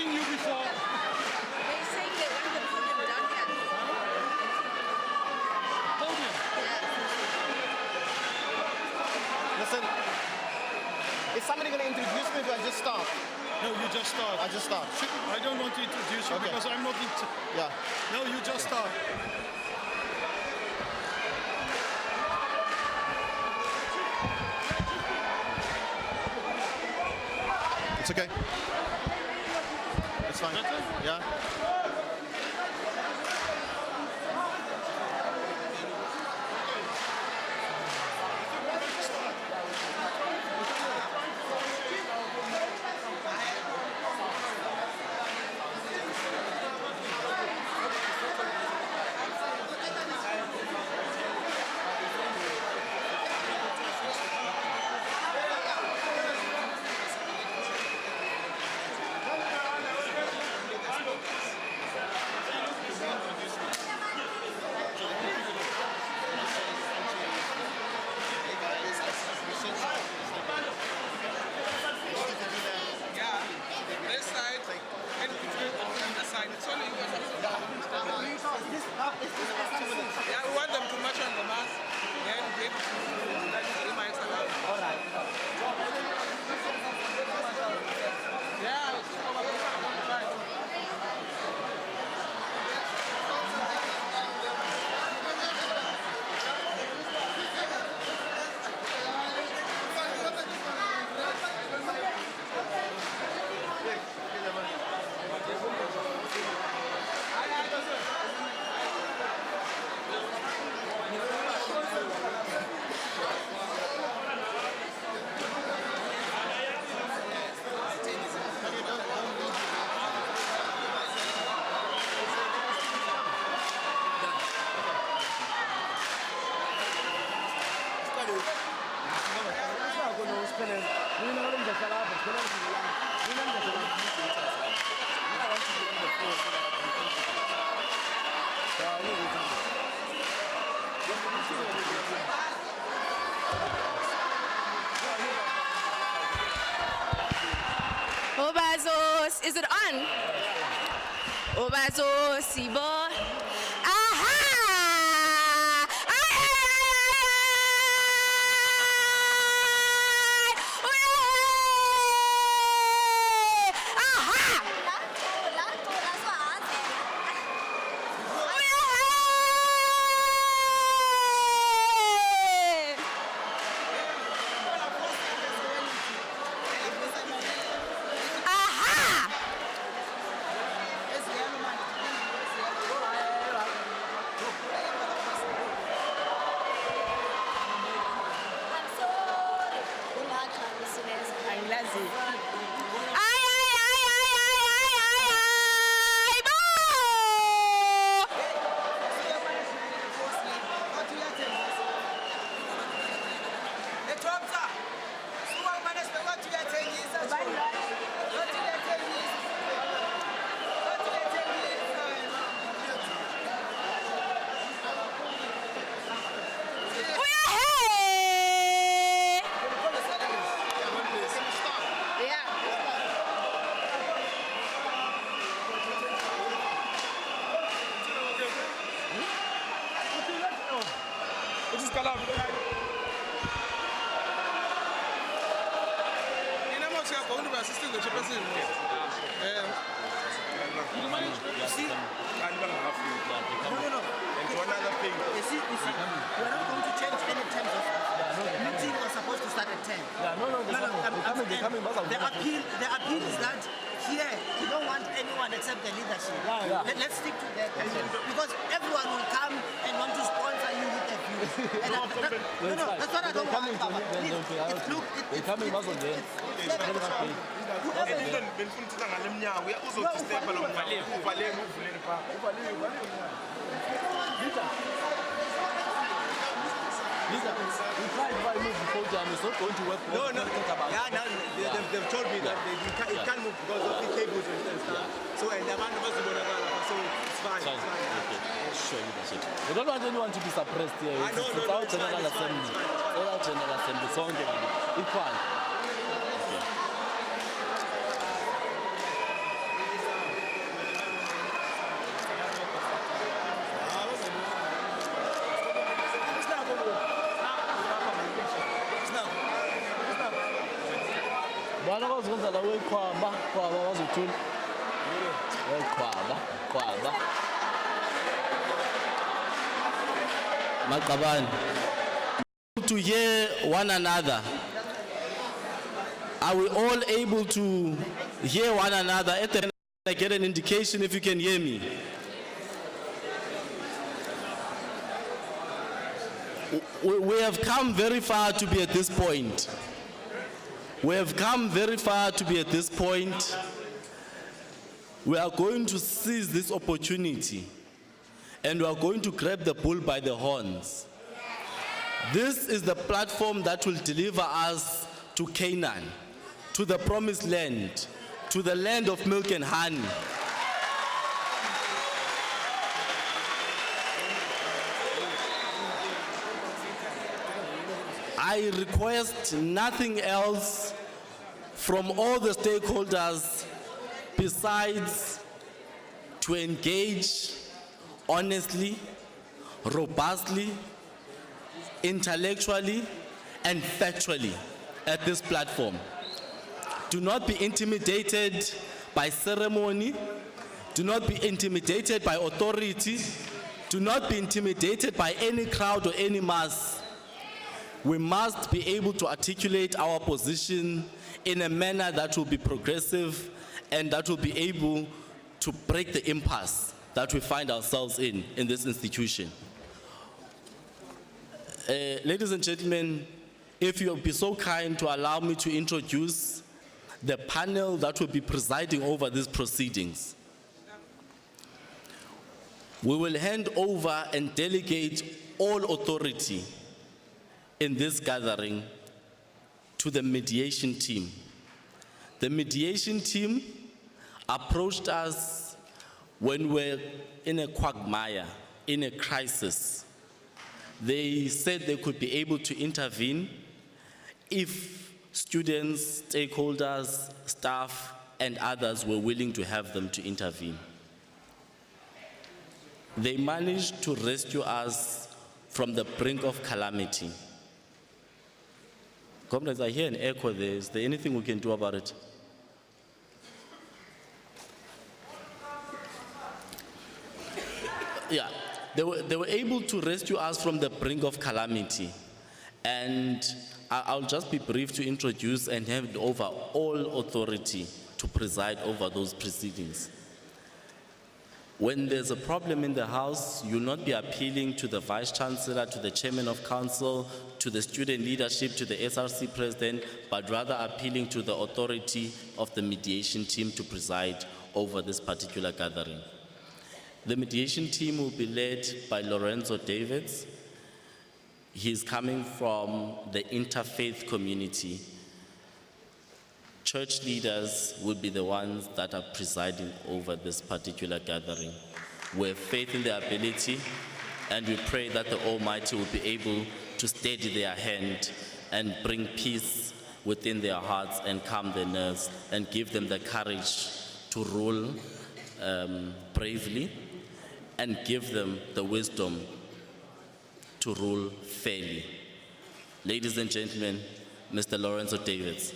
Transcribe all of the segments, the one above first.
seen you before. They say they want the podium down here. Podium. Listen, is somebody going to introduce me or do I just start? No, you just start. I just start. I don't want to introduce you because I'm not. Yeah. No, you just start. It's okay. It's fine. Yeah. Yeah, we want them to match on the mass. All right. Obazos, is it on? Obazos, Sibo. Aha! The appeal is that here you don't want anyone except the leadership. Let's stick to that because everyone will come and want to sponsor you with a view. That's what I don't want. We tried by moving podium, it's not going to work. No. Yeah, now they've told me that it can't move because of the cables and stuff. So, and the man was so it's fine. Okay. Sure, leadership. We don't want anyone to be suppressed here. I know, it's our general assembly. It's our general assembly. So, it's fine. Okay. Kwaba bazothula. Kwaba. Maqabane. To hear one another. Are we all able to hear one another? At the end, I get an indication if you can hear me. We have come very far to be at this point. We have come very far to be at this point. We are going to seize this opportunity and we are going to grab the bull by the horns. This is the platform that will deliver us to Canaan, to the promised land, to the land of milk and honey. I request nothing else from all the stakeholders besides to engage honestly, robustly, intellectually, and factually at this platform. Do not be intimidated by ceremony. Do not be intimidated by authority. Do not be intimidated by any crowd or any mass. We must be able to articulate our position in a manner that will be progressive and that will be able to break the impasse that we find ourselves in this institution. Ladies and gentlemen, if you'll be so kind to allow me to introduce the panel that will be presiding over these proceedings. We will hand over and delegate all authority in this gathering to the mediation team. The mediation team approached us when we're in a quagmire, in a crisis. They said they could be able to intervene if students, stakeholders, staff, and others were willing to have them to intervene. They managed to rescue us from the brink of calamity. Comrades, I hear an echo there. Is there anything we can do about it? Yeah, they were able to rescue us from the brink of calamity. And I'll just be brief to introduce and hand over all authority to preside over those proceedings. When there's a problem in the House, you'll not be appealing to the Vice Chancellor, to the Chairman of Council, to the student leadership, to the SRC President, but rather appealing to the authority of the mediation team to preside over this particular gathering. The mediation team will be led by Lorenzo Davids. He's coming from the interfaith community. Church leaders will be the ones that are presiding over this particular gathering. We have faith in their ability, and we pray that the Almighty will be able to steady their hand and bring peace within their hearts and calm their nerves and give them the courage to rule bravely and give them the wisdom to rule fairly. Ladies and gentlemen, Mr. Lorenzo Davids.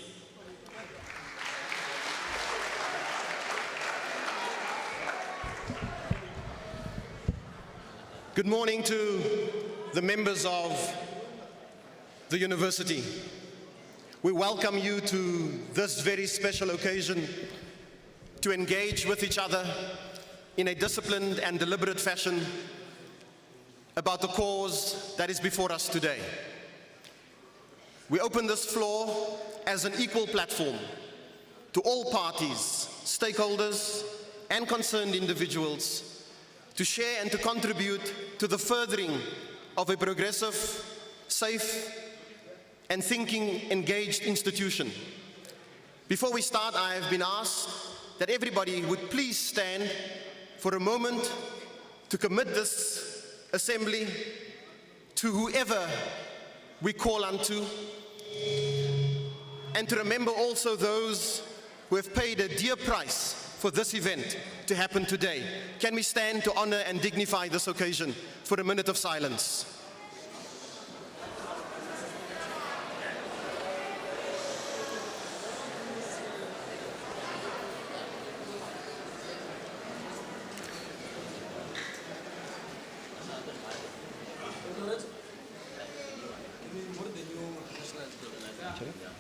Good morning to the members of the university. We welcome you to this very special occasion to engage with each other in a disciplined and deliberate fashion about the cause that is before us today. We open this floor as an equal platform to all parties, stakeholders, and concerned individuals to share and to contribute to the furthering of a progressive, safe, and thinking engaged institution. Before we start, I have been asked that everybody would please stand for a moment to commit this assembly to whoever we call unto, and to remember also those who have paid a dear price for this event to happen today. Can we stand to honor and dignify this occasion for a minute of silence?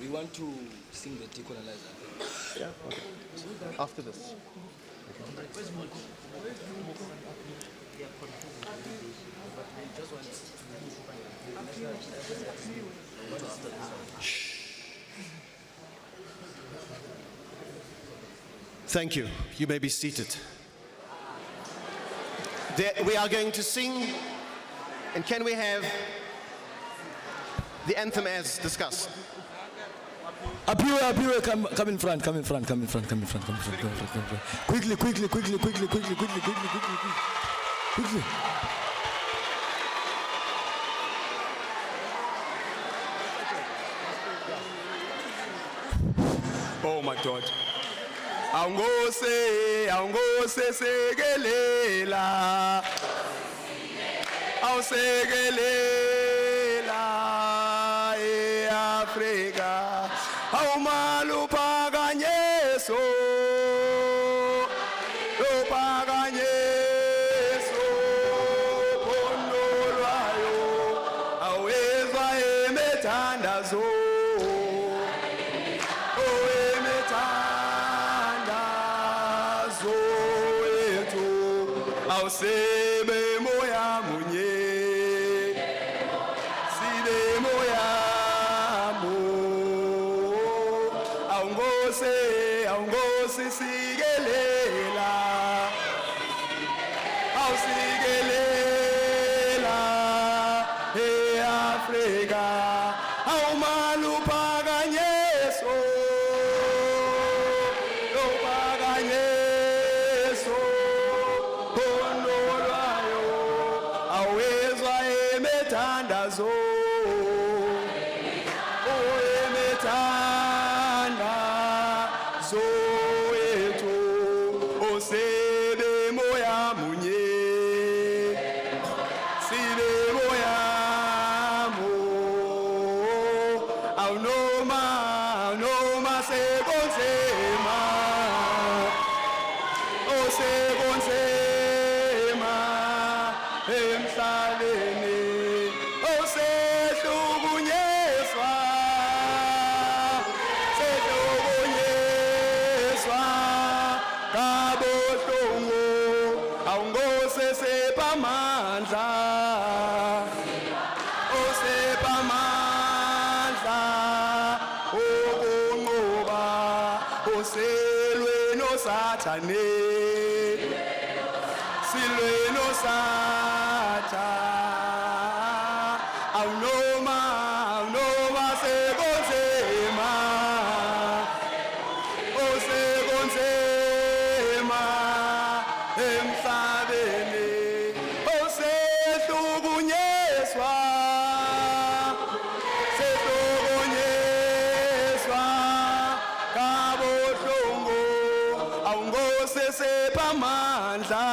We want to sing the decolonizer. Yeah, okay. After this. Thank you. You may be seated. We are going to sing, and can we have the anthem as discussed? Up here, come in front, come in front. Quickly. Oh my God. Awungose sekelela. Awusekelela eAfrika. Awumaluphakanyeswa. Luphakanyeswa pondolwayo. Awezwa emethandazo. Sebe moya munye, sibe moya mo. Awungose sigelela, awusigelela eAfrika, awumaluphakanyeswa. Emethandazo, emethandazo ethu, osebe moya munye, sibe moya mo. Awunoma sekonzema, osekonzema emhlabeni. Silweno sata, awunoma sekonzema, osekonzema emhlabeni, osehlukunyezwa, sehlukunyezwa kabuhlungu, awungose sepamandla.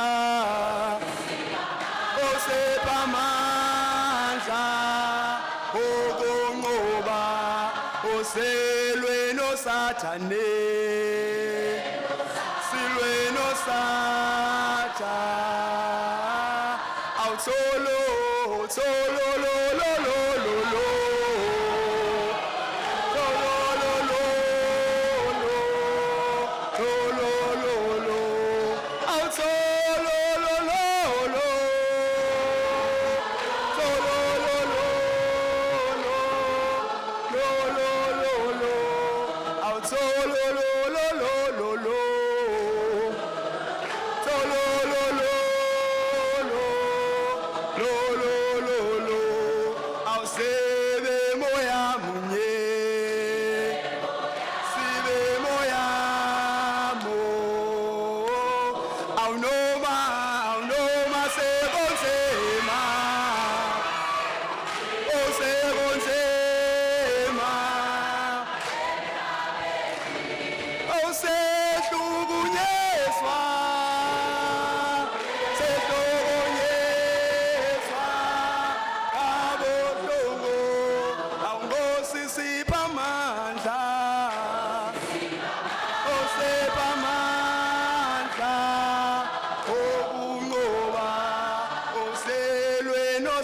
Silweno satane, silweno sata, awutsolo, tsolo lo lo lo lo lo, tsolo lo lo lo, tsolo lo lo, awutsolo lo lo lo, tsolo lo lo.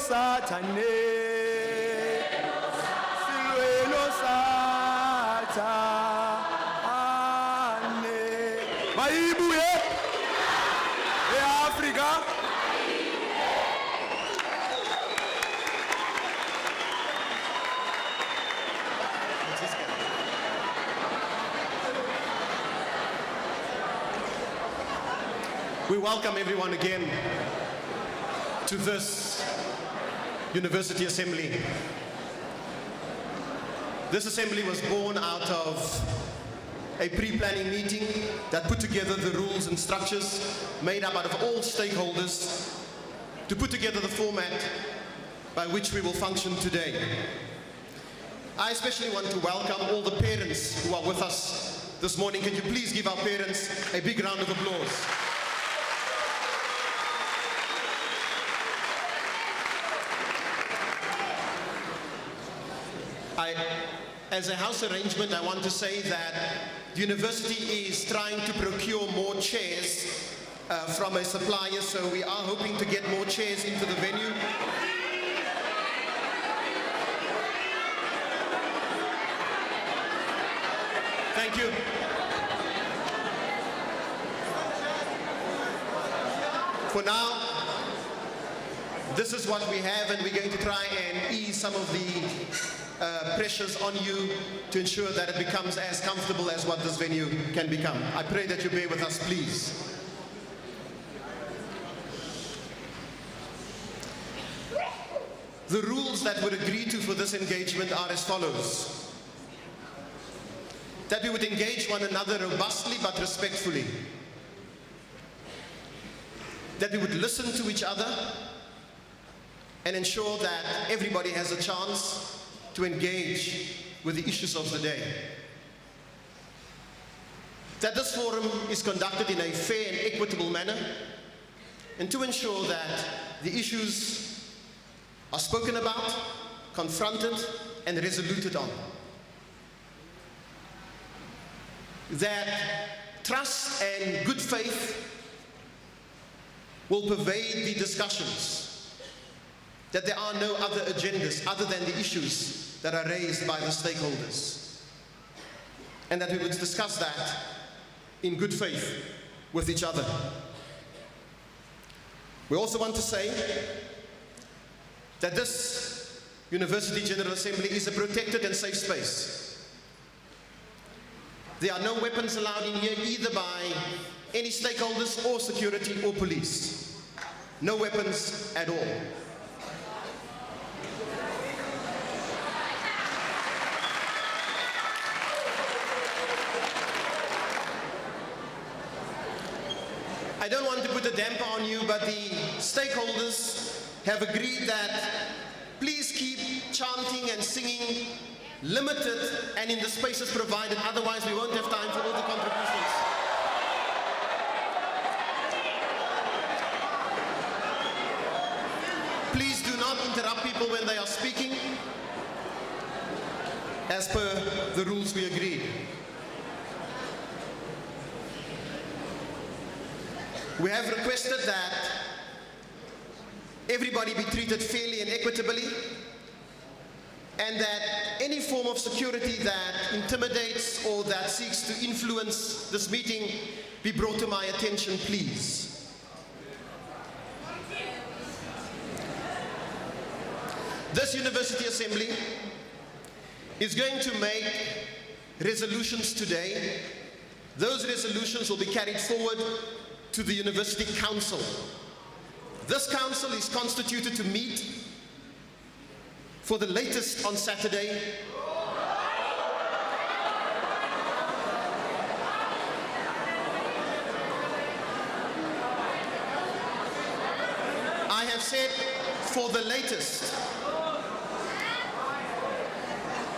Satane, silweno sa Maibuye Africa. We welcome everyone again to this University Assembly. This assembly was born out of a pre-planning meeting that put together the rules and structures made up out of all stakeholders to put together the format by which we will function today. I especially want to welcome all the parents who are with us this morning. Can you please give our parents a big round of applause? As a house arrangement, I want to say that the university is trying to procure more chairs from a supplier, so we are hoping to get more chairs into the venue. Thank you. For now, this is what we have, and we're going to try and ease some of the pressures on you to ensure that it becomes as comfortable as what this venue can become. I pray that you bear with us, please. The rules that were agreed to for this engagement are as follows: that we would engage one another robustly but respectfully, that we would listen to each other and ensure that everybody has a chance to engage with the issues of the day. That this forum is conducted in a fair and equitable manner, and to ensure that the issues are spoken about, confronted, and resoluted on. That trust and good faith will pervade the discussions, that there are no other agendas other than the issues that are raised by the stakeholders, and that we would discuss that in good faith with each other. We also want to say that this University General Assembly is a protected and safe space. There are no weapons allowed in here, either by any stakeholders or security or police. No weapons at all. I don't want to put a damper on you, but the stakeholders have agreed that please keep chanting and singing limited and in the spaces provided, otherwise we won't have time for all the contributions. Please do not interrupt people when they are speaking, as per the rules we agreed. We have requested that everybody be treated fairly and equitably, and that any form of security that intimidates or that seeks to influence this meeting be brought to my attention, please. This University Assembly is going to make resolutions today. Those resolutions will be carried forward to the University Council. This council is constituted to meet for the latest on Saturday. I have said for the latest.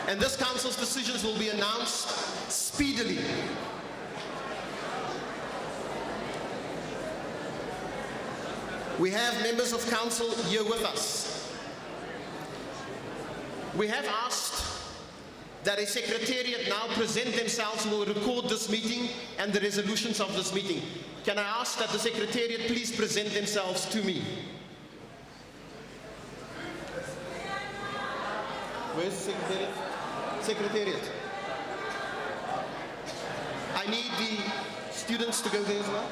And this council's decisions will be announced speedily. We have members of council here with us. We have asked that a secretariat now present themselves who will record this meeting and the resolutions of this meeting. Can I ask that the secretariat please present themselves to me? Where's the secretariat? Secretariat. I need the students to go there as well.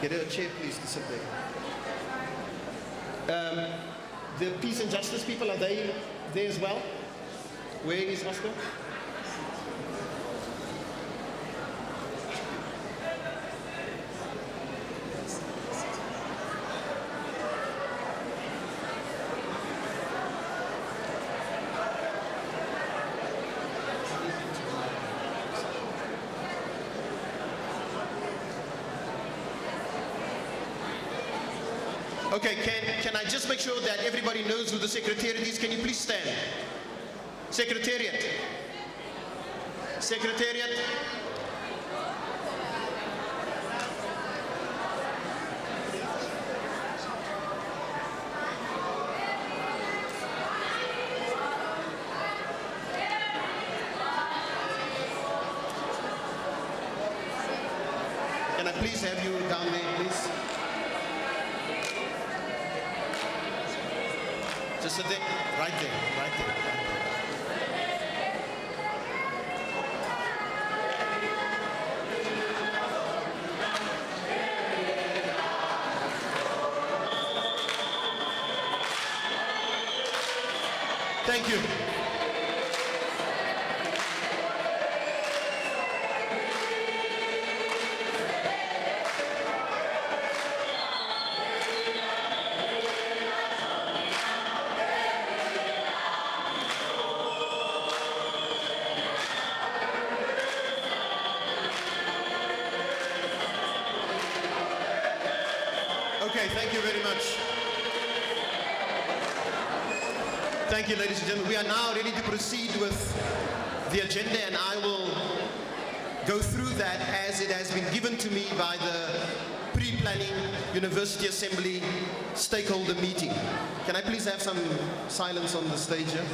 Get her a chair, please, to sit there. The peace and justice people, are they there as well? Where is Oscar? Okay, can I just make sure that everybody knows who the Secretariat is? Can you please stand? Secretariat. Secretariat. Can I please have you down there, please? Just sit there, right there, right there, right there. Thank you. Okay, thank you very much. Thank you, ladies and gentlemen. We are now ready to proceed with the agenda, and I will go through that as it has been given to me by the pre-planning University Assembly stakeholder meeting. Can I please have some silence on the stage here?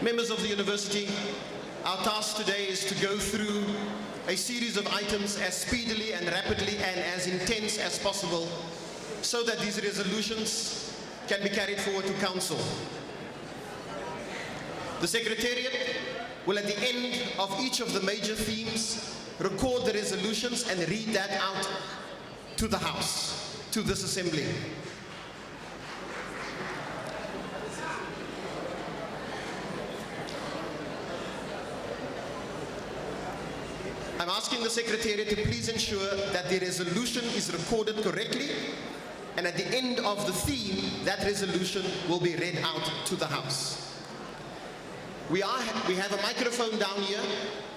Members of the university, our task today is to go through a series of items as speedily and rapidly and as intense as possible so that these resolutions can be carried forward to council. The Secretariat will at the end of each of the major themes record the resolutions and read that out to the House, to this Assembly. I'm asking the Secretariat to please ensure that the resolution is recorded correctly, and at the end of the theme, that resolution will be read out to the House. We have a microphone down here.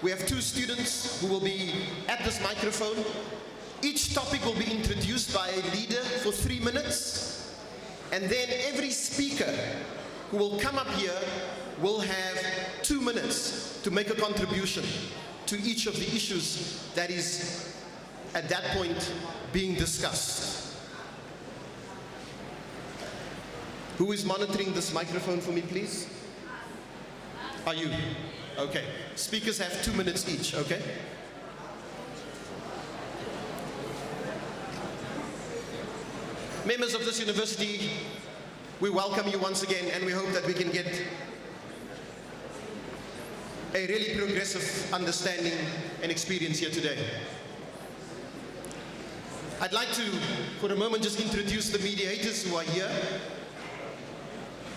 We have two students who will be at this microphone. Each topic will be introduced by a leader for 3 minutes, and then every speaker who will come up here will have 2 minutes to make a contribution to each of the issues that is at that point being discussed. Who is monitoring this microphone for me, please? Are you? Okay. Speakers have 2 minutes each, okay? Members of this university, we welcome you once again, and we hope that we can get a really progressive understanding and experience here today. I'd like to, for a moment, just introduce the mediators who are here.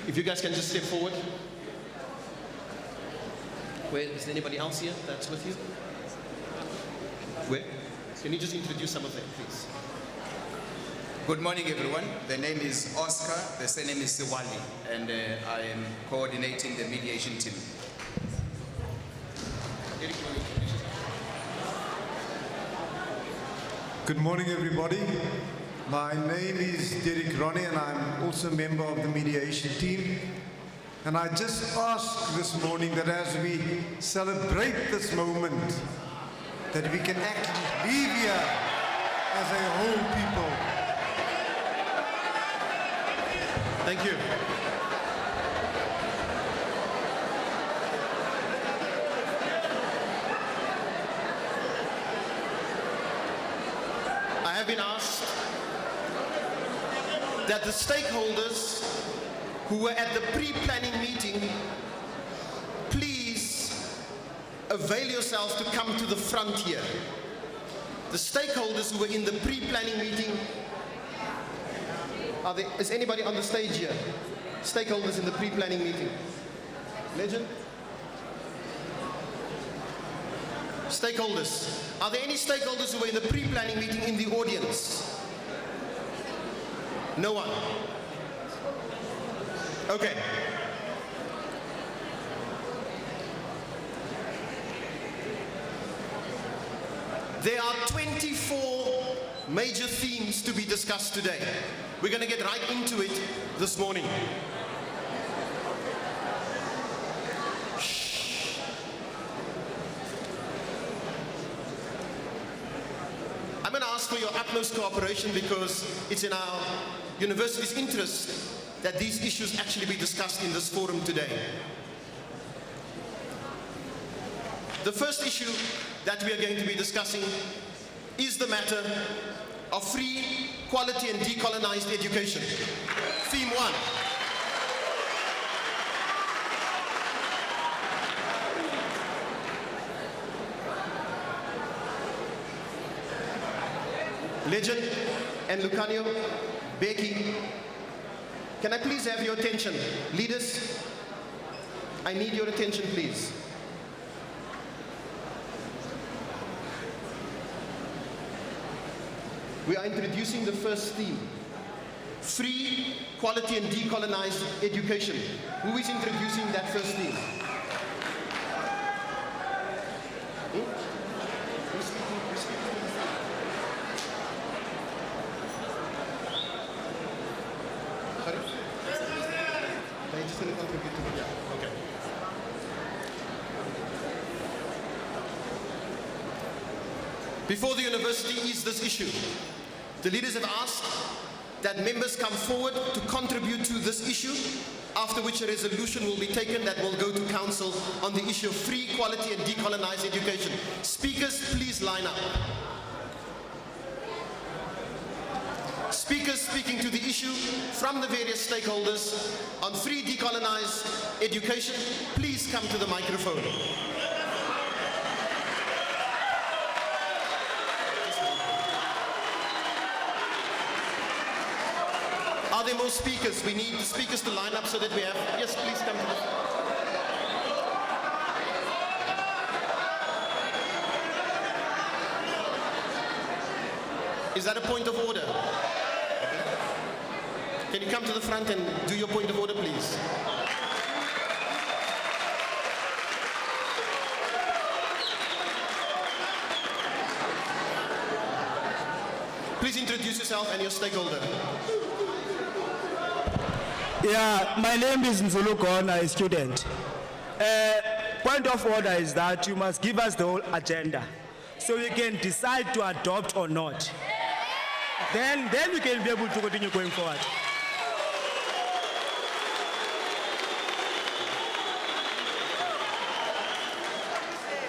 If you guys can just step forward. Where is anybody else here that's with you? Where? Can you just introduce some of them, please? Good morning, everyone. The name is Oscar. The surname is Siwali, and I am coordinating the mediation team. Good morning, everybody. My name is Derek Ronnie, and I'm also a member of the mediation team. And I just ask this morning that as we celebrate this moment, that we can actually live here as a whole people. Thank you. have been asked that the stakeholders who were at the pre-planning meeting, please avail yourselves to come to the front here. The stakeholders who were in the pre-planning meeting, is anybody on the stage here? Stakeholders in the pre-planning meeting. Legend? Stakeholders. Are there any stakeholders who were in the pre-planning meeting in the audience? No one. Okay. There are 24 major themes to be discussed today. We're going to get right into it this morning. Shh. I'm going to ask for your utmost cooperation because it's in our university's interest that these issues actually be discussed in this forum today. The first issue that we are going to be discussing is the matter of free, quality and decolonized education. Theme 1. Legend and Lucanio, Becky, can I please have your attention? Leaders, I need your attention, please. We are introducing the first theme, free, quality and decolonized education. Who is introducing that first theme? Who's speaking? Sorry? They're just going to contribute to it. Yeah, okay. Before the university is this issue, the leaders have asked that members come forward to contribute to this issue, after which a resolution will be taken that will go to council on the issue of free, quality and decolonized education. Speakers, please line up. Speakers speaking to the issue from the various stakeholders on free, decolonized education, please come to the microphone. Are there more speakers? We need the speakers to line up so that we have... Yes, please come to the... Is that a point of order? Can you come to the front and do your point of order, please? Please introduce yourself and your stakeholder. Yeah, my name is Nzulu Gona, a student. Point of order is that you must give us the whole agenda so we can decide to adopt or not. Then we can be able to continue going forward.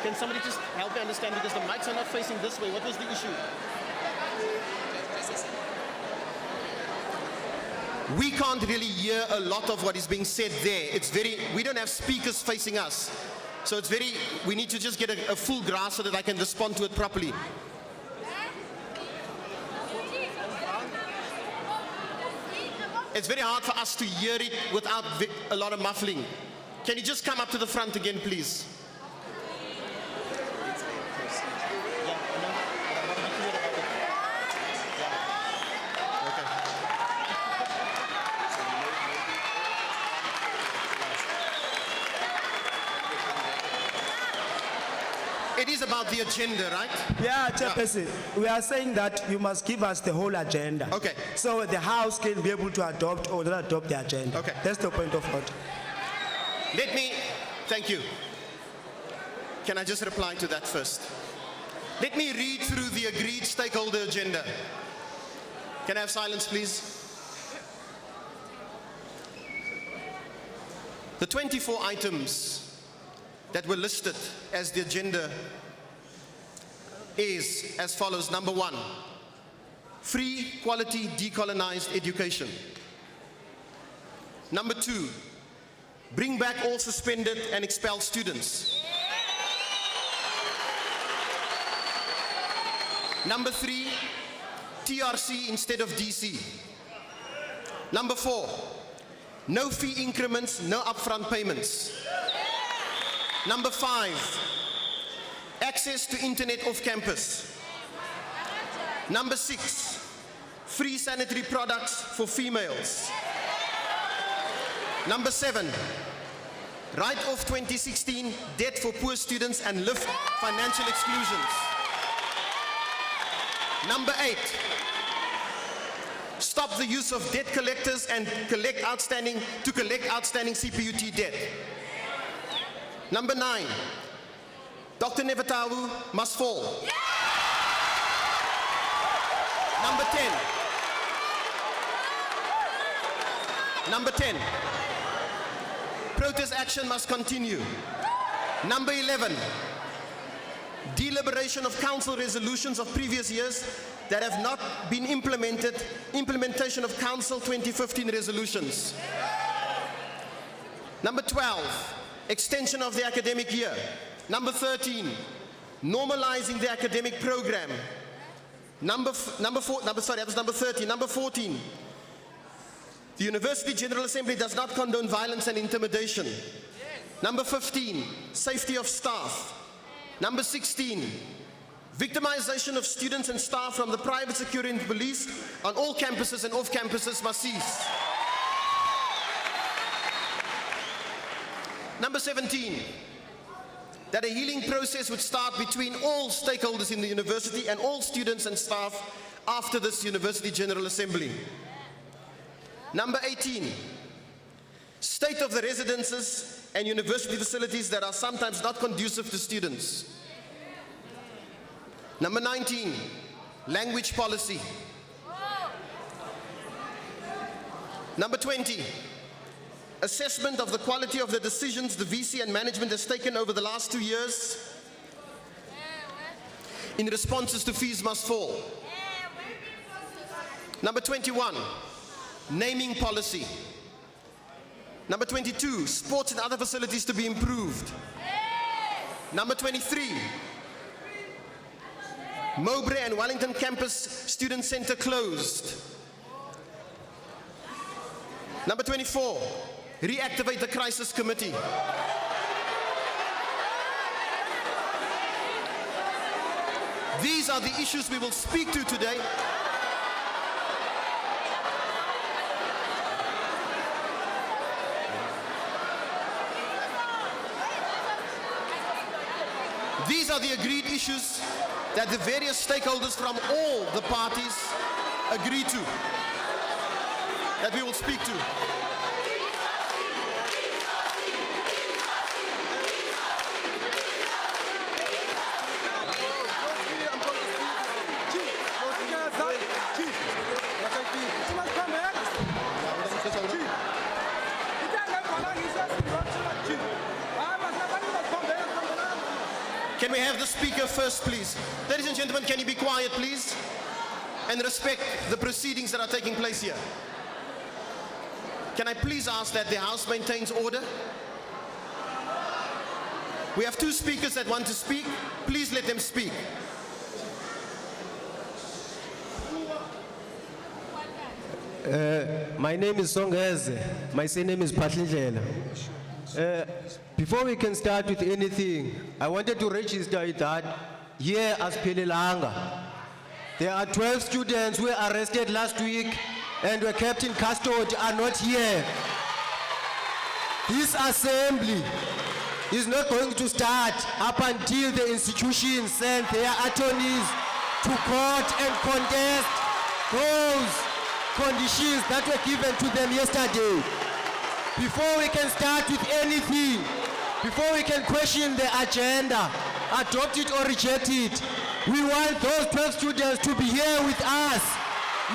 Can somebody just help me understand, because the mics are not facing this way. What was the issue? We can't really hear a lot of what is being said there. We don't have speakers facing us. So we need to just get a full grasp so that I can respond to it properly. It's very hard for us to hear it without a lot of muffling. Can you just come up to the front again, please? It is about the agenda, right? Yeah, Chairperson, we are saying that you must give us the whole agenda. Okay. So the House can be able to adopt or not adopt the agenda. Okay. That's the point of order. Thank you. Can I just reply to that first? Let me read through the agreed stakeholder agenda. Can I have silence, please? The 24 items that were listed as the agenda is as follows. Number 1, free, quality, decolonized education. Number 2, bring back all suspended and expelled students. Number 3, TRC instead of DC. Number 4, no fee increments, no upfront payments. Number 5, access to internet off campus. Number 6, free sanitary products for females. Number 7, write off 2016 debt for poor students and lift financial exclusions. Number 8, stop the use of debt collectors and collect outstanding CPUT debt. Number 9, Dr. Nevatawu must fall. Number 10, protest action must continue. Number 11, deliberation of council resolutions of previous years that have not been implemented, implementation of council 2015 resolutions. Number 12, extension of the academic year. Number 13, normalizing the academic program. Number 13. Number 14, the University General Assembly does not condone violence and intimidation. Number 15, safety of staff. Number 16, victimization of students and staff from the private security and police on all campuses and off campuses must cease. Number 17, that a healing process would start between all stakeholders in the university and all students and staff after this University General Assembly. Number 18, state of the residences and university facilities that are sometimes not conducive to students. Number 19, language policy. Number 20, assessment of the quality of the decisions the VC and management has taken over the last 2 years in responses to fees must fall. Number 21, naming policy. Number 22, sports and other facilities to be improved. Number 23, Mowbray and Wellington campus student center closed. Number 24, reactivate the crisis committee. These are the issues we will speak to today. These are the agreed issues that the various stakeholders from all the parties agree to, that we will speak to. Can we have the speaker first, please? Ladies and gentlemen, can you be quiet, please? And respect the proceedings that are taking place here. Can I please ask that the House maintains order? We have 2 speakers that want to speak. Please let them speak. My name is Songeze. My surname is Patlindlela. Before we can start with anything, I wanted to register that here as Pelelanga, there are 12 students who were arrested last week and were kept in custody are not here. This assembly is not going to start up until the institutions send their attorneys to court and contest those conditions that were given to them yesterday. Before we can start with anything, before we can question the agenda, adopt it or reject it, we want those 12 students to be here with us.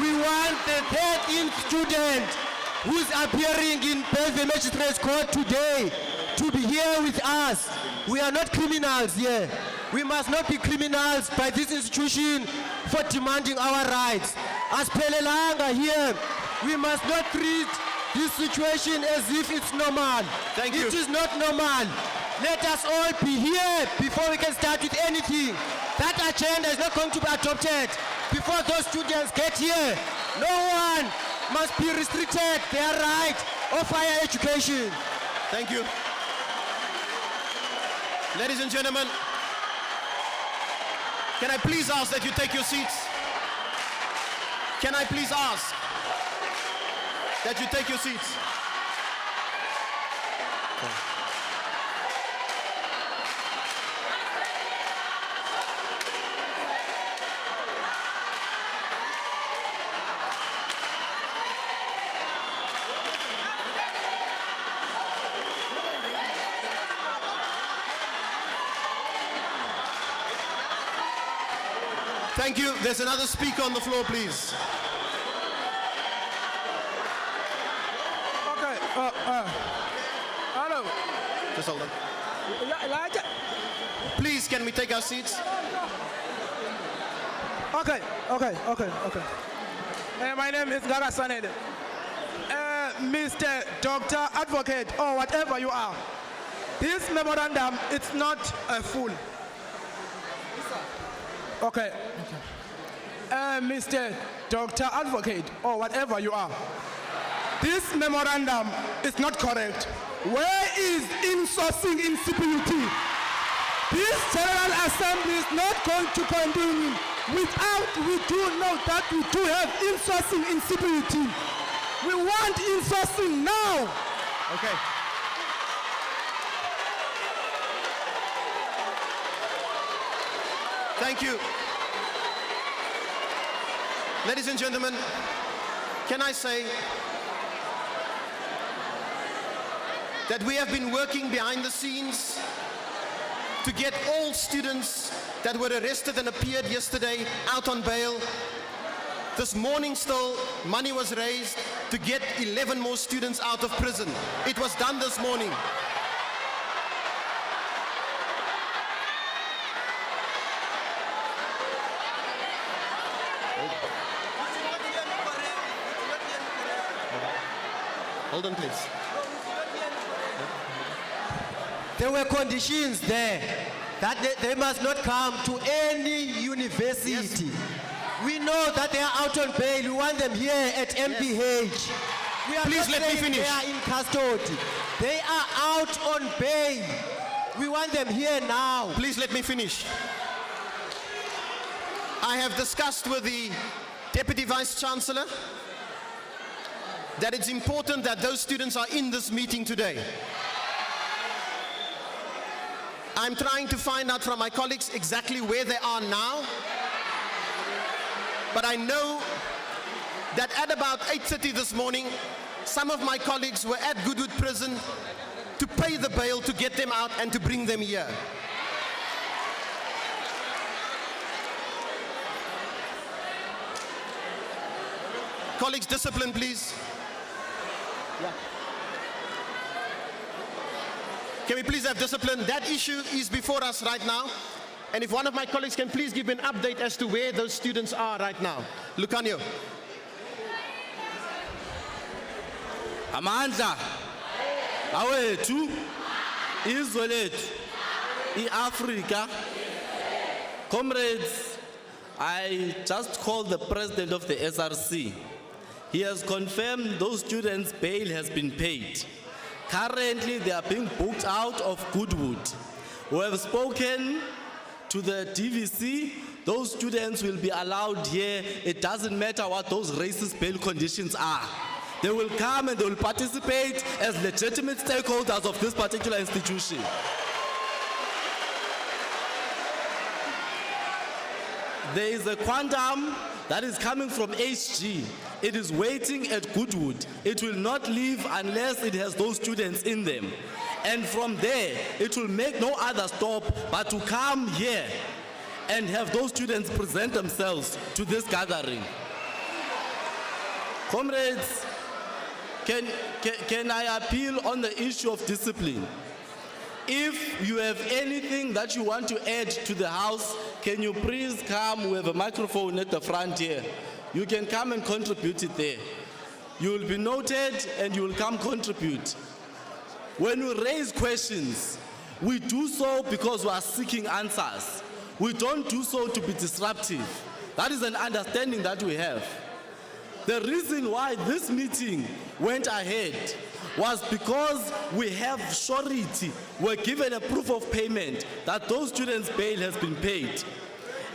We want the 13th student who's appearing in the Magistrates Court today to be here with us. We are not criminals here. We must not be criminals by this institution for demanding our rights. Asiphelelanga here. We must not treat this situation as if it's normal. Thank you. It is not normal. Let us all be here before we can start with anything. That agenda is not going to be adopted before those students get here. No one must be restricted their right of higher education. Thank you. Ladies and gentlemen, can I please ask that you take your seats? Can I please ask that you take your seats? Thank you. There's another speaker on the floor, please. Okay. Hello. Just hold on. Please, can we take our seats? Okay. My name is Gaga Sanede. Mr. Doctor, Advocate, or whatever you are. This memorandum, it's not a full. Okay. Mr. Doctor, Advocate, or whatever you are. This memorandum is not correct. Where is insourcing in CPUT? This General Assembly is not going to continue without we do know that we do have insourcing in CPUT. We want insourcing now. Okay. Thank you. Ladies and gentlemen, can I say that we have been working behind the scenes to get all students that were arrested and appeared yesterday out on bail. This morning still, money was raised to get 11 more students out of prison. It was done this morning. Hold on, please. There were conditions there that they must not come to any university. Yes. We know that they are out on bail. We want them here at MPH. We are Please not let me saying finish. They are in custody. They are out on bail. We want them here now. Please let me finish. I have discussed with the Deputy Vice Chancellor that it's important that those students are in this meeting today. I'm trying to find out from my colleagues exactly where they are now. But I know that at about 8:30 this morning, some of my colleagues were at Goodwood Prison to pay the bail to get them out and to bring them here. Colleagues, discipline, please. Yeah. Can we please have discipline? That issue is before us right now. And if one of my colleagues can please give an update as to where those students are right now. Lucanio. Amandla, awethu, izwe lethu, i-Africa. Comrades, I just called the president of the SRC. He has confirmed those students' bail has been paid. Currently, they are being booked out of Goodwood. We have spoken to the DVC. Those students will be allowed here. It doesn't matter what those racist bail conditions are. They will come and they will participate as legitimate stakeholders of this particular institution. There is a quantum that is coming from HG. It is waiting at Goodwood. It will not leave unless it has those students in them. And from there, it will make no other stop but to come here and have those students present themselves to this gathering. Comrades, can I appeal on the issue of discipline? If you have anything that you want to add to the House, can you please come? We have a microphone at the front here. you can come and contribute it there. You will be noted and you will come contribute. When we raise questions, we do so because we are seeking answers. We don't do so to be disruptive. That is an understanding that we have. The reason why this meeting went ahead was because we have surety. We're given a proof of payment that those students' bail has been paid.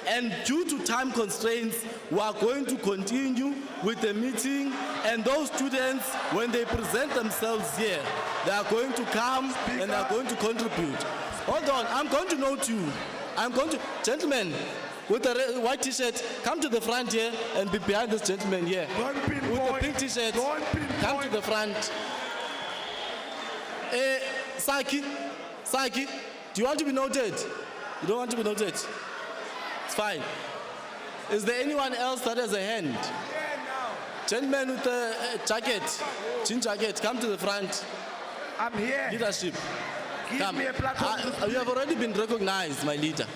And due to time constraints, we are going to continue with the meeting, and those students, when they present themselves here, they are going to come and they are going to contribute. Hold on, I'm going to note you. Gentlemen, with the white t-shirt, come to the front here and be behind this gentleman here. With the pink t-shirt, come to the front. Saki, do you want to be noted? You don't want to be noted? It's fine. Is there anyone else that has a hand? Gentleman with the jacket, jean jacket, come to the front. I'm here. Leadership. Give Come. me a platform to speak. You have already been recognized, my leader.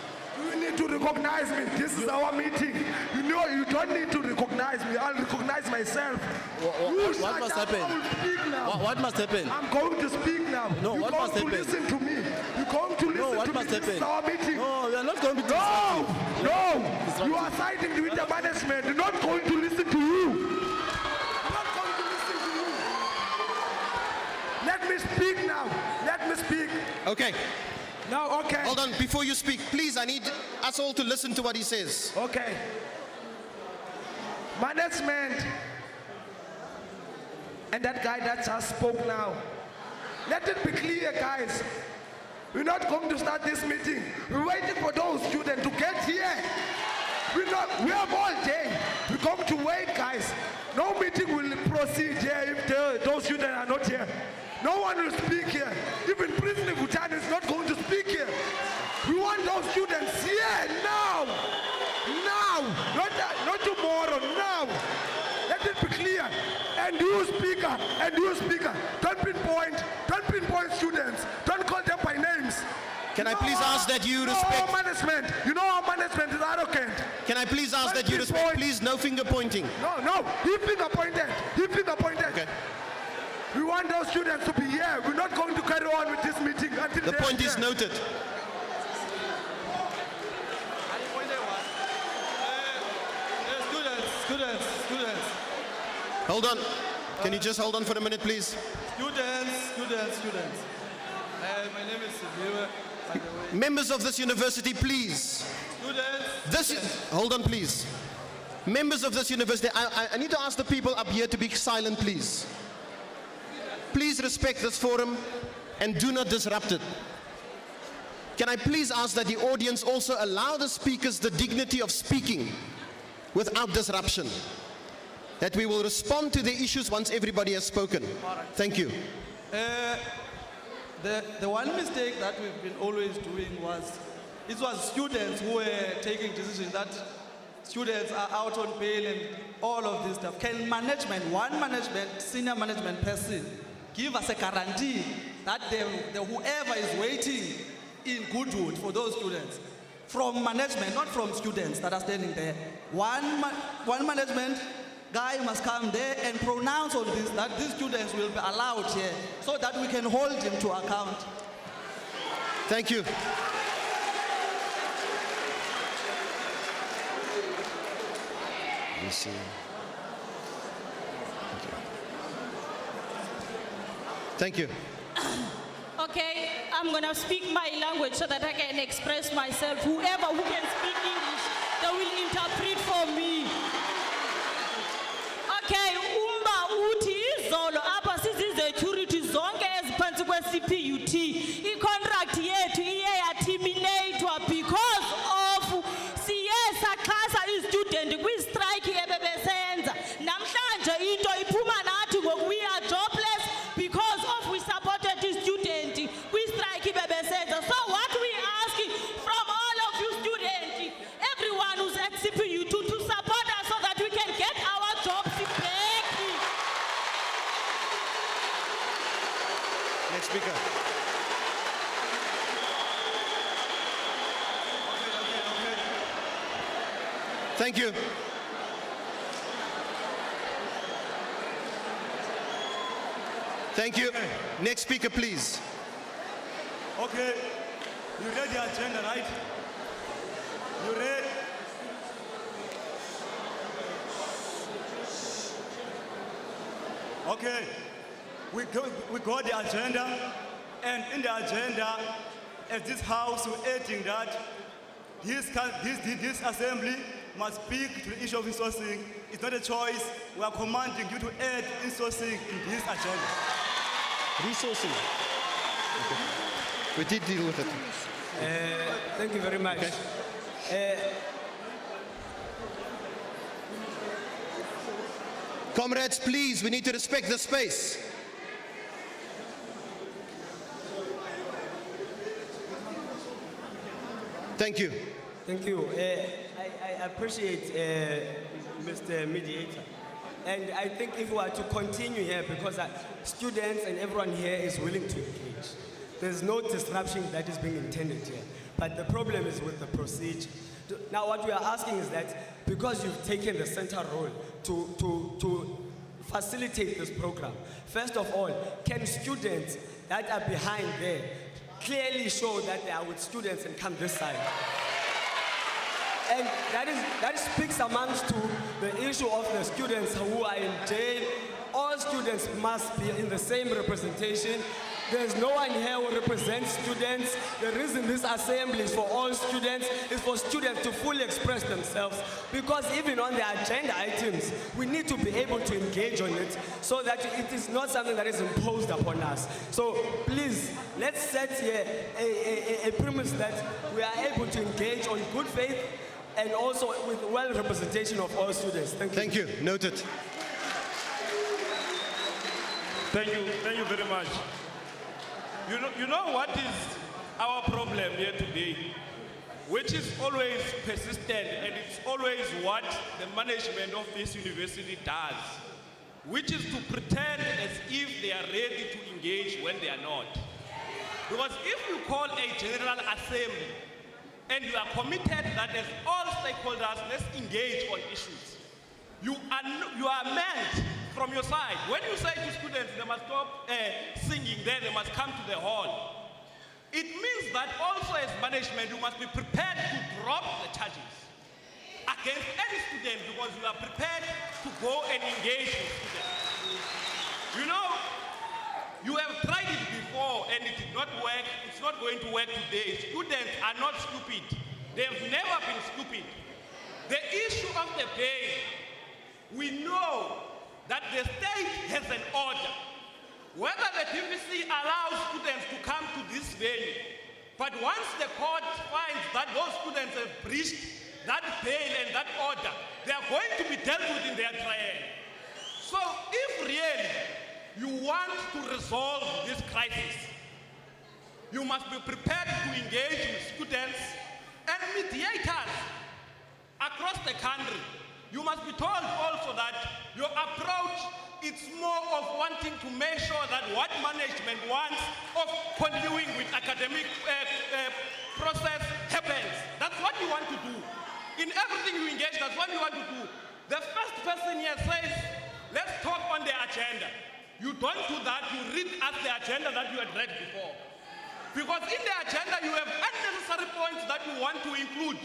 You need to recognize me. This is our meeting. You know, you don't need to recognize me. I'll recognize myself. What must happen? I will speak now. What must happen? I'm going to speak now. No, You're what going must to happen? listen to me. You're going to listen No, what to must me. happen? This is our meeting. No, we are not going to be No, disruptive. no. You are siding with the management. They're not going to listen to you. They're not going to listen to you. Let me speak now. Let me speak. Okay. Now, okay. Hold on, before you speak, please, I need us all to listen to what he says. Okay. Management and that guy that just spoke now. Let it be clear, guys. We're not going to start this meeting. We're waiting for those students to get here. We have all day. We're going to wait, guys. No meeting will proceed here if those students are not here. No one will speak here. Even President Bhutan is not going to speak here. We want those students here now. Now. Not tomorrow. Now. Let it be clear. And you speaker, don't pinpoint students. Don't call them by names. Can I please ask that you respect... management. You know our management is arrogant. Can I please ask that you respect, please, no finger pointing. No. He finger pointed. Okay. We want those students to be here. We're not going to carry on with this meeting until The point is noted. Students. Hold on. Can you just hold on for a minute, please? Students. My name is Sibiwe. Members of this university, please. Students. Hold on, please. Members of this university, I need to ask the people up here to be silent, please. Please respect this forum and do not disrupt it. Can I please ask that the audience also allow the speakers the dignity of speaking without disruption? That we will respond to the issues once everybody has spoken. Thank you. The one mistake that we've been always doing was, it was students who were taking decisions that students are out on bail and all of this stuff. Can senior management person, give us a guarantee that whoever is waiting in Goodwood for those students, from management, not from students that are standing there, one management guy must come there and pronounce on this, that these students will be allowed here, so that we can hold him to account. Thank you. Thank you. Okay, I'm gonna speak my language so that I can express myself. Whoever who can speak English, they will interpret for me. Okay, uthi izolo apha sizizecurity zonke eziphansi kwe-CPUT. I-contract yethu iye yaterminatewa because of siye saxhasa i-student kwi-strike ebebesenza. Namhlanje into iphuma nathi ngoku we are jobless because of we supported i-student kwi-strike ebebesenza. So what we asking from all of you students, everyone who's at CPUT to support us so that we can get our jobs back. Next speaker. Thank you. Thank you. Next speaker, please. Okay, you read the agenda, right? You read? Okay, we got the agenda, and in the agenda, as this house, we're adding that this assembly must speak to the issue of insourcing. It's not a choice. We are commanding you to add insourcing in this agenda. Resourcing. Okay. We did deal with it. Thank you very much. Comrades, please, we need to respect the space. Thank you. Thank you. I appreciate Mr. Mediator. And I think if we are to continue here, because students and everyone here is willing to engage, there's no disruption that is being intended here. But the problem is with the procedure. Now what we are asking is that because you've taken the center role to facilitate this program, first of all, can students that are behind there clearly show that they are with students and come this side? And that speaks amongst to the issue of the students who are in jail. All students must be in the same representation. There's no one here who represents students. The reason this assembly is for all students is for students to fully express themselves. Because even on the agenda items, we need to be able to engage on it so that it is not something that is imposed upon us. So please, let's set here a premise that we are able to engage on good faith and also with well representation of all students. Thank you. Thank you. Noted. Thank you very much. You know what is our problem here today, which is always persistent, and it's always what the management of this university does, which is to pretend as if they are ready to engage when they are not. Because if you call a general assembly and you are committed that as all stakeholders, let's engage on issues, you are meant from your side. When you say to students they must stop singing there, they must come to the hall, it means that also as management you must be prepared to drop the charges against any student because you are prepared to go and engage with students. You know, you have tried it before and it did not work. It's not going to work today. Students are not stupid. They have never been stupid. The issue of the day, we know that the state has an order. Whether the DVC allows students to come to this venue, but once the court finds that those students have breached that bail and that order, they are going to be dealt with in their trial. So if really you want to resolve this crisis, you must be prepared to engage with students and mediators across the country. You must be told also that your approach, it's more of wanting to make sure that what management wants of continuing with academic process happens. That's what you want to do. In everything you engage, that's what you want to do. The first person here says, let's talk on the agenda. You don't do that, you read us the agenda that you had read before. Because in the agenda you have unnecessary points that you want to include.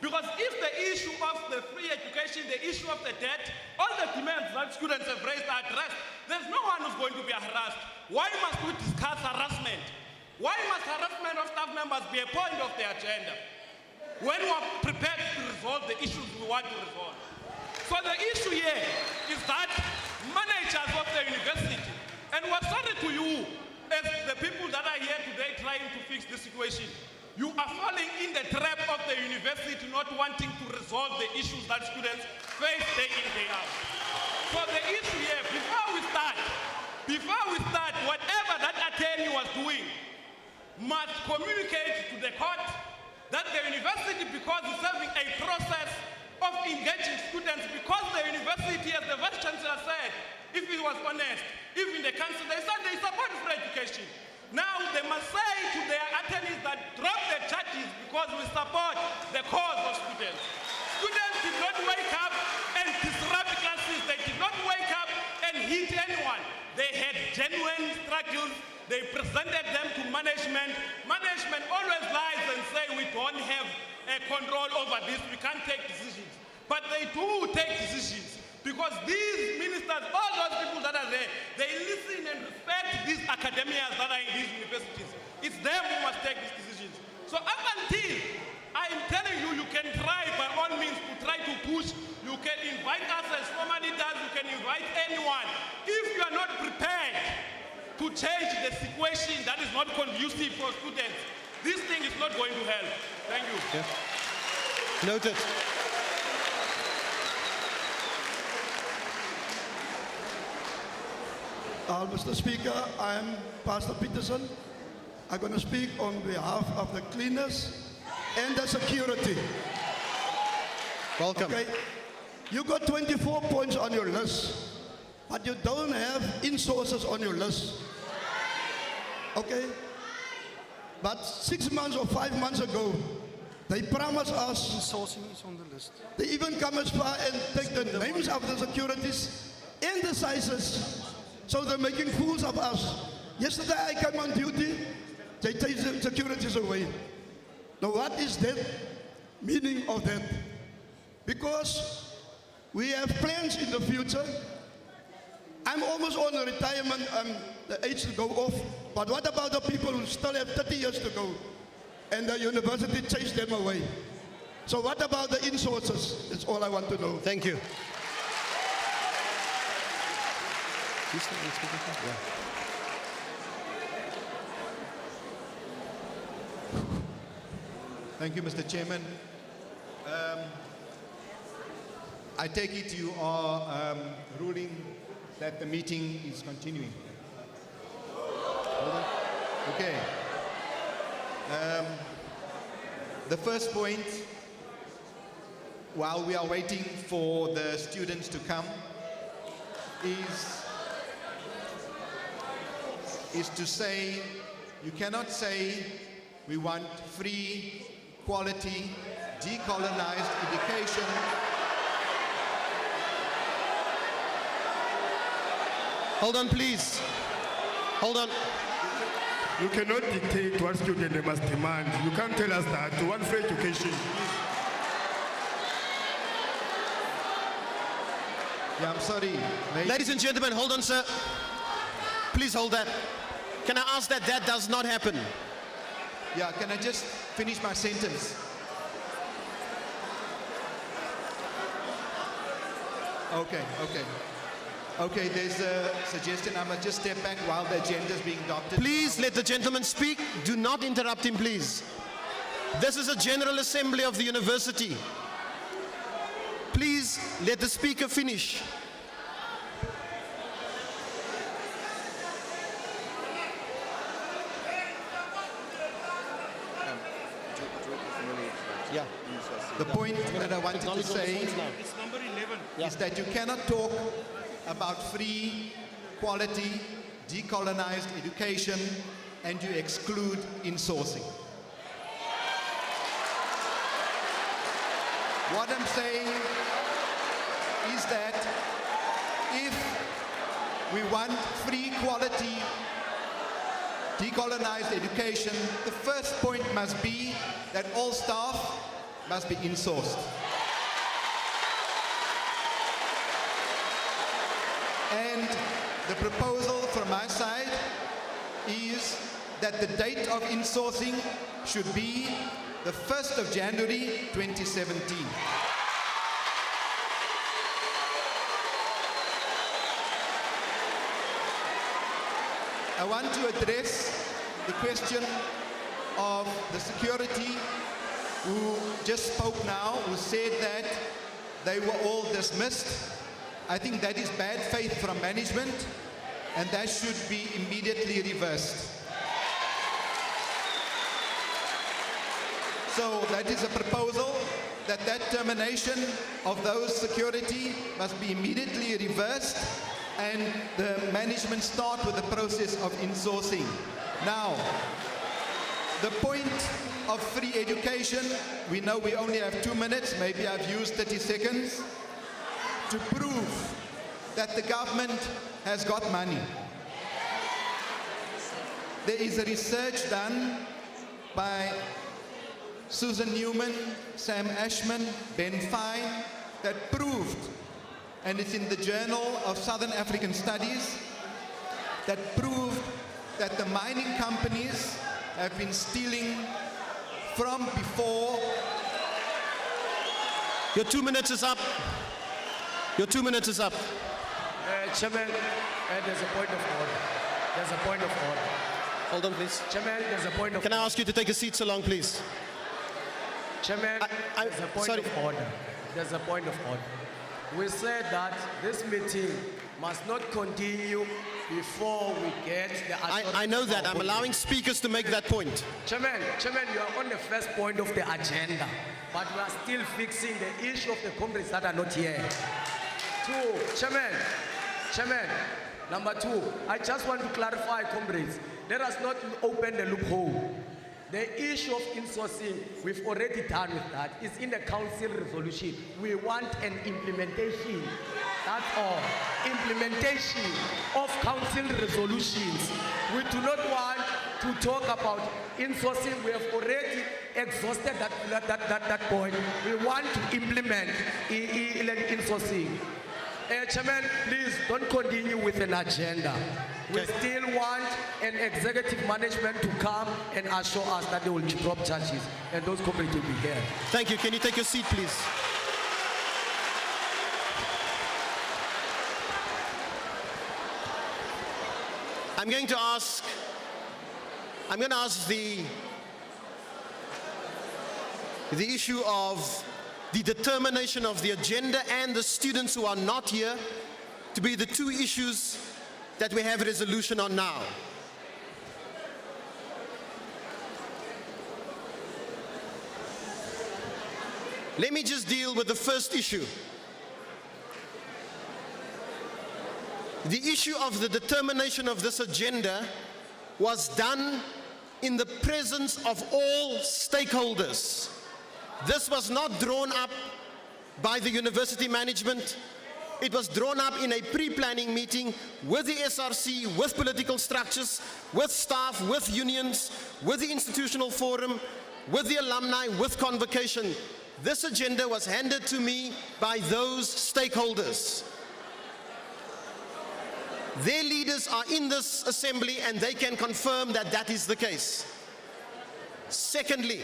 Because if the issue of the free education, the issue of the debt, all the demands that students have raised are addressed, there's no one who's going to be harassed. Why must we discuss harassment? Why must harassment of staff members be a point of the agenda when we are prepared to resolve the issues we want to resolve? So the issue here is that managers of the university, and we're sorry to you as the people that are here today trying to fix the situation, you are falling in the trap of the university not wanting to resolve the issues that students face day in, day out. So the issue here, before we start, whatever that attorney was doing must communicate to the court that the university, because it's having a process of engaging students, because the university, as the Vice Chancellor said, if he was honest, even the council, they said they support free education. Now they must say to their attorneys that drop the charges because we support the cause of students. Students did not wake up and disrupt classes. They did not wake up and hit anyone. They had genuine struggles. They presented them to management. Management always lies and say we don't have control over this, we can't take decisions. But they do take decisions because these ministers, all those people that are there, they listen and respect these academias that are in these universities. It's them who must take these decisions. So up until, I'm telling you, you can try by all means to try to push. You can invite us as formerly does, you can invite anyone. If you are not prepared to change the situation that is not conducive for students, this thing is not going to help. Thank you. Yeah. Noted. Mr. Speaker, I am Pastor Peterson. I'm going to speak on behalf of the cleaners and the security. Welcome. Okay. You got 24 points on your list, but you don't have in-sources on your list. Okay? But 6 months or 5 months ago, they promised us. In-sourcing is on the list. They even come as far and take the names of the securities and the sizes. So they're making fools of us. Yesterday I came on duty, they take the securities away. Now what is that meaning of that? Because we have plans in the future. I'm almost on the retirement, the age to go off. But what about the people who still have 30 years to go? And the university chased them away. So what about the in-sources? That's all I want to know. Thank you. Thank you, Mr. Chairman. I take it you are ruling that the meeting is continuing. Okay. The first point, while we are waiting for the students to come, is to say, you cannot say we want free, quality, decolonized education. Hold on, please. Hold on. You cannot dictate what students they must demand. You can't tell us that. You want free education. Yeah, I'm sorry. Ladies and gentlemen, hold on, sir. Please hold that. Can I ask that that does not happen? Yeah, can I just finish my sentence? Okay. Okay, there's a suggestion. I must just step back while the agenda is being adopted. Please let the gentleman speak. Do not interrupt him, please. This is a General Assembly of the university. Please let the speaker finish. Yeah. The point that I wanted to say is that you cannot talk about free, quality, decolonized education and you exclude in-sourcing. What I'm saying is that if we want free, quality, decolonized education, the first point must be that all staff must be in-sourced. And the proposal from my side is that the date of insourcing should be the 1st of January 2017. I want to address the question of the security who just spoke now, who said that they were all dismissed. I think that is bad faith from management and that should be immediately reversed. So that is a proposal that termination of those security must be immediately reversed and the management start with the process of insourcing. Now, the point of free education, we know we only have 2 minutes, maybe I've used 30 seconds, to prove that the government has got money. there is a research done by Susan Newman, Sam Ashman, Ben Fine, that proved, and it's in the Journal of Southern African Studies, that proved that the mining companies have been stealing from before. Your 2 minutes is up. Your 2 minutes is up. Chairman, there's a point of order. There's a point of order. Hold on, please. Chairman, there's a point of Can I ask you to take a seat so long, please? Chairman, there's a point of order. There's a point of order. We said that this meeting must not continue before we get the... I know that. I'm allowing speakers to make that point. Chairman, you are on the first point of the agenda, but we are still fixing the issue of the comrades that are not here. Chairman, number 2, I just want to clarify, comrades, let us not open the loophole. The issue of insourcing, we've already done with that. It's in the council resolution. We want an implementation. That's all. Implementation of council resolutions. We do not want to talk about insourcing. We have already exhausted that point. We want to implement insourcing. Chairman, please don't continue with an agenda. We still want an executive management to come and assure us that they will drop charges and those corporates will be here. Thank you. Can you take your seat, please? I'm going to ask the issue of the determination of the agenda and the students who are not here to be the 2 issues that we have a resolution on now. Let me just deal with the first issue. The issue of the determination of this agenda was done in the presence of all stakeholders. This was not drawn up by the university management. It was drawn up in a pre-planning meeting with the SRC, with political structures, with staff, with unions, with the institutional forum, with the alumni, with convocation. This agenda was handed to me by those stakeholders. Their leaders are in this assembly and they can confirm that that is the case. Secondly,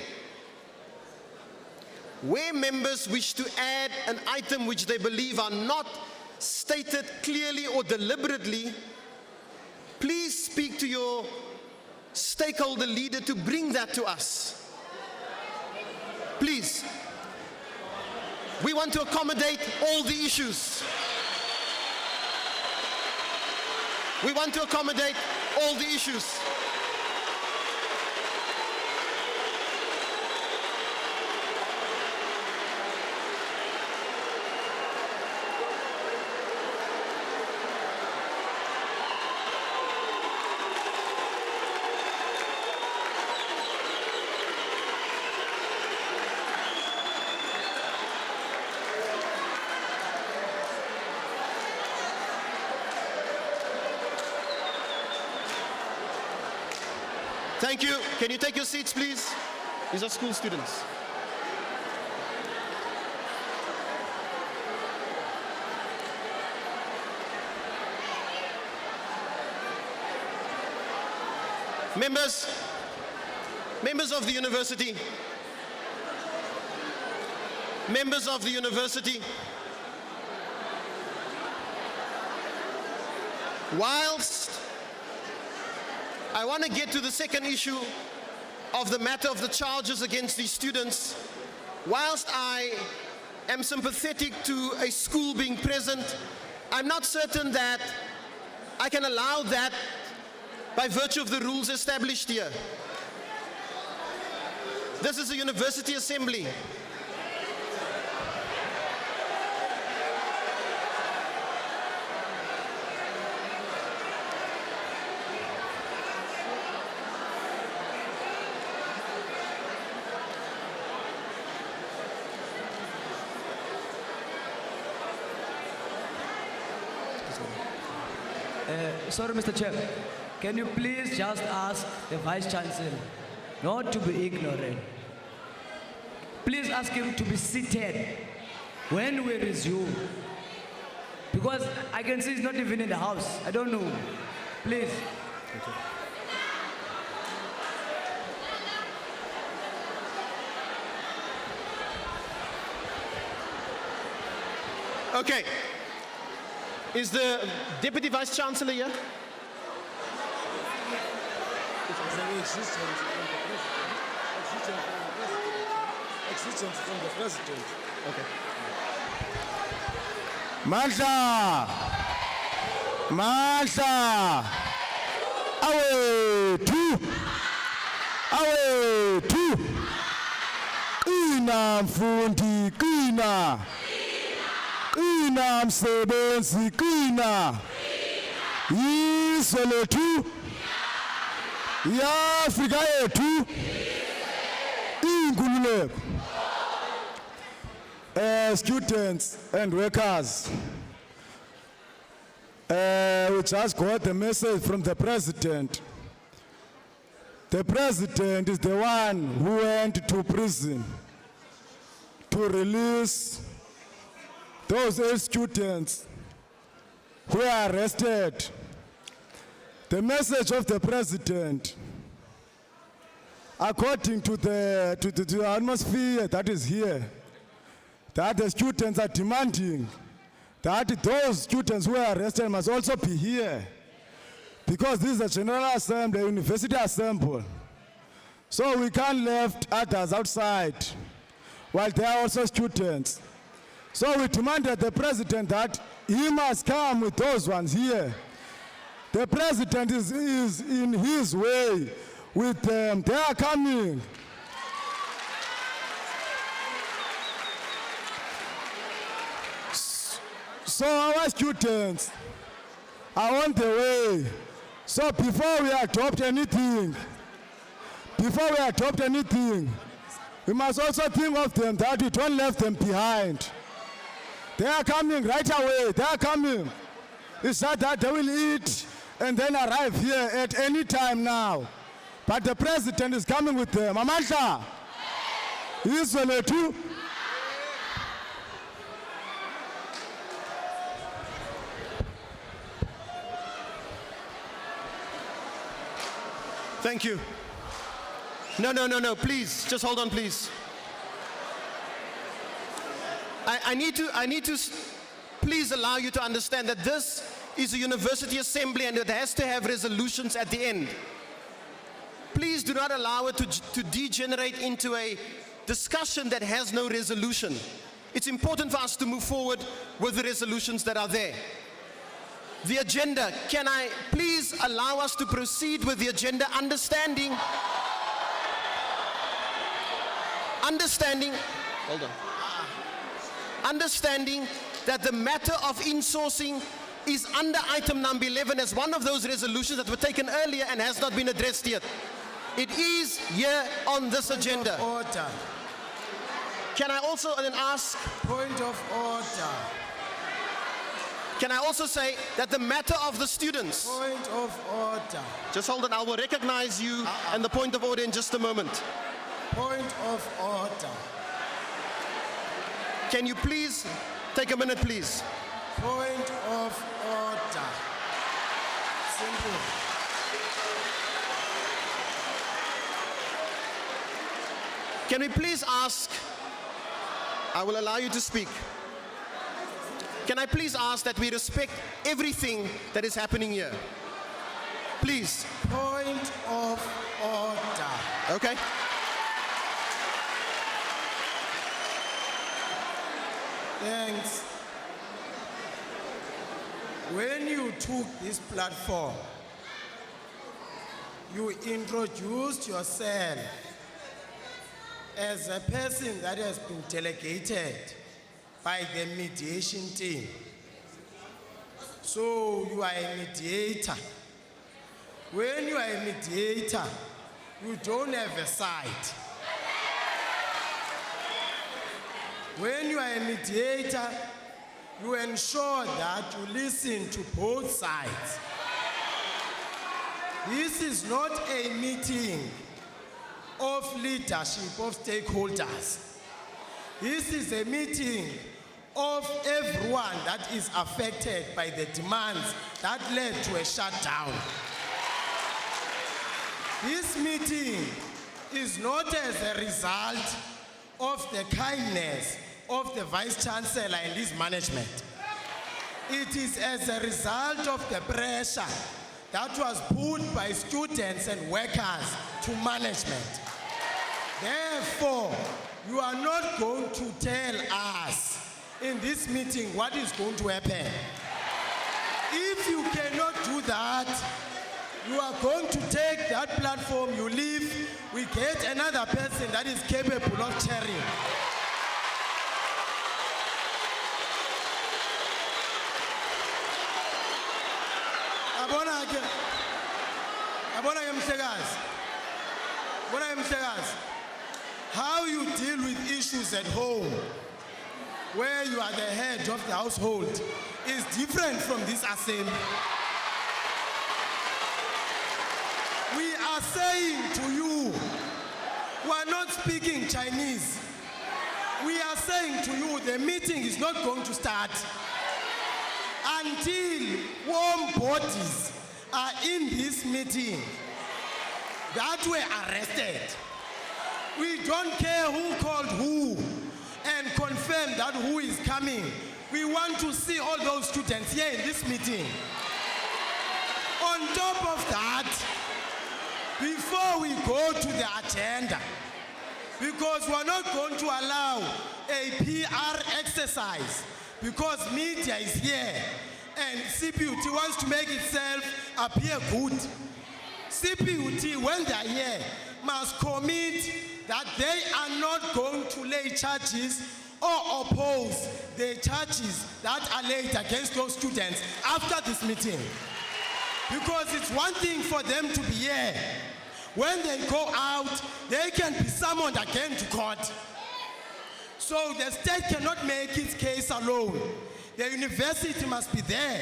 where members wish to add an item which they believe are not stated clearly or deliberately, please speak to your stakeholder leader to bring that to us. Please. We want to accommodate all the issues. We want to accommodate all the issues. Thank you. Can you take your seats, please? These are school students. Members of the university, whilst I want to get to the second issue of the matter of the charges against these students, whilst I am sympathetic to a school being present, I'm not certain that I can allow that by virtue of the rules established here. This is a university assembly. Sorry, Mr. Chair. can you please just ask the Vice Chancellor not to be ignorant? Please ask him to be seated when we resume. Because I can see he's not even in the house. I don't know. Please. Okay. Is the Deputy Vice Chancellor here? Existence from the president. Okay. Mandla! Mandla! Away two! Away two! Qina mfundi, qina! Qina msebenzi, qina! Yizwe lethu! I-Afrika yethu! Inkululeko! Students and workers, we just got the message from the president. The president is the one who went to prison to release those 8 students who were arrested. The message of the president, according to the atmosphere that is here, that the students are demanding that those students who are arrested must also be here, because this is a General Assembly, a University Assembly. So we can't left others outside while they are also students. So we demanded the president that he must come with those ones here. The president is in his way with them. They are coming. So our students are on the way. So before we adopt anything, we must also think of them, that we don't leave them behind. They are coming right away. They are coming. It's not that they will eat and then arrive here at any time now. But the president is coming with them. Amandla, izwe lethu. Thank you. No, please, just hold on, please. I need to please allow you to understand that this is a university assembly and it has to have resolutions at the end. Please do not allow it to degenerate into a discussion that has no resolution. It's important for us to move forward with the resolutions that are there. The agenda, can I please allow us to proceed with the agenda, understanding, hold on, understanding that the matter of insourcing is under item number 11 as one of those resolutions that were taken earlier and has not been addressed yet. It is here on this agenda. Point of order. Can I also then ask? Point of order. Can I also say that the matter of the students? Point of order. Just hold on, I will recognize you and the point of order in just a moment. Point of order. Can you please take a minute, please? Point of order. Simple. Can we please ask, I will allow you to speak. Can I please ask that we respect everything that is happening here? Please. Point of order. Okay. Thanks. When you took this platform, you introduced yourself as a person that has been delegated by the mediation team. So you are a mediator. When you are a mediator, you don't have a side. When you are a mediator, you ensure that you listen to both sides. This is not a meeting of leadership, of stakeholders. This is a meeting of everyone that is affected by the demands that led to a shutdown. This meeting is not as a result of the kindness of the Vice Chancellor and his management. It is as a result of the pressure that was put by students and workers to management. Therefore, you are not going to tell us in this meeting what is going to happen. If you cannot do that, you are going to take that platform, you leave, we get another person that is capable of chairing. How you deal with issues at home, where you are the head of the household, is different from this assembly. We are saying to you, we are not speaking Chinese. We are saying to you, the meeting is not going to start until warm bodies are in this meeting that were arrested. We don't care who called who and confirm that who is coming. We want to see all those students here in this meeting. On top of that, before we go to the agenda, because we're not going to allow a PR exercise, because media is here and CPUT wants to make itself appear good. CPUT, when they're here, must commit that they are not going to lay charges or oppose the charges that are laid against those students after this meeting. Because it's one thing for them to be here. When they go out, they can be summoned again to court. So the state cannot make its case alone. The university must be there.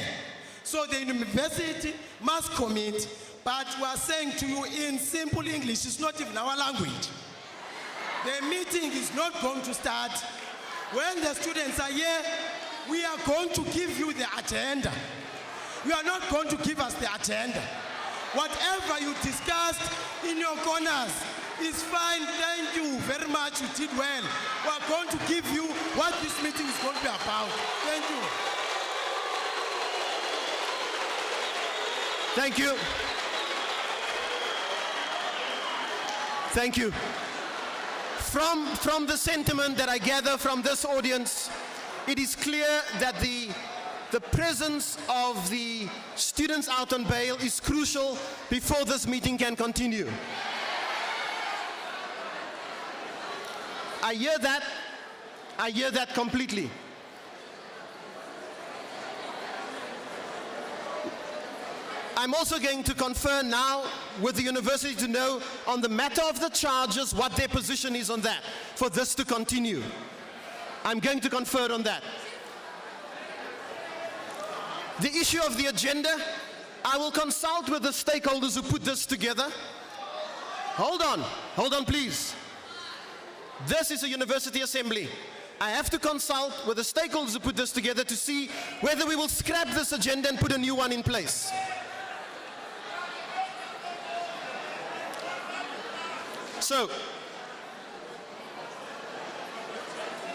So the university must commit. But we are saying to you in simple English, it's not even our language. The meeting is not going to start. When the students are here, we are going to give you the agenda. You are not going to give us the agenda. Whatever you discussed in your corners is fine. Thank you very much. You did well. We are going to give you what this meeting is going to be about. Thank you. Thank you. Thank you. From the sentiment that I gather from this audience, it is clear that the presence of the students out on bail is crucial before this meeting can continue. I hear that completely. I'm also going to confer now with the university to know on the matter of the charges what their position is on that, for this to continue. I'm going to confer on that. The issue of the agenda, I will consult with the stakeholders who put this together. Hold on please. This is a university assembly. I have to consult with the stakeholders who put this together to see whether we will scrap this agenda and put a new one in place. So,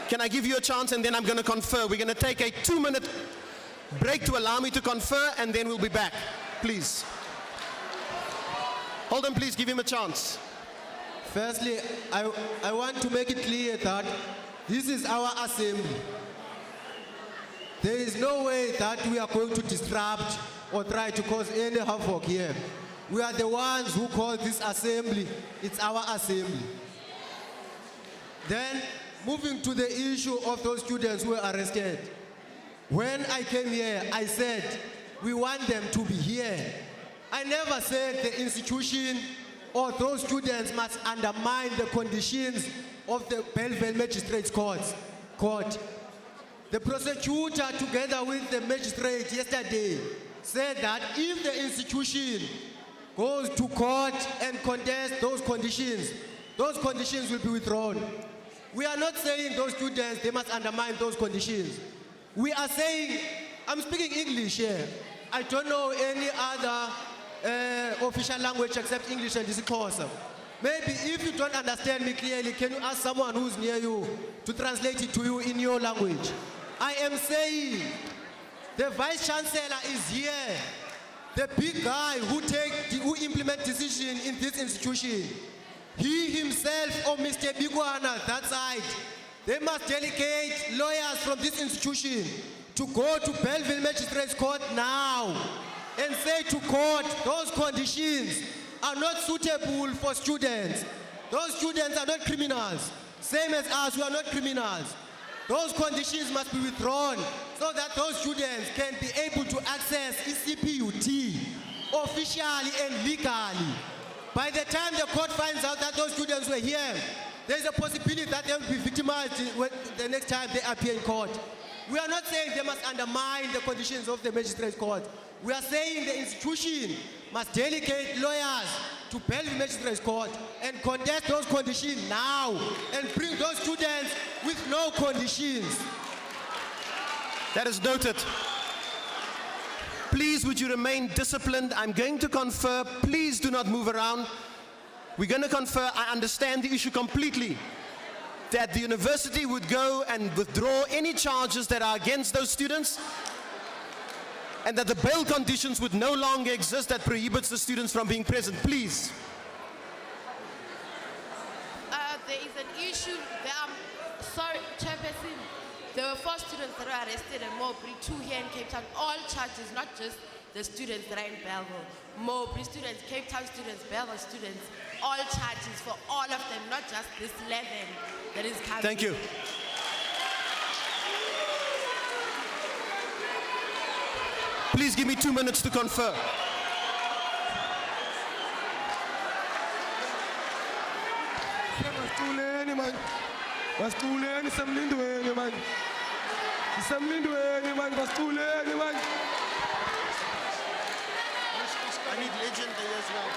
can I give you a chance and then I'm going to confer. We're going to take a 2-minute break to allow me to confer and then we'll be back. Please. Hold on, please, give him a chance. Firstly, I want to make it clear that this is our assembly. There is no way that we are going to disrupt or try to cause any havoc here. We are the ones who call this assembly. It's our assembly. Then, moving to the issue of those students who were arrested. When I came here, I said, we want them to be here. I never said the institution or those students must undermine the conditions of the Belleville Magistrates Court. The prosecutor, together with the magistrate yesterday, said that if the institution goes to court and contests those conditions will be withdrawn. We are not saying those students, they must undermine those conditions. We are saying, I'm speaking English here. I don't know any other official language except English and isiXhosa. Maybe if you don't understand me clearly, can you ask someone who's near you to translate it to you in your language? I am saying the Vice Chancellor is here. The big guy who implement decision in this institution. He himself or Mr. Bigwana, that side, they must delegate lawyers from this institution to go to Belleville Magistrates Court now and say to court, those conditions are not suitable for students. Those students are not criminals. Same as us, we are not criminals. Those conditions must be withdrawn so that those students can be able to access CPUT officially and legally. By the time the court finds out that those students were here, there's a possibility that they will be victimized the next time they appear in court. We are not saying they must undermine the conditions of the magistrate's court. We are saying the institution must delegate lawyers to Belleville Magistrates Court and contest those conditions now and bring those students with no conditions. That is noted. Please, would you remain disciplined? I'm going to confer. Please do not move around. We're going to confer. I understand the issue completely. That the university would go and withdraw any charges that are against those students, and that the bail conditions would no longer exist that prohibits the students from being present. Please. There is an issue. Sorry, Chairperson. There were 4 students that were arrested in Mowbray, 2 here in Cape Town. All charges, not just the students that are in Belleville. Mowbray students, Cape Town students, Belleville students, all charges for all of them, not just this 11 that is coming. Thank you. Please give me 2 minutes to confer. I need legendary as well.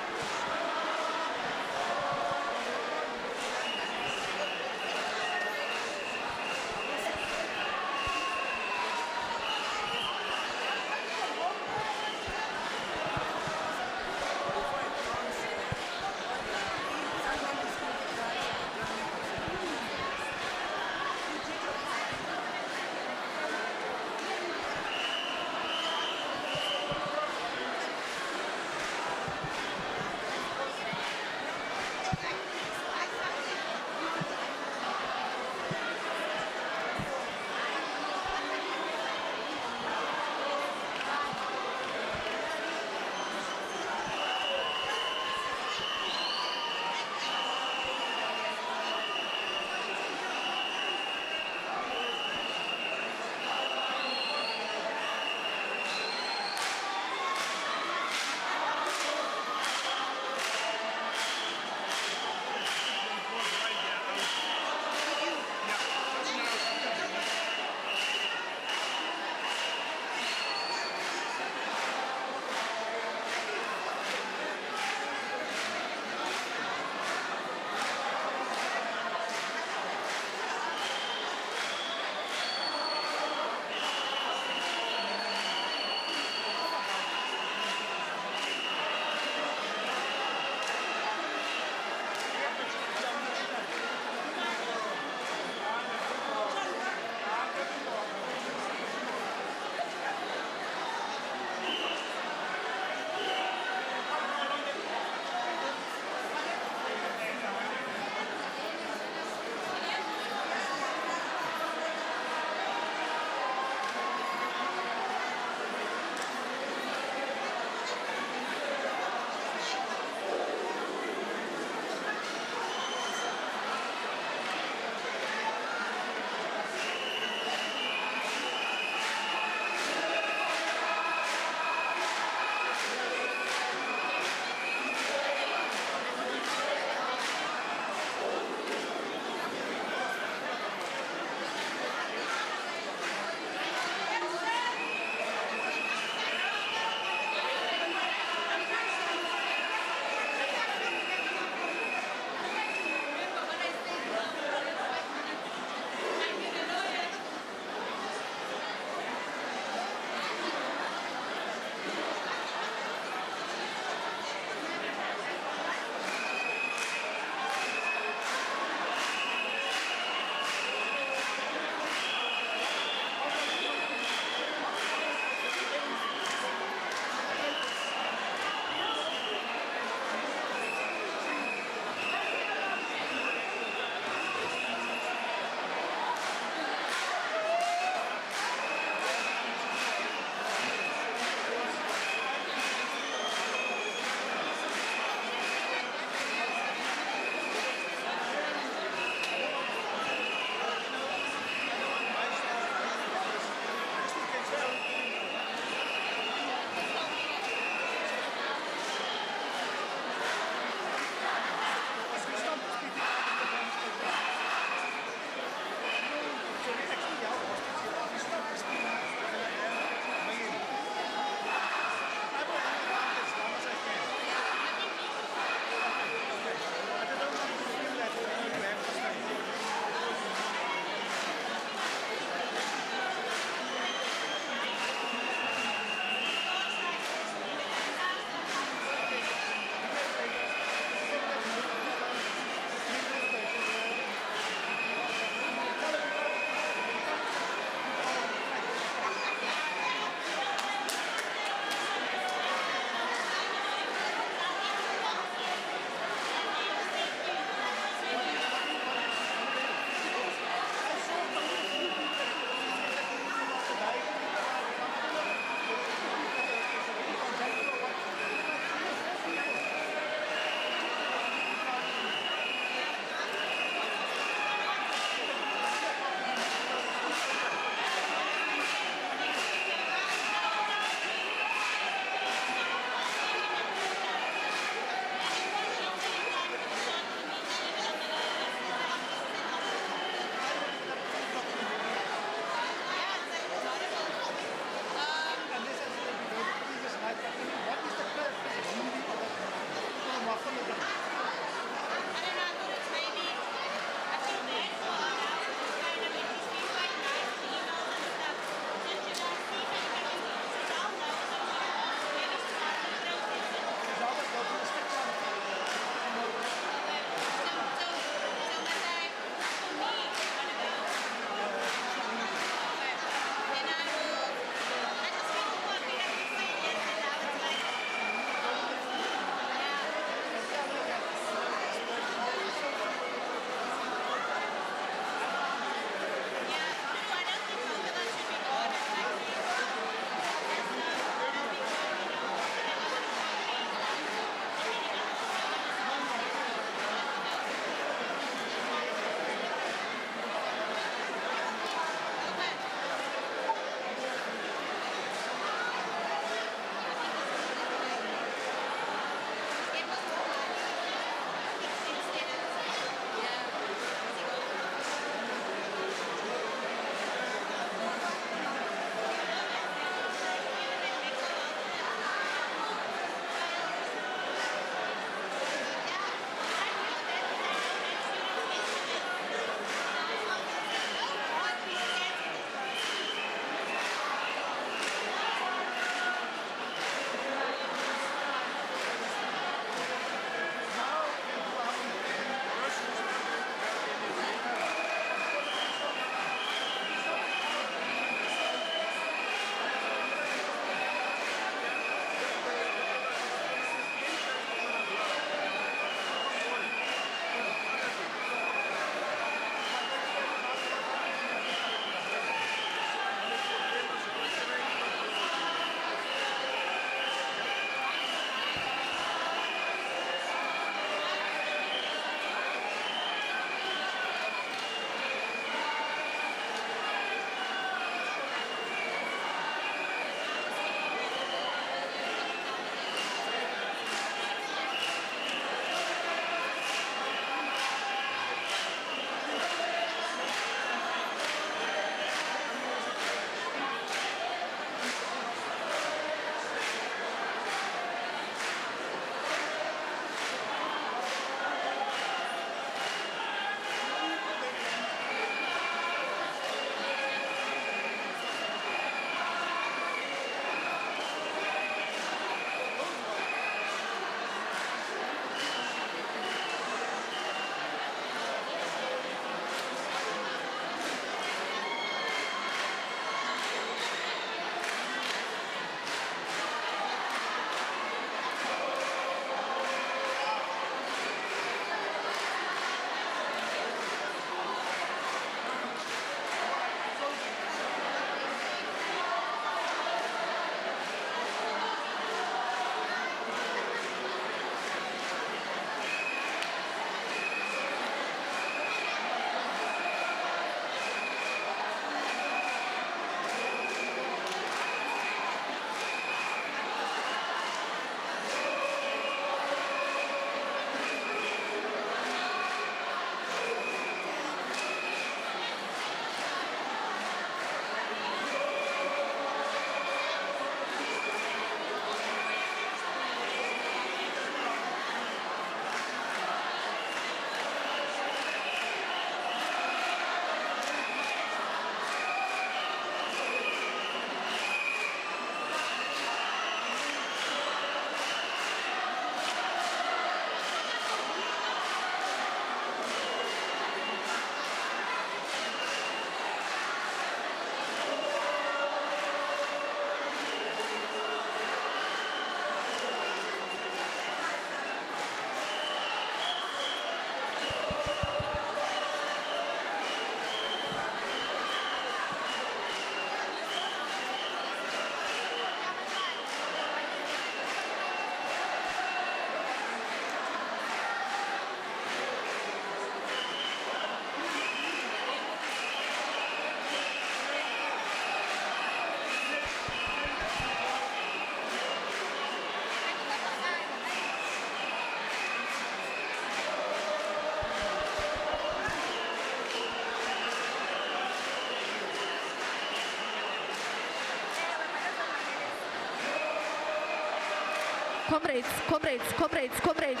comrades, comrades, comrades, comrades.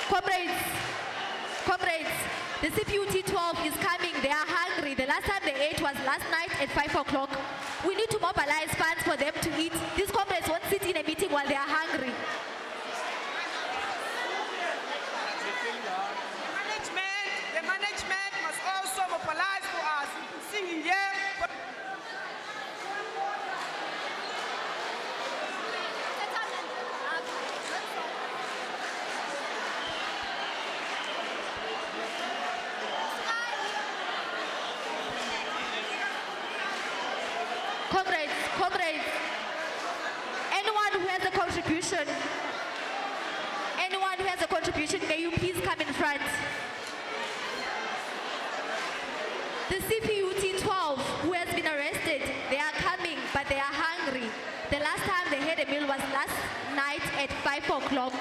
Comrades, comrades, the CPUT 12 is coming. They are hungry. The last time they ate was last night at 5 o'clock. We need to mobilize funds for them to eat. These comrades won't sit in a meeting while they are hungry. The management must also mobilize for us. See here. Comrades, comrades, anyone who has a contribution, may you please come in front. The CPUT 12 who has been arrested, they are coming, but they are hungry. The last time they had a meal was last night at 5 o'clock.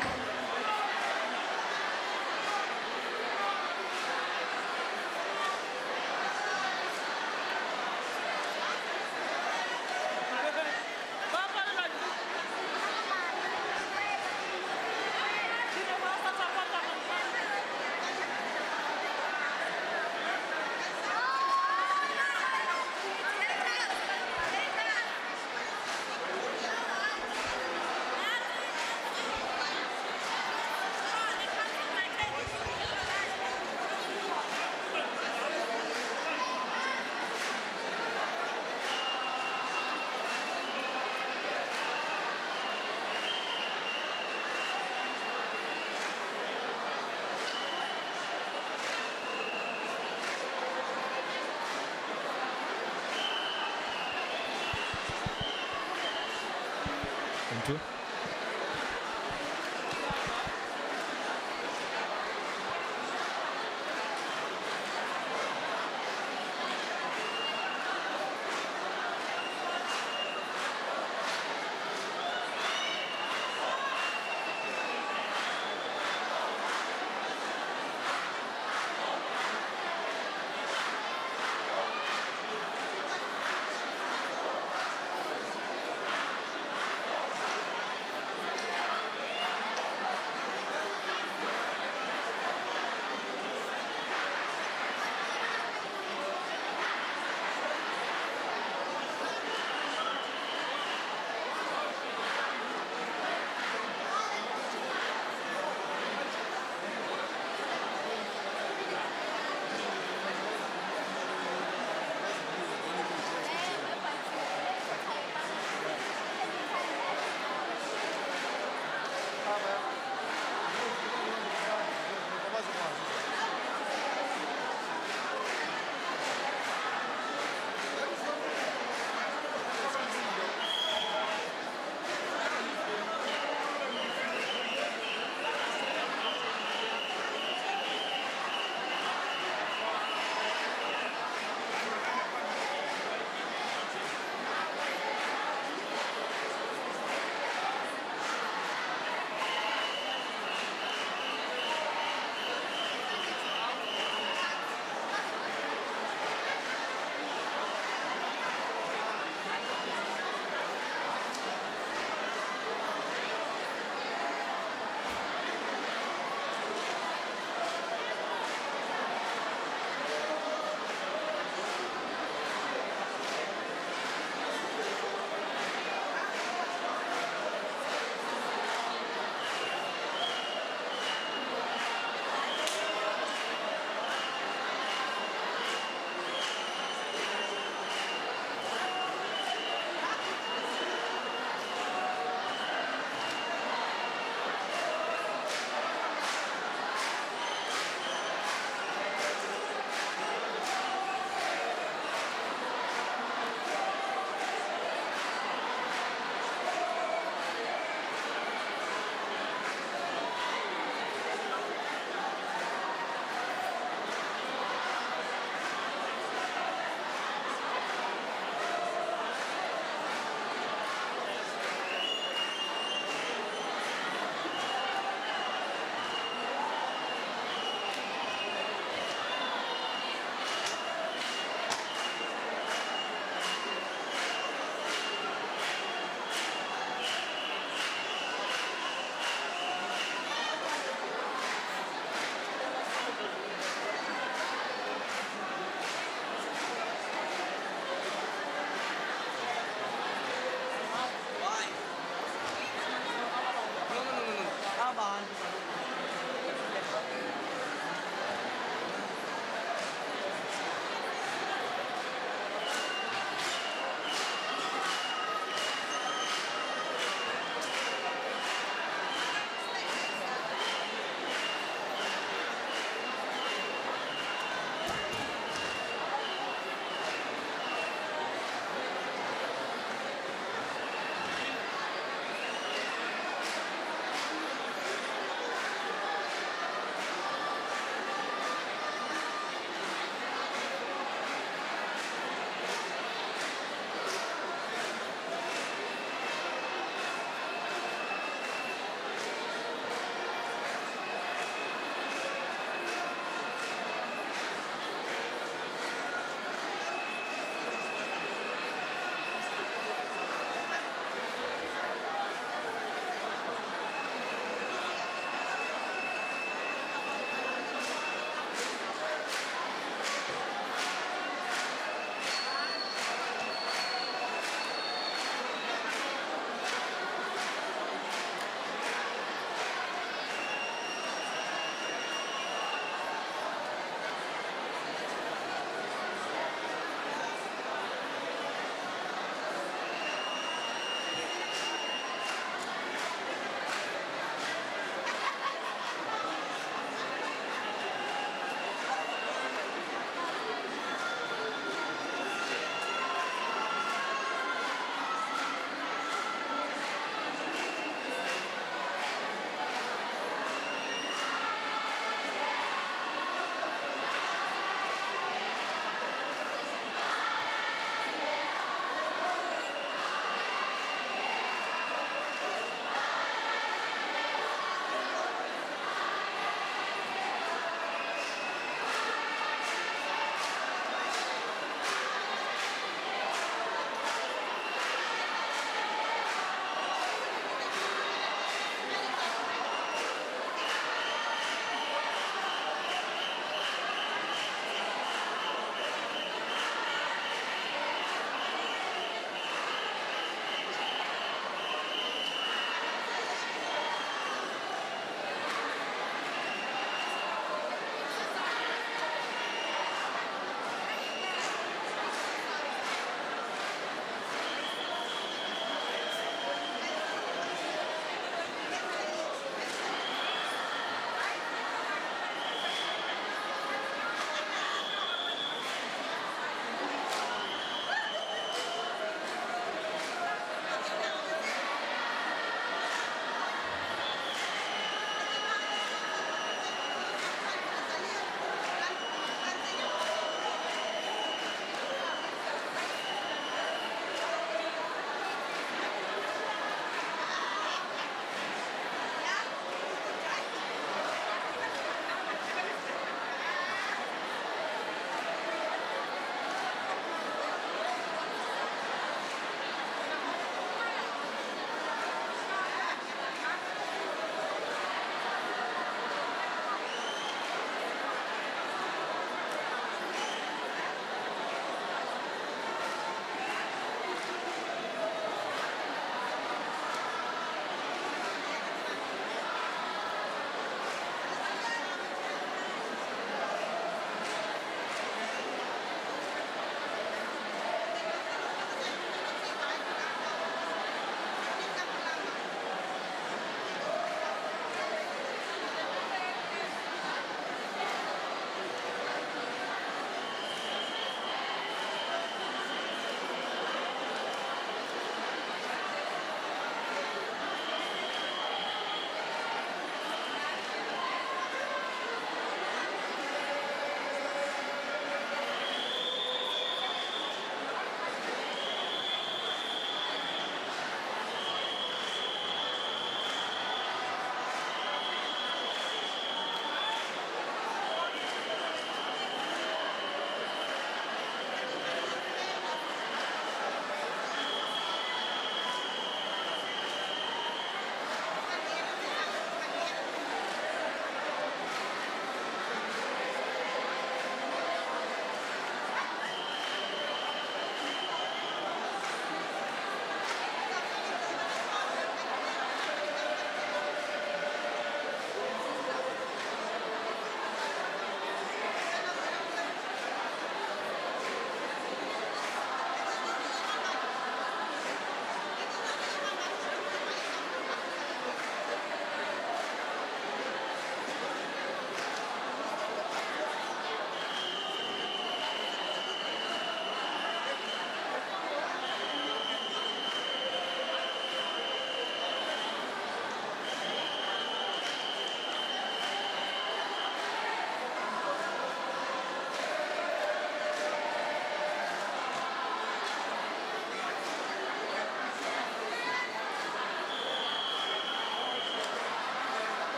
Thank you.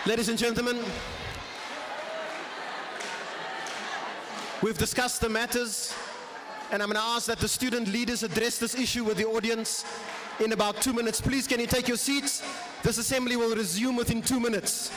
Ladies and gentlemen, we've discussed the matters, and I'm going to ask that the student leaders address this issue with the audience in about 2 minutes. Please, can you take your seats? This assembly will resume within 2 minutes.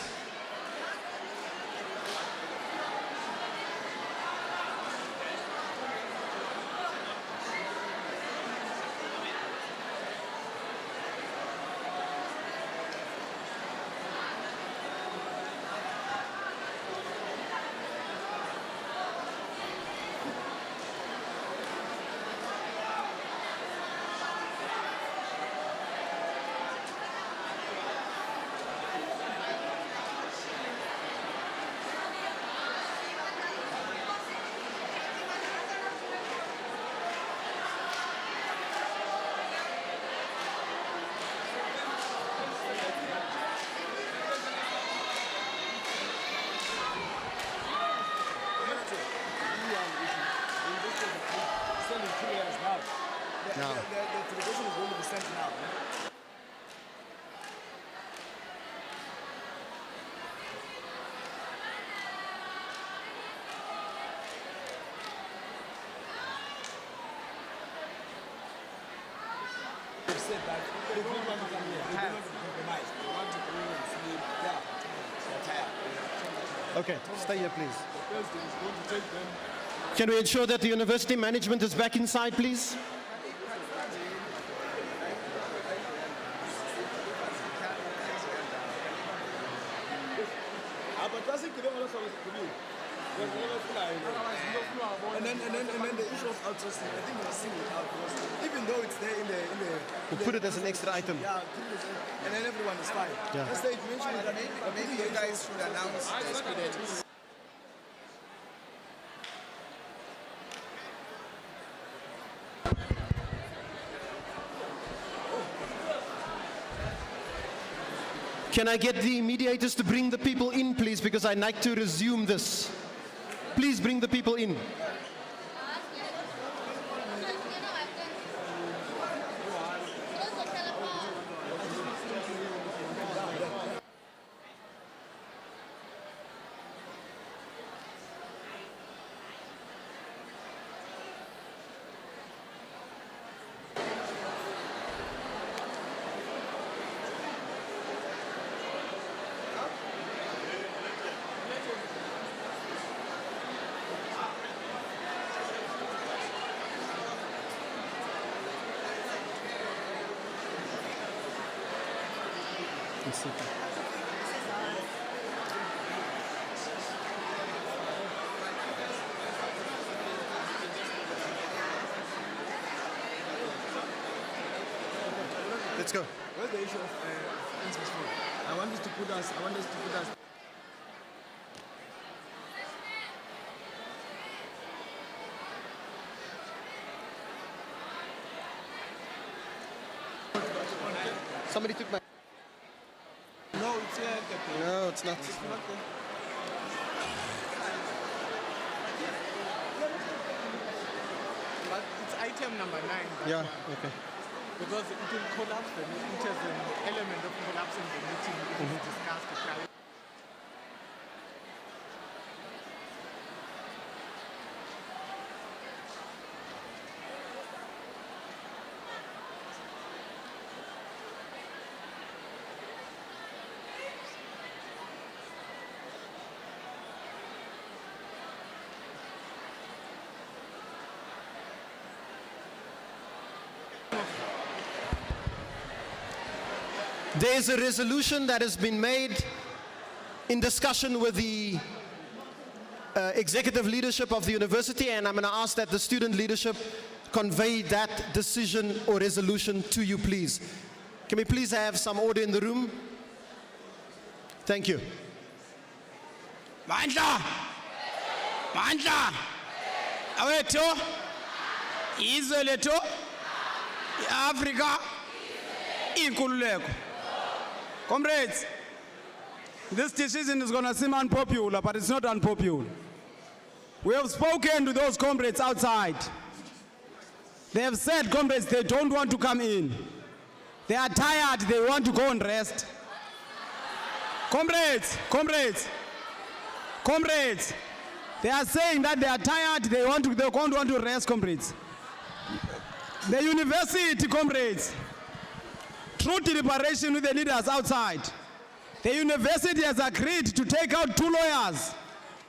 Okay, stay here, please. Can we ensure that the university management is back inside, please? And then the issue of outsourcing, I think we're seeing it out because even though it's there in the We'll put it as an extra item. yeah, and then everyone is fine. Yeah. That's the mention that Maybe you guys should announce the students. Can I get the mediators to bring the people in, please, because I'd like to resume this. Please bring the people in. Let's go. Where's the issue of interest rate? I want us to put us. Somebody took my... No, it's here. No, it's not. It's not there. But it's item number 9. Yeah, okay. Because it will collapse the meeting. It has an element of collapsing the meeting if it's discussed prior. There is a resolution that has been made in discussion with the executive leadership of the university, and I'm going to ask that the student leadership convey that decision or resolution to you, please. Can we please have some order in the room? Thank you. Mandla! Mandla! Awethu! Izwe lethu! Africa! Inkululeko! Comrades, this decision is going to seem unpopular, but it's not unpopular. We have spoken to those comrades outside. They have said, comrades, they don't want to come in. They are tired, they want to go and rest. Comrades, they are saying that they are tired, they don't want to rest, comrades. The university, comrades, through deliberation with the leaders outside, the university has agreed to take out 2 lawyers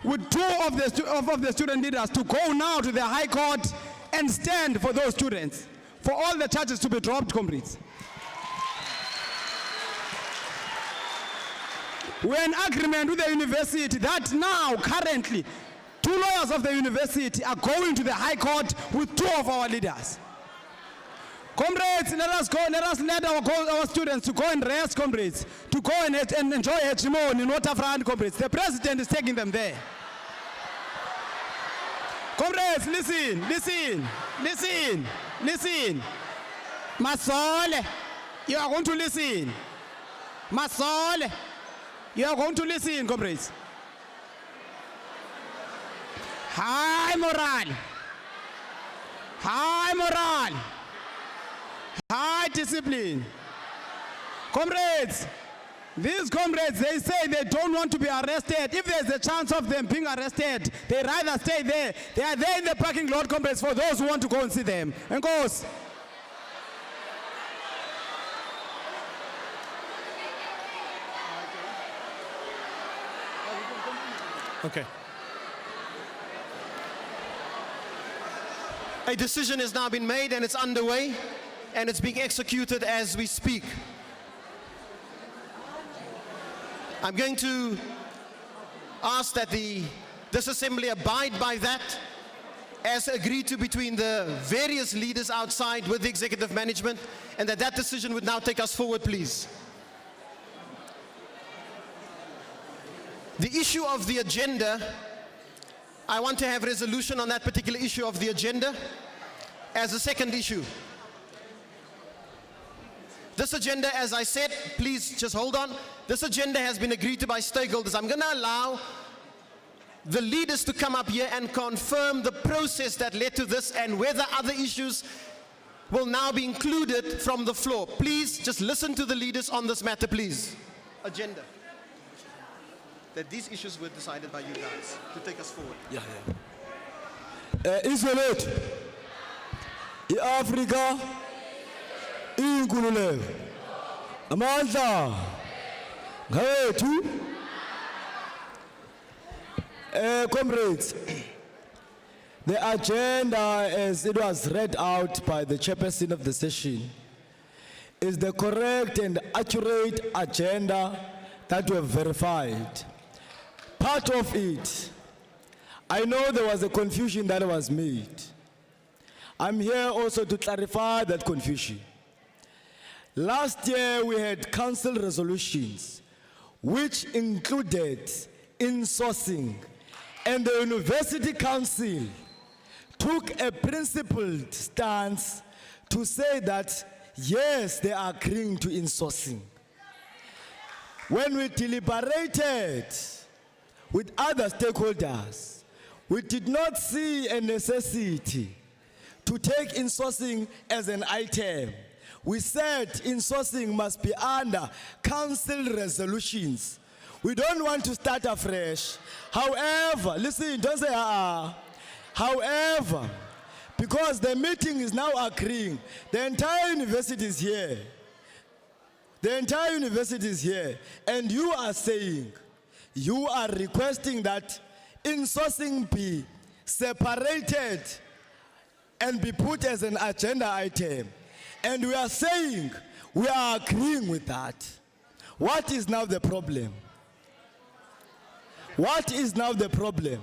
with 2 of the student leaders to go now to the High Court and stand for those students, for all the charges to be dropped, comrades. We're in agreement with the university that now, currently, 2 lawyers of the university are going to the High Court with 2 of our leaders. Comrades, let us let our students to go and rest, comrades, to go and enjoy hegemony in Waterfront, comrades. The president is taking them there. Comrades, listen. Masole, you are going to listen. Masole, you are going to listen, comrades. High moral. High discipline. Comrades, these comrades, they say they don't want to be arrested. If there's a chance of them being arrested, they rather stay there. They are there in the parking lot, comrades, for those who want to go and see them. And goes. Okay. A decision has now been made and it's underway and it's being executed as we speak. I'm going to ask that this assembly abide by that as agreed to between the various leaders outside with the executive management, and that decision would now take us forward, please. The issue of the agenda, I want to have resolution on that particular issue of the agenda as a second issue. This agenda, as I said, please just hold on. This agenda has been agreed to by stakeholders. I'm going to allow the leaders to come up here and confirm the process that led to this and whether other issues will now be included from the floor. Please just listen to the leaders on this matter, please. Agenda. That these issues were decided by you guys to take us forward. Isolate. Africa. Inkululeko. Amandla. Ngawethu. Comrades, the agenda as it was read out by the chairperson of the session is the correct and accurate agenda that we have verified. Part of it, I know there was a confusion that was made. I'm here also to clarify that confusion. Last year we had council resolutions which included insourcing, and the University Council took a principled stance to say that yes, they are agreeing to insourcing. When we deliberated with other stakeholders, we did not see a necessity to take insourcing as an item. We said insourcing must be under council resolutions. We don't want to start afresh. However, listen, don't say However, because the meeting is now agreeing, the entire university is here. The entire university is here. And you are saying, you are requesting that insourcing be separated and be put as an agenda item. And we are saying, we are agreeing with that. What is now the problem? What is now the problem?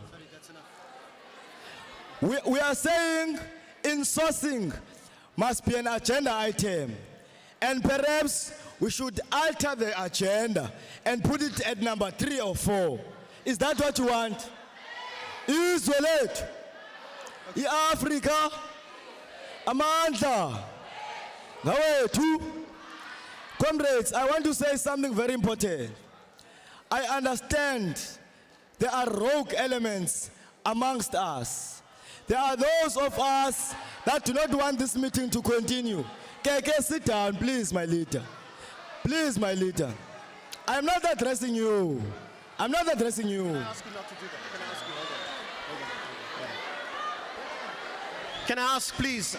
We are saying insourcing must be an agenda item. And perhaps we should alter the agenda and put it at number 3 or 4. Is that what you want? Isolate. Africa. Amandla. Ngawethu. Comrades, I want to say something very important. I understand there are rogue elements amongst us. There are those of us that do not want this meeting to continue. Keke, sit down, please, my leader. Please, my leader. I'm not addressing you. I'm not addressing you. Can I ask you not to do that? Can I ask you? Hold on. Can I ask, please?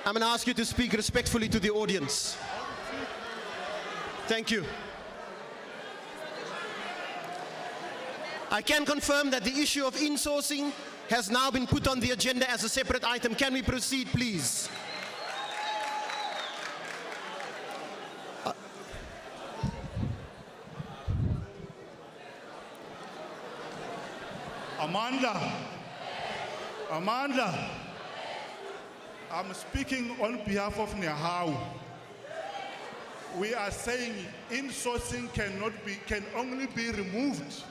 I'm going to ask you to speak respectfully to the audience. Thank you. I can confirm that the issue of insourcing has now been put on the agenda as a separate item. Can we proceed, please? Amanda, I'm speaking on behalf of Nehau. We are saying insourcing can only be removed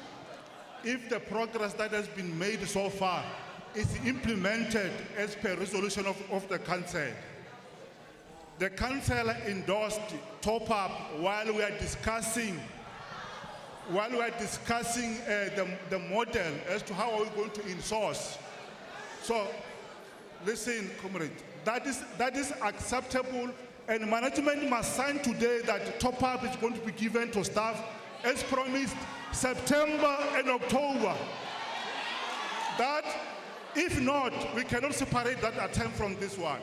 if the progress that has been made so far is implemented as per resolution of the council. The council endorsed top-up while we are discussing the model as to how are we going to insource. So, listen, comrade, that is acceptable, and management must sign today that top-up is going to be given to staff as promised September and October. That, if not, we cannot separate that attempt from this one.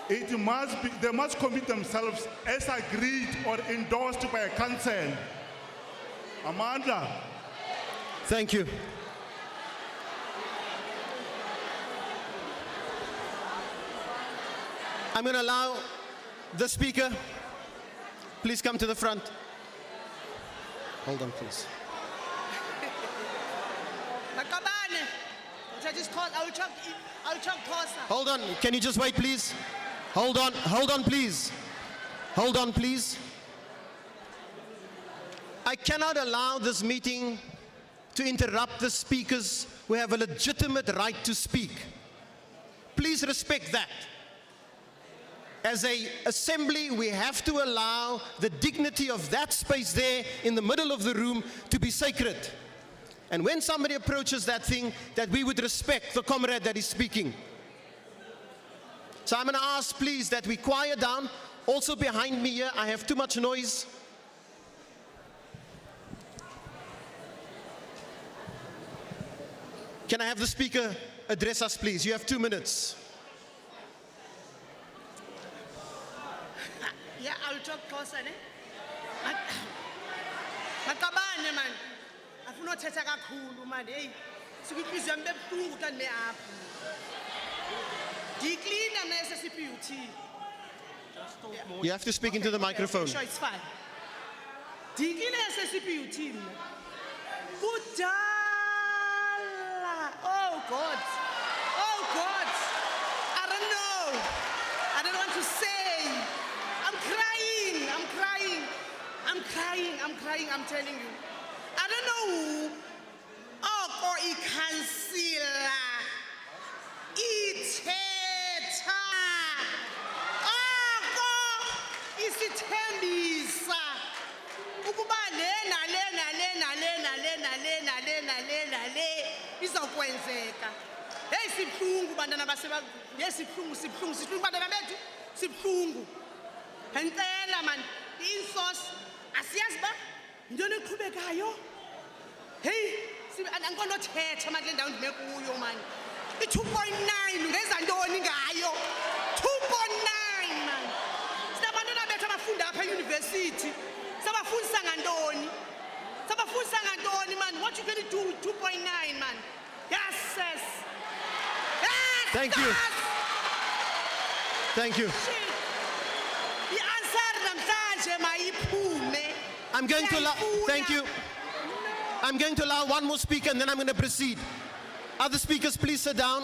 They must commit themselves as agreed or endorsed by a council. Amanda. Thank you. I'm going to allow the speaker. Please come to the front. Hold on, please. Hold on. Can you just wait, please? Hold on, please. Hold on, please. I cannot allow this meeting to interrupt the speakers who have a legitimate right to speak. Please respect that. As an assembly, we have to allow the dignity of that space there in the middle of the room to be sacred. And when somebody approaches that thing, that we would respect the comrade that is speaking. So I'm going to ask, please, that we quiet down. Also behind me here, I have too much noise. Can I have the speaker address us, please? You have 2 minutes. Yeah, I'll talk closer, ne? Makabane man. Afuna uthetha kakhulu man. Hey, sikuphiza mbebuhlungu ka ne apha. Decline na CPUT. You have to speak into the microphone. Sure, it's fine. Decline CPUT mina. Kudala. Oh God. Oh God. I don't know. I don't want to say. I'm crying, I'm telling you. I don't know who. Oh, i-councillor. Ithetha. Oh, isithembisa. Ukuba le izokwenzeka. Hey, sibhlungu bantwana baseba. Yes, sibhlungu bantwana bethu. Sibhlungu. Ngempela man, insource asiyazi ba intoni eqhubekayo. Hey, angikonothetha manje le ndawo ndime kuyo man. I-2.9 ungenza ntoni ngayo? 2.9 man. Sinabantwana bethu abafunda apha e-university. Sabafundisa ngantoni? Man. What you gonna do with 2.9 man? Yes, sis. Yes, thank you. Thank you. I'm going to allow, thank you. I'm going to allow one more speaker and then I'm going to proceed. Other speakers, please sit down.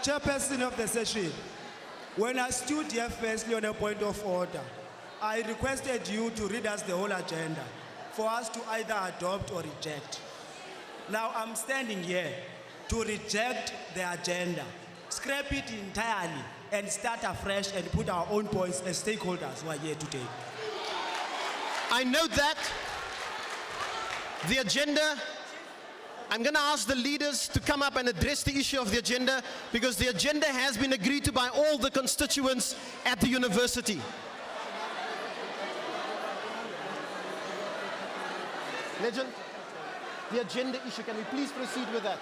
Chairperson of the session, when I stood here firstly on a point of order, I requested you to read us the whole agenda for us to either adopt or reject. Now I'm standing here to reject the agenda, scrap it entirely, and start afresh and put our own points as stakeholders who are here today. I note that the agenda, I'm going to ask the leaders to come up and address the issue of the agenda because the agenda has been agreed to by all the constituents at the university. Legend, the agenda issue, can we please proceed with that?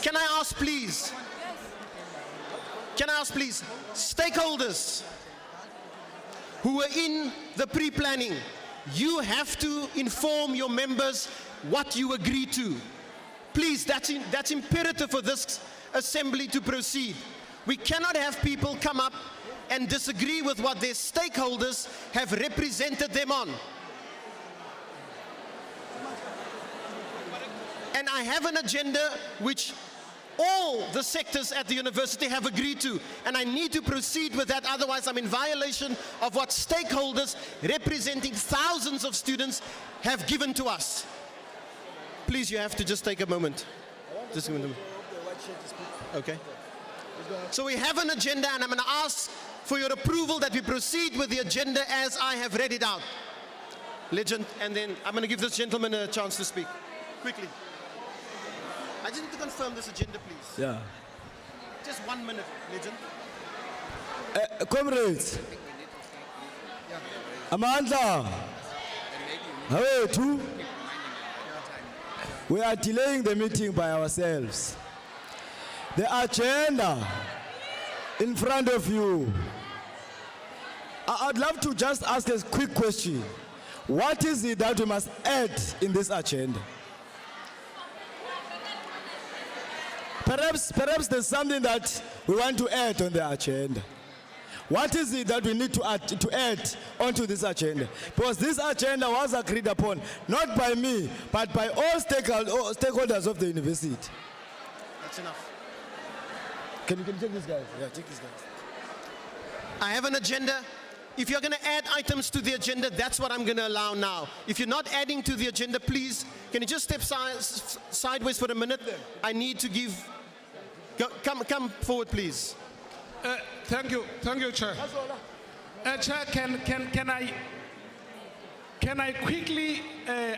Can I ask please, stakeholders who were in the pre-planning, you have to inform your members what you agree to. Please, that's imperative for this assembly to proceed. We cannot have people come up and disagree with what their stakeholders have represented them on. And I have an agenda which all the sectors at the university have agreed to, and I need to proceed with that, otherwise I'm in violation of what stakeholders representing thousands of students have given to us. Please, you have to just take a moment. Just a moment. Okay. So we have an agenda, and I'm going to ask for your approval that we proceed with the agenda as I have read it out. Legend, and then I'm going to give this gentleman a chance to speak. Quickly. I just need to confirm this agenda, please. Yeah. Just 1 minute, Legend. Comrades, Amandla, how two? We are delaying the meeting by ourselves. The agenda in front of you. I'd love to just ask a quick question. What is it that we must add in this agenda? Perhaps there's something that we want to add on the agenda. What is it that we need to add onto this agenda? Because this agenda was agreed upon, not by me, but by all stakeholders of the university. That's enough. Can you take this guy? Yeah, take this guy. I have an agenda. If you're going to add items to the agenda, that's what I'm going to allow now. If you're not adding to the agenda, please, can you just step sideways for a minute? I need to give... Come forward, please. Thank you, Chair. Chair, can I quickly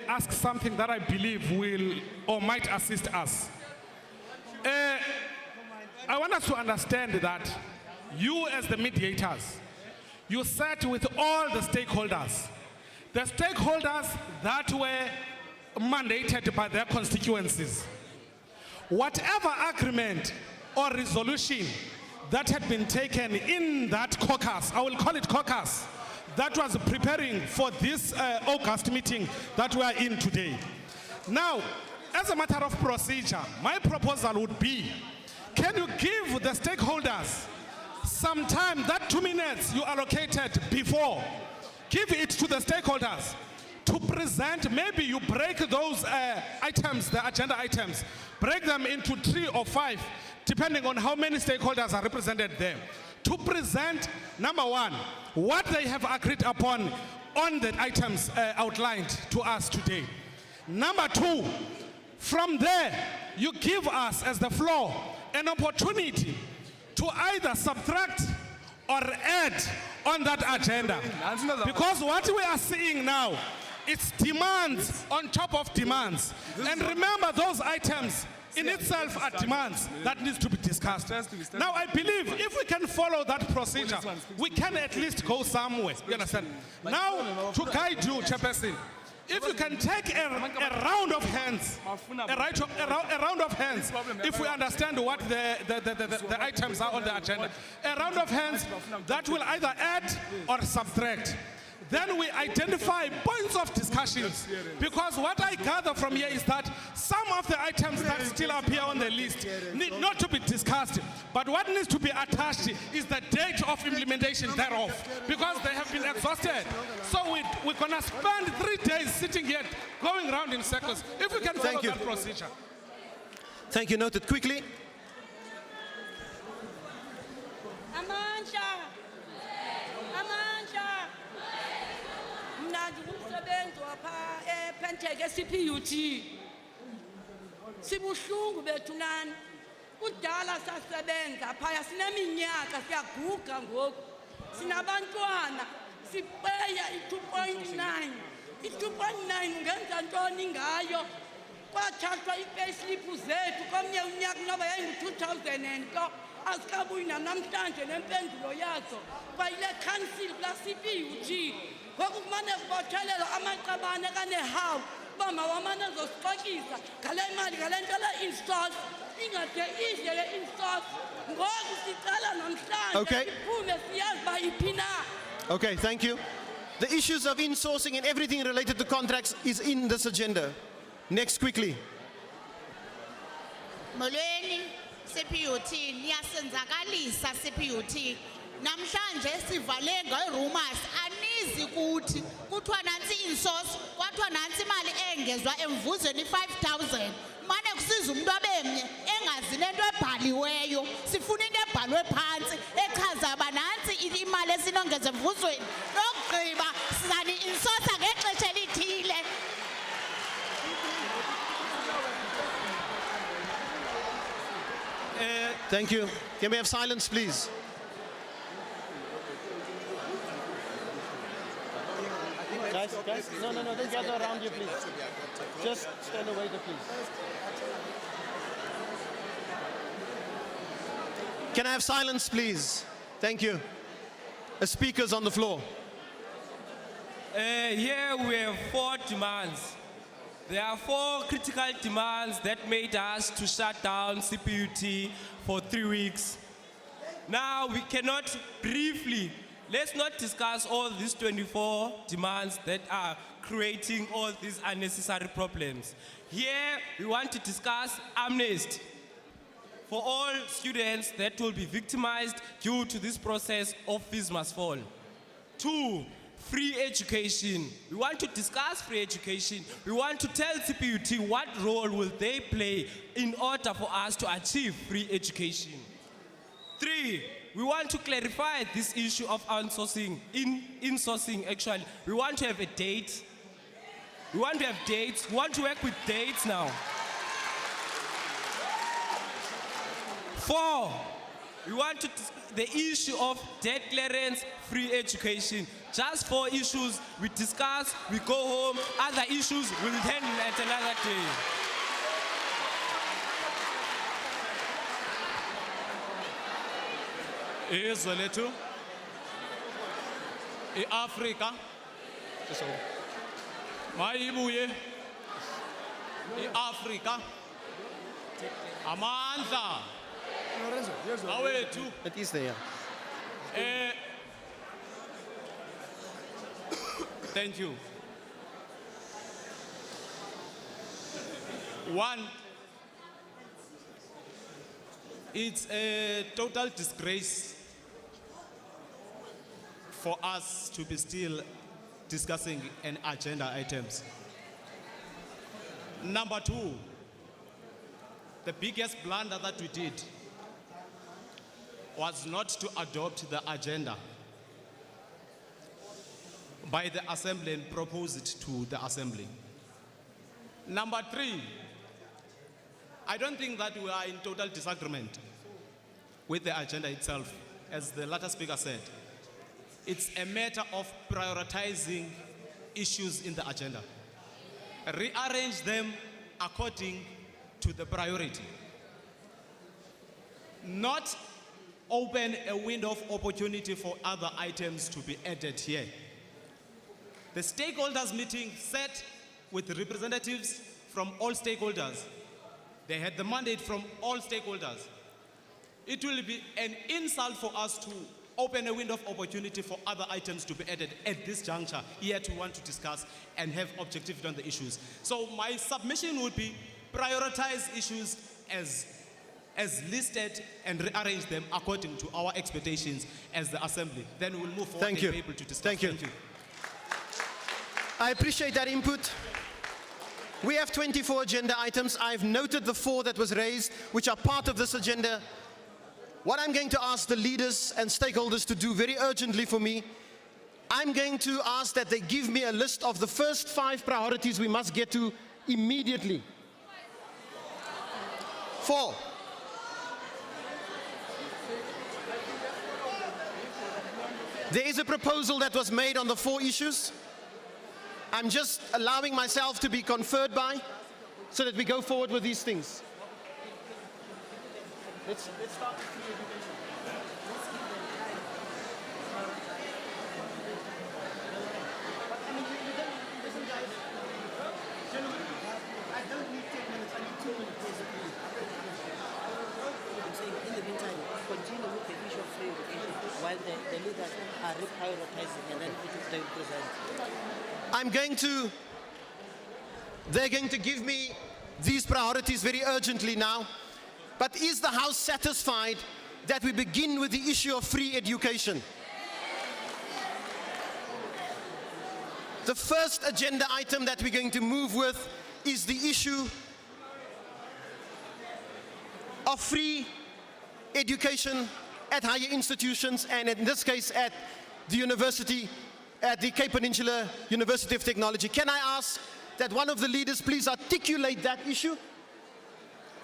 ask something that I believe will or might assist us? I want us to understand that you, as the mediators, you sat with all the stakeholders that were mandated by their constituencies. Whatever agreement or resolution that had been taken in that caucus, I will call it caucus, that was preparing for this August meeting that we are in today. Now, as a matter of procedure, my proposal would be, can you give the stakeholders some time, that 2 minutes you allocated before, give it to the stakeholders to present. Maybe you break those items, the agenda items, break them into 3 or 5, depending on how many stakeholders are represented there, to present, number one, what they have agreed upon on the items outlined to us today. Number two, from there, you give us, as the floor, an opportunity to either subtract or add on that agenda. Because what we are seeing now, it's demands on top of demands. And remember, those items in itself are demands that needs to be discussed. Now, I believe if we can follow that procedure, we can at least go somewhere. You understand? Now, to guide you, Chairperson, if you can take a round of hands, a round of hands, if we understand what the items are on the agenda, a round of hands that will either add or subtract. Then we identify points of discussions, because what I gather from here is that some of the items that still appear on the list need not to be discussed, but what needs to be attached is the date of implementation thereof, because they have been exhausted. So we're going to spend 3 days sitting here going around in circles if we can follow that procedure. Thank you. Noted. Quickly. CPUT sibuhlungu bethu nani kudala sasebenza phaya sineminyaka siyaguga ngoku sinabantwana sipeya i2.9 ungenza ntoni ngayo kwathathwa ipayslip zethu komnye unyaka noba yayingu-2000 and nto asikabuyi namhlanje nempendulo yazo bayile council kula CPUT ngoku kumane kubothelelwa amaqabane kanehawu uba mawamane zosixokisa ngale mali ngale nto le-insource ingade idle le-insource ngoku sicela namhlanje Okay. iphume siyazi uba iphi na. Okay, thank you. The issues of insourcing and everything related to contracts is in this agenda. Next, quickly. Molweni CPUT niyasenzakalisa CPUT namhlanje sivale nge-rumors anizi kuthi kuthiwa nansi insource kwathiwa nansi imali engezwa emvuzweni 5,000 mane kusiza umuntu abemnye engazi nento ebhaliweyo sifuna into ebhalwe phansi echaza uba nansi imali esinongeza emvuzweni lokugqiba sizani insource ngexesha elithile. Thank you. Can we have silence, please? Guys, no, don't gather around you, please. Just stand away there, please. Can I have silence, please? Thank you. A speaker's on the floor. Here we have 4 demands. There are 4 critical demands that made us to shut down CPUT for 3 weeks. Now we cannot briefly, let's not discuss all these 24 demands that are creating all these unnecessary problems. Here we want to discuss amnesty for all students that will be victimized due to this process of fees must fall. 2, free education. We want to discuss free education. We want to tell CPUT what role will they play in order for us to achieve free education. 3, we want to clarify this issue of outsourcing, insourcing actually. We want to have a date. We want to have dates. We want to work with dates now. 4, we want to the issue of debt clearance, free education. Just 4 issues we discuss, we go home. Other issues we'll handle at another day. Izwe lethu iAfrika mayibuye iAfrika amandla awethu. It is there. Thank you. 1, it's a total disgrace for us to be still discussing an agenda items. Number 2, the biggest blunder that we did was not to adopt the agenda by the assembly and propose it to the assembly. Number 3, I don't think that we are in total disagreement with the agenda itself, as the latter speaker said. It's a matter of prioritizing issues in the agenda. Rearrange them according to the priority. Not open a window of opportunity for other items to be added here. The stakeholders meeting set with representatives from all stakeholders. They had the mandate from all stakeholders. It will be an insult for us to open a window of opportunity for other items to be added at this juncture, yet we want to discuss and have objectivity on the issues. So my submission would be prioritize issues as listed and rearrange them according to our expectations as the assembly. Then we'll move forward and be able to discuss. Thank you. I appreciate that input. We have 24 agenda items. I've noted the 4 that was raised, which are part of this agenda. What I'm going to ask the leaders and stakeholders to do very urgently for me, I'm going to ask that they give me a list of the first 5 priorities we must get to immediately. 4. There is a proposal that was made on the 4 issues. I'm just allowing myself to be conferred by so that we go forward with these things. Let's start with free education. Let's give them time. But I mean, listen, guys. Gentlemen, I don't need 10 minutes. I need 2 minutes, basically. I'm saying, in the meantime, continue with the issue of free education while the leaders are reprioritizing and then they will present. They're going to give me these priorities very urgently now. But is the House satisfied that we begin with the issue of free education? The first agenda item that we're going to move with is the issue of free education at higher institutions, and in this case at the university, at the Cape Peninsula University of Technology. Can I ask that one of the leaders please articulate that issue?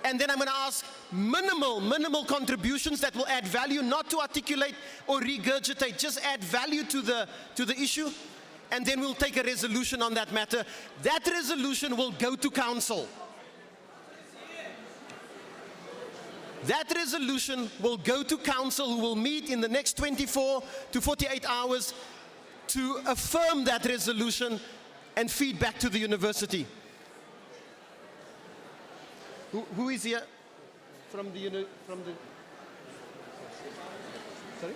And then I'm going to ask minimal contributions that will add value, not to articulate or regurgitate, just add value to the issue. And then we'll take a resolution on that matter. That resolution will go to council. That resolution will go to council, who will meet in the next 24 to 48 hours to affirm that resolution and feed back to the university. Who is here from the sorry?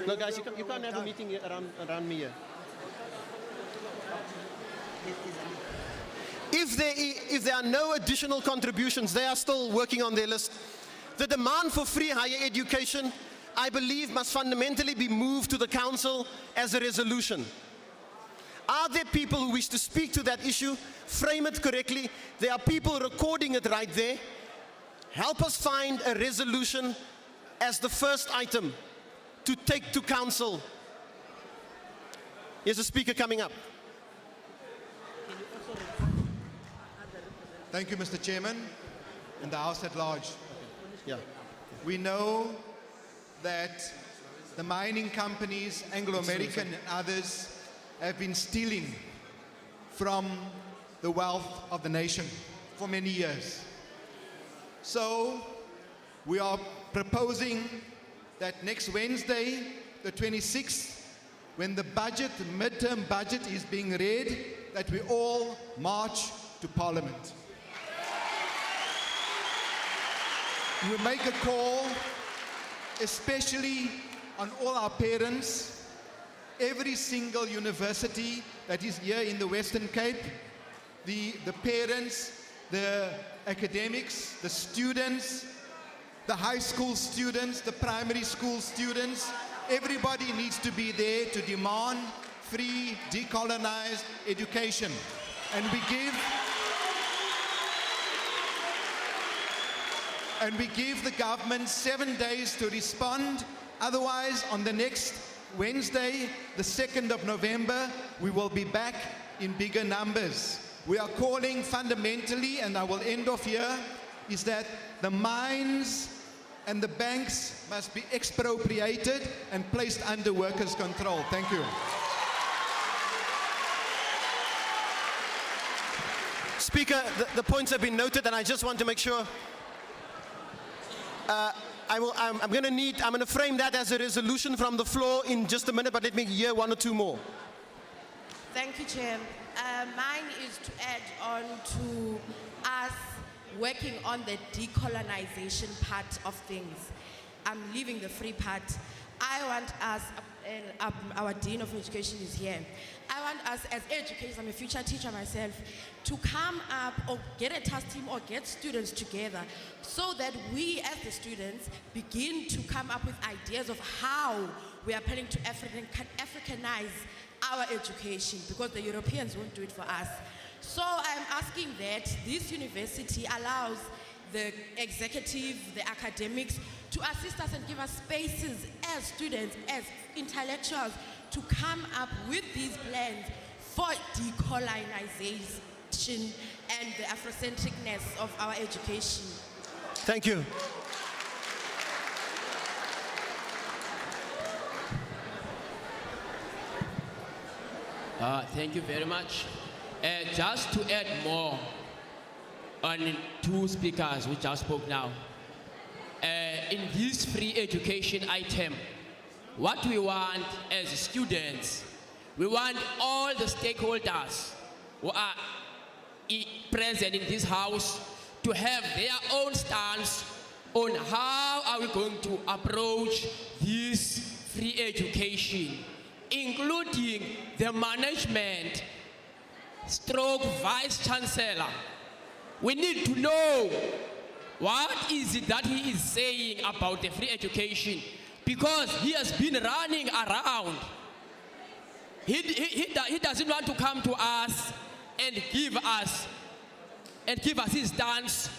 No, guys, you can't have a meeting around me here. If there are no additional contributions, they are still working on their list. The demand for free higher education, I believe, must fundamentally be moved to the council as a resolution. Are there people who wish to speak to that issue? Frame it correctly. There are people recording it right there. Help us find a resolution as the first item to take to council. Here's a speaker coming up. Thank you, Mr. Chairman, and the House at large. Yeah. We know that the mining companies, Anglo-American and others, have been stealing from the wealth of the nation for many years. So we are proposing that next Wednesday, the 26th, when the budget, the midterm budget is being read, that we all march to Parliament. We make a call, especially on all our parents, every single university that is here in the Western Cape, the parents, the academics, the students, the high school students, the primary school students, everybody needs to be there to demand free, decolonized education. And we give the government 7 days to respond. Otherwise, on the next Wednesday, the 2nd of November, we will be back in bigger numbers. We are calling fundamentally, and I will end off here, is that the mines and the banks must be expropriated and placed under workers' control. Thank you. Speaker, the points have been noted, and I just want to make sure. I'm going to frame that as a resolution from the floor in just a minute, but let me hear one or two more. Thank you, Chair. Mine is to add on to us working on the decolonization part of things. I'm leaving the free part. I want us, and our Dean of Education is here, I want us as educators, I'm a future teacher myself, to come up or get a task team or get students together so that we as the students begin to come up with ideas of how we are planning to Africanize our education, because the Europeans won't do it for us. So I'm asking that this university allows the executive, the academics, to assist us and give us spaces as students, as intellectuals, to come up with these plans for decolonization and the Afrocentricness of our education. Thank you. Thank you very much. Just to add more on two speakers who just spoke now. In this free education item, what we want as students, we want all the stakeholders who are present in this house to have their own stance on how are we going to approach this free education, including the management stroke vice chancellor. We need to know what is it that he is saying about the free education, because he has been running around. He doesn't want to come to us and give us his stance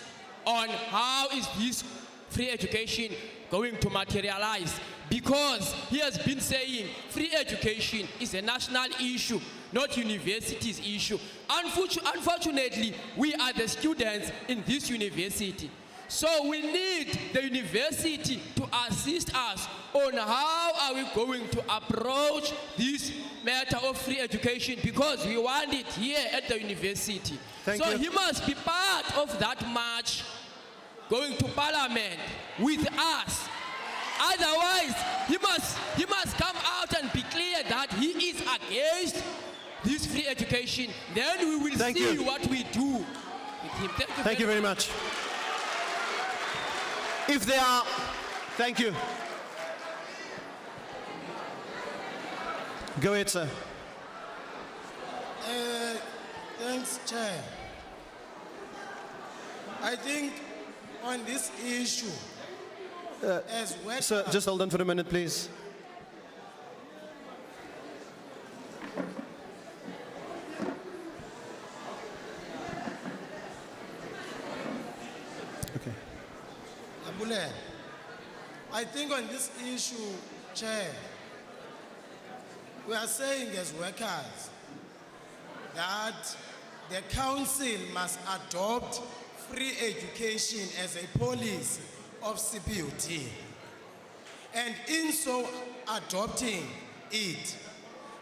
on how is this free education going to materialize, because he has been saying free education is a national issue, not university's issue. Unfortunately, we are the students in this university. So we need the university to assist us on how are we going to approach this matter of free education, because we want it here at the university. Thank so you. he must be part of that march going to parliament with us. Otherwise, he must come out and be clear that he is against this free education. Then we will see what we do with him. Thank you very much. If there are, thank you. Go ahead, sir. Thanks, Chair. I think on this issue, as well. Sir, just hold on for a minute, please. Okay. Abule, I think on this issue, Chair, we are saying as workers that the council must adopt free education as a policy of CPUT. And in so adopting it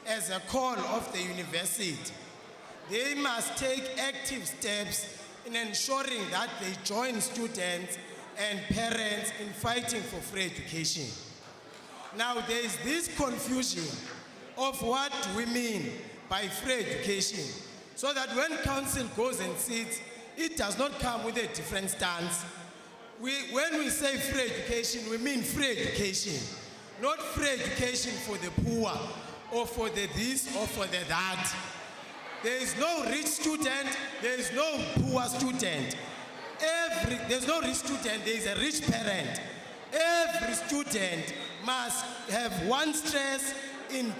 as a call of the university, they must take active steps in ensuring that they join students and parents in fighting for free education. Now there is this confusion of what we mean by free education, so that when council goes and sits, it does not come with a different stance. When we say free education, we mean free education, not free education for the poor or for the this or for the that. There is no rich student, there is no poor student. There's no rich student, there is a rich parent. Every student must have one stress in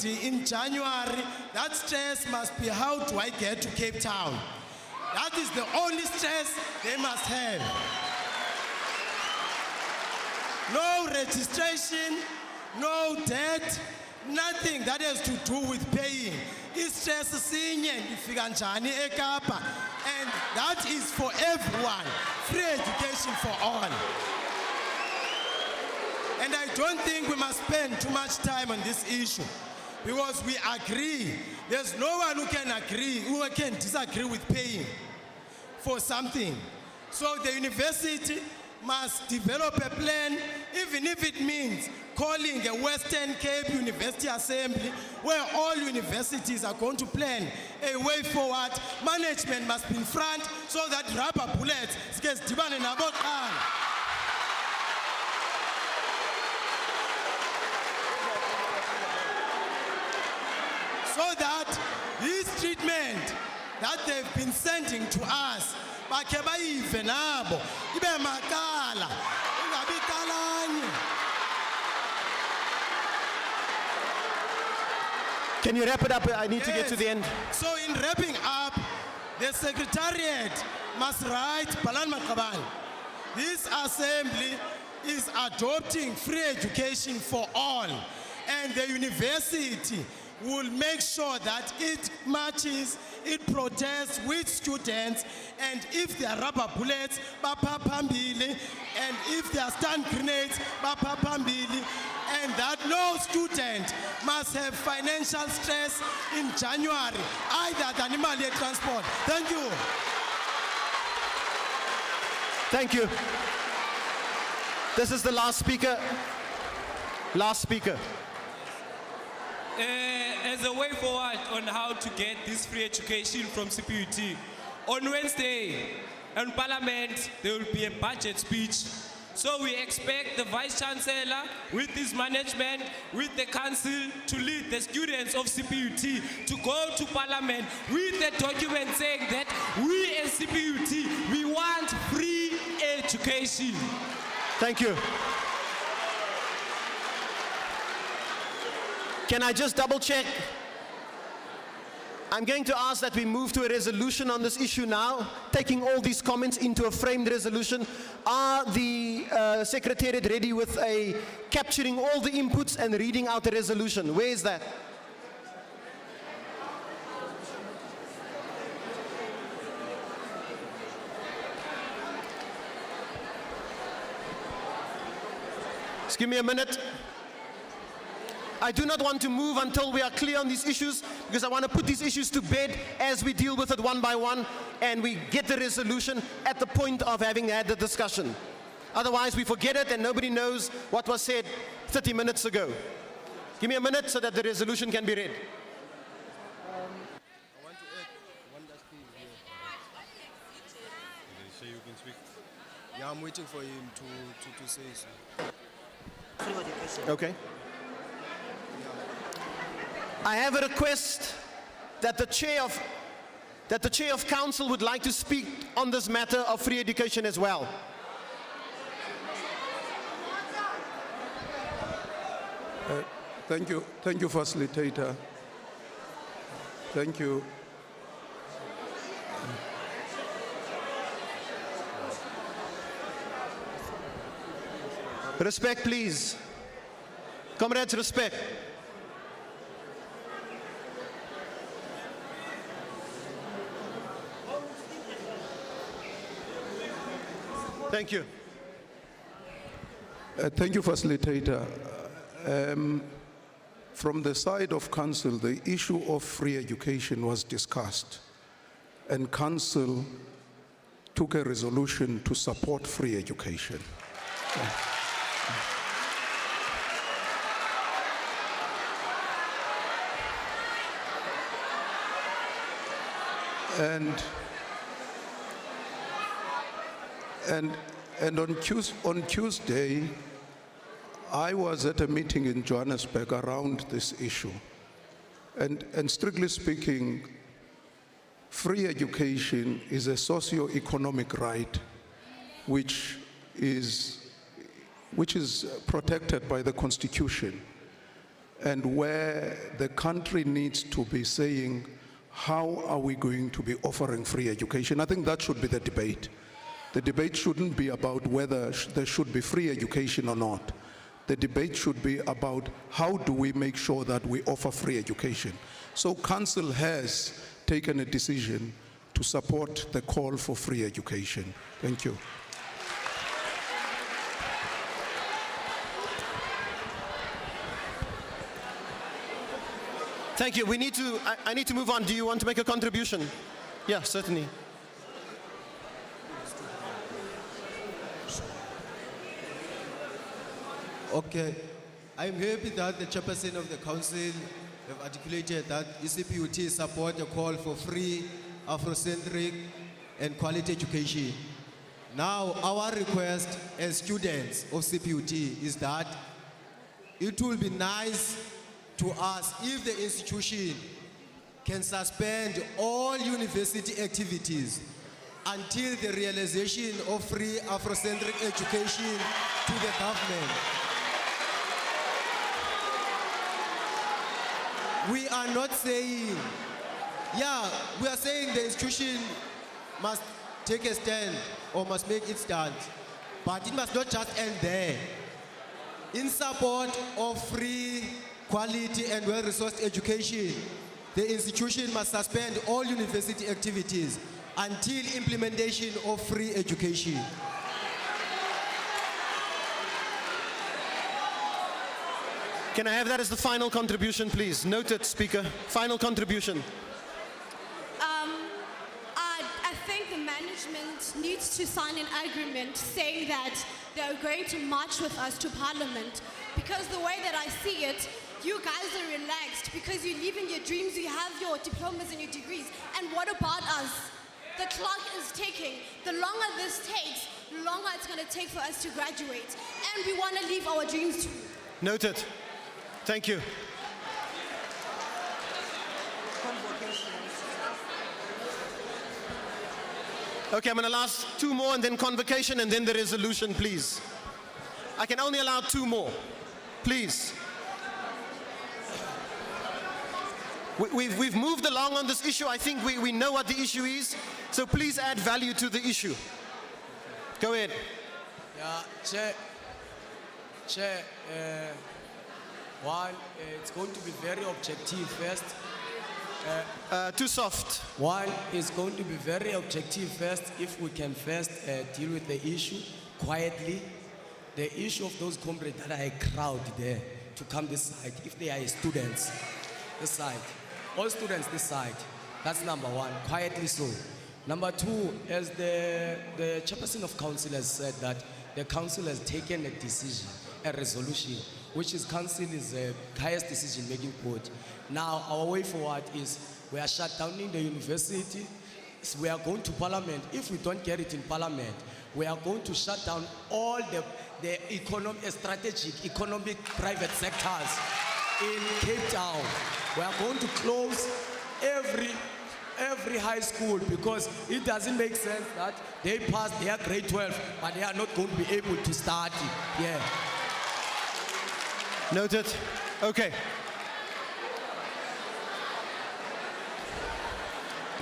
January. That stress must be, how do I get to Cape Town? That is the only stress they must have. No registration, no debt, nothing that has to do with paying. It's stress sinye ifika njani eKapa, and that is for everyone. Free education for all. And I don't think we must spend too much time on this issue, because we agree. There's no one who can agree, who can disagree with paying for something. So the university must develop a plan, even if it means calling a Western Cape University Assembly, where all universities are going to plan a way forward. Management must be in front, so that rubber bullets gets dibane nabo qala. So that this treatment that they've been sending to us, bakhe bayive nabo, ibe makala, ingabi kalanye. Can you wrap it up? I need to get to the end. So in wrapping up, the Secretariat must write, Balan Makaban, this assembly is adopting free education for all, and the university will make sure that it matches, it protests with students, and if there are rubber bullets, bapa pambili, and if there are stun grenades, bapa pambili, and that no student must have financial stress in January, either than imali transport. Thank you. Thank you. This is the last speaker. Last speaker. As a way forward on how to get this free education from CPUT, on Wednesday in Parliament there will be a budget speech. So we expect the Vice Chancellor with his management, with the council to lead the students of CPUT to go to Parliament with a document saying that we as CPUT, we want free education. Thank you. Can I just double check? I'm going to ask that we move to a resolution on this issue now, taking all these comments into a framed resolution. Are the Secretariat ready with capturing all the inputs and reading out the resolution? Where is that? Just give me a minute. I do not want to move until we are clear on these issues, because I want to put these issues to bed as we deal with it one by one and we get the resolution at the point of having had the discussion. Otherwise we forget it and nobody knows what was said 30 minutes ago. Give me a minute so that the resolution can be read. I want to add one last thing here. So you can speak. Yeah, I'm waiting for him to say so. Okay. I have a request that the chair of council would like to speak on this matter of free education as well. Thank you, facilitator. Thank you. Respect, please. Comrades, respect. Thank you. Thank you, facilitator. From the side of council, the issue of free education was discussed, and council took a resolution to support free education. And on Tuesday, I was at a meeting in Johannesburg around this issue. And strictly speaking, free education is a socio-economic right which is protected by the Constitution, and where the country needs to be saying, how are we going to be offering free education? I think that should be the debate. The debate shouldn't be about whether there should be free education or not. The debate should be about how do we make sure that we offer free education. So council has taken a decision to support the call for free education. Thank you. Thank you. I need to move on. Do you want to make a contribution? Yeah, certainly. Okay, I'm happy that the chairperson of the council have articulated that CPUT support a call for free, Afrocentric and quality education. Now, our request as students of CPUT is that it will be nice to us if the institution can suspend all university activities until the realization of free Afrocentric education to the government. We are not saying, we are saying the institution must take a stand or must make its stand, but it must not just end there. In support of free, quality and well-resourced education, the institution must suspend all university activities until implementation of free education. Can I have that as the final contribution, please? Noted, Speaker. Final contribution. I think the management needs to sign an agreement saying that they're going to march with us to Parliament. Because the way that I see it, you guys are relaxed because you live in your dreams, you have your diplomas and your degrees. And what about us? The clock is ticking. The longer this takes, the longer it's going to take for us to graduate. And we want to live our dreams too. Noted. Thank you. Okay, I'm going to ask two more and then convocation and then the resolution, please. I can only allow two more. Please. We've moved along on this issue. I think we know what the issue is. So please add value to the issue. Go ahead. Yeah, Chair, one, it's going to be very objective first. Too soft. One is going to be very objective first if we can first deal with the issue quietly. The issue of those comrades that are a crowd there to come this side, if they are students, this side. All students this side. That's number one, quietly so. Number two, as the chairperson of council has said that the council has taken a decision, a resolution, which is council is the highest decision-making body. Now, our way forward is we are shut down in the university. So we are going to Parliament. If we don't get it in Parliament, we are going to shut down all the strategic economic private sectors in Cape Town. We are going to close every high school because it doesn't make sense that they pass their grade 12, but they are not going to be able to start it. Yeah. Noted. Okay.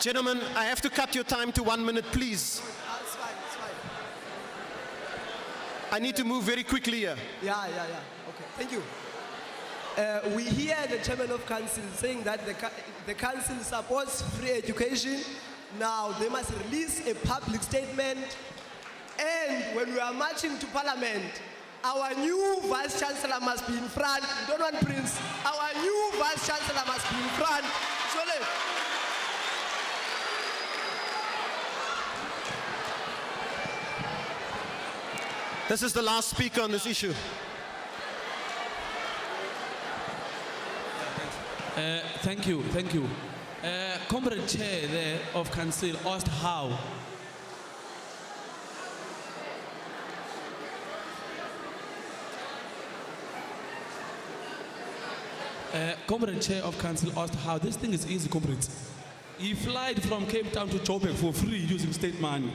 Gentlemen, I have to cut your time to 1 minute, please. It's fine, it's fine. I need to move very quickly here. Yeah. Okay, thank you. We hear the chairman of council saying that the council supports free education. Now they must release a public statement. And when we are marching to Parliament, our new vice chancellor must be in front. Don't want Prince. Our new vice chancellor must be in front. Surely. This is the last speaker on this issue. Thank you. Comrade Chair there of Council asked how. Comrade Chair of Council asked how. This thing is easy, comrades. He flied from Cape Town to Joburg for free using state money.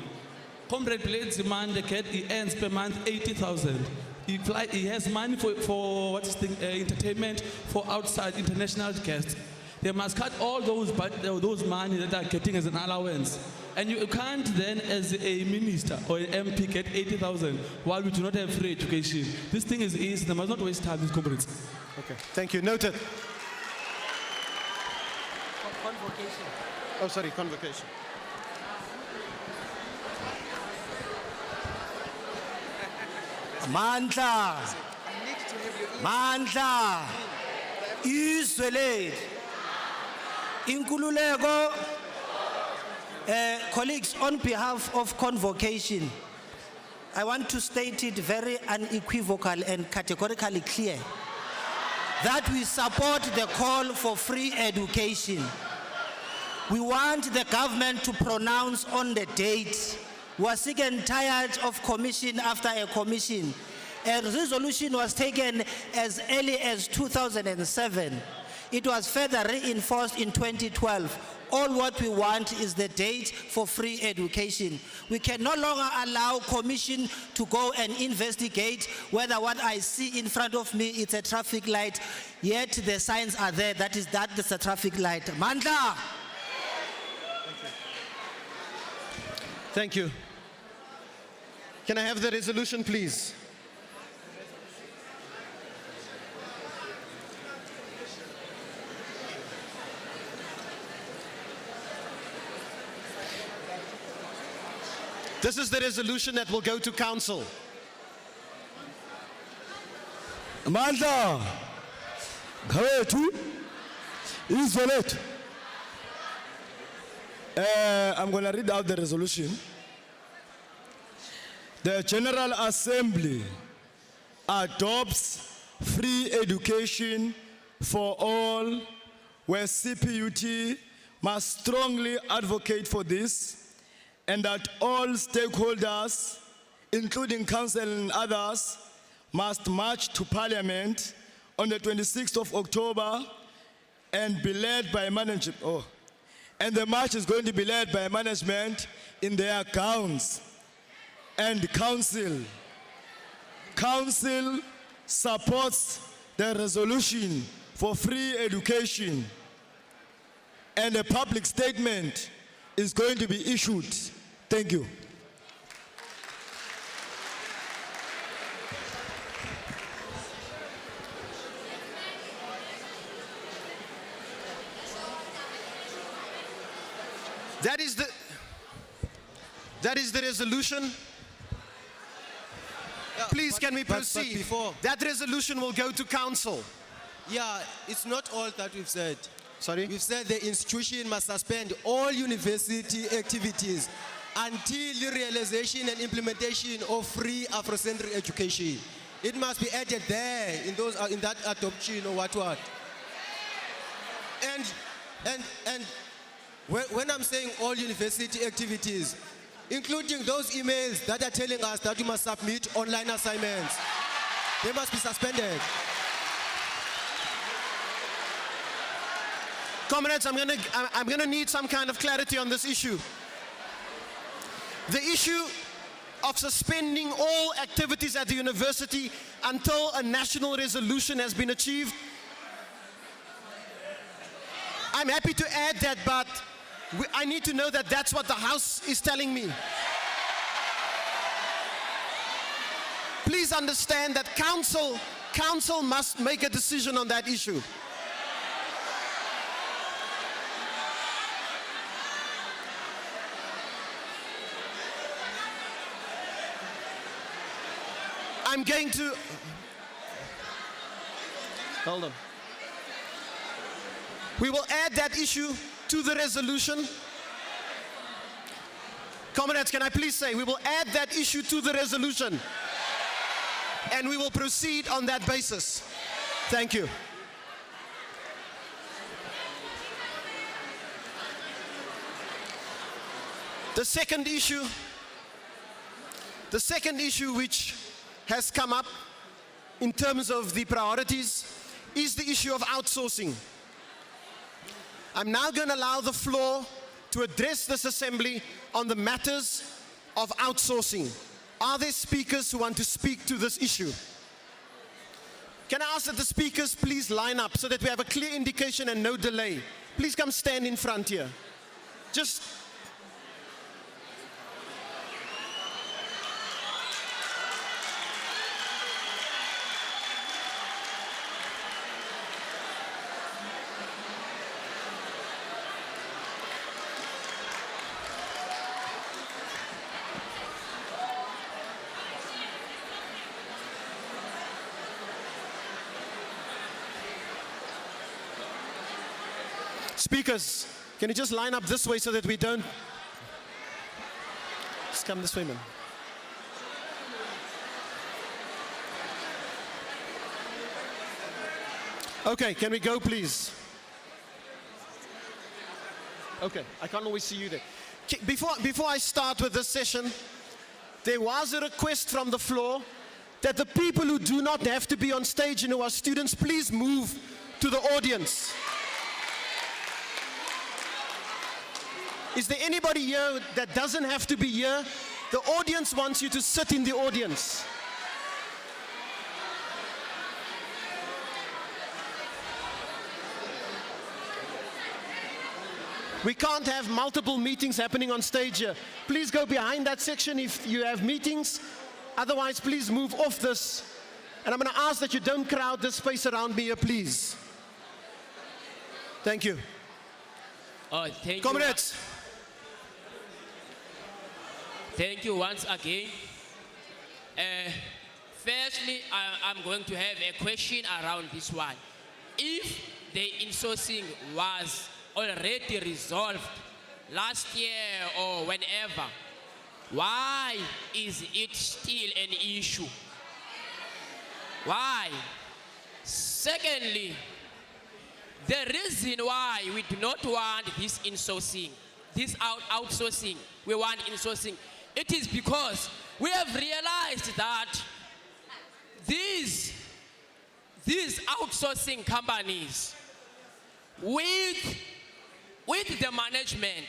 Comrade Blade's demand he earns per month 80,000. He has money for what's the entertainment for outside international guests. They must cut all those money that are getting as an allowance. And you can't then, as a minister or an MP, get 80,000 while we do not have free education. This thing is easy. They must not waste time, these comrades. Okay, thank you. Noted. Convocation. Oh, sorry, convocation. Mandla, izwe Inkululeko, colleagues, on behalf of convocation, I want to state it very unequivocal and categorically clear that we support the call for free education. We want the government to pronounce on the date. We are sick and tired of commission after a commission. A resolution was taken as early as 2007. It was further reinforced in 2012. All what we want is the date for free education. We can no longer allow commission to go and investigate whether what I see in front of me is a traffic light, yet the signs are there, that is a traffic light. Mandla! Thank you. Can I have the resolution, please? This is the resolution that will go to council. Mandla, Gawethu, Isolet. I'm going to read out the resolution. The General Assembly adopts free education for all, where CPUT must strongly advocate for this, and that all stakeholders, including council and others, must march to Parliament on the 26th of October and be led by management. And the march is going to be led by management in their gowns. And council supports the resolution for free education, and a public statement is going to be issued. Thank you. That is the resolution. Please, can we proceed? before- That resolution will go to council. Yeah, it's not all that we've said. Sorry? We've said the institution must suspend all university activities until the realization and implementation of free Afrocentric education. It must be added there in that adoption or what. And when I'm saying all university activities, including those emails that are telling us that we must submit online assignments, they must be suspended. Comrades, I'm gonna need some kind of clarity on this issue. The issue of suspending all activities at the university until a national resolution has been achieved. I'm happy to add that, but I need to know that that's what the House is telling me. Please understand that council must make a decision on that issue. I'm going to... Hold on. We will add that issue to the resolution. Comrades, can I please say, we will add that issue to the resolution, and we will proceed on that basis. Thank you. The second issue which has come up in terms of the priorities is the issue of outsourcing. I'm now going to allow the floor to address this assembly on the matters of outsourcing. Are there speakers who want to speak to this issue? Can I ask that the speakers please line up so that we have a clear indication and no delay? Please come stand in front here. Just... Speakers, can you just line up this way so that we don't... Just come this way, man. Okay, can we go, please? Okay, I can't always see you there. Before I start with this session, there was a request from the floor that the people who do not have to be on stage and who are students, please move to the audience. Is there anybody here that doesn't have to be here? The audience wants you to sit in the audience. We can't have multiple meetings happening on stage here. Please go behind that section if you have meetings. Otherwise, please move off this. And I'm going to ask that you don't crowd this space around me here, please. Thank you. Thank you. Comrades. Thank you once again. Firstly, I'm going to have a question around this one. if the insourcing was already resolved last year or whenever, why is it still an issue? Why? Secondly, the reason why we do not want this insourcing, this outsourcing, we want insourcing, it is because we have realized that these outsourcing companies with the management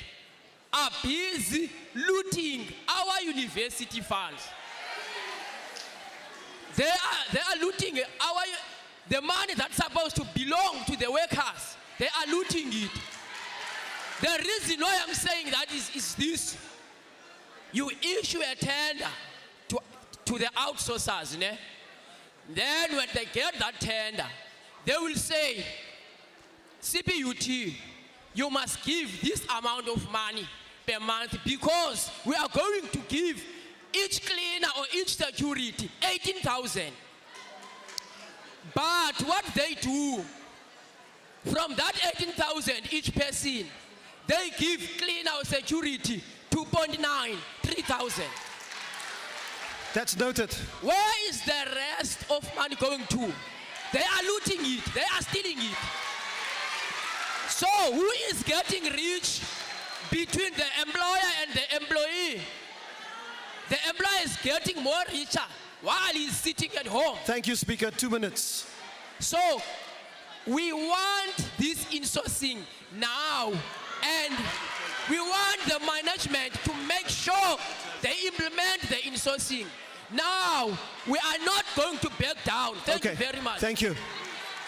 are busy looting our university funds. They are looting the money that's supposed to belong to the workers. They are looting it. The reason why I'm saying that is this. You issue a tender to the outsourcers, né? Then when they get that tender, they will say, CPUT, you must give this amount of money per month because we are going to give each cleaner or each security 18,000. But what they do, from that 18,000 each person, they give cleaner or security 2.9, 3,000. That's noted. Where is the rest of money going to? They are looting it. They are stealing it. So who is getting rich between the employer and the employee? The employer is getting more richer while he's sitting at home. Thank you, Speaker. 2 minutes. So we want this insourcing now, and we want the management to make sure they implement the insourcing. Now, we are not going to back down. Thank you very much. Thank you.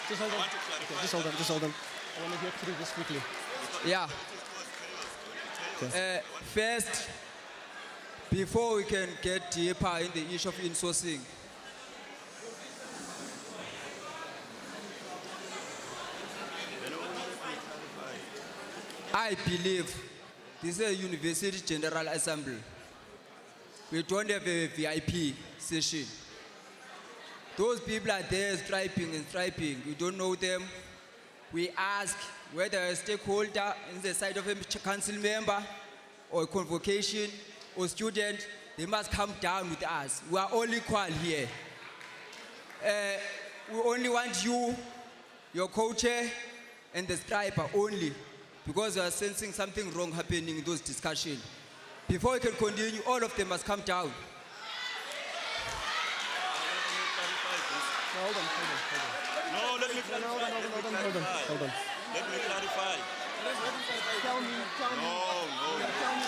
Just hold on. Okay, just hold on. I want to get through this quickly. Yeah. First, before we can get deeper in the issue of insourcing, I believe this is a University General Assembly. We don't have a VIP session. Those people are there striping and striping. We don't know them. We ask whether a stakeholder in the side of a council member or a convocation or student, they must come down with us. We are all equal here. We only want you, your co-chair, and the striper only, because we are sensing something wrong happening in those discussions. Before we can continue, all of them must come down. Hold on. No, let me clarify. Hold on. Let me clarify. Tell me. No. Tell me.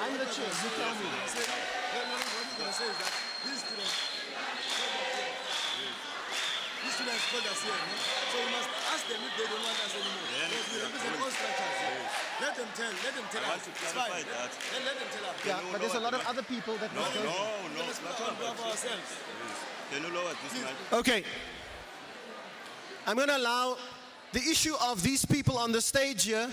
I'm the chair. You tell me. What he's going to say is that these students called us here, so we must ask them if they don't want us anymore. Because we represent all structures. Let them tell us. It's fine. Let them tell us. Yeah, but there's a lot of other people that No. Let's not talk about ourselves. Can you lower this mic? Okay. I'm going to allow the issue of these people on the stage here.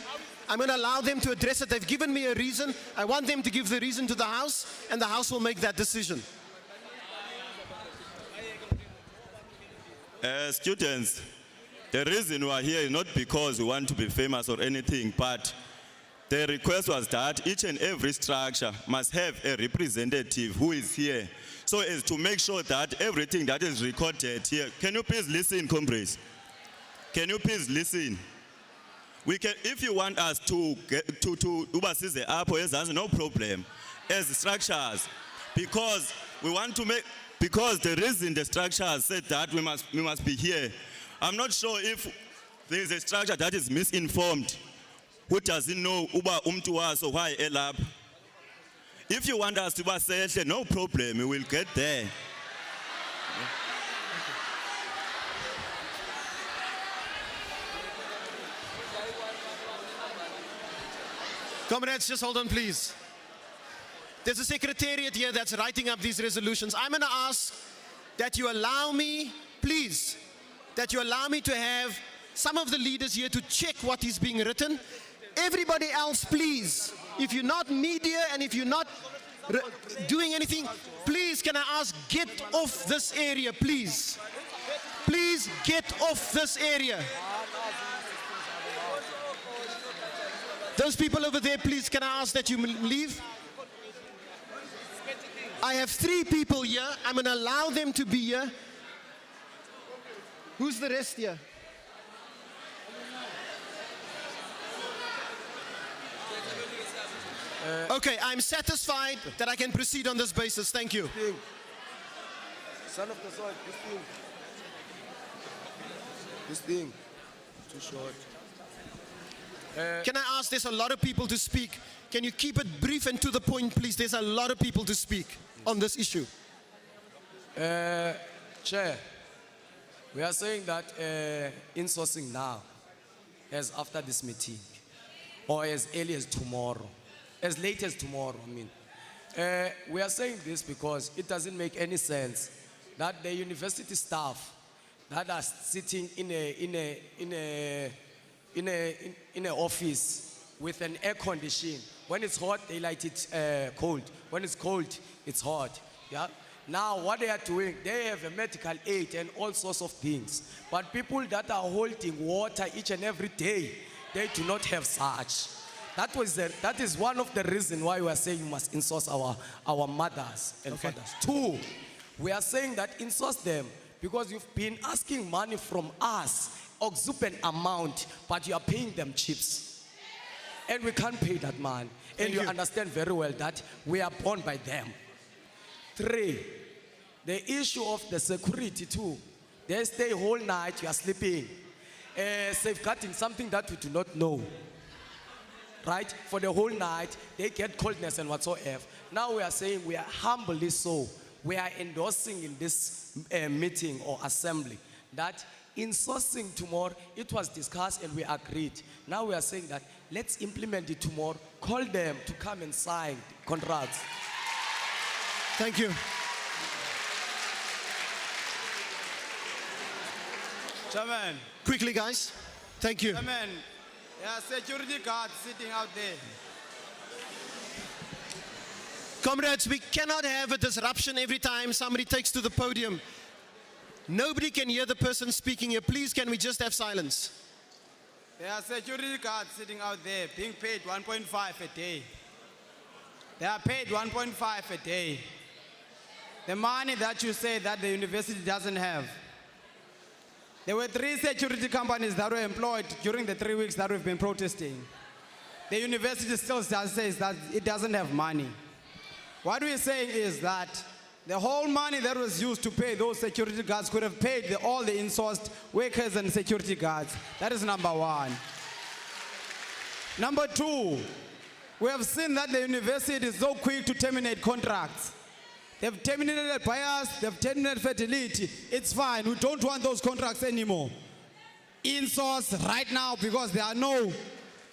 I'm going to allow them to address it. They've given me a reason. I want them to give the reason to the House, and the House will make that decision. Students, the reason we are here is not because we want to be famous or anything, but the request was that each and every structure must have a representative who is here, so as to make sure that everything that is recorded here. Can you please listen, comrades? Can you please listen? We can, if you want us to get to ubasize apho ezansi, no problem, as structures, because we want to make. Because the reason the structure has said that we must be here. I'm not sure if there is a structure that is misinformed, who doesn't know uba umtu waso why elapha. If you want us to basehle, no problem, we will get there. Comrades, just hold on, please. There's a secretariat here that's writing up these resolutions. I'm going to ask that you allow me, please, that you allow me to have some of the leaders here to check what is being written. Everybody else, please, if you're not media and if you're not doing anything, please, can I ask, get off this area, please. Please get off this area. Those people over there, please, can I ask that you leave? I have 3 people here. I'm going to allow them to be here. Who's the rest here? Okay, I'm satisfied that I can proceed on this basis. Thank you. Son of the soil, this thing, too short. Can I ask, there's a lot of people to speak. Can you keep it brief and to the point, please? There's a lot of people to speak on this issue. Chair, we are saying that insourcing now, as after this meeting, or as early as tomorrow, as late as tomorrow, I mean. We are saying this because it doesn't make any sense that the university staff that are sitting in an office with an air condition. When it's hot, they light it cold. When it's cold, it's hot. Yeah. Now, what they are doing, they have a medical aid and all sorts of things. But people that are holding water each and every day, they do not have such. That is one of the reasons why we are saying we must insource our mothers and fathers. 2, we are saying that insource them because you've been asking money from us, exorbitant amount, but you are paying them chips. And we can't pay that money. And you understand very well that we are born by them. 3, the issue of the security too. They stay whole night, you are sleeping, safeguarding something that we do not know. Right? For the whole night, they get coldness and whatsoever. Now we are saying we are humbly so. We are endorsing in this meeting or assembly that in sourcing tomorrow, it was discussed and we agreed. Now we are saying that let's implement it tomorrow. Call them to come and sign contracts. Thank you. Chairman. Quickly, guys. Thank you. Chairman, there are security guards sitting out there. Comrades, we cannot have a disruption every time somebody takes to the podium. Nobody can hear the person speaking here. Please, can we just have silence? There are security guards sitting out there being paid 1.5 a day. They are paid 1.5 a day. The money that you say that the university doesn't have. There were 3 security companies that were employed during the 3 weeks that we've been protesting. The university still says that it doesn't have money. What we're saying is that the whole money that was used to pay those security guards could have paid all the insourced workers and security guards. That is number 1. Number 2, we have seen that the university is so quick to terminate contracts. They've terminated bias, they've terminated fertility. It's fine, we don't want those contracts anymore. Insource right now because there are no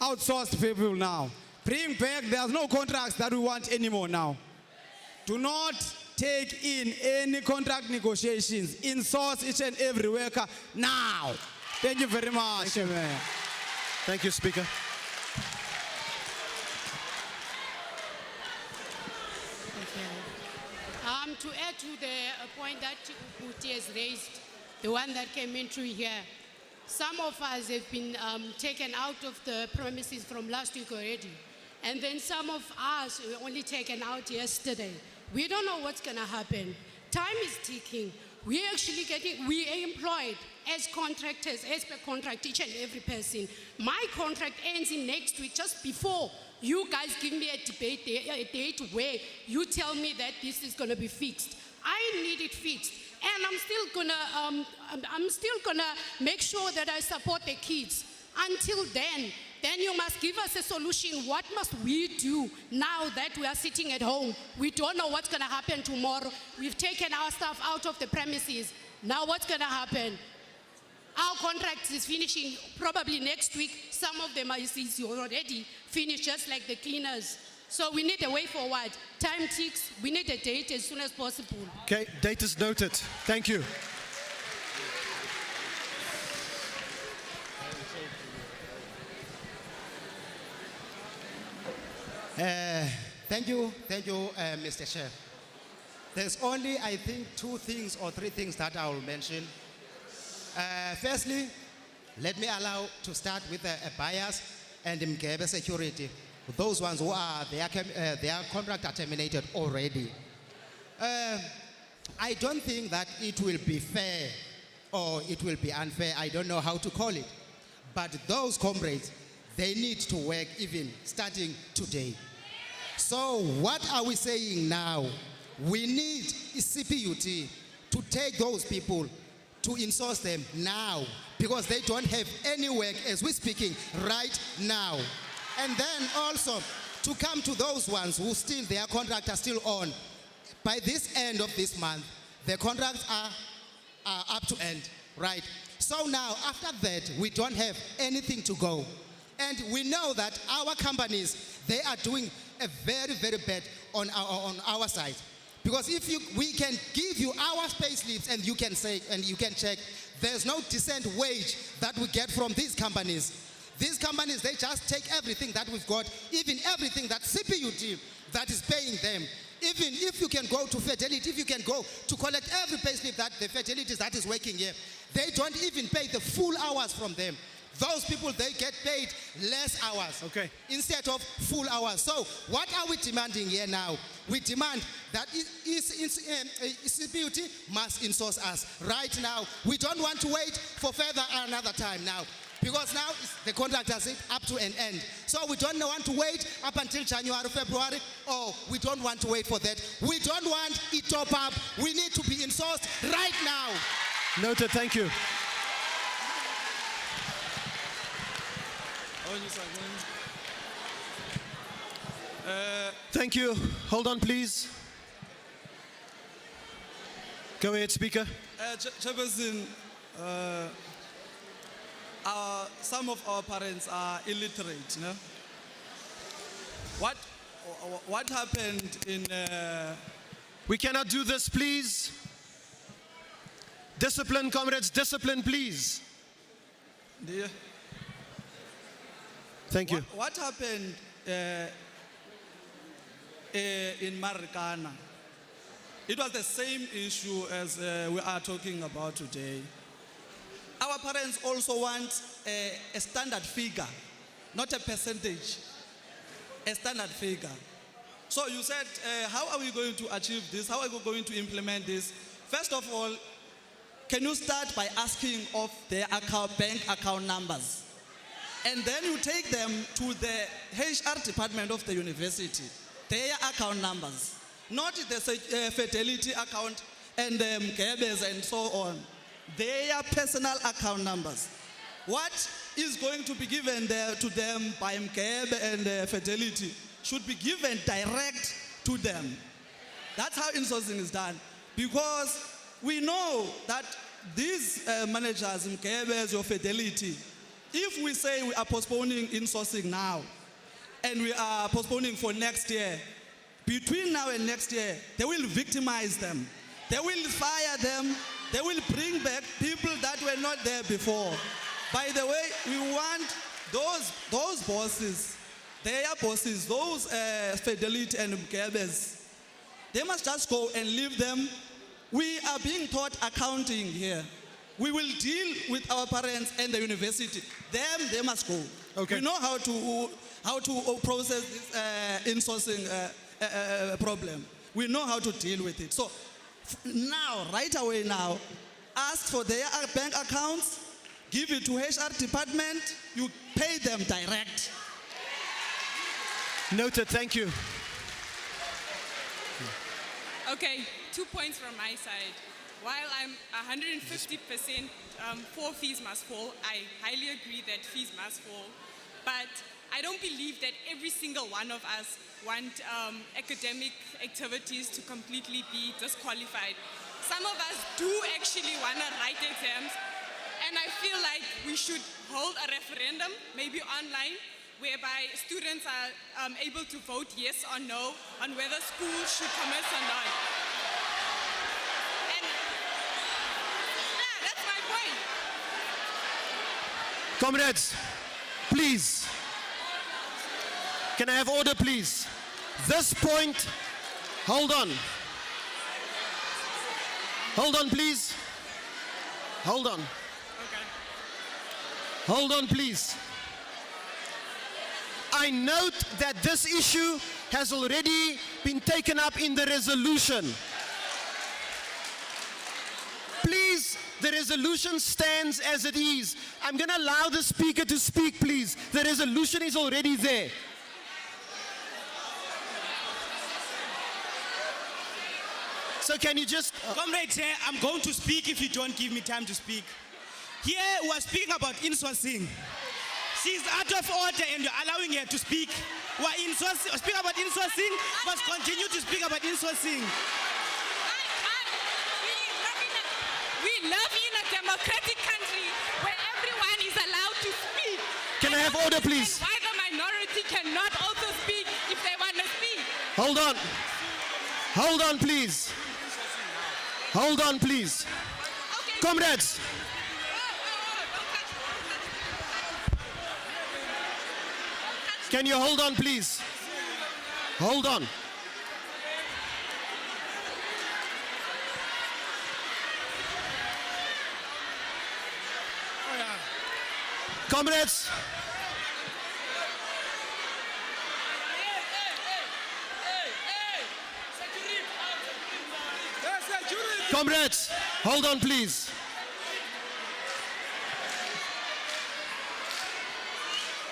outsourced people now. Bring back, there's no contracts that we want anymore now. Do not take in any contract negotiations. Insource each and every worker now. Thank you very much. Thank you. Thank you, Speaker. To add to the point that CPUT has raised, the one that came into here, some of us have been taken out of the premises from last week already. And then some of us were only taken out yesterday. We don't know what's going to happen. Time is ticking. We employed as contractors, as per contract, each and every person. My contract ends in next week, just before you guys give me a date where you tell me that this is going to be fixed. I need it fixed. And I'm still gonna make sure that I support the kids. Until then you must give us a solution. What must we do now that we are sitting at home? We don't know what's gonna happen tomorrow. We've taken our stuff out of the premises. Now what's gonna happen? Our contract is finishing probably next week. Some of them is already finished, just like the cleaners. So we need a way forward. Time ticks. We need a date as soon as possible. Okay, date is noted. Thank you. Thank you, Mr. Chair. There's only, I think, 2 things or 3 things that I will mention. Firstly, let me allow to start with a bias and Mgebe security. Those ones who are, their contract are terminated already. I don't think that it will be fair or it will be unfair. I don't know how to call it. But those comrades, they need to work even starting today. So what are we saying now? We need CPUT to take those people, to insource them now, because they don't have any work as we're speaking right now. And then also to come to those ones who still, their contract are still on. By this end of this month, their contracts are up to end, right? So now, after that, we don't have anything to go. And we know that our companies, they are doing a very, very bad on our side. Because if we can give you our pay slips and you can say, and you can check, there's no decent wage that we get from these companies. These companies, they just take everything that we've got, even everything that CPUT that is paying them. Even if you can go to Fidelity, if you can go to collect every pay slip that the Fidelity that is working here, they don't even pay the full hours from them. Those people, they get paid less hours instead of full hours. So what are we demanding here now? We demand that CPUT must insource us right now. We don't want to wait for further another time now. Because now the contract has it up to an end. So we don't want to wait up until January, February, or we don't want to wait for that. We don't want it top up. We need to be insourced right now. Noted, thank you. Thank you. Hold on, please. Go ahead, Speaker. Chairperson, some of our parents are illiterate. You know? What happened in? We cannot do this, please. Discipline, comrades, discipline, please. Thank you. What happened in Marikana? It was the same issue as we are talking about today. Our parents also want a standard figure, not a percentage, a standard figure. So you said, how are we going to achieve this? How are we going to implement this? First of all, can you start by asking of their bank account numbers? And then you take them to the HR department of the university, their account numbers, not the Fidelity account and Mgebe's and so on. Their personal account numbers. What is going to be given to them by Mgebe and Fidelity should be given direct to them. That's how insourcing is done. Because we know that these managers, Mgebe's or Fidelity, if we say we are postponing insourcing now and we are postponing for next year, between now and next year, they will victimize them. They will fire them. They will bring back people that were not there before. By the way, we want those bosses, their bosses, those Fidelity and Mgebe's, they must just go and leave them. We are being taught accounting here. We will deal with our parents and the university. Them, they must go. We know how to process this insourcing problem. We know how to deal with it. So now, right away now, ask for their bank accounts, give it to HR department, you pay them direct. Noted, thank you. Okay, 2 points from my side. While I'm 150% for fees must fall, I highly agree that fees must fall. But I don't believe that every single one of us want academic activities to completely be disqualified. Some of us do actually want to write exams, and I feel like we should hold a referendum, maybe online, whereby students are able to vote yes or no on whether schools should commence or not. And yeah, that's my point. Comrades, please. Can I have order, please? This point, hold on. Hold on, please. Hold on. Hold on, please. I note that this issue has already been taken up in the resolution. Please, the resolution stands as it is. I'm going to allow the speaker to speak, please. The resolution is already there. So can you just... Comrade Chair, I'm going to speak if you don't give me time to speak. Here we are speaking about insourcing. She's out of order and you're allowing her to speak. We're speak about insourcing, must continue to speak about insourcing. We live in a democratic country where everyone is allowed to speak. Can I have order, please? Why the minority cannot also speak if they want to speak? Hold on. Hold on, please. Hold on, please. Comrades. Can you hold on, please? Hold on. Comrades. Comrades, hold on, please.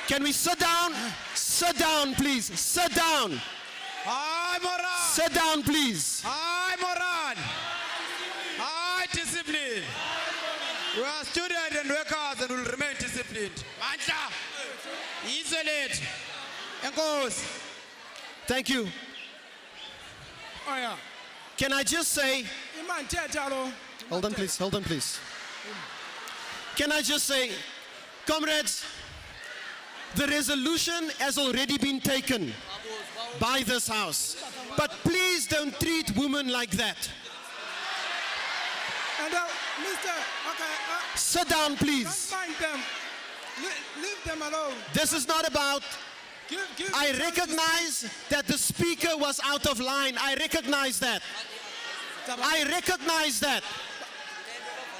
Can we sit down? Sit down, please. Sit down. Hi, Moran. Sit down, please. Hi, Moran. Hi, discipline. We are students and workers and will remain disciplined. Manja. Isolate. Enkos. Thank you. Oh, yeah. Can I just say... Hold on, please. Hold on, please. Can I just say, comrades, the resolution has already been taken by this House. But please don't treat women like that. And Mr. Okay. Sit down, please. Don't mind them. Leave them alone. This is not about... I recognize that the speaker was out of line. I recognize that. I recognize that.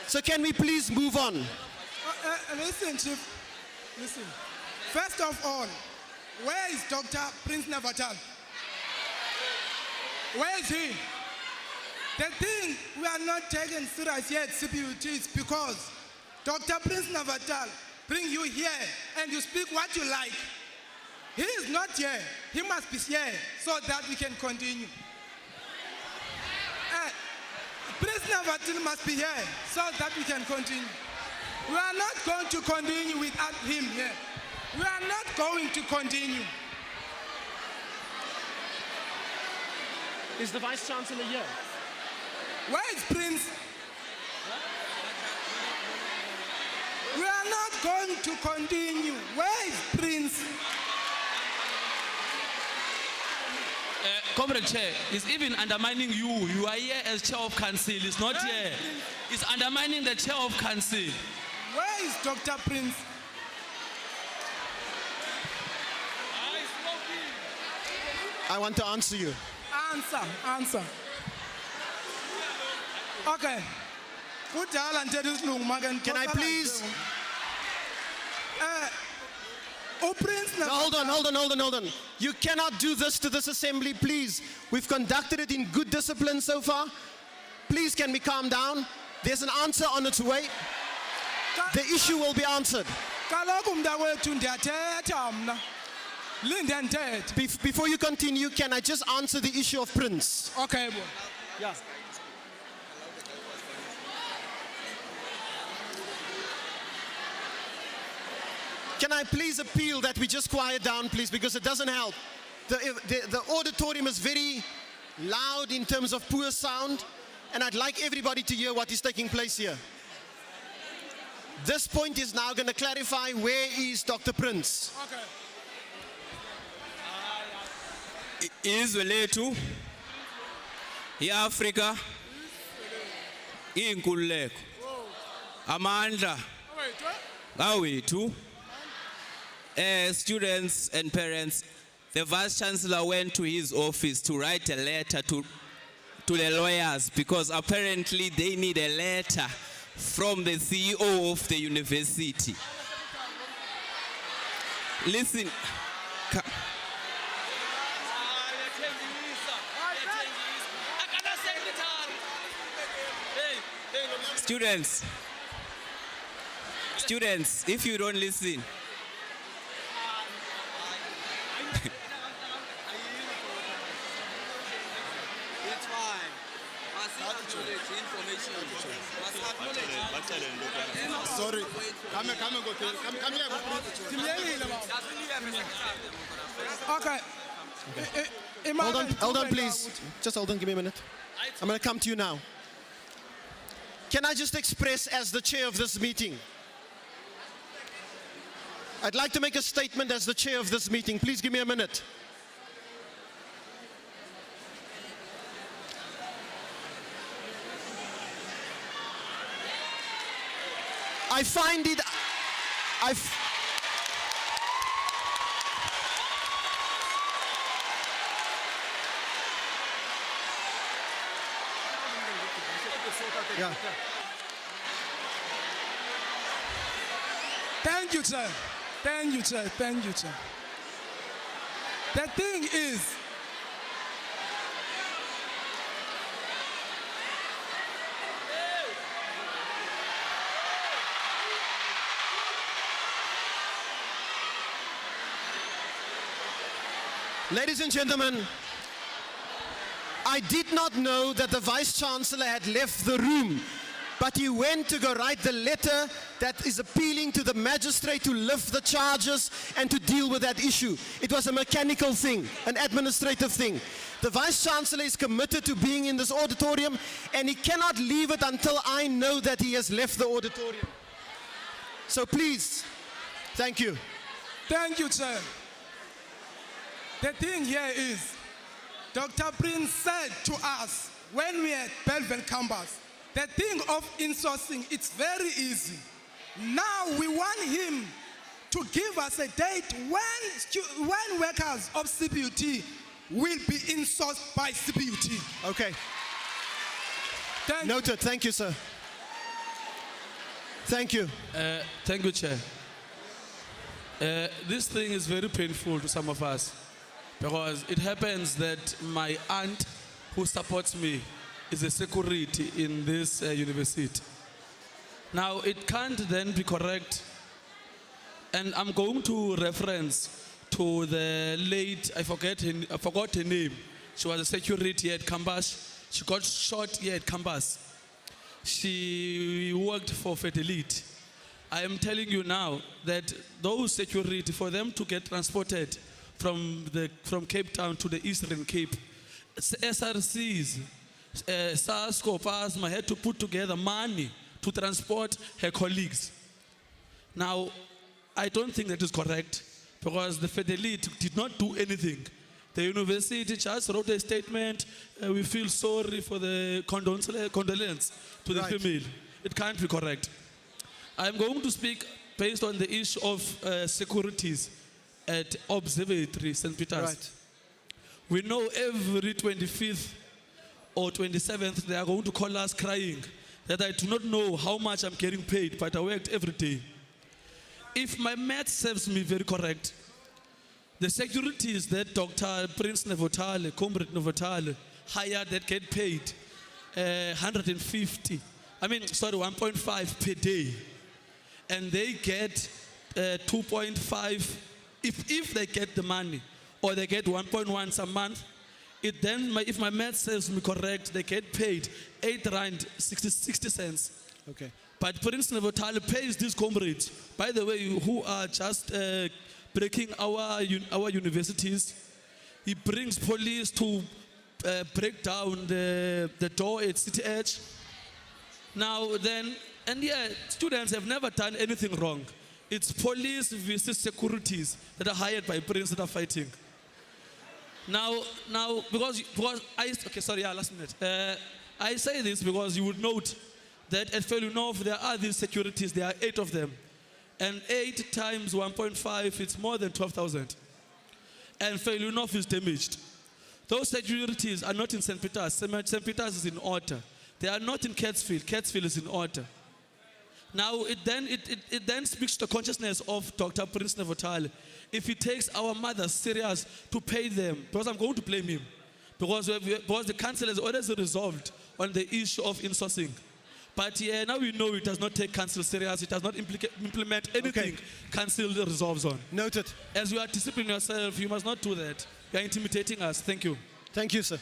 So can we please move on? Listen, Chief. Listen. First of all, where is Dr. Prince Navatal? Where is he? The thing we are not taking serious yet, CPUT, is because Dr. Prince Navatal bring you here and you speak what you like. He is not here. He must be here so that we can continue. Prince Navatal must be here so that we can continue. We are not going to continue without him here. We are not going to continue. Is the Vice Chancellor here? Where is Prince? We are not going to continue. Where is Prince? Comrade Chair, it's even undermining you. You are here as Chair of Council. It's not here. It's undermining the Chair of Council. Where is Dr. Prince? I want to answer you. Answer. Okay. Can I please? No, hold on. You cannot do this to this assembly, please. We've conducted it in good discipline so far. Please, can we calm down? There's an answer on its way. The issue will be answered. Before you continue, can I just answer the issue of Prince? Okay. Yeah. Can I please appeal that we just quiet down, please, because it doesn't help. The auditorium is very loud in terms of poor sound, and I'd like everybody to hear what is taking place here. This point is now going to clarify where is Dr. Prince. Izwe lethu iAfrika inkululeko amandla ngawethu. Students and parents, the Vice Chancellor went to his office to write a letter to the lawyers because apparently they need a letter from the CEO of the university. Listen. Students, if you don't listen. It's fine. Must acknowledge information. Must acknowledge. Sorry. Come here. Okay. Hold on, please. Just hold on, give me a minute. I'm going to come to you now. Can I just express as the chair of this meeting? I'd like to make a statement as the chair of this meeting. Please give me a minute. I find it, Yeah. Thank you, sir. Thank you, sir. Thank you, sir. The thing is, ladies and gentlemen, I did not know that the Vice Chancellor had left the room, but he went to go write the letter that is appealing to the magistrate to lift the charges and to deal with that issue. It was a mechanical thing, an administrative thing. The Vice Chancellor is committed to being in this auditorium, and he cannot leave it until I know that he has left the auditorium. So please, thank you. thank you, sir. The thing here is, Dr. Prince said to us when we had Belleville campus, the thing of insourcing, it's very easy. Now we want him to give us a date when workers of CPUT will be insourced by CPUT. Okay. Noted. Thank you, sir. Thank you. Thank you, Chair. This thing is very painful to some of us because it happens that my aunt who supports me is a security in this university. Now, it can't then be correct, and I'm going to reference to the late, I forgot her name. She was a security at campus. She got shot here at campus. She worked for Fedelite. I am telling you now that those security, for them to get transported from Cape Town to the Eastern Cape, SRCs, SASCO, PASMA had to put together money to transport her colleagues. Now, I don't think that is correct because the Fedelite did not do anything. The university just wrote a statement, we feel sorry for the condolence to the family. It can't be correct. I'm going to speak based on the issue of securities at Observatory St. Peter's. Right. We know every 25th or 27th they are going to call us crying that I do not know how much I'm getting paid, but I worked every day. If my math serves me very correct, the securities that Dr. Prince Nevotale, Comrade Nevotale, hired that get paid 1.5 per day. And they get 2.5 if they get the money, or they get 1.1 a month. It then, if my math serves me correct, they get paid 8 rand 60 cents. Okay. But Prince Nevotale pays these comrades, by the way, who are just breaking our universities. He brings police to break down the door at City Edge. Now then, and yeah, students have never done anything wrong. It's police versus securities that are hired by Prince that are fighting. Now, because last minute. I say this because you would note that at Felunov there are these securities, there are 8 of them. And 8 times 1.5, it's more than 12,000. And Felunov is damaged. Those securities are not in St. Peter's. St. Peter's is in order. They are not in Catsfield. Catsfield is in order. Now, it then speaks to the consciousness of Dr. Prince Nevotal. If he takes our mothers serious to pay them, because I'm going to blame him, because the council has already resolved on the issue of insourcing. But now we know it does not take council serious, it does not implement anything council resolves on. Noted. As you are disciplining yourself, you must not do that. You are intimidating us. Thank you. Thank you, sir.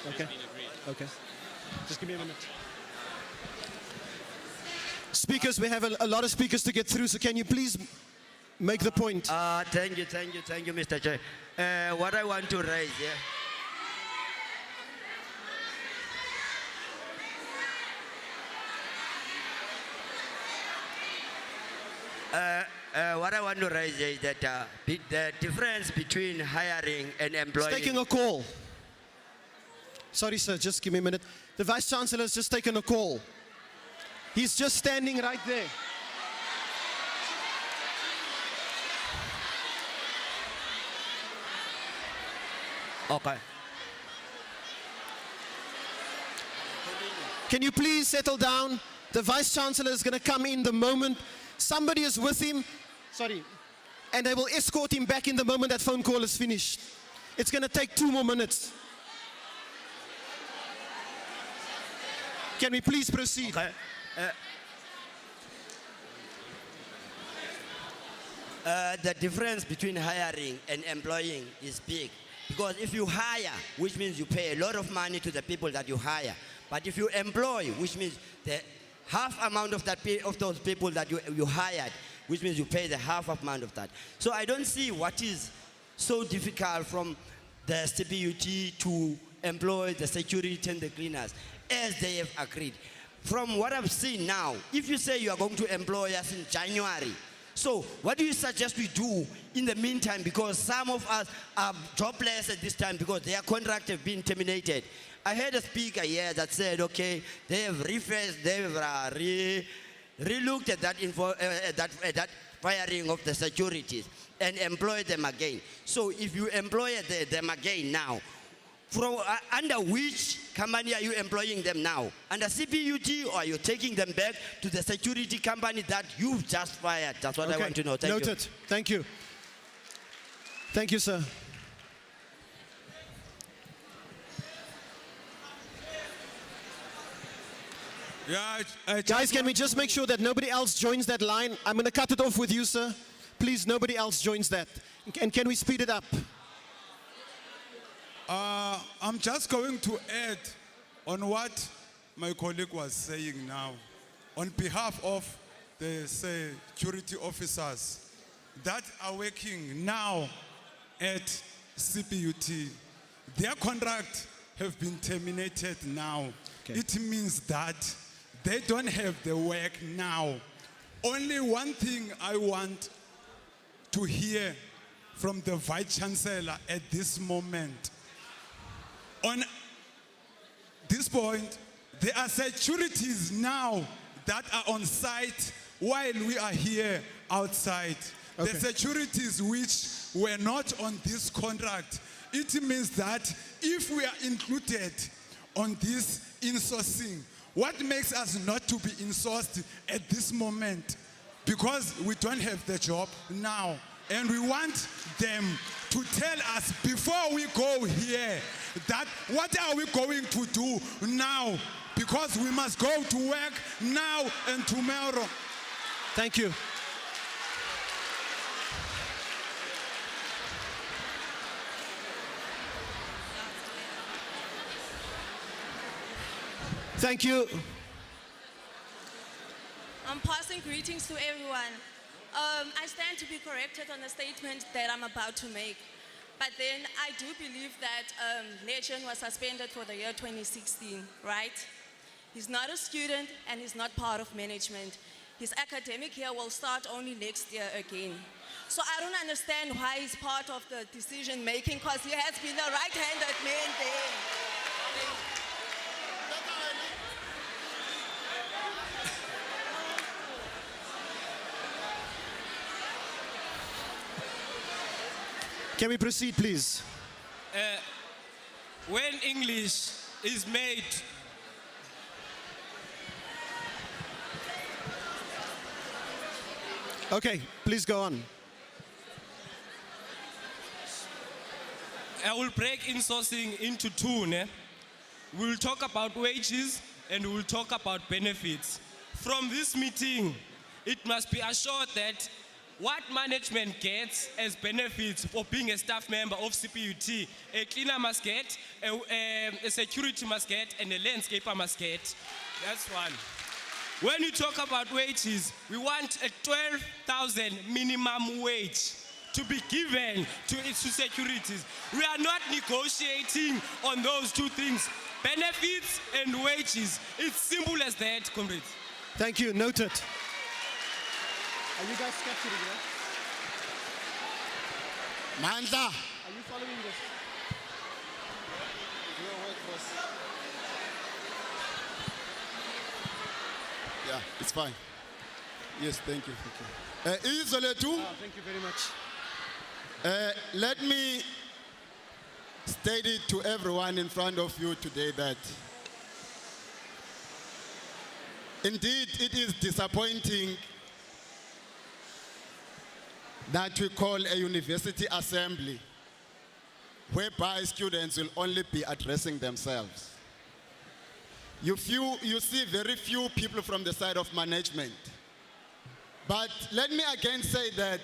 Okay. Okay. Just give me a minute. Speakers, we have a lot of speakers to get through, so can you please make the point? Thank you, Mr. Chair. What I want to raise here. What I want to raise is that the difference between hiring and employing. He's taking a call. Sorry, sir, just give me a minute. The Vice Chancellor has just taken a call. He's just standing right there. Okay. Can you please settle down? The Vice Chancellor is going to come in the moment. Somebody is with him. Sorry. And they will escort him back in the moment that phone call is finished. It's going to take 2 more minutes. Can we please proceed? Okay. The difference between hiring and employing is big. Because if you hire, which means you pay a lot of money to the people that you hire. But if you employ, which means the half amount of those people that you hired, which means you pay the half amount of that. So I don't see what is so difficult from the CPUT to employ the security and the cleaners, as they have agreed. From what I've seen now, if you say you are going to employ us in January, so what do you suggest we do in the meantime? Because some of us are jobless at this time because their contract have been terminated. I heard a speaker here that said, okay, they have refreshed, they have re-looked at that firing of the securities and employed them again. So if you employ them again now, under which company are you employing them now? Under CPUT, or are you taking them back to the security company that you've just fired? That's what I want to know. Thank you. Noted. Thank you. Thank you, sir. Guys, can we just make sure that nobody else joins that line? I'm going to cut it off with you, sir. Please, nobody else joins that. And can we speed it up? I'm just going to add on what my colleague was saying now. On behalf of the security officers that are working now at CPUT, their contract have been terminated now. It means that they don't have the work now. Only one thing I want to hear from the Vice Chancellor at this moment. On this point, there are securities now that are on site while we are here outside. The securities which were not on this contract. It means that if we are included on this insourcing, what makes us not to be insourced at this moment? Because we don't have the job now. And we want them to tell us before we go here that what are we going to do now? Because we must go to work now and tomorrow. Thank you. Thank you. I'm passing greetings to everyone. I stand to be corrected on the statement that I'm about to make. But then I do believe that Legend was suspended for the year 2016, right? He's not a student and he's not part of management. His academic year will start only next year again. So I don't understand why he's part of the decision making, because he has been a right-handed man there. Can we proceed, please? When English is made. Okay, please go on. I will break insourcing into two. Ne? We'll talk about wages and we'll talk about benefits. From this meeting, it must be assured that what management gets as benefits for being a staff member of CPUT, a cleaner must get, a security must get, and a landscaper must get. That's one. When you talk about wages, we want a 12,000 minimum wage to be given to securities. We are not negotiating on those two things, benefits and wages. It's simple as that, comrades. Thank you, noted. Are you guys capturing that? Mandla. Are you following this? Your work, boss. Yeah, it's fine. Yes, thank you. Izole too. Thank you very much. Let me state it to everyone in front of you today that indeed it is disappointing that we call a university assembly whereby students will only be addressing themselves. You see very few people from the side of management. But let me again say that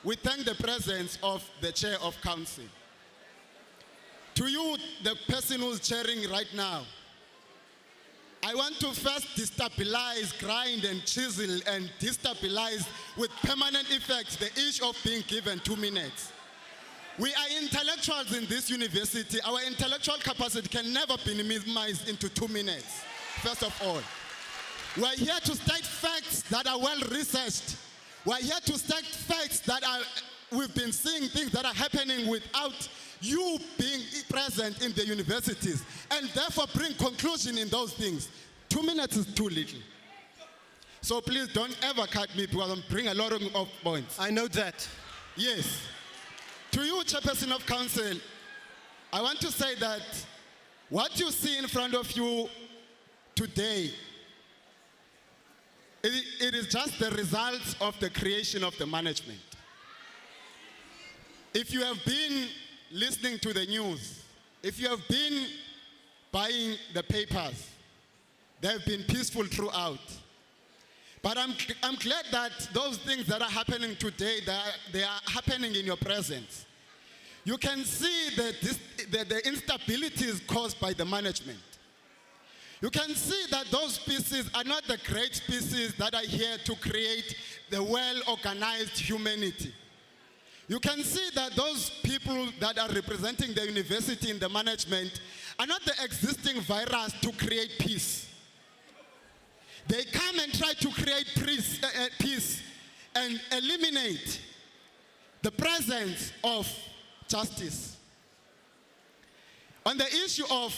we thank the presence of the chair of council. To you, the person who's chairing right now, I want to first destabilize, grind and chisel and destabilize with permanent effects the issue of being given 2 minutes. We are intellectuals in this university. Our intellectual capacity can never be minimized into 2 minutes, first of all. We're here to state facts that are well researched. We're here to state facts that we've been seeing things that are happening without you being present in the universities, and therefore bring conclusion in those things. 2 minutes is too little. So please don't ever cut me because I'm bringing a lot of points. I know that. Yes. To you, Chairperson of Council, I want to say that what you see in front of you today, it is just the results of the creation of the management. If you have been listening to the news, if you have been buying the papers, they have been peaceful throughout. But I'm glad that those things that are happening today, they are happening in your presence. You can see that the instabilities caused by the management. You can see that those species are not the great species that are here to create the well-organized humanity. You can see that those people that are representing the university in the management are not the existing virus to create peace. They come and try to create peace and eliminate the presence of justice. On the issue of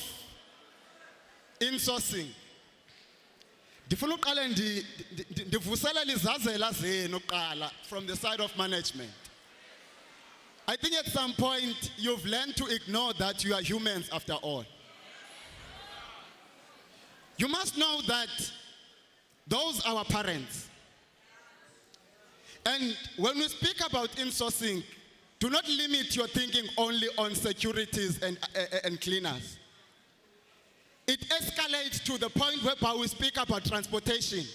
insourcing, from the side of management. I think at some point you've learned to ignore that you are humans after all. You must know that those are our parents. And when we speak about insourcing, do not limit your thinking only on securities and cleaners. It escalates to the point whereby we speak about transportation.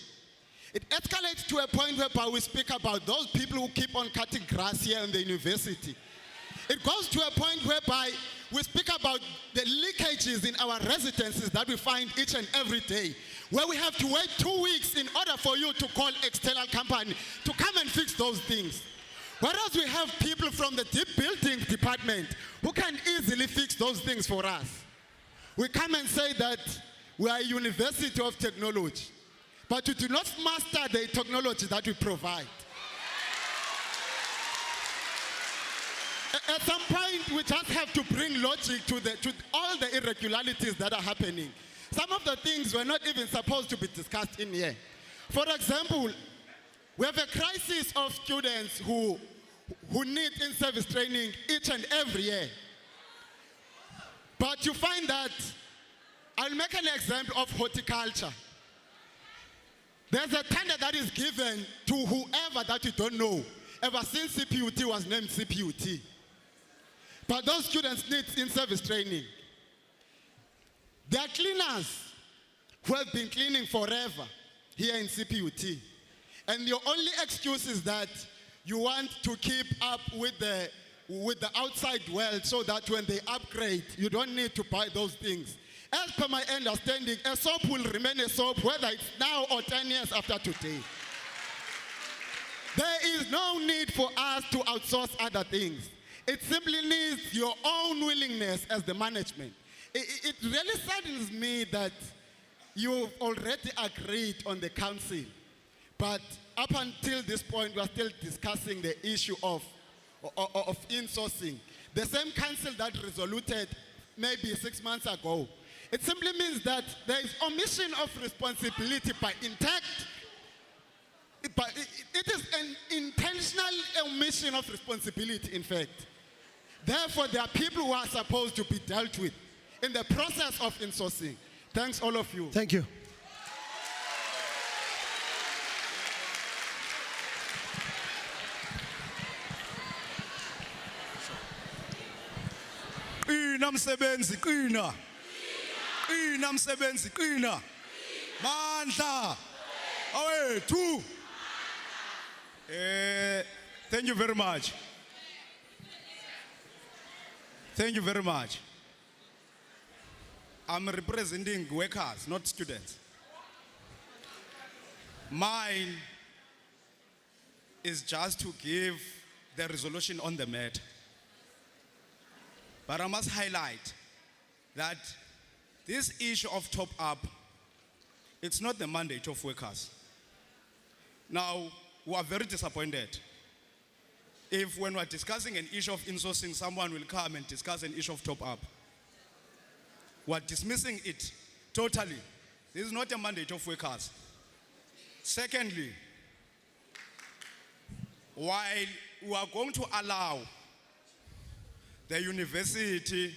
It escalates to a point whereby we speak about those people who keep on cutting grass here in the university. It goes to a point whereby we speak about the leakages in our residences that we find each and every day, where we have to wait 2 weeks in order for you to call external company to come and fix those things. Whereas we have people from the deep buildings department who can easily fix those things for us. We come and say that we are a university of technology, but we do not master the technology that we provide. At some point, we just have to bring logic to all the irregularities that are happening. Some of the things were not even supposed to be discussed in here. For example, we have a crisis of students who need in-service training each and every year. But you find that I'll make an example of horticulture. There's a tender that is given to whoever that you don't know, ever since CPUT was named CPUT. But those students need in-service training. They are cleaners who have been cleaning forever here in CPUT. And your only excuse is that you want to keep up with the outside world so that when they upgrade, you don't need to buy those things. As per my understanding, a soap will remain a soap whether it's now or 10 years after today. There is no need for us to outsource other things. It simply needs your own willingness as the management. It really saddens me that you've already agreed on the council, but up until this point, we are still discussing the issue of insourcing. The same council that resoluted maybe 6 months ago. It simply means that there is omission of responsibility by intact. It is an intentional omission of responsibility, in fact. Therefore, there are people who are supposed to be dealt with in the process of insourcing. Thanks, all of you. Thank you. Qina msebenzi, qina. Qina msebenzi, qina. Mandla. Awethu. Thank you very much. Thank you very much. I'm representing workers, not students. Mine is just to give the resolution on the matter. But I must highlight that this issue of top-up, it's not the mandate of workers. Now, we are very disappointed if when we're discussing an issue of insourcing, someone will come and discuss an issue of top-up. We're dismissing it totally. This is not a mandate of workers. Secondly, while we are going to allow the university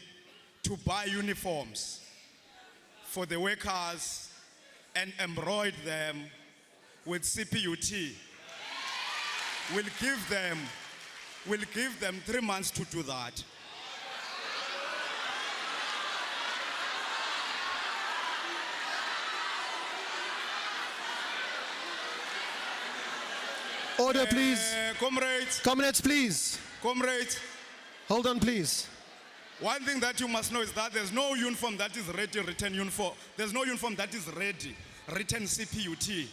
to buy uniforms for the workers and embroider them with CPUT, we'll give them 3 months to do that. Order, please. Comrades. Comrades, please. Comrades. Hold on, please. One thing that you must know is that there's no uniform that is ready, written uniform. There's no uniform that is ready, written CPUT.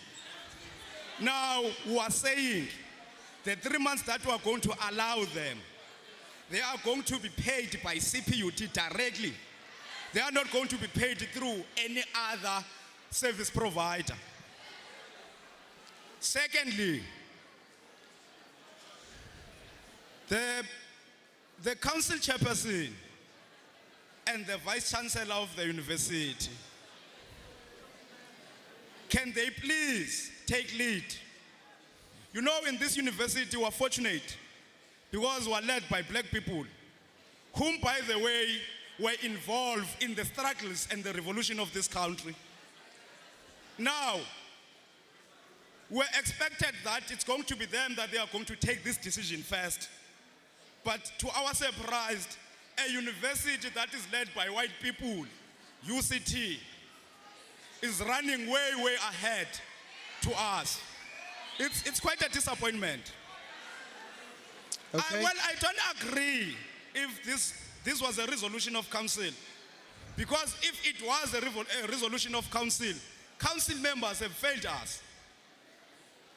Now, we are saying the 3 months that we are going to allow them, they are going to be paid by CPUT directly. They are not going to be paid through any other service provider. Secondly, the council chairperson and the vice chancellor of the university, can they please take lead? You know, in this university, we're fortunate because we're led by black people, whom, by the way, were involved in the struggles and the revolution of this country. Now, we're expected that it's going to be them that they are going to take this decision first. But to our surprise, a university that is led by white people, UCT, is running way, way ahead to us. It's quite a disappointment. Okay. Well, I don't agree if this was a resolution of council. Because if it was a resolution of council, council members have failed us.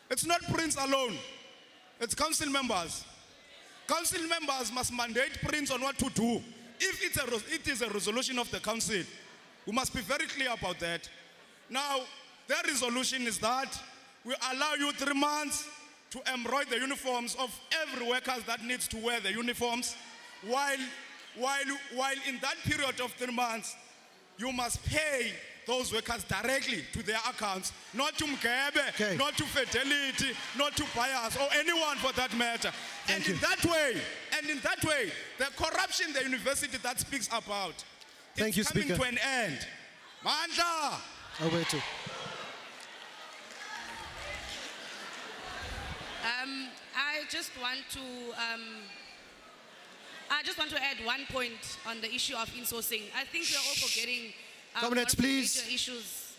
It's not Prince alone. It's council members. Council members must mandate Prince on what to do. If it is a resolution of the council, we must be very clear about that. Now, their resolution is that we allow you 3 months to embroider the uniforms of every worker that needs to wear the uniforms, while in that period of 3 months, you must pay those workers directly to their accounts, not to Mgebe, not to Fidelity, not to buyers, or anyone for that matter. And in that way, the corruption the university that speaks about is coming to an end. Mandla! Over to. I just want to add one point on the issue of insourcing. I think we're all forgetting Comrades, one of the please. major issues.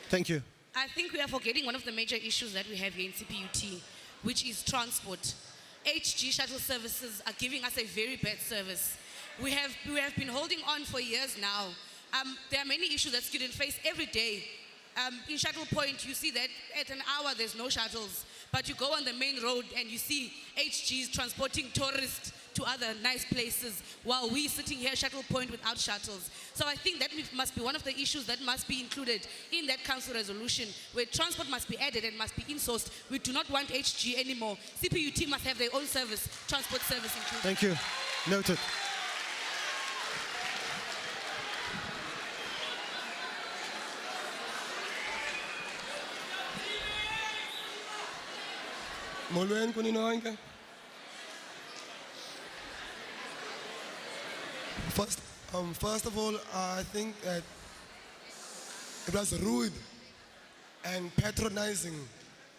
Thank you. I think we are forgetting one of the major issues that we have here in CPUT, which is transport. HG shuttle services are giving us a very bad service. We have been holding on for years now. There are many issues that students face every day. In Shuttle Point, you see that at an hour there's no shuttles, but you go on the main road and you see HGs transporting tourists to other nice places while we're sitting here at Shuttle Point without shuttles. So I think that must be one of the issues that must be included in that council resolution, where transport must be added and must be insourced. We do not want HG anymore. CPUT must have their own service, transport service included. Thank you. Noted. Molweni kunini nonke. First of all, I think that it was rude and patronizing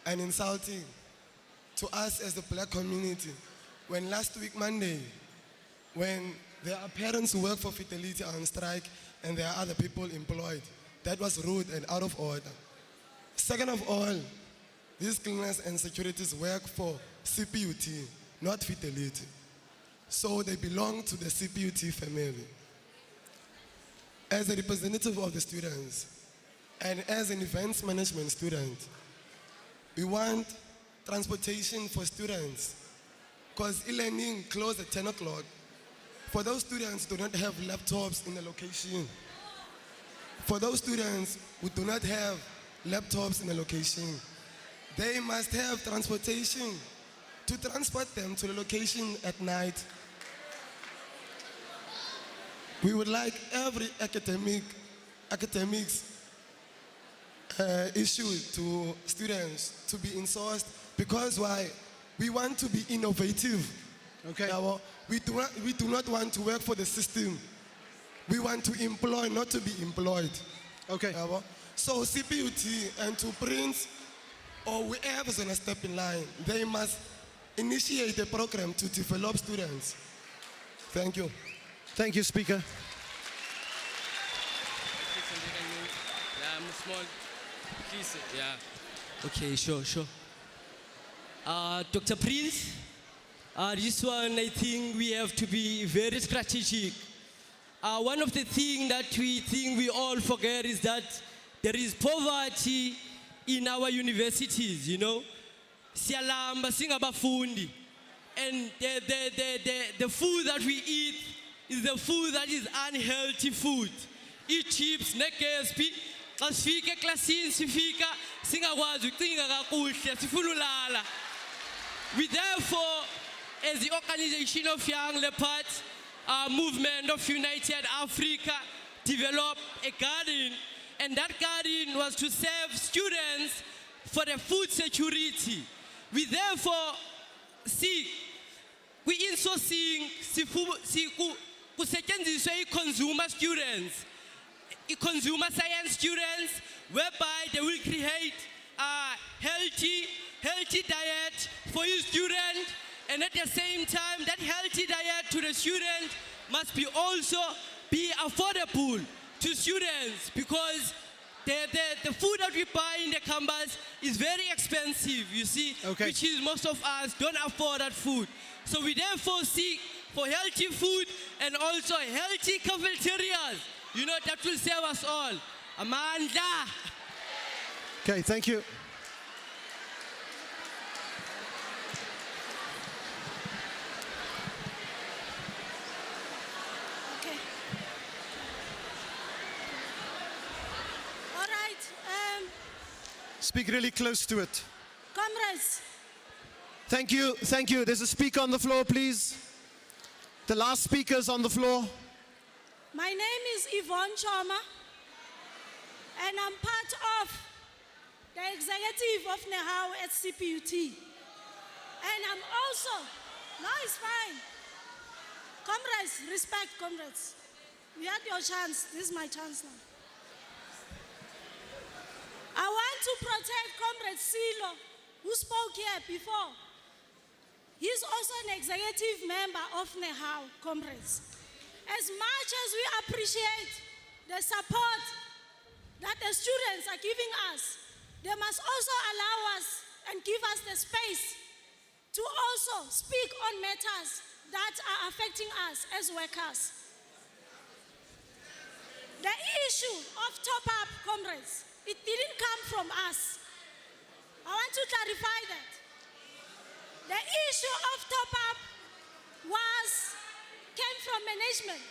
and insulting to us as the black community when last week Monday, when there are parents who work for Fidelity on strike and there are other people employed. That was rude and out of order. Second of all, these cleaners and securities work for CPUT, not Fidelity. So they belong to the CPUT family. As a representative of the students and as an events management student, we want transportation for students because e-learning closed at 10 o'clock. For those students who do not have laptops in the location, for those students who do not have laptops in the location, they must have transportation to transport them to the location at night. We would like every academics issue to students to be insourced because why? We want to be innovative. Okay. We do not want to work for the system. We want to employ, not to be employed. Okay. So CPUT and to Prince or whoever is going to step in line, they must initiate a program to develop students. Thank you. Thank you, Speaker. Please, yeah. Okay, sure. Dr. Prince, this one I think we have to be very strategic. One of the things that we think we all forget is that there is poverty in our universities, you know. Siyalamba singabafundi. And the food that we eat is the food that is unhealthy food. Eat chips, nekespi, xa sifika eklasini sifika singakwazi ukucinga kakuhle sifuna ulala. We therefore, as the organization of Young Leopard, movement of United Africa, developed a garden, and that garden was to serve students for the food security. We therefore seek, we also seeing kusetshenziswe consumer students, consumer science students, whereby they will create a healthy diet for each student, and at the same time, that healthy diet to the student must be also be affordable to students because the food that we buy in the campus is very expensive, you see, which is most of us don't afford that food. So we therefore seek for healthy food and also healthy cafeterias, you know, that will serve us all. Amanda. Okay, thank you. Okay. All right. Speak really close to it. Comrades, Thank you. There's a speaker on the floor, please. The last speaker's on the floor. my name is Yvonne Choma, and I'm part of the executive of Nehau at CPUT. And I'm also, no, it's fine. Comrades, respect, comrades. You had your chance. This is my chance now. I want to protect Comrade Silo, who spoke here before. He's also an executive member of NEHAU, comrades. As much as we appreciate the support that the students are giving us, they must also allow us and give us the space to also speak on matters that are affecting us as workers. The issue of top-up, comrades, it didn't come from us. I want to clarify that. The issue of top-up came from management.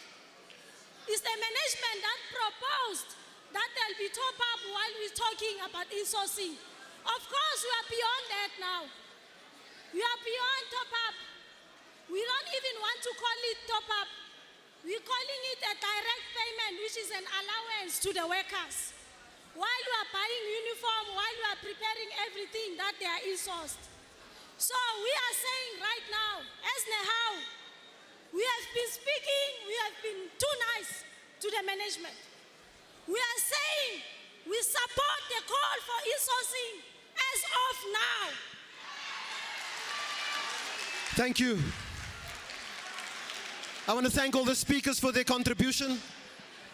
It's the management that proposed that there'll be top-up while we're talking about insourcing. Of course, we are beyond that now. We are beyond top-up. We don't even want to call it top-up. We're calling it a direct payment, which is an allowance to the workers. While we are buying uniform, while we are preparing everything that they are insourced. So we are saying right now, as NEHAU, we have been speaking, we have been too nice to the management. We are saying we support the call for insourcing as of now. Thank you. I want to thank all the speakers for their contribution.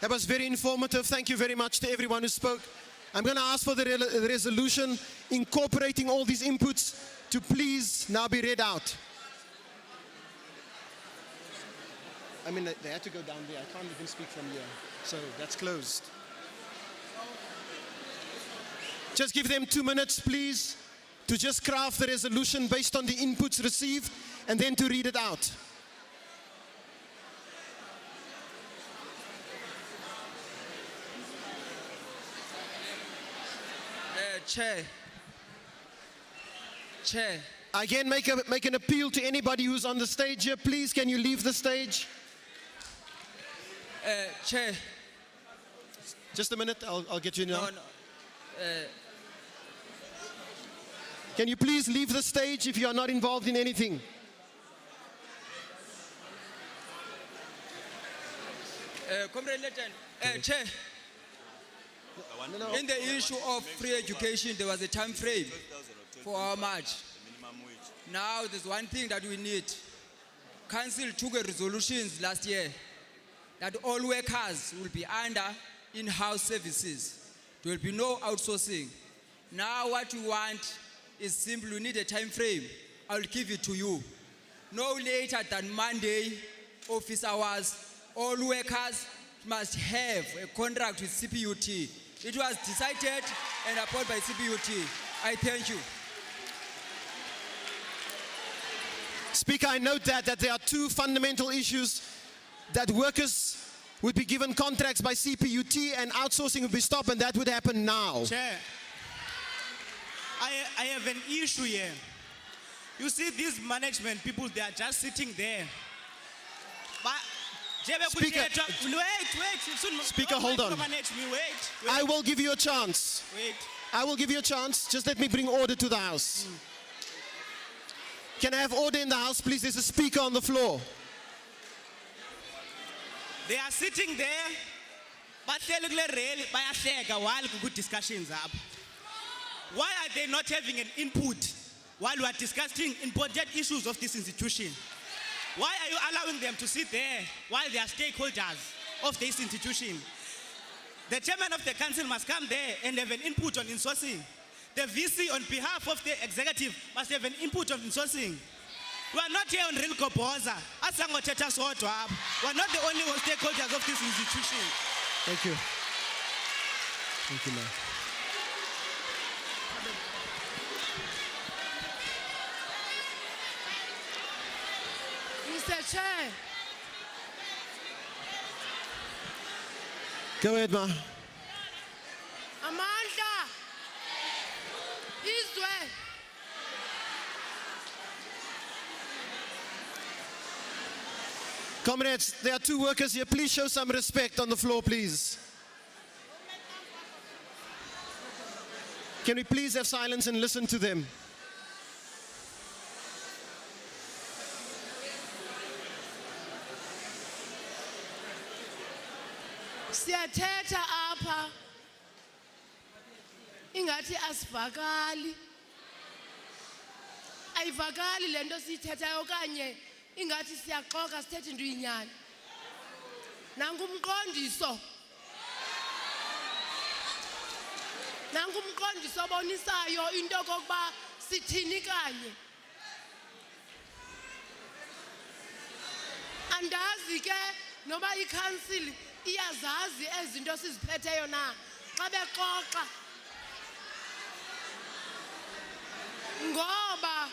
That was very informative. Thank you very much to everyone who spoke. I'm going to ask for the resolution incorporating all these inputs to please now be read out. I mean, they had to go down there. I can't even speak from here. So that's closed. Just give them 2 minutes, please, to just craft the resolution based on the inputs received and then to read it out. Chair. Again, make an appeal to anybody who's on the stage here. Please, can you leave the stage? Chair. Just a minute, I'll get you now. No. Can you please leave the stage if you are not involved in anything? Comrade Letton, Chair. In the issue of free education, there was a time frame for our march. Now, there's one thing that we need. Council took a resolution last year that all workers will be under in-house services. There will be no outsourcing. Now, what we want is simply we need a time frame. I will give it to you. No later than Monday, office hours, all workers must have a contract with CPUT. It was decided and approved by CPUT. I thank you. Speaker, I note that there are two fundamental issues: that workers would be given contracts by CPUT and outsourcing would be stopped, and that would happen now. Chair, I have an issue here. You see, these management people, they are just sitting there. But Speaker, Speaker, hold on. Wait. I will give you a chance. Wait. I will give you a chance. Just let me bring order to the House. Can I have order in the House, please? There's a speaker on the floor. They are sitting there, but they look like really while good discussions up. Why are they not having an input while we are discussing important issues of this institution? Why are you allowing them to sit there while they are stakeholders of this institution? The chairman of the council must come there and have an input on insourcing. The VC on behalf of the executive must have an input on insourcing. We are not here on real Koboza. We are not the only stakeholders of this institution. Thank you. Thank you, ma'am. Mr. Chair. Go ahead, ma. Amanda. Izwe. Comrades, there are two workers here. Please show some respect on the floor, please. Can we please have silence and listen to them? Siyathetha apha ingathi asivakali. Ayivakali lento siyithethayo okanye ingathi siyaxoka sithethe into inyani. Nangumqondiso. Nangumqondiso obonisayo into kokuba sithini kanye. Andazi ke noba iCouncil iyazazi ezinto siziphetheyo na xa bexoxa. Ngoba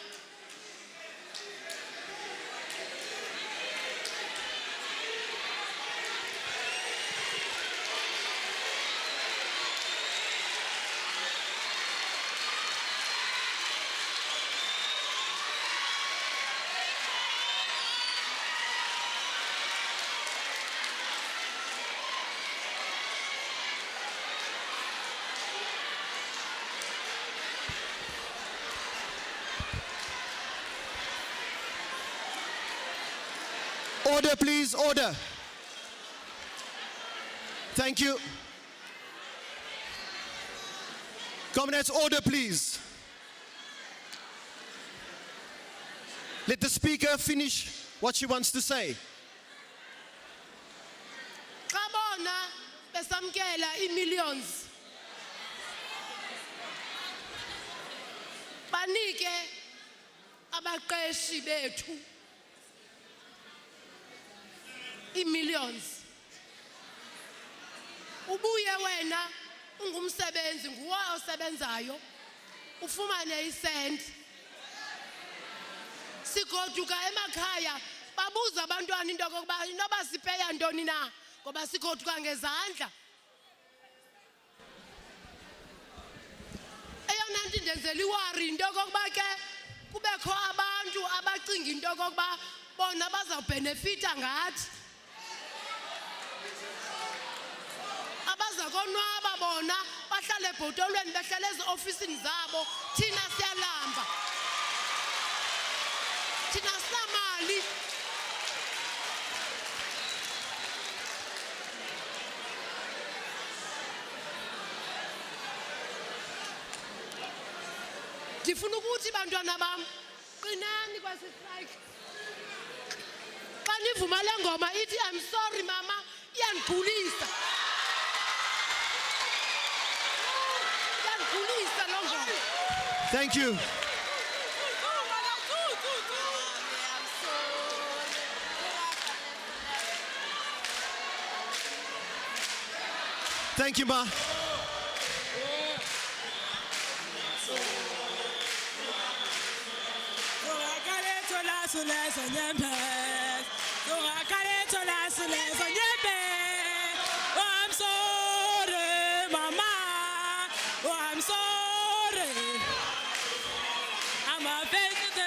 Order, please, order. Thank you. Comrades, order, please. Let the speaker finish what she wants to say. xa bona besamkela i-millions banike abaqeshi bethu i-millions. Ubuye wena ungumsebenzi nguwe osebenzayo ufumane isent. Sigoduka emakhaya babuza abantwana into kokuba inoba sipeya ntoni na ngoba sigoduka ngezandla. Eyona nto indenzela iwari into kokuba ke kubekho abantu abacinga into kokuba bona bazawubhenefita ngathi. Abaza konwaba bona bahlale ebhotolweni behlele eziofisini zabo thina siyalamba. Thina sinamali. Ndifuna ukuthi bantwana bam qinani kwasistrike. Xa nivuma le ngoma ithi I'm sorry mama iyandigulisa. Iyandigulisa lo ngoma. Thank you. Thank you, Ma. Oh, I'm sorry, Mama. Oh, I'm sorry. I'm a face to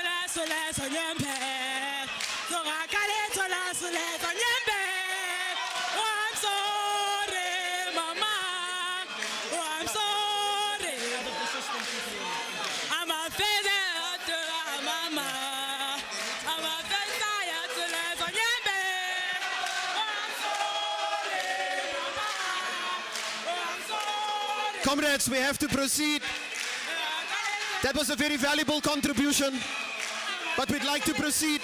la sonyembe. So I can't to la sonyembe. Oh, I'm sorry, Mama. Oh, I'm sorry. I'm a face to la Mama. I'm a face to la sonyembe. Comrades, we have to proceed. That was a very valuable contribution, but we'd like to proceed.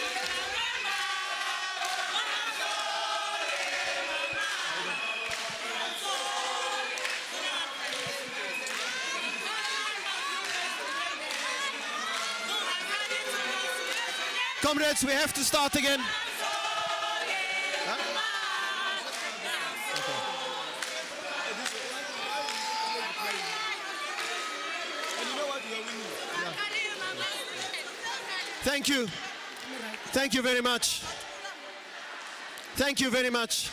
Comrades, we have to start again. Thank you. Thank you very much. Thank you very much.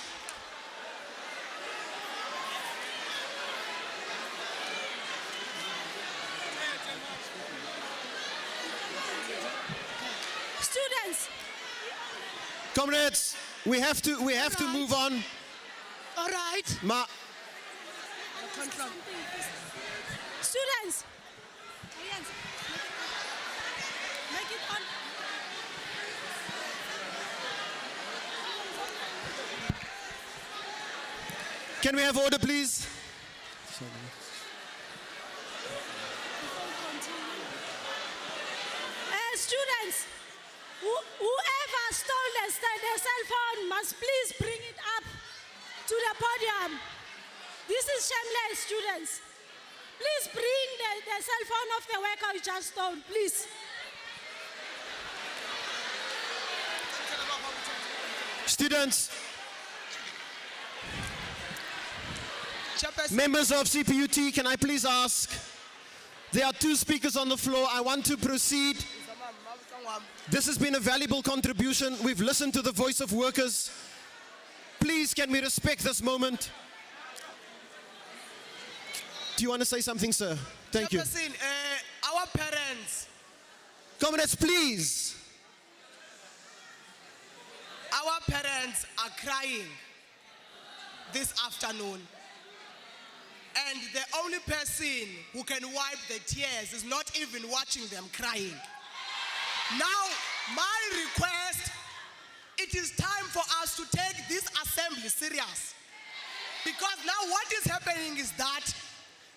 Students. Comrades, we have to move on. All right. Ma. Students. Make it on. Can we have order, please? Students, whoever stole their cell phone must please bring it up to the podium. This is shameless, students. Please bring the cell phone of the worker you just stole, please. Students, members of CPUT, can I please ask? There are 2 speakers on the floor. I want to proceed. This has been a valuable contribution. We've listened to the voice of workers. Please, can we respect this moment? Do you want to say something, sir? Thank you. Our parents. Comrades, please. Our parents are crying this afternoon. And the only person who can wipe the tears is not even watching them crying. Now, my request, it is time for us to take this assembly serious. Because now what is happening is that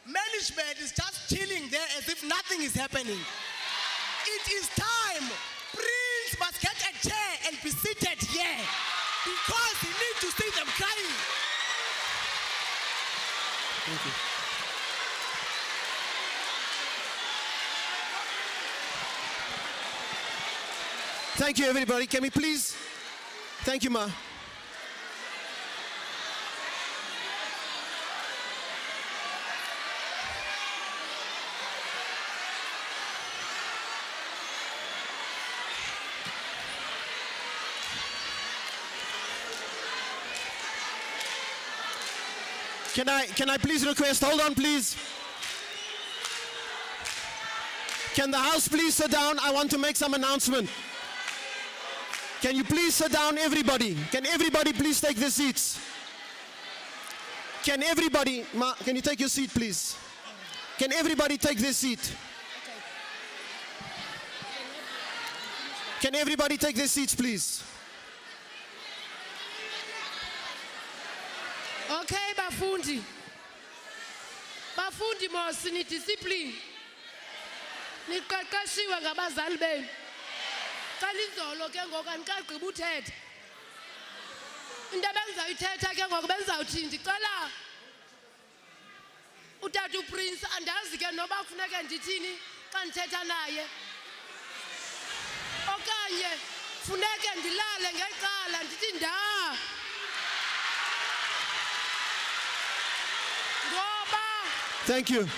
management is just chilling there as if nothing is happening. It is time. Prince must get a chair and be seated here because he needs to see them crying. Thank you. Thank you, everybody. Can we please? Thank you, Ma. Can I please request, hold on please. Can the House please sit down? I want to make some announcement. Can you please sit down, everybody? Can everybody please take their seats? Can everybody, Ma, can you take your seat please? Can everybody take their seat? Can everybody take their seats please? Okay, bafundi. Bafundi mos ni discipline. Niqeqeshiwe ngabazali benu. Xa linzolo ke ngoku anikagqiba uthetha. Into ebengizayithetha ke ngoku benzawuthi ndicela utata uPrince andazi ke noba kufuneka ndithini xa ndithetha naye. Okanye funeke ndilale ngeqala ndithi nda. Thank you.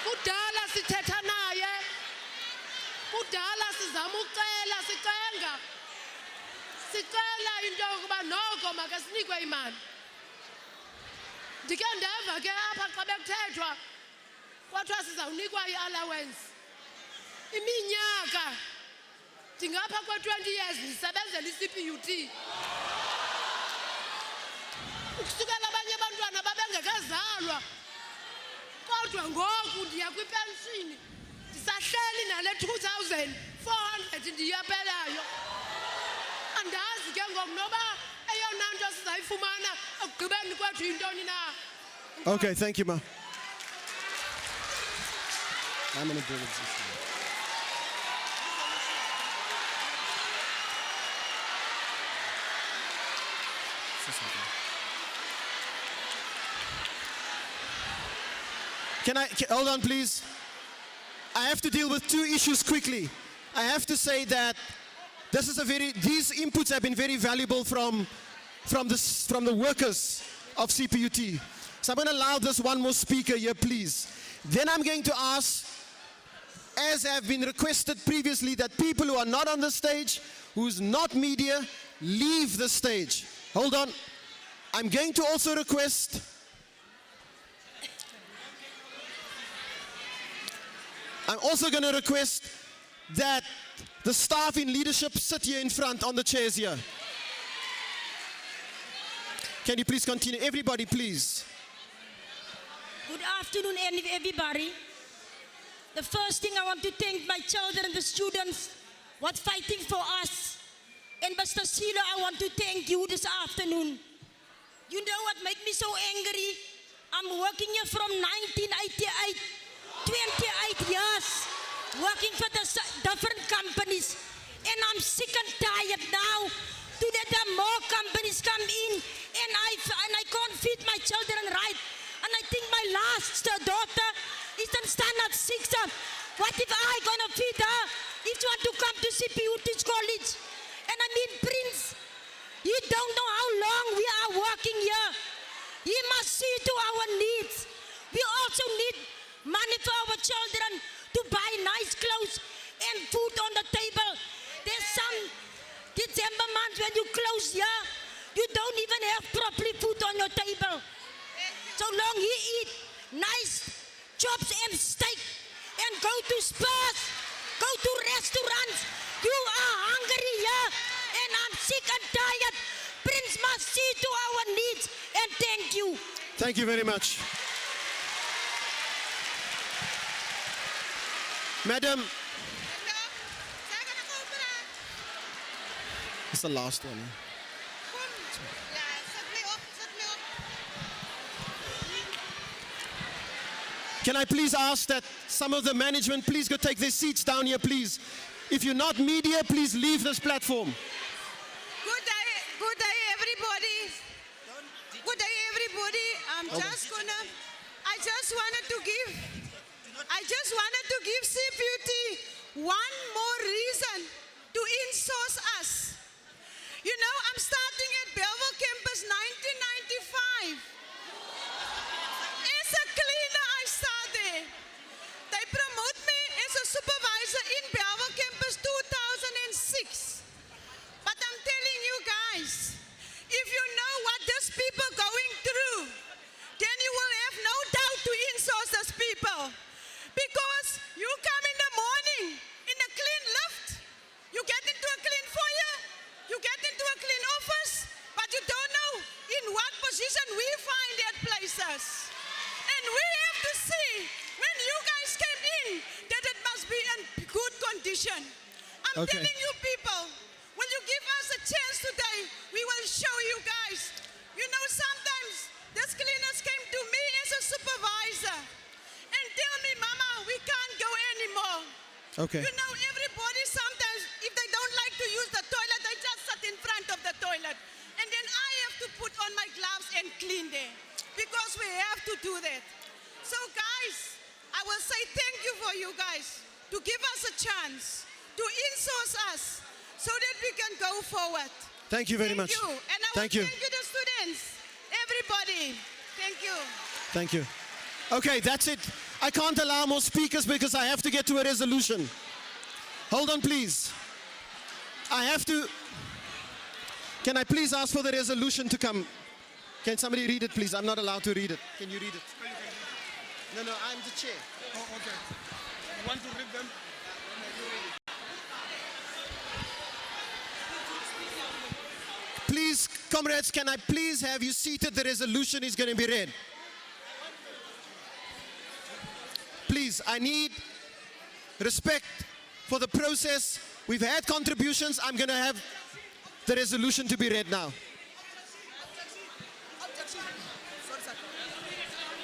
Kudala sithetha naye. Kudala sizama ucela sicenga. Sicela into yokuba noko make sinikwe imali. Ndike ndeva ke apha xa bekuthethwa kwathiwa sizawunikwa i-allowance. Iminyaka ndingapha kwe-20 years ndisebenzela i-CPUT. Ukusukela abanye abantwana babengekazalwa. Kodwa ngoku ndiya kwipenshini. Ndisahleli nale 2,400 ndiyapelayo. Andazi ke ngoku noba eyona nto sizayifumana ekugqibeni kwethu yintoni na. Okay, thank you, Ma. I'm going to do this. Hold on please. I have to deal with 2 issues quickly. I have to say that these inputs have been very valuable from the workers of CPUT. So I'm going to allow this one more speaker here, please. Then I'm going to ask, as have been requested previously, that people who are not on the stage, who's not media, leave the stage. Hold on. I'm going to also request that the staff in leadership sit here in front on the chairs here. Can you please continue? Everybody, please. Good afternoon, everybody. The first thing I want to thank my children and the students was fighting for us. And Mr. Silo, I want to thank you this afternoon. You know what made me so angry? I'm working here from 1988, 28 years, working for the different companies. And I'm sick and tired now to that more companies come in and I can't feed my children right. And I think my last daughter is in standard 6. What if I gonna feed her if you want to come to CPUT college? And I mean, Prince, you don't know how long we are working here. You must see to our needs. We also need money for our children to buy nice clothes and food on the table. There's some December months when you close here, you don't even have properly food on your table. So long you eat nice chops and steak and go to spas, go to restaurants. You are hungry here and I'm sick and tired. Prince must see to our needs and thank you. Thank you very much. Madam. It's the last one. Can I please ask that some of the management please go take their seats down here, please. If you're not media, please leave this platform. Good day, everybody. Good day, everybody. I just wanted to give CPUT one more reason to insource us. You know, I'm starting at Belleville campus 1995. As a cleaner, I started. They promote me as a supervisor in Belleville campus 2006. But I'm telling you guys, if you know what these people are going through, then you will have no doubt to insource these people. Because you come in the morning in a clean lift, you get into a clean foyer, you get into a clean office, but you don't know in what position we find at places. And we have to see, when you guys came in, that it must be in good condition. I'm telling you people, will you give us a chance today? We will show you guys. You know, sometimes these cleaners came to me as a supervisor and tell me, Mama, we can't go anymore. Okay. You know, everybody sometimes, if they don't like to use the toilet, they just sit in front of the toilet. And then I have to put on my gloves and clean there. Because we have to do that. So guys, I will say thank you for you guys to give us a chance to insource us so that we can go forward. Thank you very much. Thank you. And I will thank you the students, everybody. Thank you. Thank you. Okay, that's it. I can't allow more speakers because I have to get to a resolution. Hold on, please. I have to. Can I please ask for the resolution to come? Can somebody read it, please? I'm not allowed to read it. Can you read it? No, I'm the chair. Oh, okay. You want to read them? Please, comrades, can I please have you seated? The resolution is going to be read. Please, I need respect for the process. We've had contributions. I'm going to have the resolution to be read now.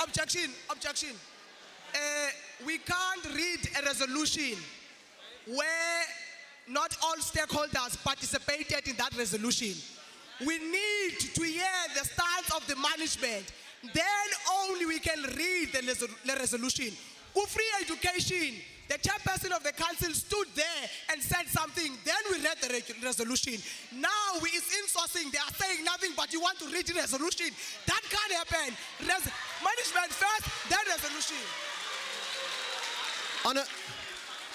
Objection. We can't read a resolution where not all stakeholders participated in that resolution. We need to hear the stance of the management. Then only we can read the resolution. For free education, the chairperson of the council stood there and said something. Then we read the resolution. Now we is insourcing. They are saying nothing, but you want to read the resolution. That can't happen. Management first, then resolution.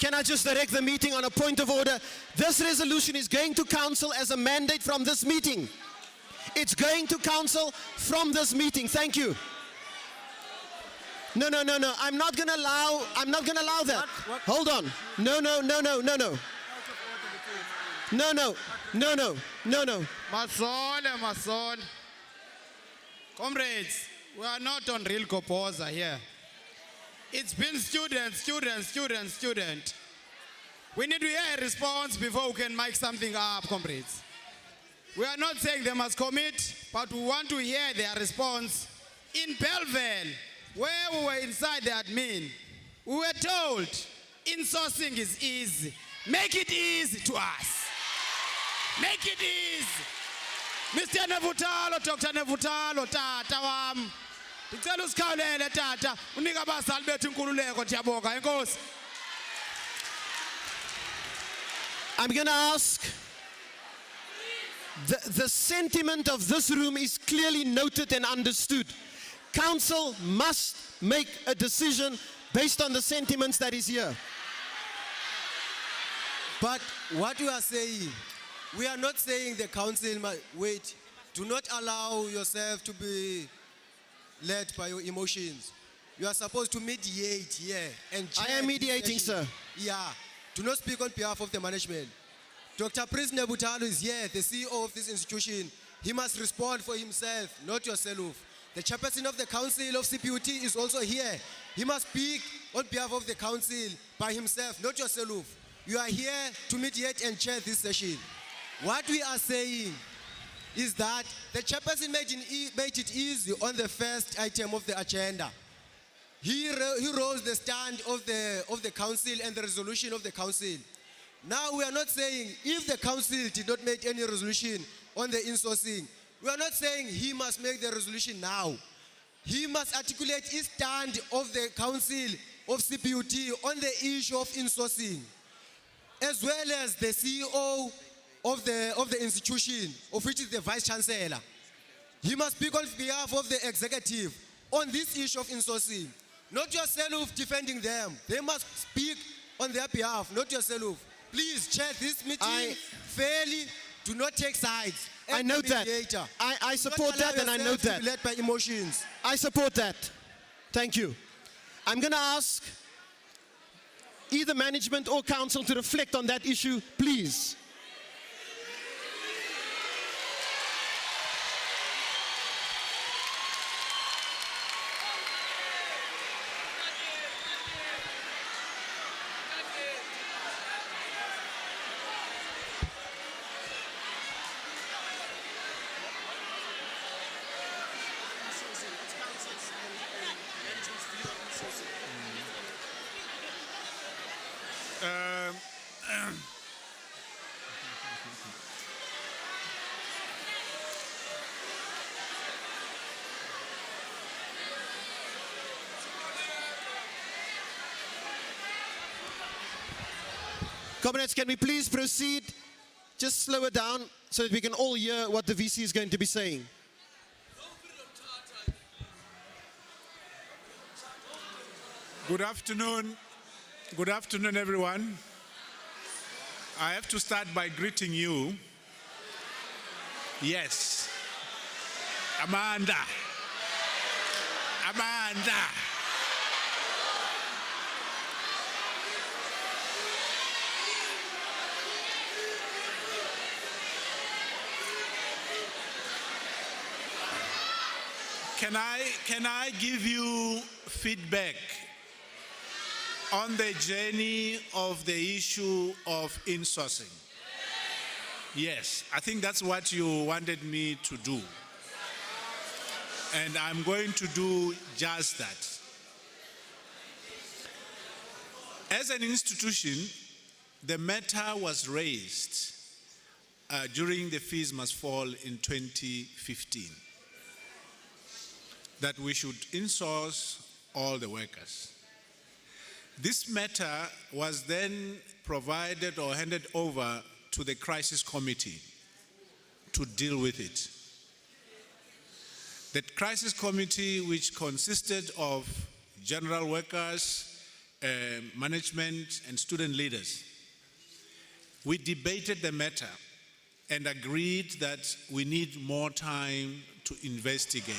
Can I just direct the meeting on a point of order? This resolution is going to council as a mandate from this meeting. It's going to council from this meeting. Thank you. No. I'm not going to allow that. Hold on. No. Masole. Comrades, we are not on real Kopoza here. It's been student. We need to hear a response before we can make something up, comrades. We are not saying they must commit, but we want to hear their response. In Belleville, where we were inside the admin, we were told insourcing is easy. Make it easy to us. Make it easy. Mr. Nevutalo, Dr. Nevutalo, Tata wam. Ndicela usikhawulele tata, unika abazali bethu inkululeko ndiyabonga enkosi. I'm going to ask, the sentiment of this room is clearly noted and understood. Council must make a decision based on the sentiments that is here. But what we are saying, we are not saying the council must wait. Do not allow yourself to be led by your emotions. You are supposed to mediate here and I am mediating, sir. Yeah. Do not speak on behalf of the management. Dr. Prince Nebutalo is here, the CEO of this institution. He must respond for himself, not yourself. The chairperson of the council of CPUT is also here. He must speak on behalf of the council by himself, not yourself. You are here to mediate and chair this session. What we are saying is that the chairperson made it easy on the first item of the agenda. He rose the stand of the council and the resolution of the council. Now we are not saying if the council did not make any resolution on the insourcing, we are not saying he must make the resolution now. He must articulate his stand of the council of CPUT on the issue of insourcing, as well as the CEO of the institution, of which is the Vice Chancellor. He must speak on behalf of the executive on this issue of insourcing. Not yourself defending them. They must speak on their behalf, not yourself. Please chair this meeting fairly. Do not take sides. I note that. I support that and I note that. To be led by emotions. I support that. Thank you. I'm going to ask either management or council to reflect on that issue, please. Comrades, can we please proceed? Just slow it down so that we can all hear what the VC is going to be saying. Good afternoon. Good afternoon, everyone. I have to start by greeting you. Yes. Amanda. Amanda. Can I give you feedback on the journey of the issue of insourcing? Yes, I think that's what you wanted me to do. And I'm going to do just that. As an institution, the matter was raised during the Fees Must Fall in 2015. That we should insource all the workers. This matter was then provided or handed over to the crisis committee to deal with it. The crisis committee, which consisted of general workers, management, and student leaders, we debated the matter and agreed that we need more time to investigate.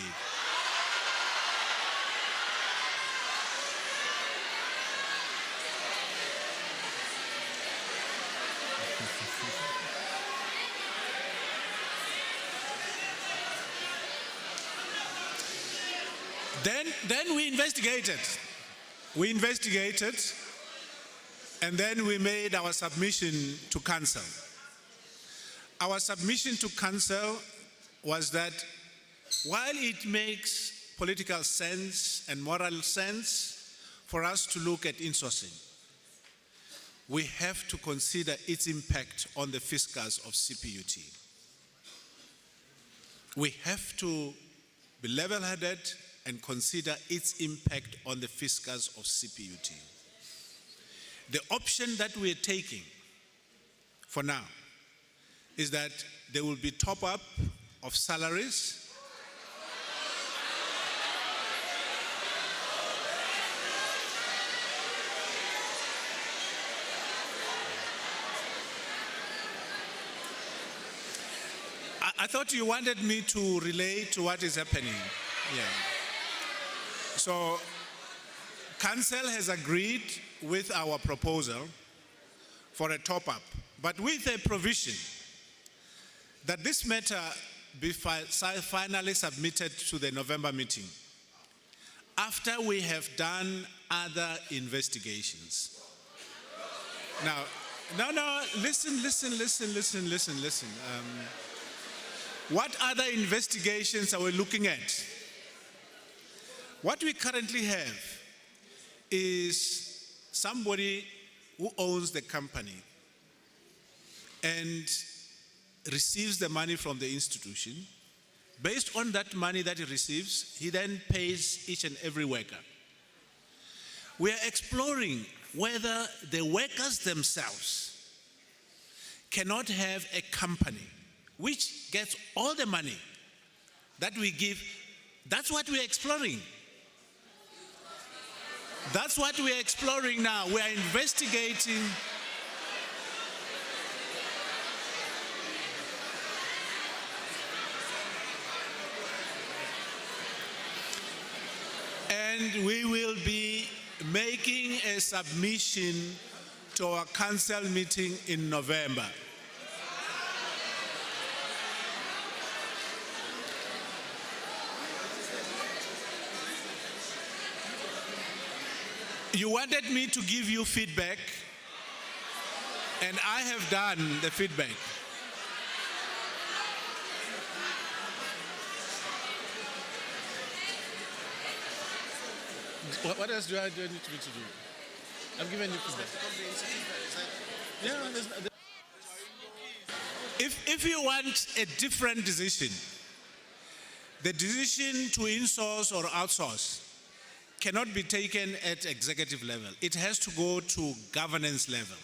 Then we investigated. We investigated, And then we made our submission to council. Our submission to council was that while it makes political sense and moral sense for us to look at insourcing, we have to consider its impact on the fiscals of CPUT. We have to be level-headed and consider its impact on the fiscals of CPUT. The option that we're taking for now is that there will be top-up of salaries. I thought you wanted me to relate to what is happening. Yeah. So, council has agreed with our proposal for a top-up, but with a provision that this matter be finally submitted to the November meeting after we have done other investigations. Now, listen. What other investigations are we looking at? What we currently have is somebody who owns the company and receives the money from the institution. Based on that money that he receives, he then pays each and every worker. We are exploring whether the workers themselves cannot have a company which gets all the money that we give. That's what we're exploring. That's what we're exploring now. We are investigating. And we will be making a submission to our council meeting in November. You wanted me to give you feedback, and I have done the feedback. What else do I need to do? I've given you feedback. Yeah, if you want a different decision, the decision to insource or outsource cannot be taken at executive level. It has to go to governance level.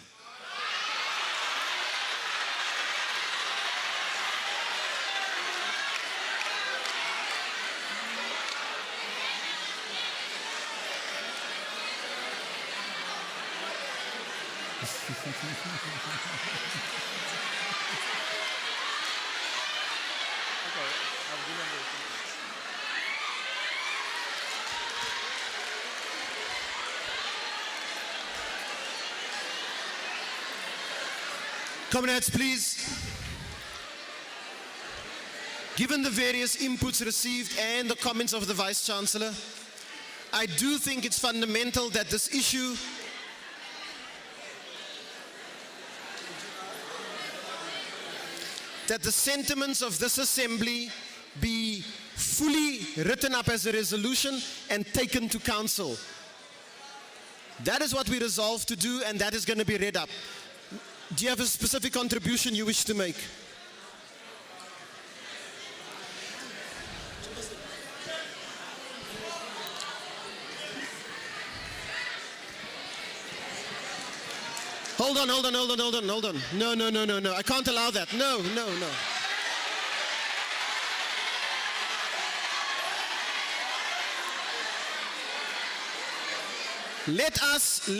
Comrades, please. Given the various inputs received and the comments of the Vice Chancellor, I do think it's fundamental that this issue that the sentiments of this assembly be fully written up as a resolution and taken to council. That is what we resolved to do, and that is going to be read up. Do you have a specific contribution you wish to make? Hold on. No. I can't allow that. No. Let us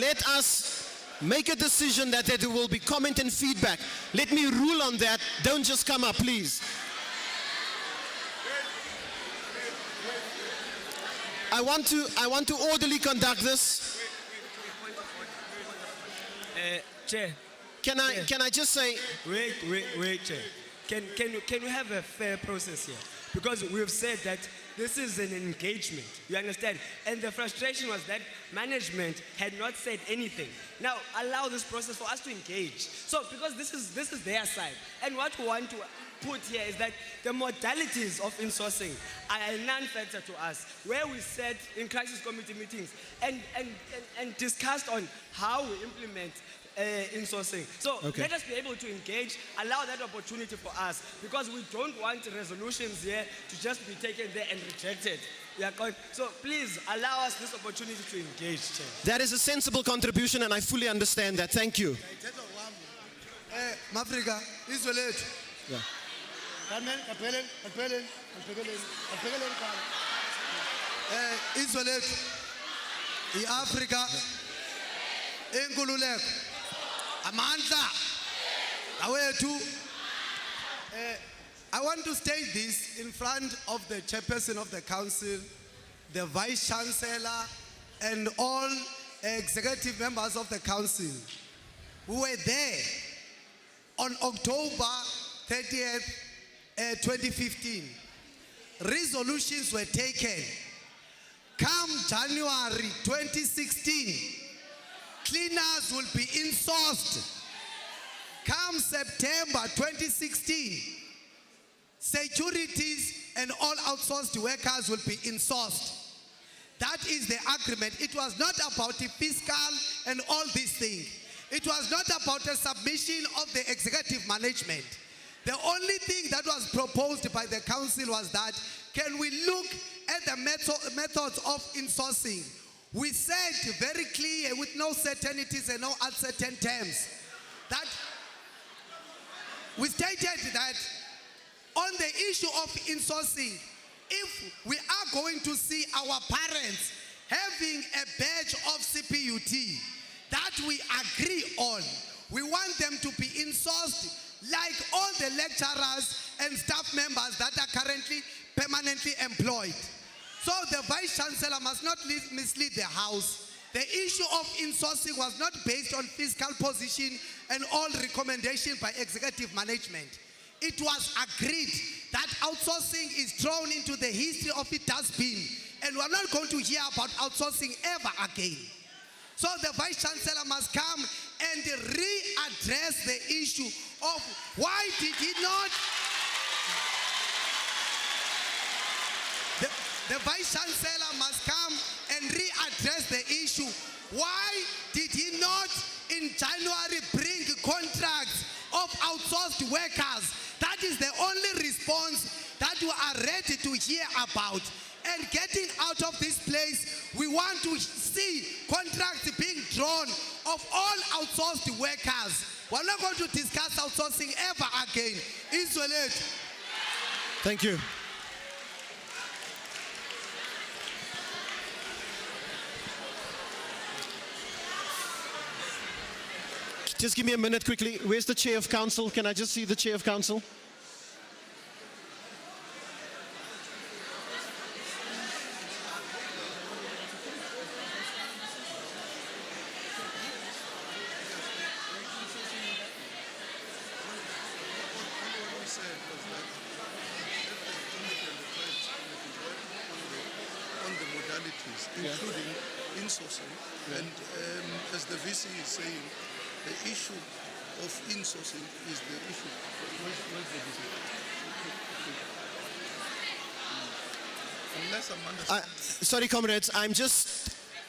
make a decision that there will be comment and feedback. Let me rule on that. Don't just come up, please. I want to orderly conduct this. Chair. Can I just say? Wait, Chair. Can we have a fair process here? because we've said that this is an engagement, you understand? And the frustration was that management had not said anything. Now, allow this process for us to engage. So, because this is their side. And what we want to put here is that the modalities of insourcing are a non-factor to us, where we sat in crisis committee meetings and discussed on how we implement insourcing. So let us be able to engage, allow that opportunity for us, because we don't want resolutions here to just be taken there and rejected. So please allow us this opportunity to engage, Chair. That is a sensible contribution, and I fully understand that. Thank you. Mafrika, izwe lethu. Yeah. Izwe lethu, i-Afrika, inkululeko, amandla, awethu. I want to state this in front of the chairperson of the council, the vice chancellor, and all executive members of the council who were there on October 30th, 2015. Resolutions were taken. Come January 2016, cleaners will be insourced. Come September 2016, securities and all outsourced workers will be insourced. That is the agreement. It was not about the fiscal and all these things. It was not about a submission of the executive management. The only thing that was proposed by the council was that, can we look at the methods of insourcing? We said very clear, with no certainties and no uncertain terms, that we stated that on the issue of insourcing, if we are going to see our parents having a badge of CPUT that we agree on, we want them to be insourced like all the lecturers and staff members that are currently permanently employed. So the Vice Chancellor must not mislead the House. The issue of insourcing was not based on fiscal position and all recommendation by executive management. It was agreed that outsourcing is thrown into the history of it dustbin, and we're not going to hear about outsourcing ever again. So the Vice Chancellor must come and readdress the issue of why did he not... The Vice Chancellor must come and readdress the issue. Why did he not in January bring contracts of outsourced workers? That is the only response that we are ready to hear about. And getting out of this place, we want to see contracts being drawn of all outsourced workers. We're not going to discuss outsourcing ever again. Isolate. Thank you. Just give me a minute quickly. Where's the Chair of Council? Can I just see the Chair of Council? Including insourcing, and as the VC is saying, the issue of insourcing is the issue. Where's the VC? Unless I'm understanding. Sorry, comrades,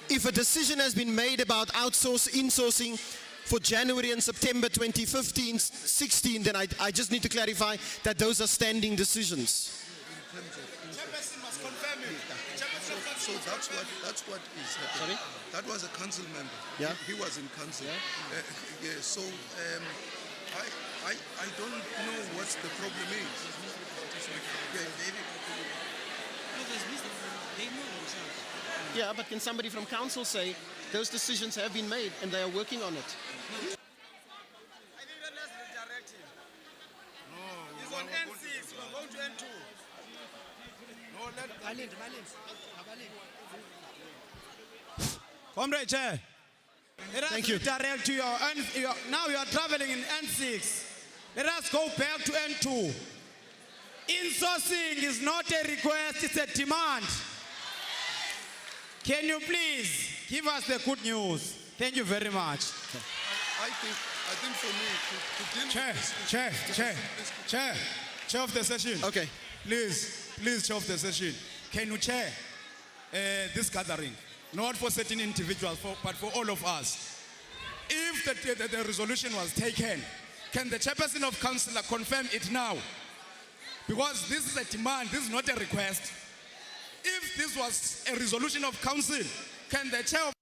if a decision has been made about insourcing for January and September 2015-16, then I just need to clarify that those are standing decisions. So that's what is happening. Sorry? That was a council member. Yeah. He was in council. Yeah. So I don't know what the problem is. Yeah, but can somebody from council say those decisions have been made and they are working on it? He's on N6, we're going to N2. Comrade Chair, thank you. Direct to now you are traveling in N6. Let us go back to N2. Insourcing is not a request, it's a demand. Can you please give us the good news? Thank you very much. I think for me, to deal Chair, with this... Chair of the session. Okay. Please, Chair of the session. Can you chair this gathering? Not for certain individuals, but for all of us. If the resolution was taken, can the chairperson of council confirm it now? Because this is a demand, this is not a request. If this was a resolution of council, can the chair of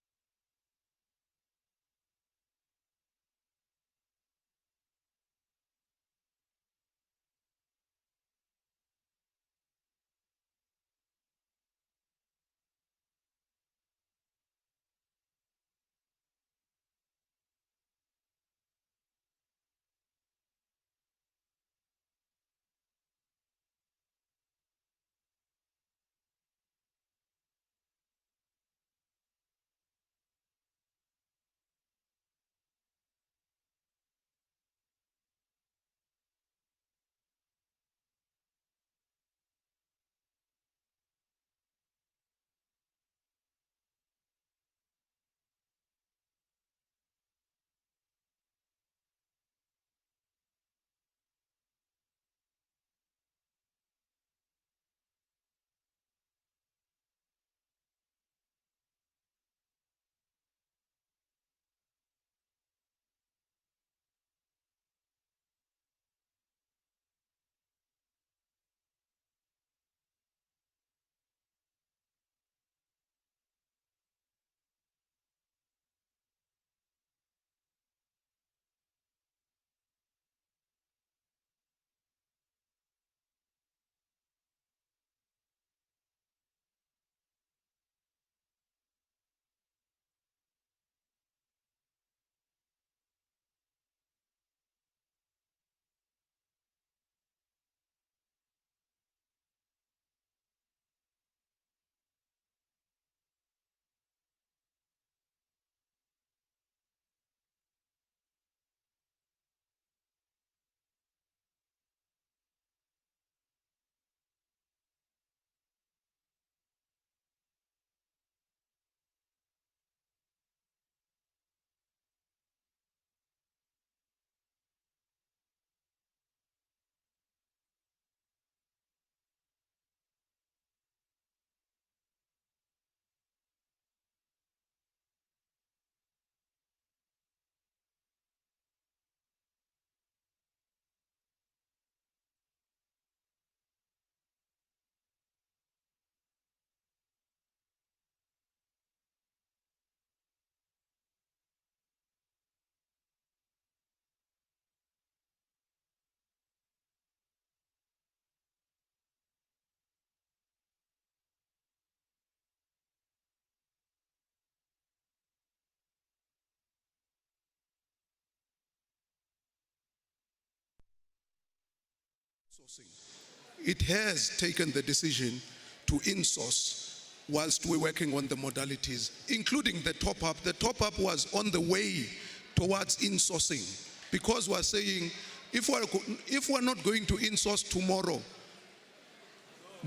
It has taken the decision to insource whilst we're working on the modalities, including the top-up. The top-up was on the way towards insourcing because we're saying if we're not going to insource tomorrow,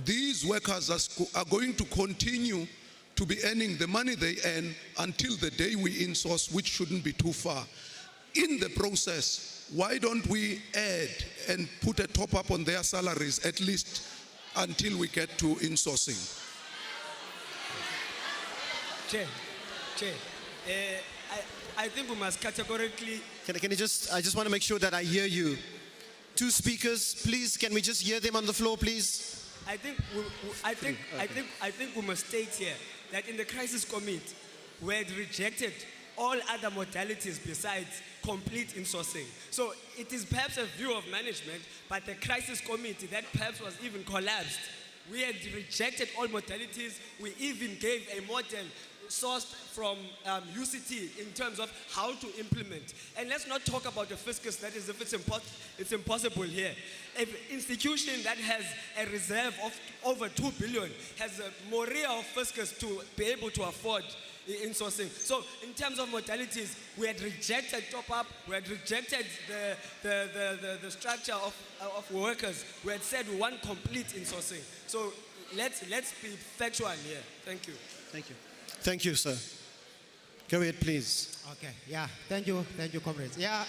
these workers are going to continue to be earning the money they earn until the day we insource, which shouldn't be too far. In the process, why don't we add and put a top-up on their salaries at least until we get to insourcing? Chair, I think we must categorically... Can you just, I just want to make sure that I hear you. Two speakers, please, can we just hear them on the floor, please? I think we must state here that in the crisis committee, we had rejected all other modalities besides complete insourcing. So it is perhaps a view of management, but the crisis committee that perhaps was even collapsed. We had rejected all modalities. We even gave a model sourced from UCT in terms of how to implement. And let's not talk about the fiscus, that is if it's impossible here. If an institution that has a reserve of over 2 billion has a moria of fiscus to be able to afford insourcing. So in terms of modalities, we had rejected top-up, we had rejected the structure of workers. We had said we want complete insourcing. So let's be factual here. Thank you. Thank you. Thank you, sir. Go ahead, please. Okay, yeah, thank you, comrades. Yeah,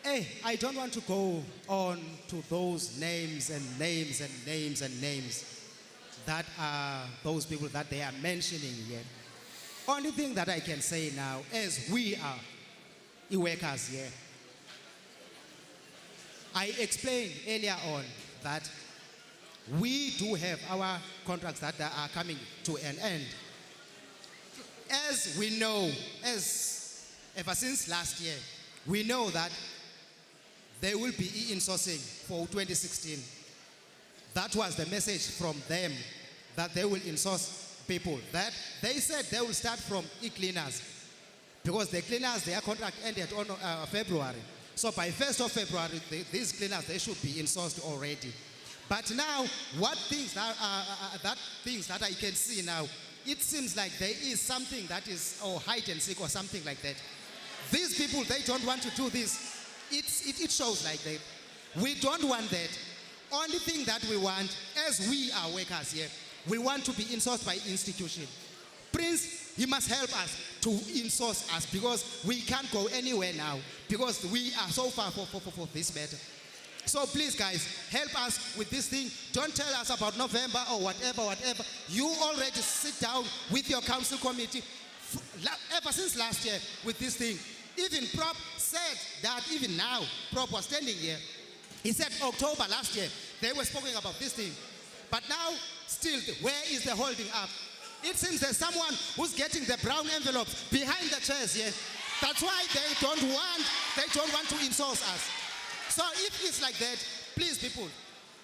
hey, I don't want to go on to those names and names and names and names that are those people that they are mentioning here. Only thing that I can say now, as we are workers here, I explained earlier on that we do have our contracts that are coming to an end. As we know, ever since last year, we know that there will be e-insourcing for 2016. That was the message from them, that they will insource people. That they said they will start from e-cleaners, because the cleaners, their contract ended on February. So by 1st of February, these cleaners, they should be insourced already. But now, things that I can see now, it seems like there is something that is, hide and seek or something like that. These people, they don't want to do this. It shows like that. We don't want that. Only thing that we want, as we are workers here, we want to be insourced by institution. Prince, he must help us to insource us, because we can't go anywhere now, because we are so far for this matter. So please, guys, help us with this thing. Don't tell us about November or whatever. You already sit down with your council committee ever since last year with this thing. Even Prop said that even now, Prop was standing here. He said October last year, they were speaking about this thing. But now, still, where is the holding up? It seems there's someone who's getting the brown envelopes behind the chairs here. That's why they don't want to insource us. So if it's like that, please, people,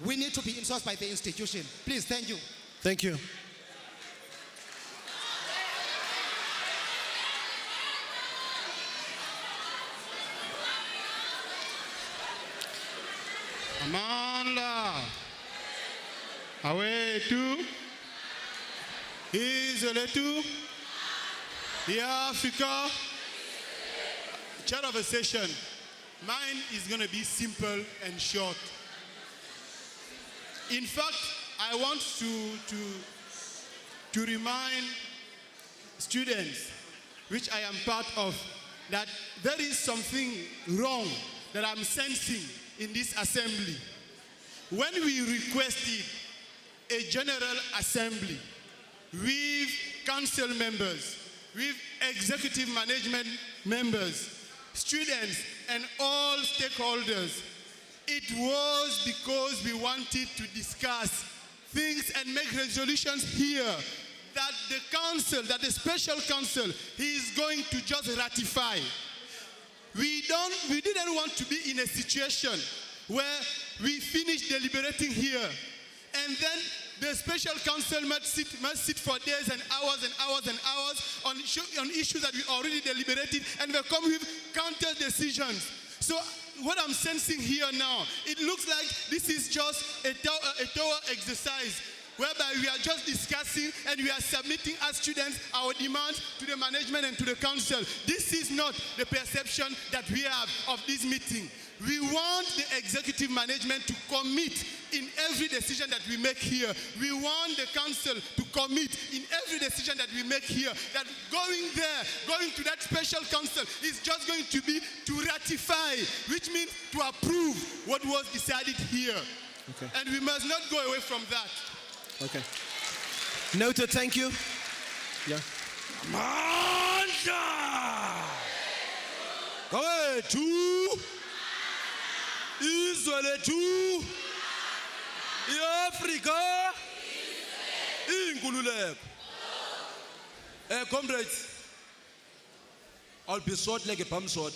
we need to be insourced by the institution. Please, thank you. Thank you. Amanda, away to Israel to Africa. Chair of a session. Mine is going to be simple and short. In fact, I want to remind students, which I am part of, that there is something wrong that I'm sensing in this assembly. When we requested a general assembly with council members, with executive management members, students, and all stakeholders, it was because we wanted to discuss things and make resolutions here that the council, that the special council, he is going to just ratify. We didn't want to be in a situation where we finish deliberating here and then the special council must sit for days and hours and hours and hours on issues that we already deliberated, and we come with counter decisions. So what I'm sensing here now, it looks like this is just a tower exercise whereby we are just discussing and we are submitting as students our demands to the management and to the council. This is not the perception that we have of this meeting. We want the executive management to commit in every decision that we make here. We want the council to commit in every decision that we make here. That going to that special council is just going to be to ratify, which means to approve what was decided here. Okay. And we must not go away from that. Okay. Noted, thank you. Yeah. Amandla! Go to Israel, Africa, Ingululeko. Comrades, I'll be short like a palm short.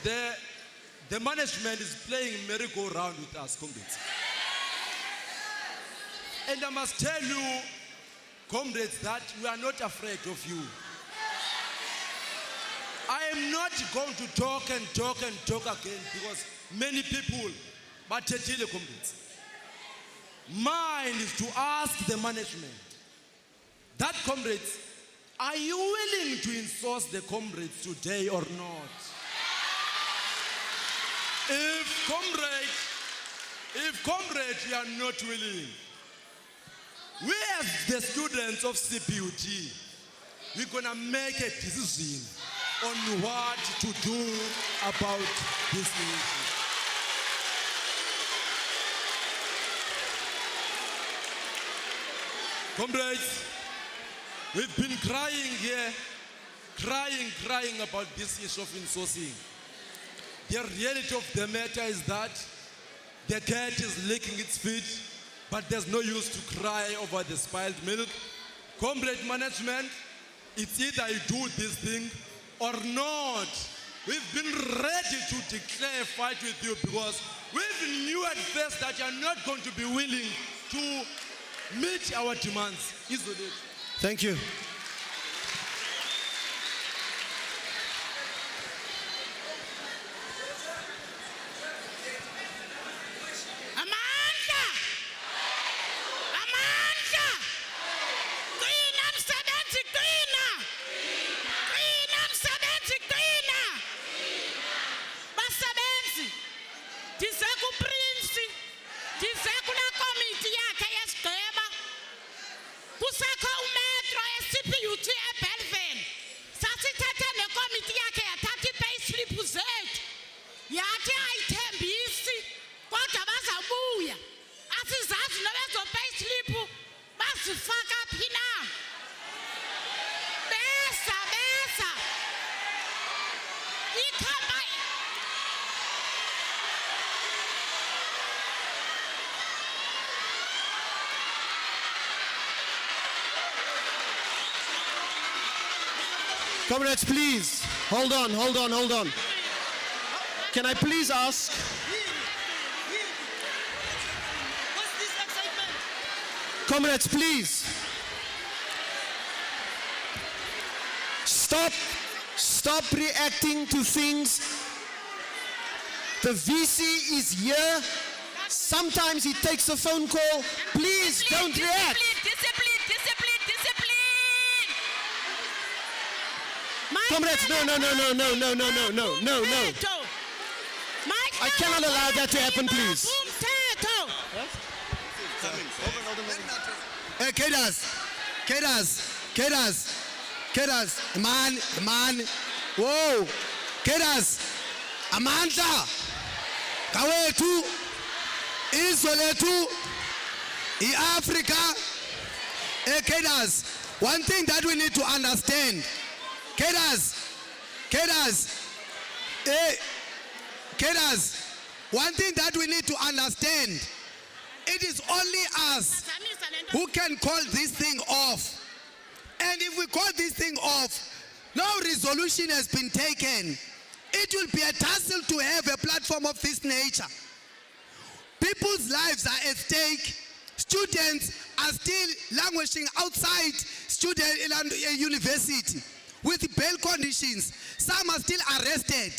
The management is playing merry-go-round with us, comrades. And I must tell you, comrades, that we are not afraid of you. I am not going to talk again because many people, but comrades. Mine is to ask the management that comrades, are you willing to enforce the comrades today or not? If comrades, you are not willing, we as the students of CPUT, we're gonna make a decision on what to do about this issue. Comrades, we've been crying here, crying about this issue of insourcing. The reality of the matter is that the cat is licking its feet, but there's no use to cry over the spilled milk. Comrade management, it's either you do this thing or not. We've been ready to declare a fight with you because we knew at first that you're not going to be willing to meet our demands. Isn't it? Thank you. Amandla! Amandla! Qina msebenzi, qina! Qina msebenzi, qina! Basebenzi, ndize kuPrince, ndize kula committee yakhe yesigqeba. Kusekho umetro ye-CPUT eBellville. Sasithethe necommittee yakhe yathatha i-payslip zethu. Yathi ayithembisi kodwa bazabuya. Asizazi nobezo payslip bazifaka phi na. Besa. Ikhamba Comrades, please, hold on. Can I please ask? Comrades, please. Stop reacting to things. The VC is here. Sometimes he takes a phone call. Please don't react. Discipline. Comrades, no. I cannot allow that to happen, please. Hey, Kedas, man, whoa, Kedas, Amandla, Kawetu, Isoletu, Africa. Hey, Kedas, one thing that we need to understand, Kedas, one thing that we need to understand, it is only us who can call this thing off. And if we call this thing off, no resolution has been taken. It will be a tussle to have a platform of this nature. People's lives are at stake. Students are still languishing outside university with bail conditions. Some are still arrested.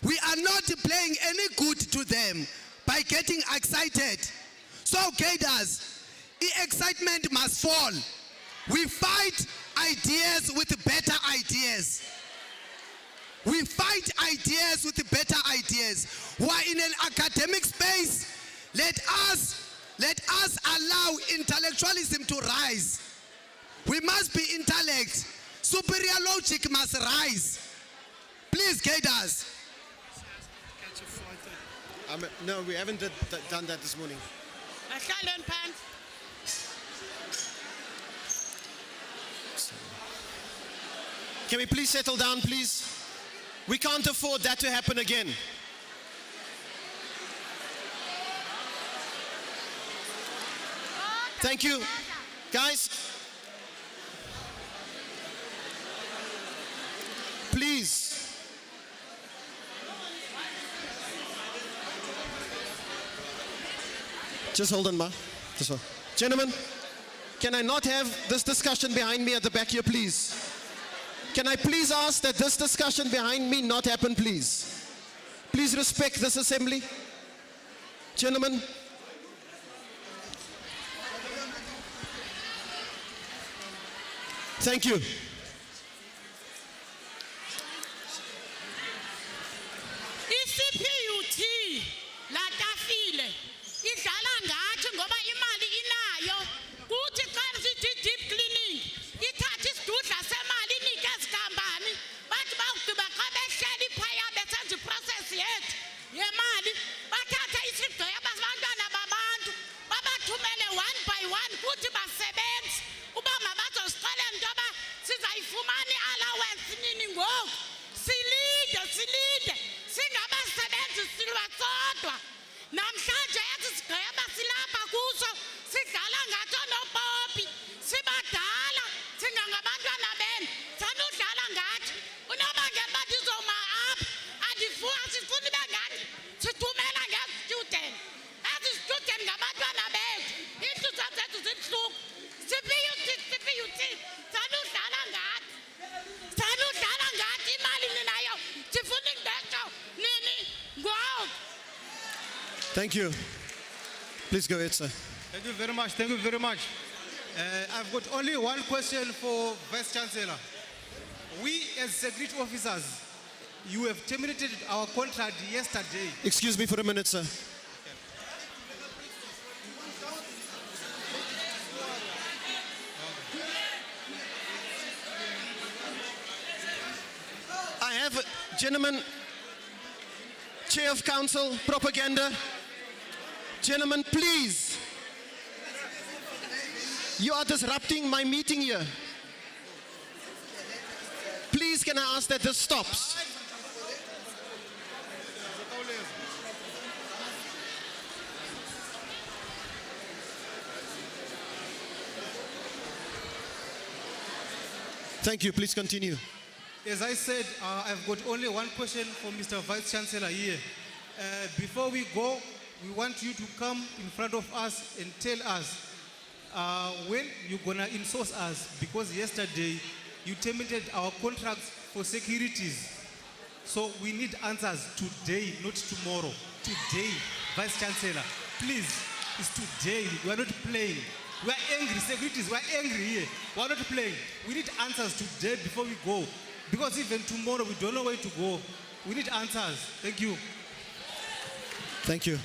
We are not playing any good to them by getting excited. So, cadres, the excitement must fall. We fight ideas with better ideas. We fight ideas with better ideas. We're in an academic space. Let us allow intellectualism to rise. We must be intellect. Superior logic must rise. Please, cadres. No, we haven't done that this morning. Can we please settle down, please? We can't afford that to happen again. Thank you. Guys, please. Just hold on, Ma. Just hold. Gentlemen, can I not have this discussion behind me at the back here, please? Can I please ask that this discussion behind me not happen, please? Please respect this assembly. Gentlemen. Thank you. I-CPUT la tafile idlala ngathi ngoba imali inayo kuthi xa sithi deep cleaning ithatha isidudla semali inike ezikampani bathi bawugqiba xa behleli phaya besenza iprocess yethu yemali bathatha isigqeba sabantwana babantu babathumele one by one kuthi basebenzi uba mabazosiqala ntoba sizayifumana i-allowance nini ngoku silinde singabasebenzi silwa sodwa namhlanje esi sigqeba silapha kuso sidlala ngathi oonopopi sibadala singangabantwana benu sanudlala ngathi unobangela uba ndizoma apha asifuni ibe ngathi sithumela ngezistudent ezi student ngabantwana bethu iintliziyo zethu zibuhlungu CPUT sanudlala ngathi imali ninayo sifuna indexo nini ngoku. Thank you. Please go ahead, sir. Thank you very much. Thank you very much. I've got only one question for Vice Chancellor. We as security officers, you have terminated our contract yesterday. Excuse me for a minute, sir. I have a gentleman, Chair of Council, Propaganda. Gentlemen, please. You are disrupting my meeting here. Please, can I ask that this stops? Thank you. Please continue. As I said, I've got only one question for Mr. Vice Chancellor here. Before we go, we want you to come in front of us and tell us when you're going to insource us, because yesterday you terminated our contracts for securities. So we need answers today, not tomorrow. Today, Vice Chancellor, please, it's today. We are not playing. We are angry, securities, we are angry here. We are not playing. We need answers today before we go. Because even tomorrow we don't know where to go. We need answers. Thank you. Thank you.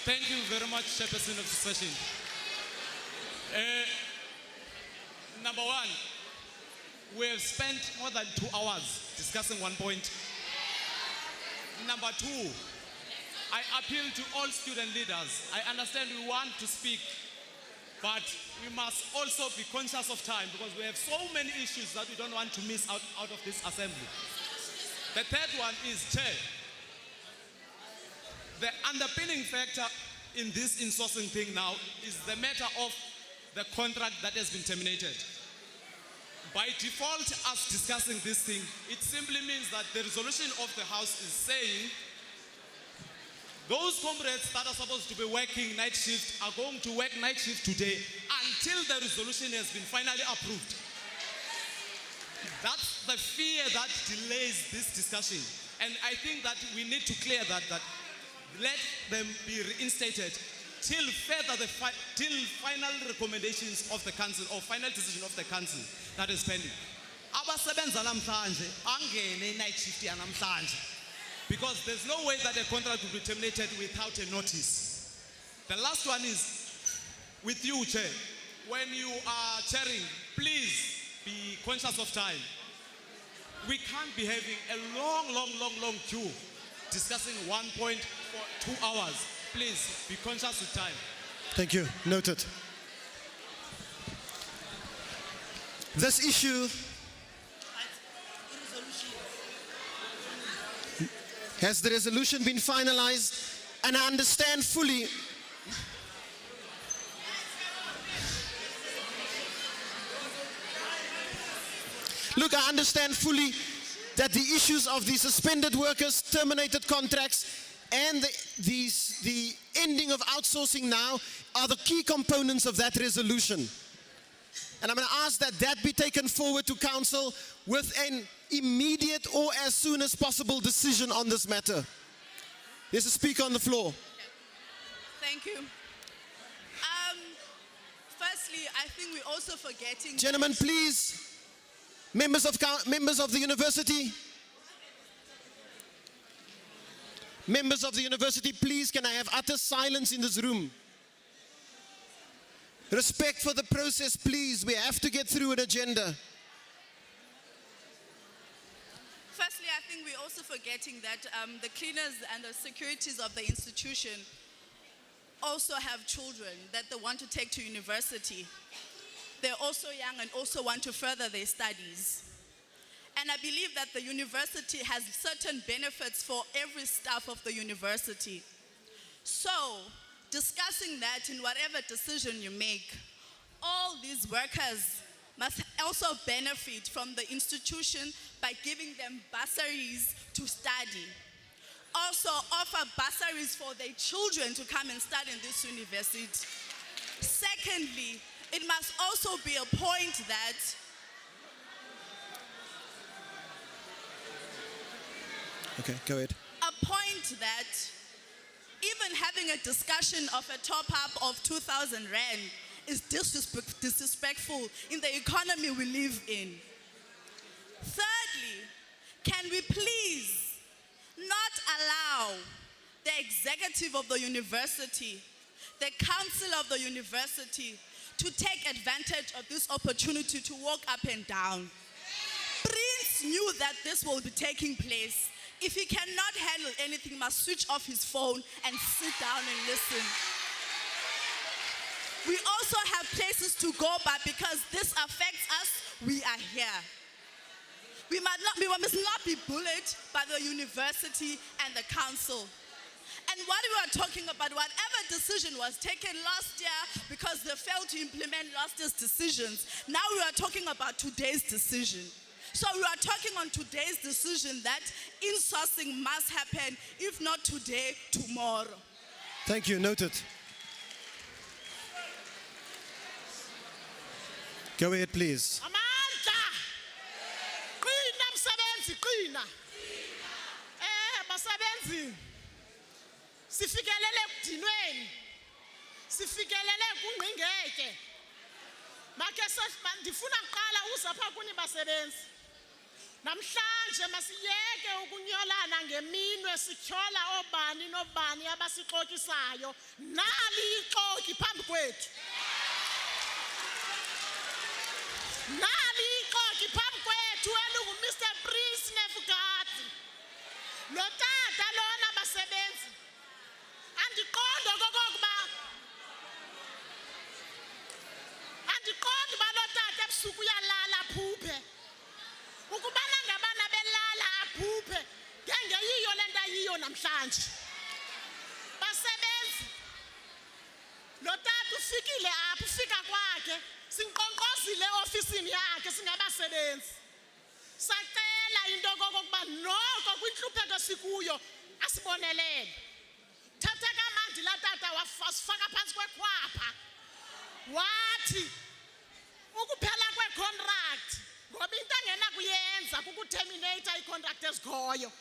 Thank you very much, Chairperson of the session. Number one, we have spent more than 2 hours discussing one point. Number two, I appeal to all student leaders. I understand we want to speak, but we must also be conscious of time because we have so many issues that we don't want to miss out of this assembly. The third one is, Chair, the underpinning factor in this insourcing thing now is the matter of the contract that has been terminated. By default, us discussing this thing, it simply means that the resolution of the House is saying those comrades that are supposed to be working night shift are going to work night shift today until the resolution has been finally approved. That's the fear that delays this discussion. And I think that we need to clear that let them be reinstated till further till final recommendations of the council or final decision of the council that is pending. Abasebenza namhlanje angene night shift yanamhlanje, because there's no way that a contract will be terminated without a notice. The last one is with you, Chair. When you are chairing, please be conscious of time. We can't be having a long queue discussing one point for 2 hours. Please be conscious of time. Thank you. Noted. This issue has the resolution been finalized, and I understand fully look, I understand fully that the issues of the suspended workers, terminated contracts, and the ending of outsourcing now are the key components of that resolution. And I'm going to ask that that be taken forward to Council with an immediate or as soon as possible decision on this matter. There's a speaker on the floor. Thank you. Firstly, I think we're also forgetting... Gentlemen, please. Members of the university. Members of the university, please, can I have utter silence in this room? Respect for the process, please. We have to get through an agenda. Firstly, I think we're also forgetting that the cleaners and the securities of the institution also have children that they want to take to university. They're also young and also want to further their studies. And I believe that the university has certain benefits for every staff of the university. So, discussing that in whatever decision you make, all these workers must also benefit from the institution by giving them bursaries to study. Also offer bursaries for their children to come and study in this university. Secondly, it must also be a point that Okay, go ahead. a point that even having a discussion of a top-up of 2,000 rand is disrespectful in the economy we live in. Thirdly, can we please not allow the executive of the university, the council of the university, to take advantage of this opportunity to walk up and down? Prince knew that this will be taking place. If he cannot handle anything, he must switch off his phone and sit down and listen. We also have places to go, but because this affects us, we are here. We must not be bullied by the university and the council. And what we are talking about, whatever decision was taken last year because they failed to implement last year's decisions, now we are talking about today's decision. So we are talking on today's decision that insourcing must happen, if not today, tomorrow. Thank you, noted. Go ahead, please. Amandla! Qina msebenzi, qina. Basebenzi. Sifikelele ekudinweni. Sifikelele kungqingeke. Make ndifuna kuqala uzapha kuni basebenzi. Namhlanje masiyeke ukunyolana ngeminwe sityhola obani nobani abasixokisayo. Nali ixoki phambi kwethu. Nali ixoki phambi kwethu elingu-Mr. Prince Nevukati. Lo tata lona basebenzi. Andiqondi okokuba. Andiqondi uba lo tata ebusuku uyalala aphuphe. Ukubana ngabana belala aphuphe ngengeyiyo le nto ayiyo namhlanje. Basebenzi. Lo tata ufikile apha, ufika kwakhe. Sinqonqozile ofisini yakhe singabasebenzi. Sacela into okokuba noko kwintlupheko sikuyo asibonelele. Thatha kamandi la tata wasifaka phansi kwekhwapha. Wathi ukuphela kwecontract ngoba into angena kuyenza kukuterminate icontract ezikhoyo.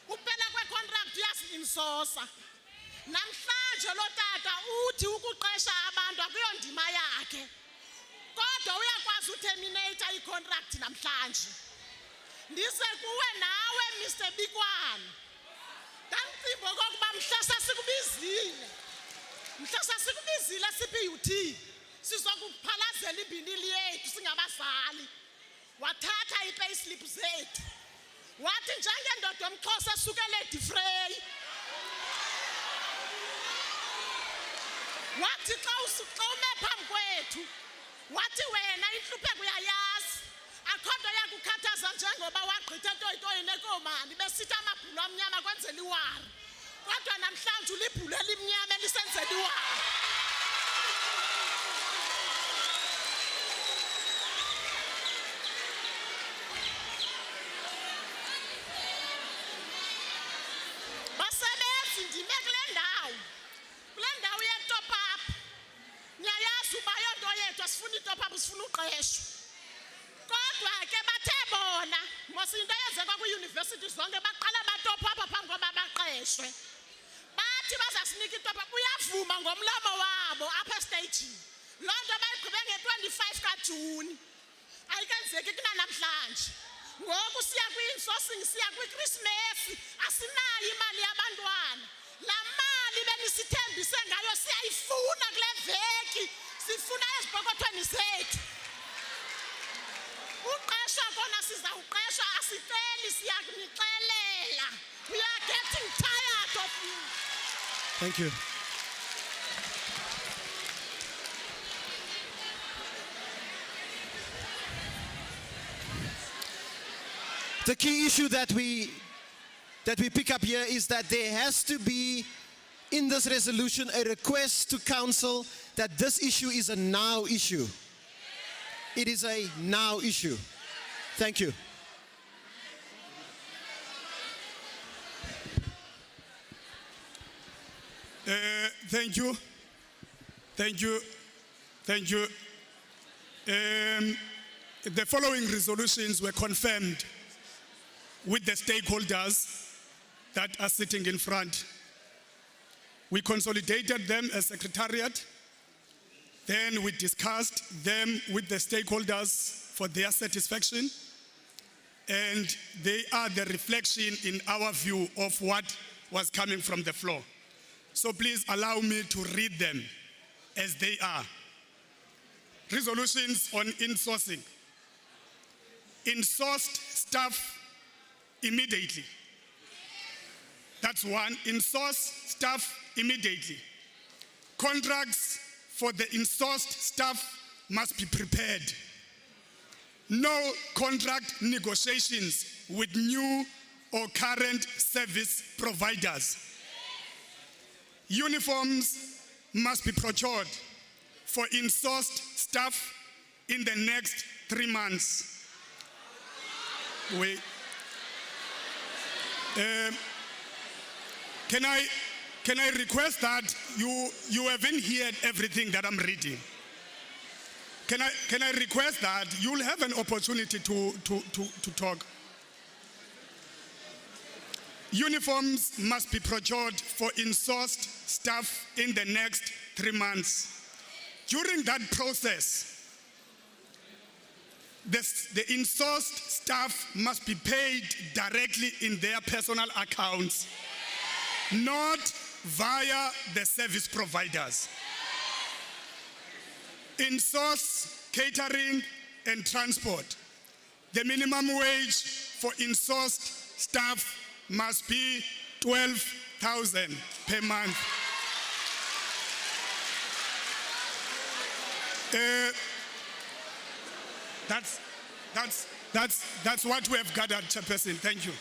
Ukuphela kwecontract uyasi-insourca. Namhlanje lo tata uthi ukuqesha abantu akuyondima yakhe. Kodwa uyakwazi uterminate icontract namhlanje. Ndize kuwe nawe Mr. Bikwana. Ndandicimba okokuba mhla sasikubizile. Mhla sasikubizile CPUT. Sizokuphalazela ibhindili yethu singabazali. Wathatha i-payslip zethu. Wathi njengendoda yomXhosa esukele eDifrey. Wathi xa ume phambi kwethu. Wathi wena intlupheko uyayazi. Akho nto yakukhathaza njengoba wagqitha etoyitoyi nekomani besithi amabhulu amnyama kwenzela iwari. Kodwa namhlanje ulibhulu elimnyama elisenzela iwari. Basebenzi ndime kule ndawo. Kule ndawo ye-top up. Niyayazi uba yonto yethu asifuni i-top up sifuna uqeshwa. Kodwa ke bathe bona mos into eyenzeka kwiiyunivesithi zonke baqala batop up phambi koba baqeshwe. Bathi bazasinika itop up uyavuma ngomlomo wabo apha estagini. Loo nto bayigqibe nge-25 kaJuni. ayikenzeki kunanamhlanje ngoku siya kwi-insourcing siya kwi-Christmas asinayo imali yabantwana laa mali benisithembise ngayo siyayifuna kule veki sifuna ezipokothweni zethu uqeshwa kona sizawuqeshwa asiceli siyakunixelela we are getting tired of you. Thank you. The key issue that we pick up here is that there has to be in this resolution a request to council that this issue is a now issue. It is a now issue. Thank you. Thank you. Thank you. Thank you. The following resolutions were confirmed with the stakeholders that are sitting in front. We consolidated them as secretariat. Then we discussed them with the stakeholders for their satisfaction. And they are the reflection in our view of what was coming from the floor. So please allow me to read them as they are. Resolutions on insourcing. Insourced staff immediately. That's one. Insource staff immediately. Contracts for the insourced staff must be prepared. No contract negotiations with new or current service providers. Uniforms must be procured for insourced staff in the next 3 months. Wait. Can I request that you haven't heard everything that I'm reading? Can I request that you'll have an opportunity to talk? Uniforms must be procured for insourced staff in the next 3 months. During that process, the insourced staff must be paid directly in their personal accounts, not via the service providers. Insource catering and transport. The minimum wage for insourced staff must be 12,000 per month. That's what we have gathered, Chairperson. Thank you.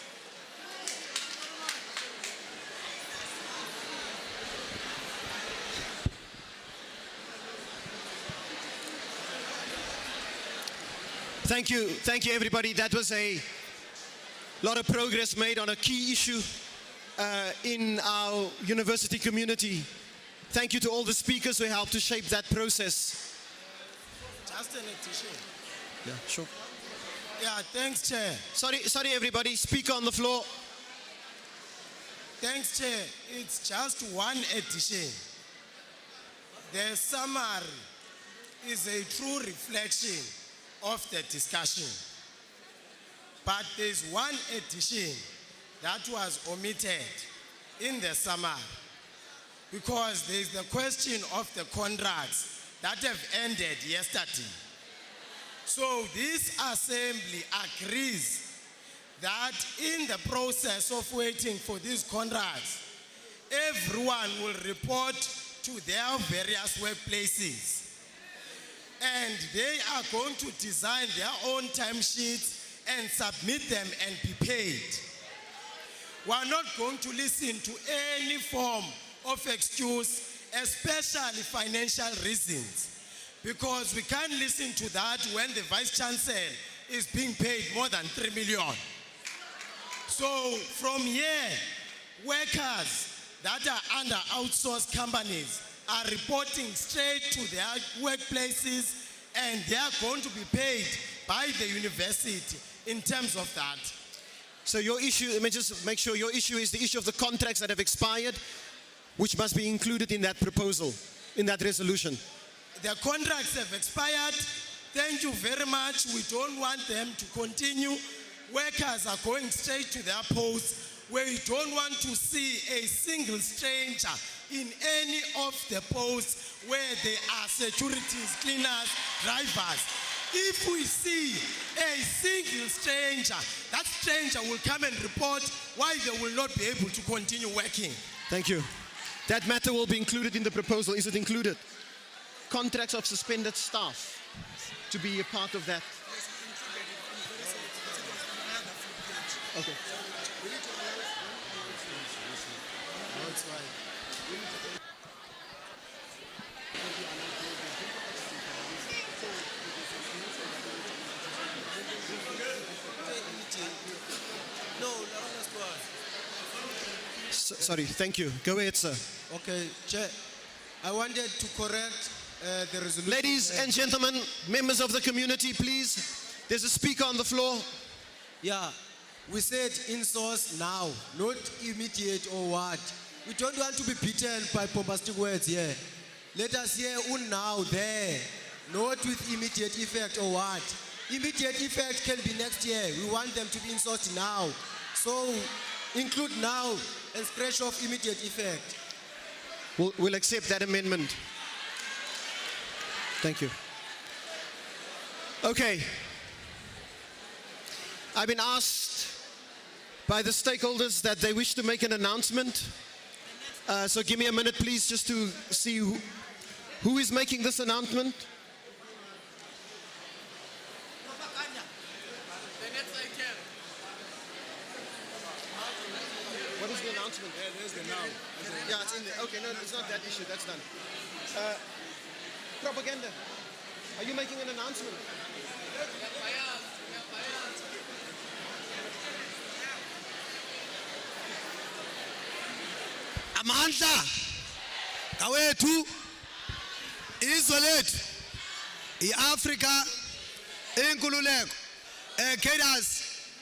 Thank you, everybody. That was a lot of progress made on a key issue in our university community. Thank you to all the speakers who helped to shape that process. Just an addition. Yeah, sure. Yeah, thanks, Chair. Sorry, everybody. Speaker on the floor. Thanks, Chair. It's just one addition. The summary is a true reflection of the discussion. But there's one addition that was omitted in the summary because there's the question of the contracts that have ended yesterday. So this assembly agrees that in the process of waiting for these contracts, everyone will report to their various workplaces. And they are going to design their own timesheets and submit them and be paid. We are not going to listen to any form of excuse, especially financial reasons, because we can't listen to that when the Vice Chancellor is being paid more than 3 million. So from here, workers that are under outsourced companies are reporting straight to their workplaces and they are going to be paid by the university in terms of that. So your issue, let me just make sure your issue is the issue of the contracts that have expired, which must be included in that proposal, in that resolution. The contracts have expired thank you very much. We don't want them to continue. Workers are going straight to their posts. We don't want to see a single stranger in any of the posts where there are securities, cleaners, drivers. If we see a single stranger, that stranger will come and report why they will not be able to continue working. Thank you. That matter will be included in the proposal. Is it included? Contracts of suspended staff to be a part of that. Okay. Sorry, thank you. Go ahead, sir. Okay, Chair. I wanted to correct the resolution. Ladies and gentlemen, members of the community, please. There's a speaker on the floor. Yeah, we said in-source now, not immediate or what. We don't want to be beaten by bombastic words here. Let us hear now there, not with immediate effect or what. Immediate effect can be next year. We want them to be in-sourced now. So include now and scratch off immediate effect. We'll accept that amendment. Thank you. Okay. I've been asked by the stakeholders that they wish to make an announcement. So give me a minute, please, just to see who is making this announcement. What is the announcement? Yeah, there's the now. Yeah, it's in there. Okay, no, it's not that issue. That's done. Propaganda. Are you making an announcement? Amandla kawethu izwe lethu iAfrica inkululeko. Cadres,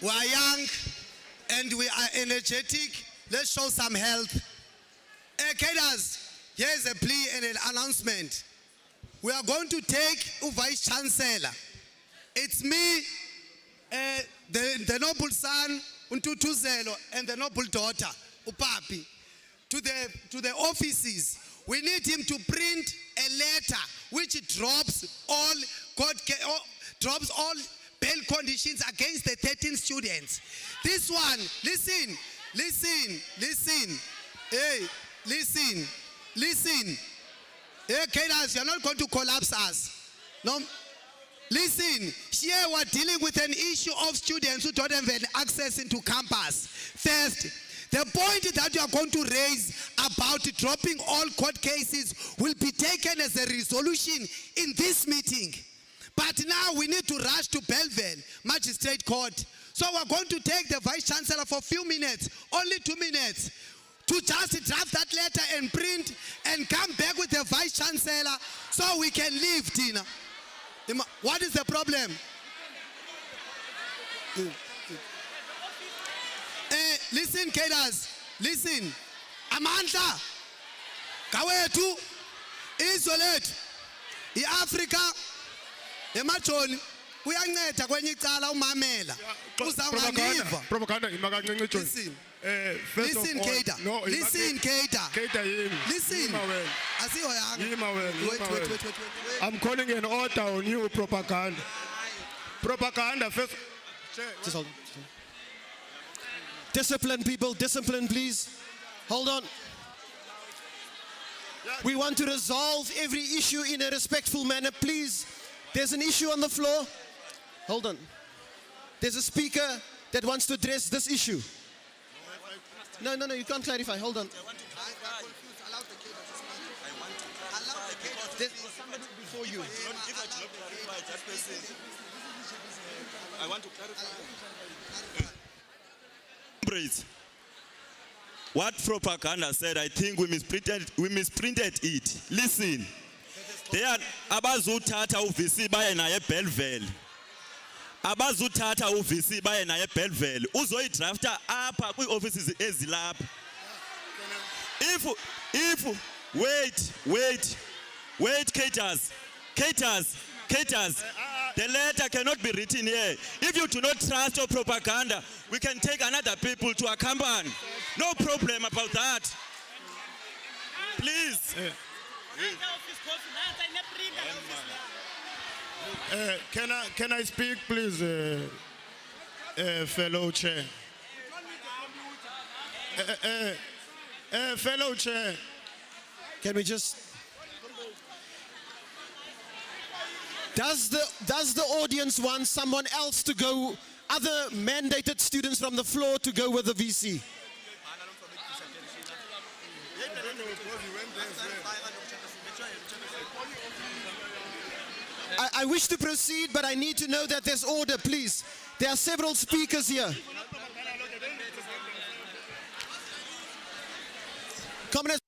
we are young and we are energetic. Let's show some health. Cadres, here's a plea and an announcement. We are going to take a Vice Chancellor. It's me, the noble son, Untutuzelo, and the noble daughter, Upapi, to the offices. We need him to print a letter which drops all bail conditions against the 13 students. This one, listen. Hey, listen. Hey, Cadres, you're not going to collapse us. No. Listen, here we're dealing with an issue of students who don't have access into campus. First, the point that you are going to raise about dropping all court cases will be taken as a resolution in this meeting. But now we need to rush to Belleville Magistrate Court. So we're going to take the Vice Chancellor for a few minutes, only 2 minutes, to just draft that letter and print and come back with the Vice Chancellor so we can leave, Tina. What is the problem? Listen, Cadres, listen. Amandla, kawethu, izwe lethu, iAfrica, emajoni, uyanceda kwenye icala umamela. Uzangangiva. Propaganda imakancinci John. Listen, Cater. No, listen, Cater. Cater yimi. Listen. Wait. I'm calling an order on you, propaganda. Propaganda first. Just hold on. Discipline, people. Discipline, please. Hold on. We want to resolve every issue in a respectful manner, please. There's an issue on the floor. Hold on. There's a speaker that wants to address this issue. No, you can't clarify. Hold on. There's somebody before you. I want to clarify. What propaganda said, I think we misprinted it. Listen. They are abazuthatha uVC baye naye Belleville. Abazuthatha uVC baye naye Belleville. Uzoyidrafta apha kwi-offices ezilapha. If wait, Cadres. The letter cannot be written here. If you do not trust your propaganda, we can take another people to accompany. No problem about that. Please. Can I speak, please, fellow chair? Fellow chair. Can we just... Does the audience want someone else to go, other mandated students from the floor to go with the VC? I wish to proceed, but I need to know that there's order, please. There are several speakers here. Communist.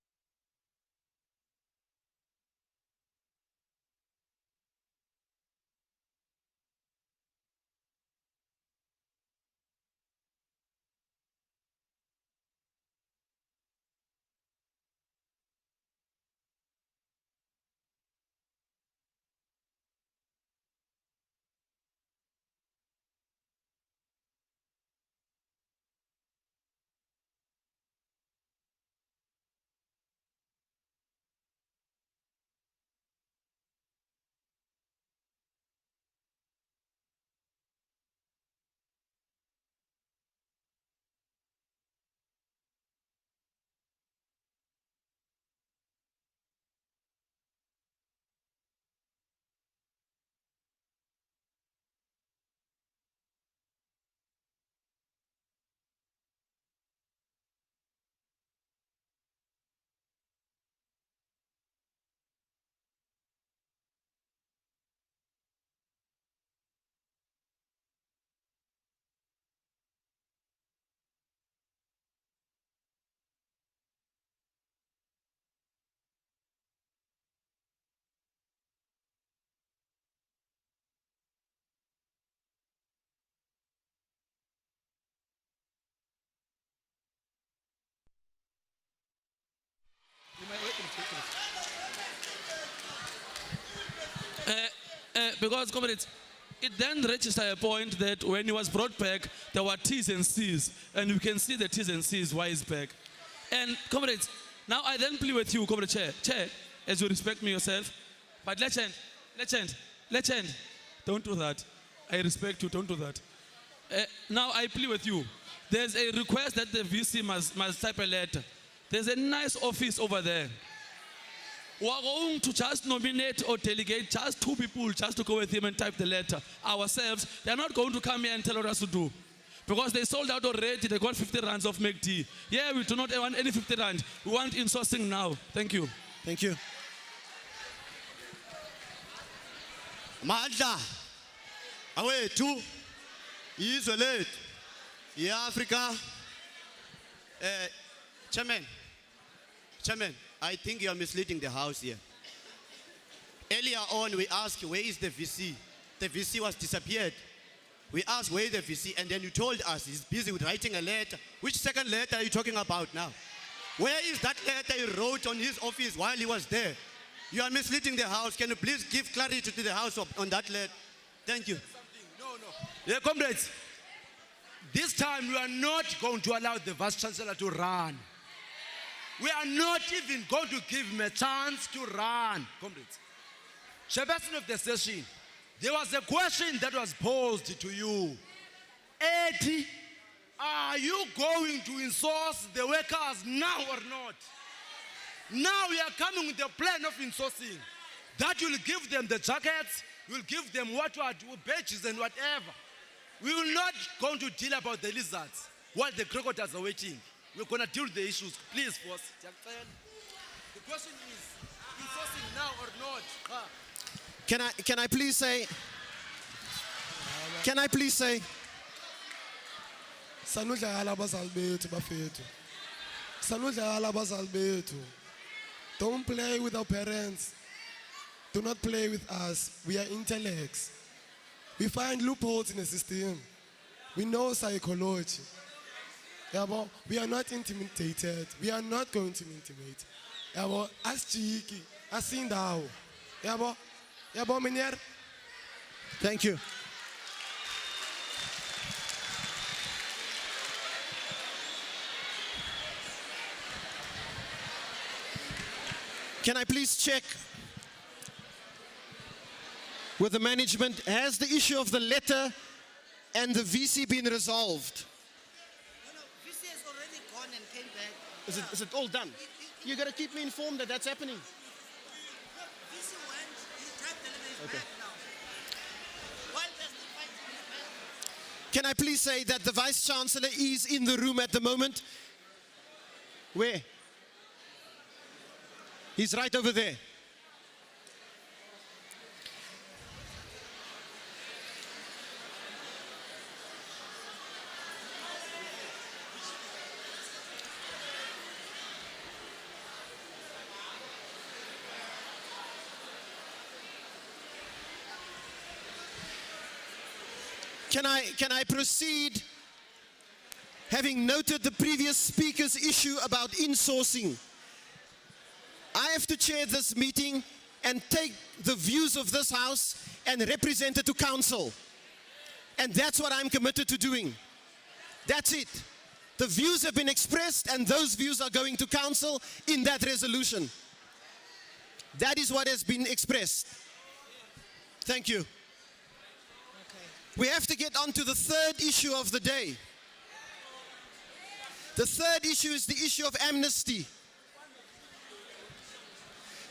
Because, comrades, it then registered a point that when he was brought back, there were T's and C's, and you can see the T's and C's why he's back. And, comrades, now I then plea with you, comrade Chair, as you respect me yourself, but legend, don't do that. I respect you, don't do that. Now I plea with you. There's a request that the VC must type a letter. There's a nice office over there. We're going to just nominate or delegate just 2 people just to go with him and type the letter ourselves. They're not going to come here and tell us what to do. Because they sold out already, they got 50 rands of McD. Yeah, we do not want any 50 rand. We want insourcing now. Thank you. Thank you. Madla, awethu, izwe lethu, iAfrika. Chairman, I think you are misleading the House here. Earlier on, we asked, where is the VC? The VC was disappeared. We asked, where is the VC? And then you told us he's busy with writing a letter. Which second letter are you talking about now? Where is that letter he wrote on his office while he was there? You are misleading the House. Can you please give clarity to the House on that letter? Thank you. Yeah, comrades, this time we are not going to allow the Vice Chancellor to run. We are not even going to give him a chance to run, comrades. Chairperson of the session, there was a question that was posed to you. Eddie, are you going to insource the workers now or not? Now we are coming with a plan of insourcing. That will give them the jackets, will give them badges and whatever. We will not going to deal about the lizards while the crocodiles are waiting. We're going to deal with the issues. Please, boss. The question is, insourcing now or not? Can I please say? Sanudlala abazali bethu bafethu. Sanudlala abazali bethu. Don't play with our parents. Do not play with us. We are intellects. We find loopholes in the system. We know psychology. Yabo, we are not intimidated. We are not going to intimidate. Yabo, as cheeky, as indawo. Yabo, meneer. Thank you. Can I please check with the management, has the issue of the letter and the VC been resolved? VC has already gone and came back. Is it all done? You got to keep me informed that that's happening. VC went, his drug delivery is Okay. back now. While there's the fight in the back. Can I please say that the Vice Chancellor is in the room at the moment? Where? He's right over there. Can I proceed, having noted the previous speaker's issue about insourcing? I have to chair this meeting and take the views of this House and represent it to Council. And that's what I'm committed to doing. That's it. The views have been expressed and those views are going to Council in that resolution. That is what has been expressed. Thank you. We have to get on to the third issue of the day. The third issue is the issue of amnesty.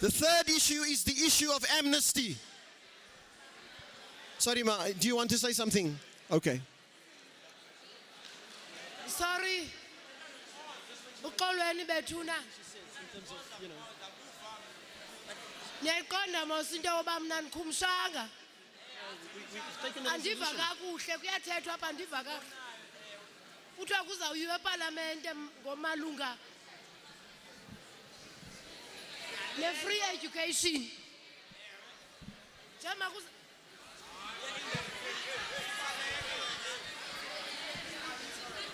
The third issue is the issue of amnesty. Sorry, Ma, do you want to say something? Okay. Sorry. Uqolweni bethuna. Niyayiqonda mos into yoba mna ndikhumshanga. Andiva kakuhle kuyathethwa apha andiva kakuhle. Kuthiwa kuzawuyiwa epalamente ngomalunga ne-free education.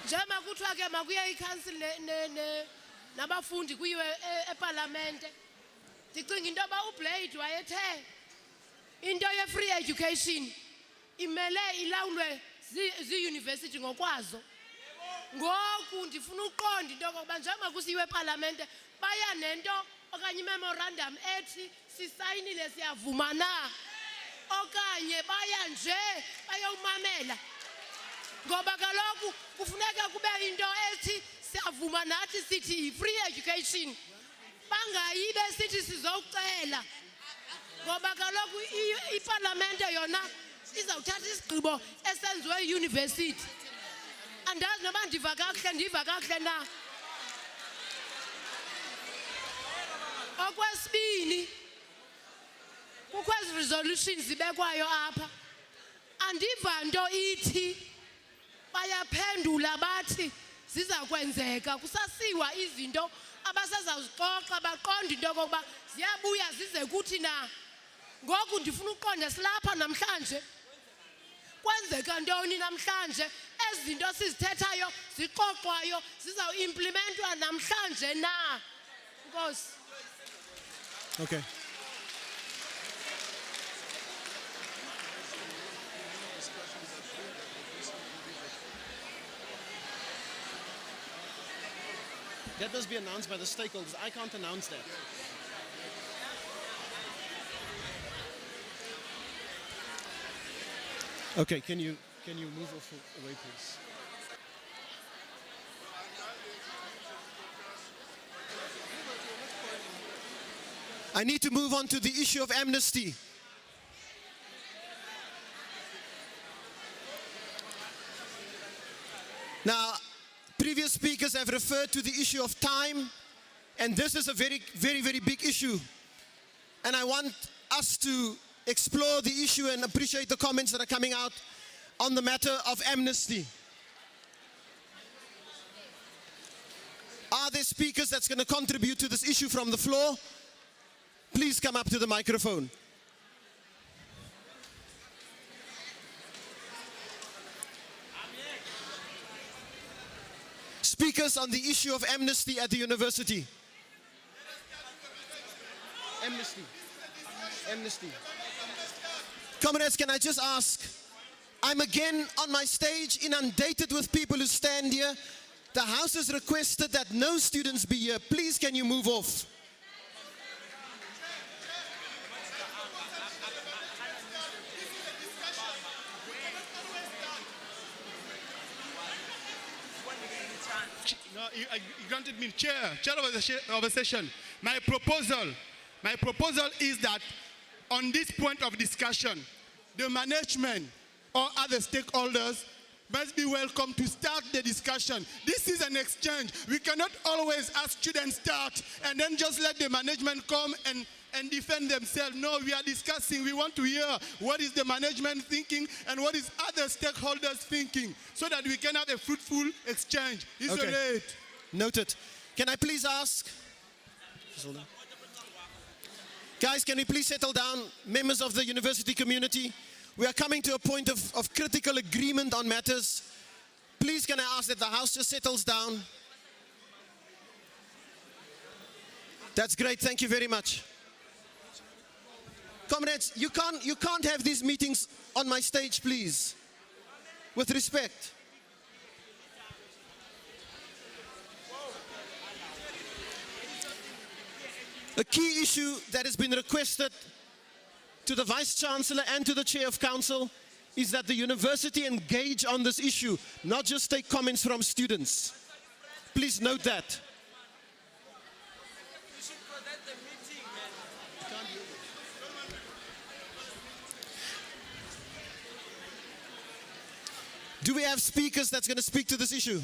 Njema kuthiwa ke makuye i-council nabafundi kuyiwe epalamente. Ndicinga into yoba uBlade wayethe into ye-free education imele ilawulwe zii-university ngokwazo. Ngoku ndifuna uqonda into yokokuba njengoba kusiyiwe epalamente baya nento okanye imemorandum ethi sisayinile siyavuma na, okanye baya nje bayomamela. Ngoba kaloku kufuneka kube into ethi siyavuma nathi sithi free education, bangayibe sithi sizocela. Ngoba kaloku iparlamente yona izawuthatha isigqibo esenziwe euniversity. Andazi noba ndiva kakuhle na. Okwesibini, kukho ezi resolutions zibekwayo apha. Andiva nto ithi bayaphendula bathi ziza kwenzeka, kusasiwa izinto abasezawuzixoxa baqonda into yokokuba ziyabuya zize kuthi na. Ngoku ndifuna uqonda silapha namhlanje kwenzeka ntoni namhlanje, ezi zinto sizithethayo zixoxwayo zizawuimplementwa namhlanje na. Nkosi. Okay. That must be announced by the stakeholders. I can't announce that. Okay, can you move away, please? I need to move on to the issue of amnesty. Now, previous speakers have referred to the issue of time, and this is a very, very, very big issue. And I want us to explore the issue and appreciate the comments that are coming out on the matter of amnesty. Are there speakers that's going to contribute to this issue from the floor? Please come up to the microphone. Speakers on the issue of amnesty at the university. Amnesty. Comrades, can I just ask? I'm again on my stage, inundated with people who stand here. The House has requested that no students be here. Please, can you move off? No, you granted me chair of the session. My proposal is that on this point of discussion, the management or other stakeholders must be welcome to start the discussion. This is an exchange. We cannot always ask students start and then just let the management come and defend themselves. No, we are discussing. We want to hear what is the management thinking and what is other stakeholders thinking so that we can have a fruitful exchange. Okay. Noted. Can I please ask? Guys, can we please settle down? Members of the university community, we are coming to a point of critical agreement on matters. Please, can I ask that the House just settles down? That's great. Thank you very much. Comrades, you can't have these meetings on my stage, please. With respect. A key issue that has been requested to the Vice-Chancellor and to the Chair of Council is that the university engage on this issue, not just take comments from students. Please note that. Do we have speakers that's going to speak to this issue?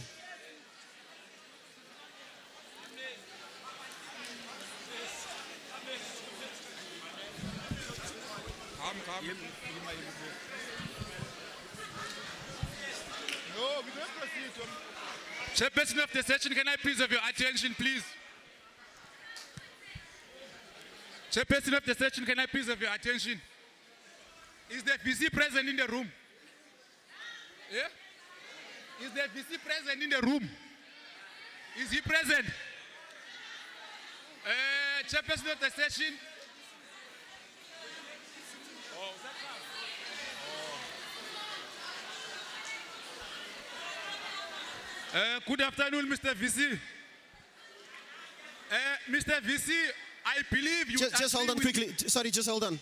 No, we don't proceed. Chairperson of the session, can I please have your attention, please? Chairperson of the session, can I please have your attention? Is the VC present in the room? Yeah? Is the VC present in the room? Is he present? Chairperson of the session. Good afternoon, Mr. VC. Mr. VC, I believe you... Just hold on quickly. Sorry, just hold on.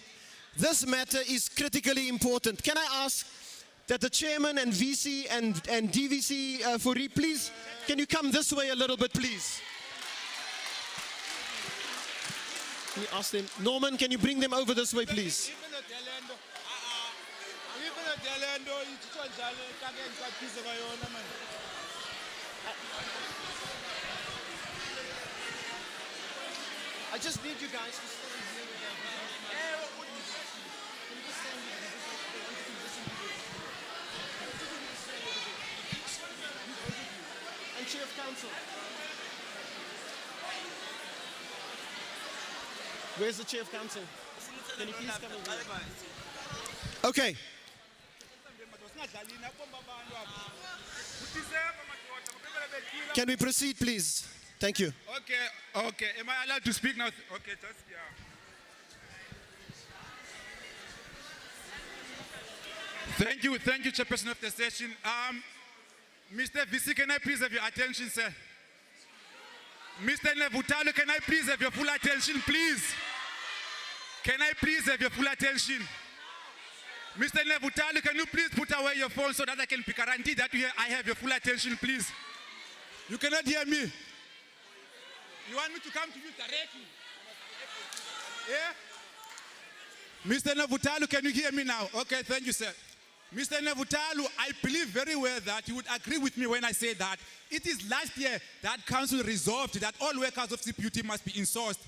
This matter is critically important. Can I ask that the chairman and VC and DVC Fourie, please, can you come this way a little bit, please? Can you ask them? Norman, can you bring them over this way, please? I just need you guys to stand here. And Chair of Council. Where's the Chair of Council? Can you please come over? Okay. Can we proceed, please? Thank you. Okay. Am I allowed to speak now? Okay, just, yeah. Thank you, Chairperson of the session. Mr. VC, can I please have your attention, sir? Mr. Nevutalo, can I please have your full attention, please? Can I please have your full attention? Mr. Nevutalo, can you please put away your phone so that I can guarantee that I have your full attention, please? You cannot hear me. You want me to come to you directly? Yeah? Mr. Nevutalo, can you hear me now? Okay, thank you, sir. Mr. Nevutalo, I believe very well that you would agree with me when I say that it is last year that council resolved that all workers of CPUT must be insourced.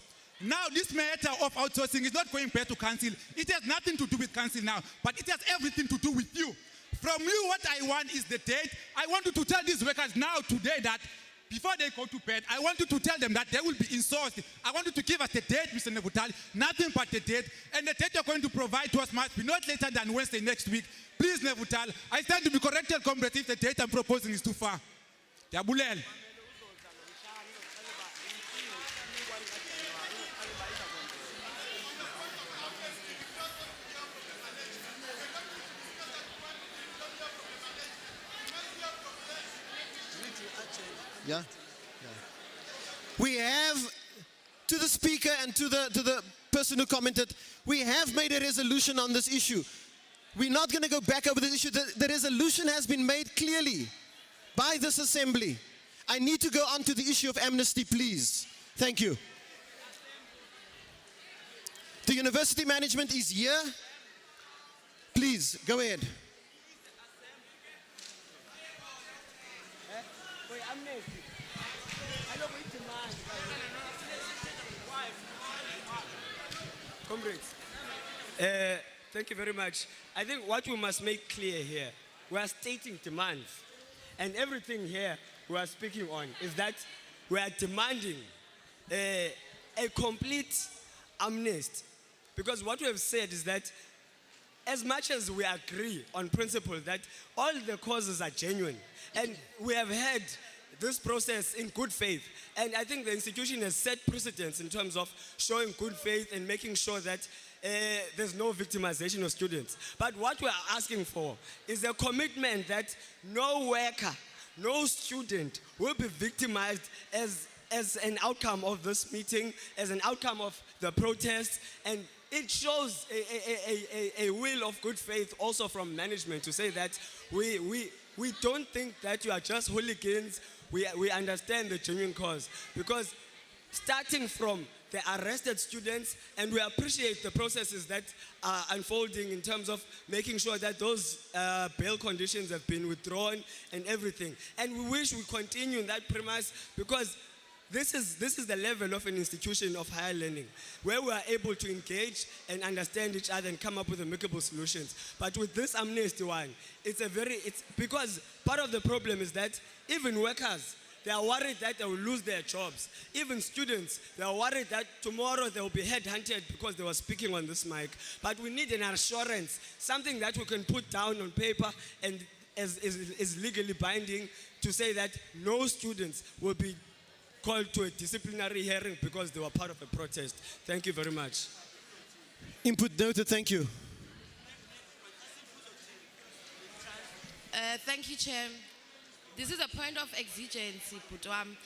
Now, this matter of outsourcing is not going back to council. It has nothing to do with council now, but it has everything to do with you. From you, what I want is the date. I want you to tell these workers now, today, that before they go to bed, I want you to tell them that they will be insourced. I want you to give us the date, Mr. Nevutalo, nothing but the date. And the date you're going to provide to us must be not later than Wednesday next week. Please, Nevutalo, I stand to be corrected, comrade, if the date I'm proposing is too far. Yabulel. Yeah? We have, to the speaker and to the person who commented, we have made a resolution on this issue. We're not going to go back over this issue. The resolution has been made clearly by this assembly. I need to go on to the issue of amnesty, please. Thank you. The university management is here. Please, go ahead. Comrades, thank you very much. I think what we must make clear here, we are stating demands. And everything here we are speaking on is that we are demanding a complete amnesty. Because what we have said is that as much as we agree on principle that all the causes are genuine, and we have had this process in good faith, and I think the institution has set precedents in terms of showing good faith and making sure that there's no victimization of students. But what we are asking for is a commitment that no worker, no student will be victimized as an outcome of this meeting, as an outcome of the protest, and it shows a will of good faith also from management to say that we don't think that you are just hooligans. We understand the genuine cause, because starting from the arrested students, and we appreciate the processes that are unfolding in terms of making sure that those bail conditions have been withdrawn and everything. And we wish we continue in that premise, because this is the level of an institution of higher learning, where we are able to engage and understand each other and come up with amicable solutions. But with this amnesty one, it's because part of the problem is that even workers, they are worried that they will lose their jobs. Even students, they are worried that tomorrow they will be headhunted because they were speaking on this mic. But we need an assurance, something that we can put down on paper and is legally binding, to say that no students will be called to a disciplinary hearing because they were part of a protest. Thank you very much. Input noted, thank you. Thank you, Chair. This is a point of exigency, Putwam.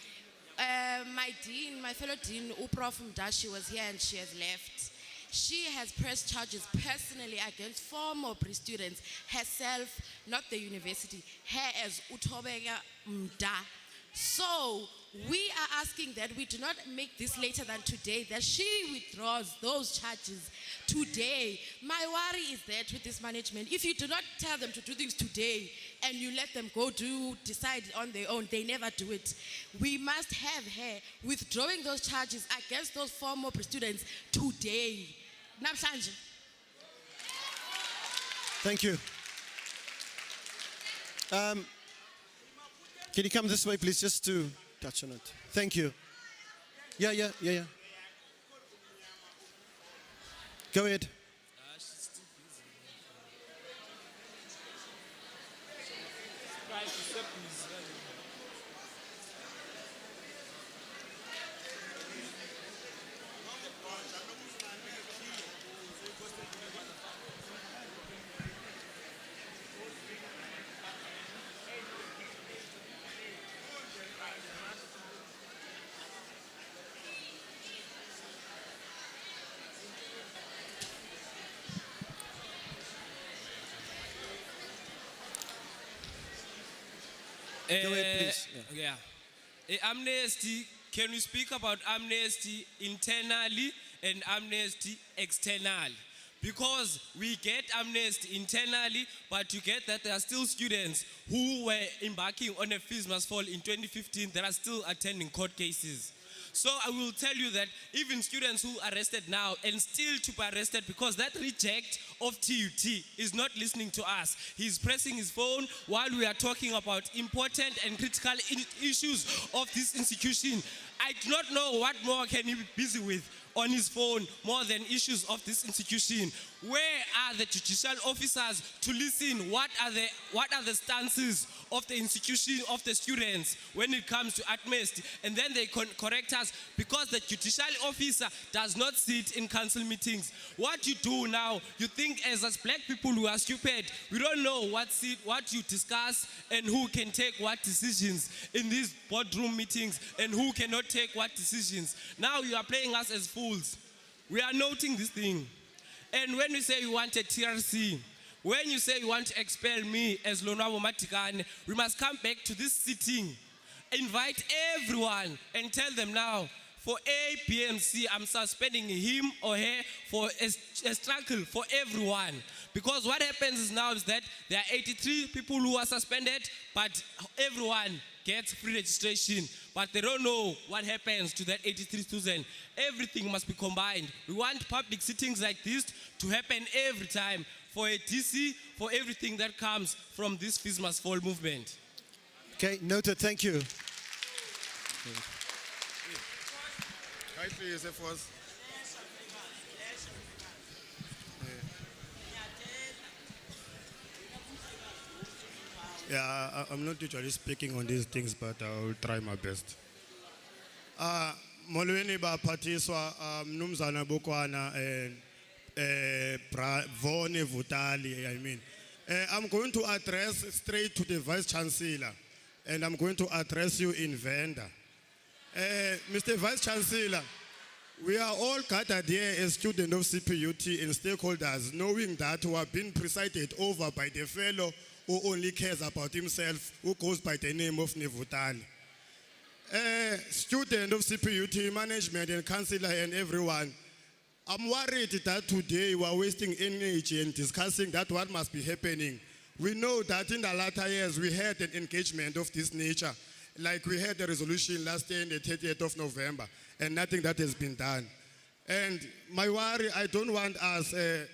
My dean, my fellow dean, Prof. Mdashi, was here and she has left. She has pressed charges personally against 4 more students, herself, not the university, her as Utobega Mda. So we are asking that we do not make this later than today, that she withdraws those charges today. My worry is that with this management, if you do not tell them to do things today and you let them go decide on their own, they never do it. We must have her withdrawing those charges against those 4 more students today. Namhlanje. Thank you. Can you come this way, please, just to touch on it? Thank you. Yeah. Go ahead. Go ahead, please. Yeah. Amnesty, can we speak about amnesty internally and amnesty externally? Because we get amnesty internally, but you get that there are still students who were embarking on a fees must fall in 2015 that are still attending court cases. So I will tell you that even students who are arrested now and still to be arrested, because that reject of TUT is not listening to us. He's pressing his phone while we are talking about important and critical issues of this institution. I do not know what more can he be busy with on his phone more than issues of this institution. Where are the judicial officers to listen? What are the stances of the institution of the students when it comes to ATMEST, and then they correct us because the judicial officer does not sit in council meetings. What you do now, you think as us black people who are stupid, we don't know what you discuss and who can take what decisions in these boardroom meetings and who cannot take what decisions. Now you are playing us as fools. We are noting this thing. And when we say you want a TRC, when you say you want to expel me as Lonwabo Matikane, we must come back to this sitting, invite everyone and tell them now, for A, B, and C, I'm suspending him or her for a struggle for everyone. Because what happens is now is that there are 83 people who are suspended, but everyone gets free registration. But they don't know what happens to that 83 students. Everything must be combined. We want public sittings like this to happen every time for a DC, for everything that comes from this Fees Must Fall movement. Okay, noted. Thank you. Yeah, I'm not usually speaking on these things, but I'll try my best. Molweni baphathiswa mnumzana Bokwana and Vone Vutali, I mean. I'm going to address straight to the Vice Chancellor, and I'm going to address you in vendor. Mr. Vice Chancellor, we are all gathered here as students of CPUT and stakeholders, knowing that we are being presided over by the fellow who only cares about himself, who goes by the name of Nevutali. Student of CPUT, management and councillor and everyone, I'm worried that today we are wasting energy in discussing that what must be happening. We know that in the latter years we had an engagement of this nature, like we had the resolution last year on the 30th of November, and nothing that has been done. And my worry, I don't want us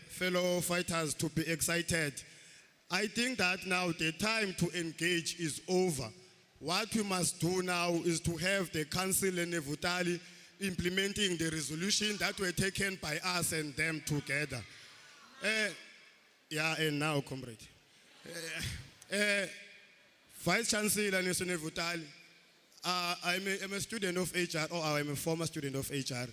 fellow fighters to be excited. I think that now the time to engage is over. What we must do now is to have the council and Nevutali implementing the resolution that were taken by us and them together. Yeah, and now, comrade. Vice Chancellor Mr. Nevutali, I'm a student of HR, or I'm a former student of HR.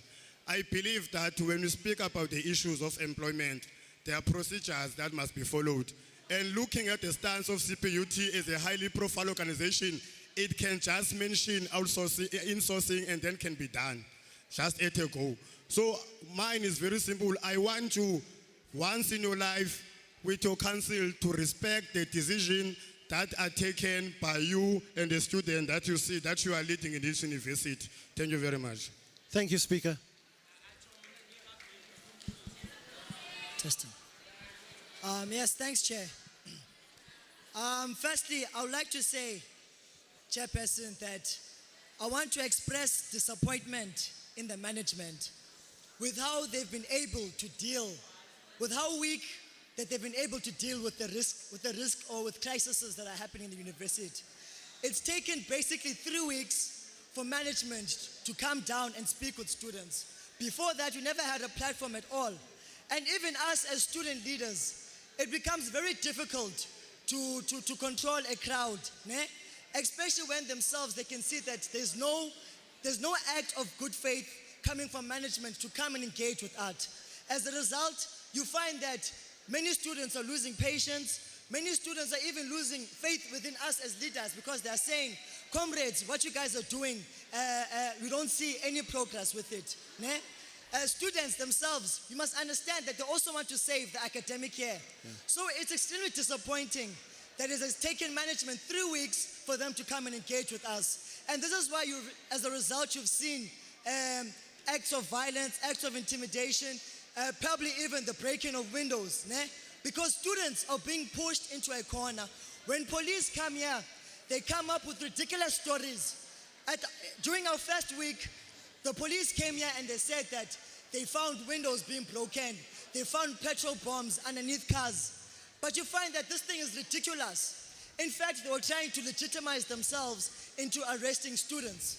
I believe that when we speak about the issues of employment, there are procedures that must be followed. And looking at the stance of CPUT as a highly profile organization, it can just mention outsourcing, insourcing, and then can be done. Just at a go. So mine is very simple. I want you, once in your life, with your council, to respect the decision that are taken by you and the student that you see, that you are leading in this university. Thank you very much. Thank you, Speaker. Testing. Yes, thanks, Chair. Firstly, I would like to say, Chairperson, that I want to express disappointment in the management with how they've been able to deal, with how weak that they've been able to deal with the risk or with crises that are happening in the university. It's taken basically 3 weeks for management to come down and speak with students. Before that, you never had a platform at all. And even us as student leaders, it becomes very difficult to control a crowd, né? Especially when themselves they can see that there's no act of good faith coming from management to come and engage with art. As a result, you find that many students are losing patience. Many students are even losing faith within us as leaders because they are saying, comrades, what you guys are doing, we don't see any progress with it. Né? Students themselves, you must understand that they also want to save the academic year. Yeah. So it's extremely disappointing that it has taken management 3 weeks for them to come and engage with us. And this is why, as a result, you've seen acts of violence, acts of intimidation, probably even the breaking of windows. Né? Because students are being pushed into a corner. When police come here, they come up with ridiculous stories. During our first week, the police came here and they said that they found windows being broken. They found petrol bombs underneath cars. But you find that this thing is ridiculous. In fact, they were trying to legitimize themselves into arresting students.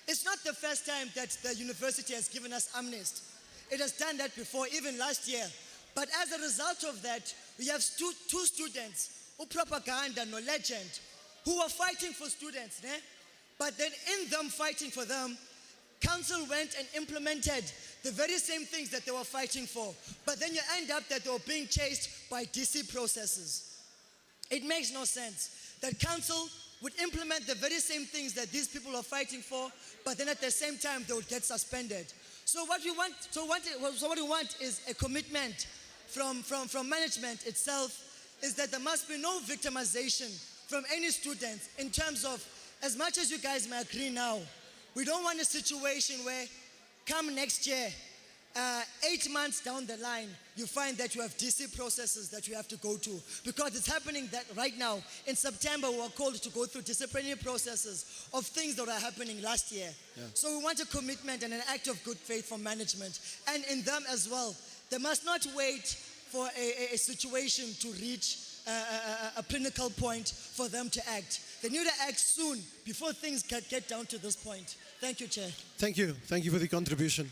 It's not the first time that the university has given us amnesty. It has done that before, even last year. But as a result of that, we have two students, who propaganda no legend, who were fighting for students, né? But then in them fighting for them, council went and implemented the very same things that they were fighting for. But then you end up that they were being chased by DC processes. It makes no sense that council would implement the very same things that these people are fighting for, but then at the same time they would get suspended. So what we want, what we want is a commitment from management itself, is that there must be no victimization from any students in terms of, as much as you guys may agree now, we don't want a situation where come next year, 8 months down the line, you find that you have DC processes that you have to go to, because it's happening that right now. In September, we were called to go through disciplinary processes of things that are happening last year. Yeah. So we want a commitment and an act of good faith from management. And in them as well, they must not wait for a situation to reach a pinnacle point for them to act. They need to act soon before things get down to this point. Thank you, Chair. Thank you. Thank you for the contribution.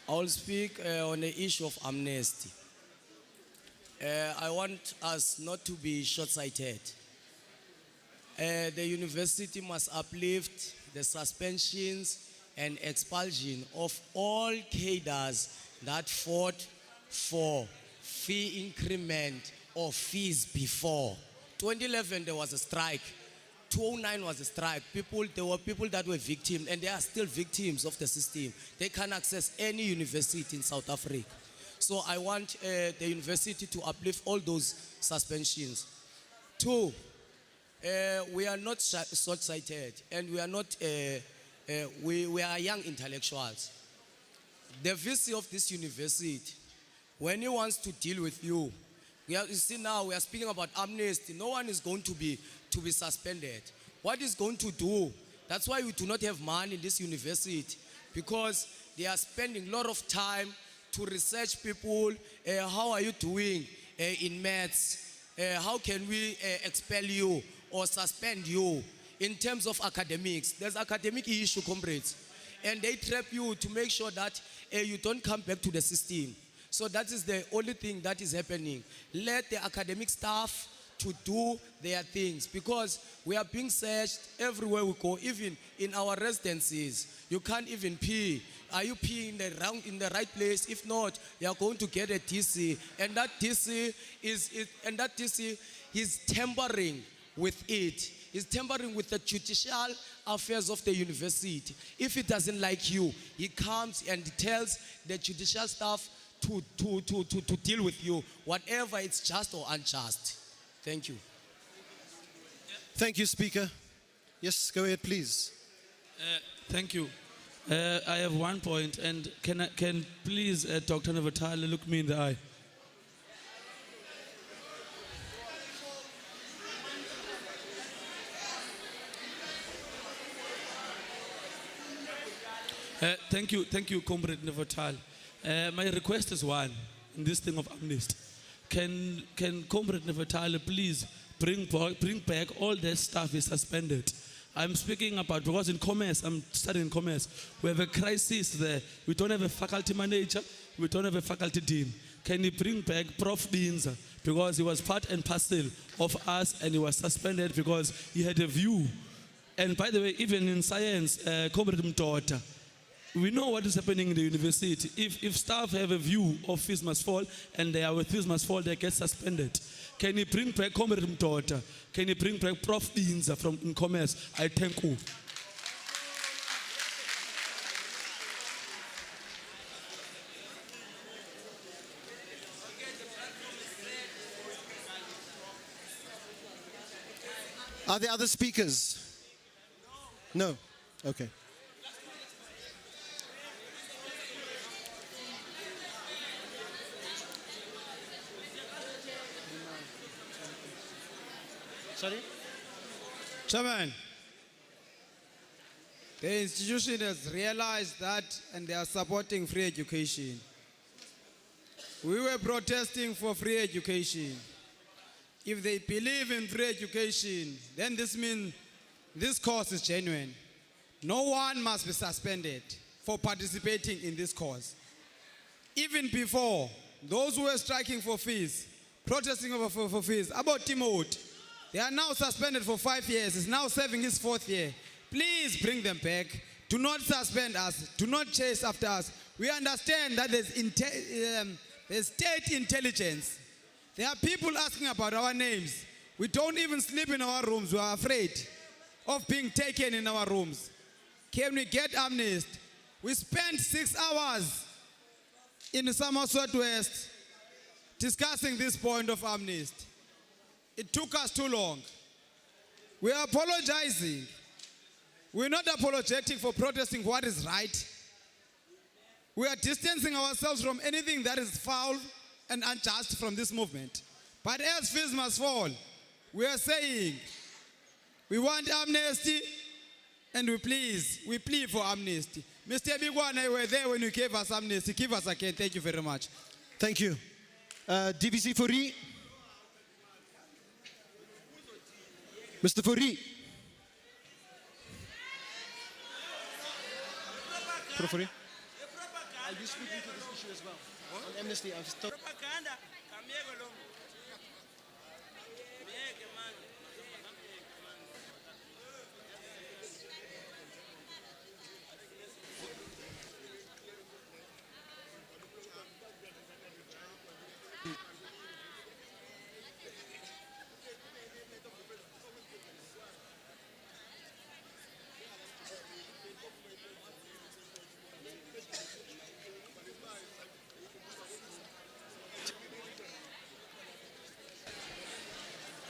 I'll speak on the issue of amnesty. I want us not to be short-sighted. The university must uplift the suspensions and expulsion of all cadres that fought for fee increment or fees before. 2011 there was a strike. 2009 was a strike. There were people that were victims, and they are still victims of the system. They can't access any university in South Africa. So I want the university to uplift all those suspensions. 2, we are not short-sighted, and we are not. We are young intellectuals. The VC of this university, when he wants to deal with you, you see now we are speaking about amnesty. No one is going to be suspended. What is going to do? That's why we do not have money in this university, because they are spending a lot of time to research people. How are you doing in maths? How can we expel you or suspend you in terms of academics? There's academic issue, comrades, and they trap you to make sure that you don't come back to the system. So that is the only thing that is happening. Let the academic staff to do their things, because we are being searched everywhere we go, even in our residencies. You can't even pee. Are you peeing in the right place? If not, you are going to get a DC, and that DC is tampering with it. Is tampering with the judicial affairs of the university. If it doesn't like you, he comes and tells the judicial staff to deal with you, whatever it's just or unjust. Thank you. Thank you, Speaker. Yes, go ahead, please. Thank you. I have one point, and can please Dr. Nevatala look me in the eye? Thank you, Comrade Nevatal. My request is one in this thing of amnesty. Can Comrade Nevatal please bring back all the staff is suspended? I'm speaking about, because in commerce, I'm studying commerce, we have a crisis there. We don't have a faculty manager, we don't have a faculty dean. Can you bring back Prof. Deans? Because he was part and parcel of us, and he was suspended because he had a view. And by the way, even in science, Comrade Mtota, we know what is happening in the university. If staff have a view of fees must fall, and they are with fees must fall, they get suspended. Can you bring back Comrade Mtota? Can you bring back Prof. Deans from in commerce? I thank you. Are there other speakers? No. Okay. Sorry? Chairman, the institution has realized that, and they are supporting free education. We were protesting for free education. If they believe in free education, then this means this cause is genuine. No one must be suspended. for participating in this cause. Even before, those who were striking for fees, protesting for fees, about Timothy, they are now suspended for 5 years. He's now serving his 4th year. Please bring them back. Do not suspend us. Do not chase after us. We understand that there's state intelligence. There are people asking about our names. We don't even sleep in our rooms. We are afraid of being taken in our rooms. Can we get amnesty? We spent 6 hours in Somerset West discussing this point of amnesty. It took us too long. We are apologizing. We're not apologetic for protesting what is right. We are distancing ourselves from anything that is foul and unjust from this movement. But as fees must fall, we are saying we want amnesty and we plead for amnesty. Mr. Bigwana, you were there when you gave us amnesty. Give us again. Thank you very much. Thank you. DVC Fourie. Mr. Fourie. Prof. Fourie. I'll be speaking to this issue as well. On amnesty, I've stopped.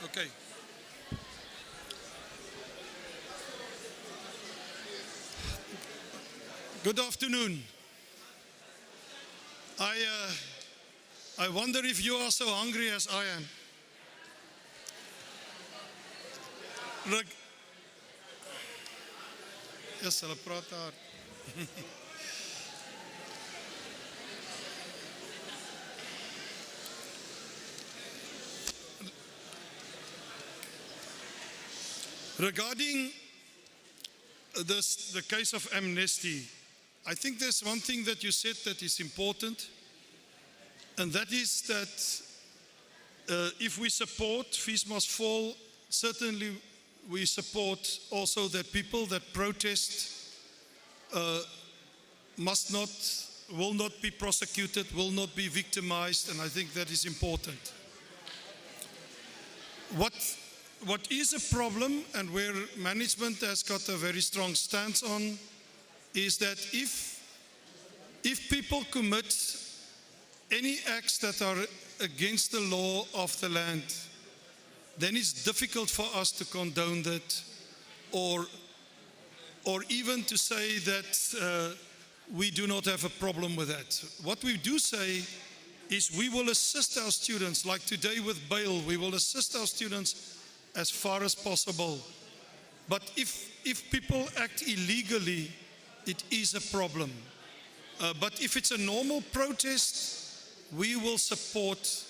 Okay. Good afternoon. I wonder if you are so hungry as I am. Look. Yes, hulle praat daar. Regarding the case of amnesty, I think there's one thing that you said that is important, and that is that if we support fees must fall, certainly we support also that people that protest will not be prosecuted, will not be victimized, and I think that is important. What is a problem, and where management has got a very strong stance on, is that if people commit any acts that are against the law of the land, then it's difficult for us to condone that, or even to say that we do not have a problem with that. What we do say is we will assist our students, like today with bail, we will assist our students as far as possible. But if people act illegally, it is a problem. But if it's a normal protest, we will support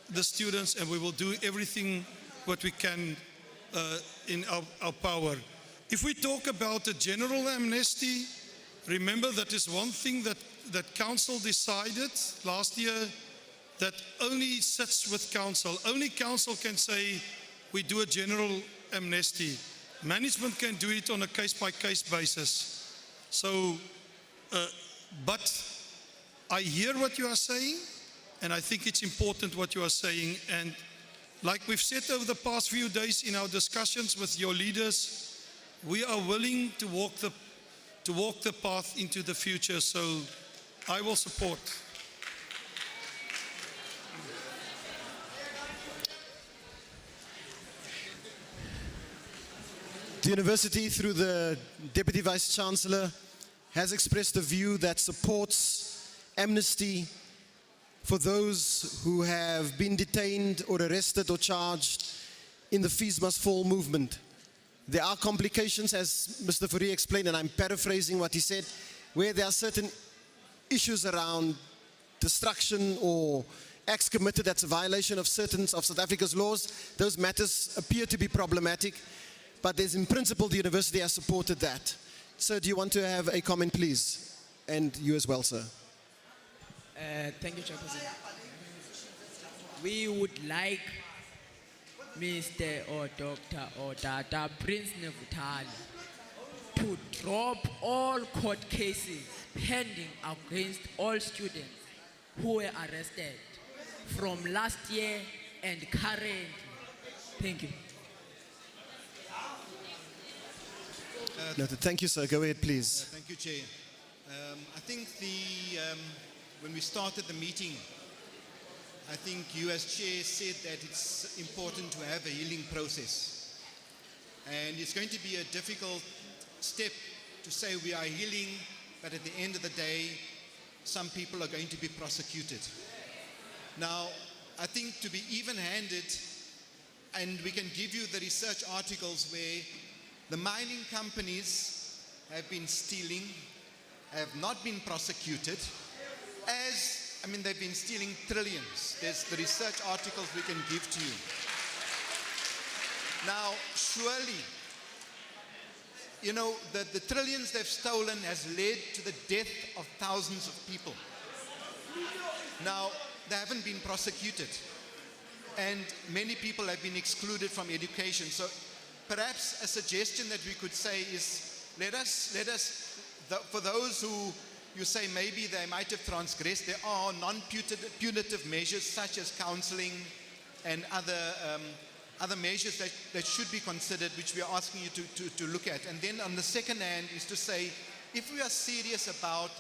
the students and we will do everything what we can in our power. If we talk about a general amnesty, remember that is one thing that council decided last year that only sits with council. Only council can say, we do a general amnesty. Management can do it on a case-by-case basis. So, but I hear what you are saying, and I think it's important what you are saying. And like we've said over the past few days in our discussions with your leaders, we are willing to walk the path into the future. So I will support. The university, through the Deputy Vice Chancellor, has expressed a view that supports amnesty for those who have been detained or arrested or charged in the Fees Must Fall movement. There are complications, as Mr. Fourie explained, and I'm paraphrasing what he said, where there are certain issues around destruction or acts committed that's a violation of certain of South Africa's laws. Those matters appear to be problematic. But there's, in principle, the university has supported that. Sir, do you want to have a comment, please? And you as well, sir. Thank you, Chairperson. We would like Mr. or Dr. or Data Prince Nevutali to drop all court cases pending against all students who were arrested from last year and currently. Thank you. Noted. Thank you, sir. Go ahead, please. Thank you, Chair. I think when we started the meeting, I think you as Chair said that it's important to have a healing process. And it's going to be a difficult step to say we are healing, but at the end of the day, some people are going to be prosecuted. Now, I think to be even-handed, and we can give you the research articles where the mining companies have been stealing, have not been prosecuted, they've been stealing trillions. There's the research articles we can give to you. Now, surely, the trillions they've stolen has led to the death of thousands of people. Now, they haven't been prosecuted. And many people have been excluded from education. So perhaps a suggestion that we could say is, for those who you say maybe they might have transgressed, there are non-punitive measures such as counseling and other measures that should be considered, which we are asking you to look at. And then on the second hand is to say, if we are serious about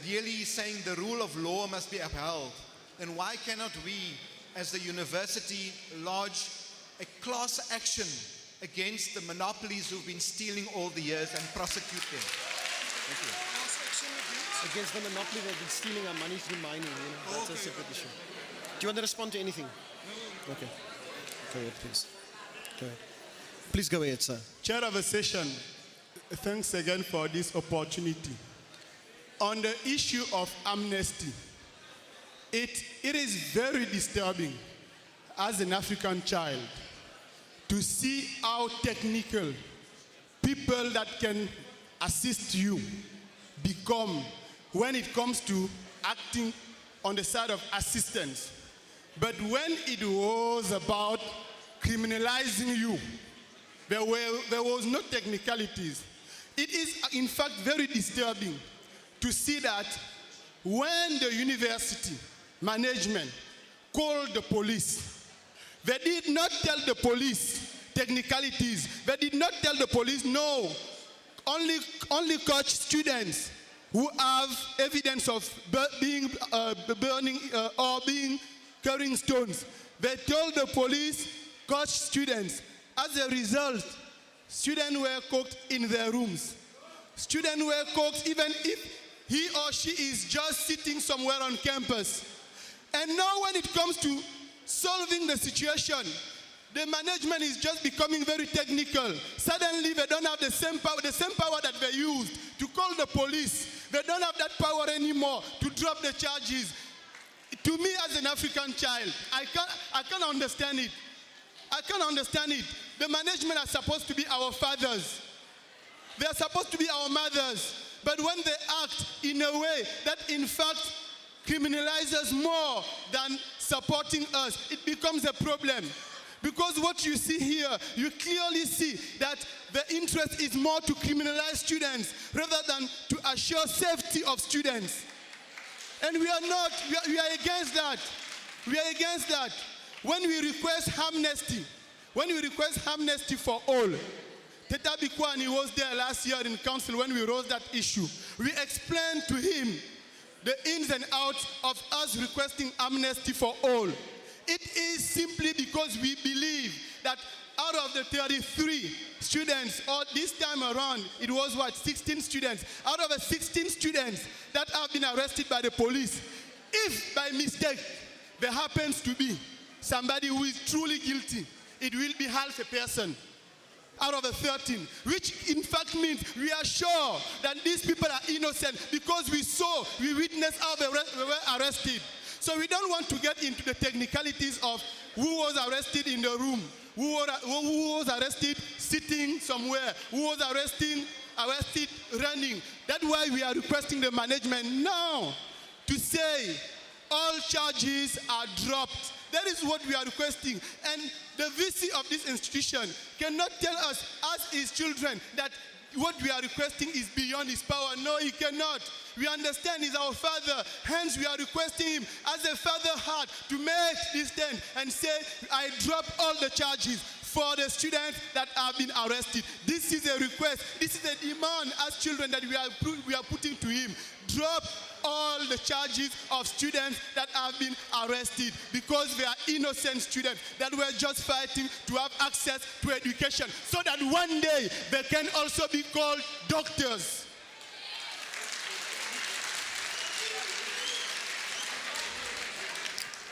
really saying the rule of law must be upheld, then why cannot we, as the university, lodge a class action against the monopolies who've been stealing all the years and prosecute them? Thank you. Against the monopoly that have been stealing our money through mining, that's a separate issue. Do you want to respond to anything? No. Okay. Go ahead, please. Go ahead. Please go ahead, sir. Chair of the session, thanks again for this opportunity. On the issue of amnesty, it is very disturbing as an African child to see how technical people that can assist you become when it comes to acting on the side of assistance. But when it was about criminalizing you, there was no technicalities. It is, in fact, very disturbing to see that when the university management called the police, they did not tell the police technicalities. They did not tell the police, no, only catch students who have evidence of burning or carrying stones. They told the police, catch students. As a result, students were cooked in their rooms. Students were cooked even if he or she is just sitting somewhere on campus. And now when it comes to solving the situation, the management is just becoming very technical. Suddenly they don't have the same power that they used to call the police. They don't have that power anymore to drop the charges. To me as an African child, I can't understand it. I can't understand it. The management are supposed to be our fathers. They are supposed to be our mothers. But when they act in a way that in fact criminalizes more than supporting us, it becomes a problem. Because what you see here, you clearly see that the interest is more to criminalize students rather than to assure safety of students. And we are against that. We are against that. When we request amnesty for all, Teta Bikwani was there last year in council when we raised that issue. We explained to him the ins and outs of us requesting amnesty for all. It is simply because we believe that out of the 33 students, or this time around, it was 16 students. Out of the 16 students that have been arrested by the police, if by mistake there happens to be somebody who is truly guilty, it will be half a person out of the 13, which in fact means we are sure that these people are innocent because we witnessed how they were arrested. So we don't want to get into the technicalities of who was arrested in the room, who was arrested sitting somewhere, who was arrested running. That's why we are requesting the management now to say all charges are dropped. That is what we are requesting. And the VC of this institution cannot tell us, as his children, that what we are requesting is beyond his power. No, he cannot. We understand he's our father. Hence, we are requesting him as a father heart to make this stand and say, I drop all the charges for the students that have been arrested. This is a request. This is a demand as children that we are putting to him. Drop all the charges of students that have been arrested because they are innocent students that were just fighting to have access to education so that one day they can also be called doctors.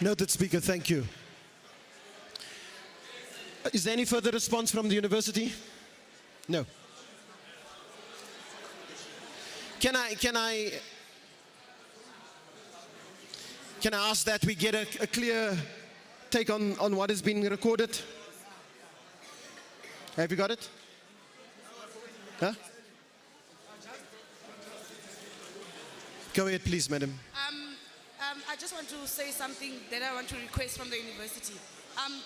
Noted, Speaker. Thank you. Is there any further response from the university? No. Can I ask that we get a clear take on what is being recorded? Have you got it? Huh? Go ahead, please, madam. I just want to say something that I want to request from the university.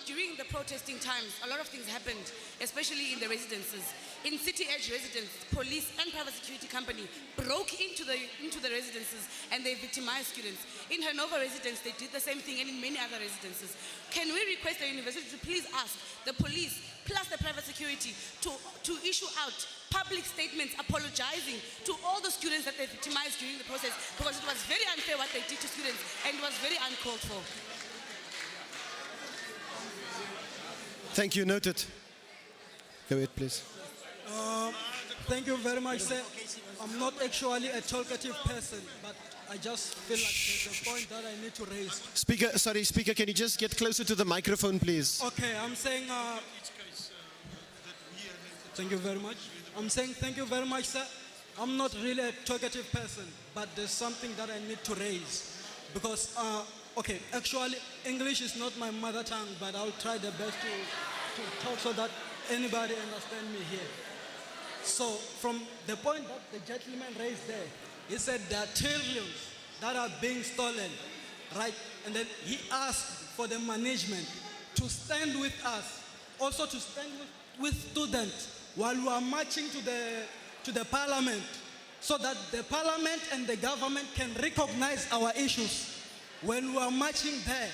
During the protesting times, a lot of things happened, especially in the residences. In City Edge residence, police and private security company broke into the residences and they victimized students. In Hanover residence, they did the same thing, and in many other residences. Can we request the university to please ask the police plus the private security to issue out public statements apologizing to all the students that they victimized during the process, because it was very unfair what they did to students and it was very uncalled for. Thank you. Noted. Go ahead, please. Thank you very much, sir. I'm not actually a talkative person, but I just feel like there's a point that I need to raise. Speaker, can you just get closer to the microphone, please? Okay, I'm saying, thank you very much. I'm saying thank you very much, sir. I'm not really a talkative person, but there's something that I need to raise. Because, okay, actually, English is not my mother tongue, but I'll try the best to talk so that anybody understand me here. So, from the point that the gentleman raised there, he said there are trillions that are being stolen, right? And then he asked for the management to stand with us, also to stand with students while we are marching to the parliament, so that the parliament and the government can recognize our issues when we are marching there.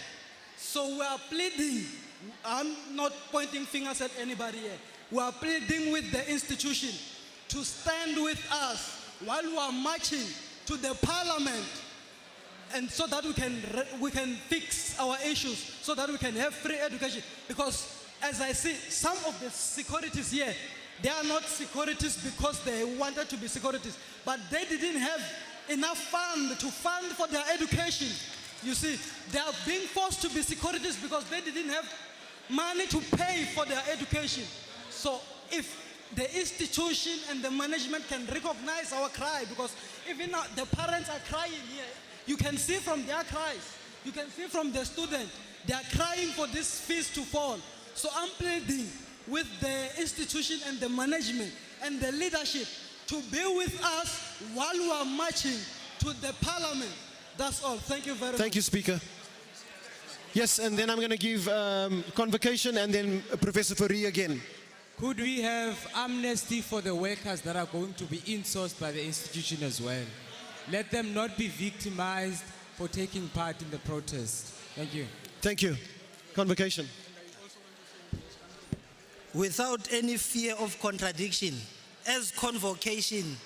So we are pleading, I'm not pointing fingers at anybody here, we are pleading with the institution to stand with us while we are marching to the parliament, and so that we can fix our issues, so that we can have free education. Because as I see, some of the securities here, they are not securities because they wanted to be securities, but they didn't have enough fund to fund for their education. You see, they are being forced to be securities because they didn't have money to pay for their education. So if the institution and the management can recognize our cry, because even the parents are crying here, you can see from their cries, you can see from the students, they are crying for this fees to fall. So I'm pleading with the institution and the management and the leadership to be with us while we are marching to the parliament. That's all. Thank you very much. Thank you, Speaker. Yes, and then I'm going to give convocation and then Professor Fourie again. Could we have amnesty for the workers that are going to be insourced by the institution as well? Let them not be victimized for taking part in the protest. Thank you. Thank you. Convocation. Without any fear of contradiction, as convocation,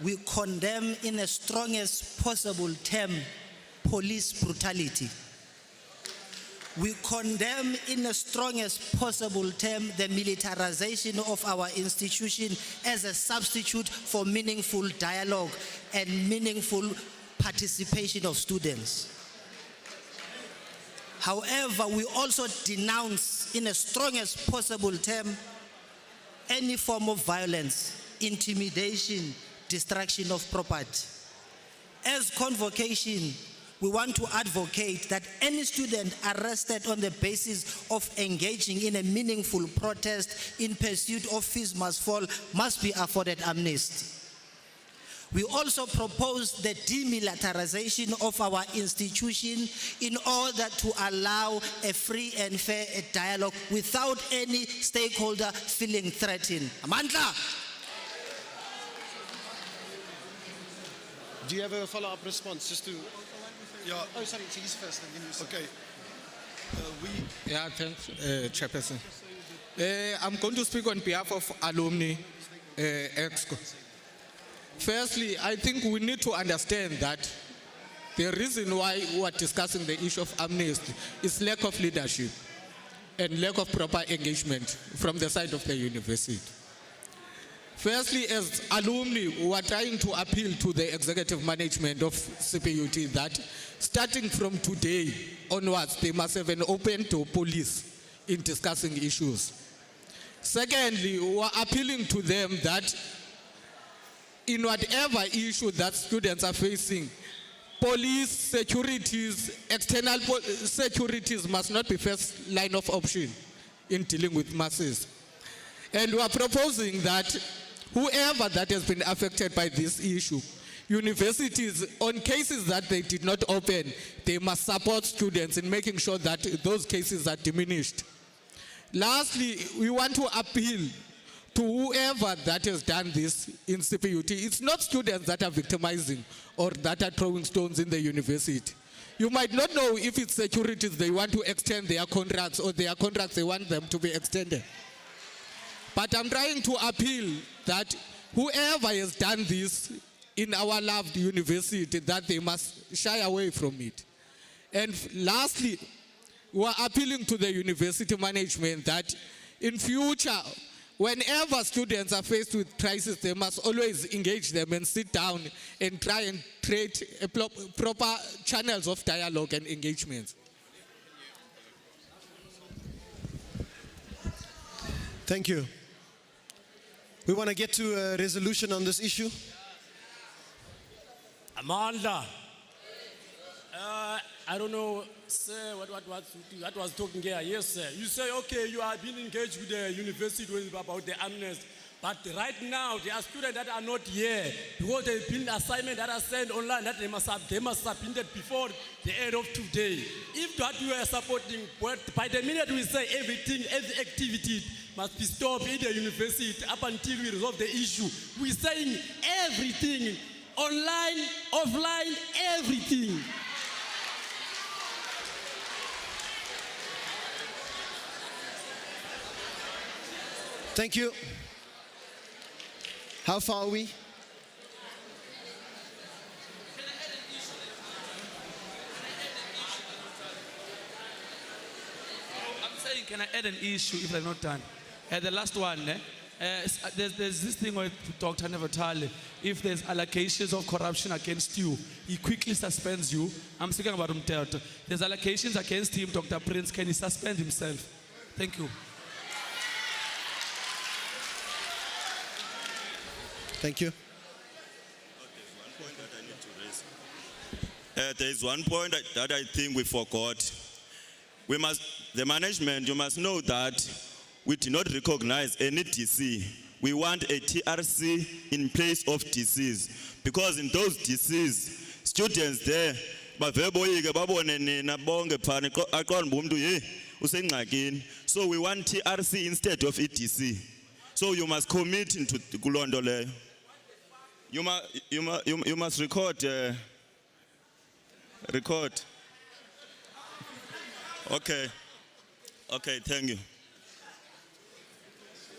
we condemn in the strongest possible term police brutality. We condemn in the strongest possible term the militarization of our institution as a substitute for meaningful dialogue and meaningful participation of students. However, we also denounce in the strongest possible term any form of violence, intimidation, destruction of property. As convocation, we want to advocate that any student arrested on the basis of engaging in a meaningful protest in pursuit of fees must fall must be afforded amnesty. We also propose the demilitarization of our institution in order to allow a free and fair dialogue without any stakeholder feeling threatened. Amandla! Do you have a follow-up response just to... Yeah. Oh, sorry, he's first and then you. Okay. Yeah, thanks, Chairperson. I'm going to speak on behalf of alumni EXCO. Firstly, I think we need to understand that the reason why we are discussing the issue of amnesty is lack of leadership and lack of proper engagement from the side of the university. Firstly, as alumni, we are trying to appeal to the executive management of CPUT that starting from today onwards, they must have an open door policy in discussing issues. Secondly, we are appealing to them that in whatever issue that students are facing, police, securities, external securities must not be first line of option in dealing with masses. And we are proposing that whoever that has been affected by this issue, universities, on cases that they did not open, they must support students in making sure that those cases are diminished. Lastly, we want to appeal to whoever that has done this in CPUT. It's not students that are victimizing or that are throwing stones in the university. You might not know if it's securities they want to extend their contracts or their contracts they want them to be extended. But I'm trying to appeal that whoever has done this in our loved university, that they must shy away from it. And lastly, we are appealing to the university management that in future, whenever students are faced with crisis, they must always engage them and sit down and try and create proper channels of dialogue and engagement. Thank you. We want to get to a resolution on this issue. Amanda, I don't know, sir, what was talking here. Yes, sir. You say, okay, you have been engaged with the university about the amnesty. But right now, there are students that are not here because they've been assignment that are sent online that they must submit before the end of today. If that you are supporting, by the minute we say everything, every activity must be stopped in the university up until we resolve the issue. We're saying everything, online, offline, everything. Thank you. How far are we? I'm saying, can I add an issue if they're not done? The last one, there's this thing with Dr. Nevatale. If there's allegations of corruption against you, he quickly suspends you. I'm speaking about Umtelt. There's allegations against him, Dr. Prince. Can he suspend himself? Thank you. Thank you. There is one point that I think we forgot. The management, you must know that we do not recognize any DC. We want a TRC in place of DCs. Because in those DCs, students there, so we want TRC instead of EDC. So you must commit into Kulondole. You must record. Record. Okay. Okay, thank you.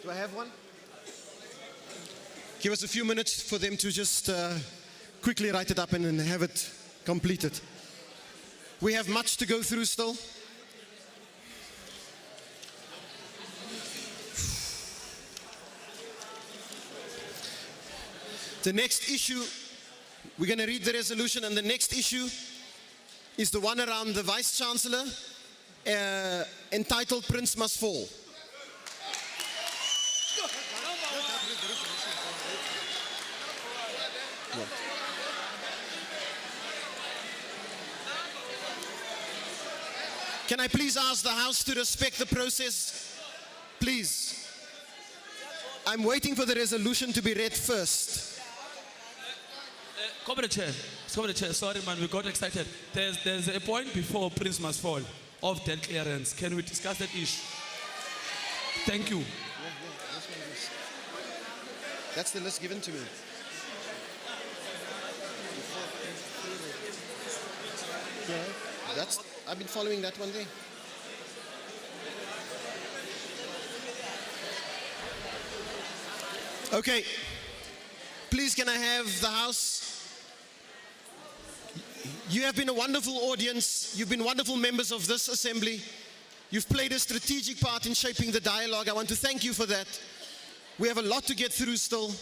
Do I have one? Give us a few minutes for them to just quickly write it up and then have it completed. We have much to go through still. The next issue, we're going to read the resolution, and the next issue is the one around the Vice Chancellor, entitled Prince Must Fall. Can I please ask the House to respect the process? Please. I'm waiting for the resolution to be read first. Comrade Chair, sorry man, we got excited. There's a point before Prince must fall of debt clearance. Can we discuss that issue? Thank you. That's the list given to me. Yeah, I've been following that one day. Okay, please can I have the House? You have been a wonderful audience. You've been wonderful members of this assembly. You've played a strategic part in shaping the dialogue. I want to thank you for that. We have a lot to get through still.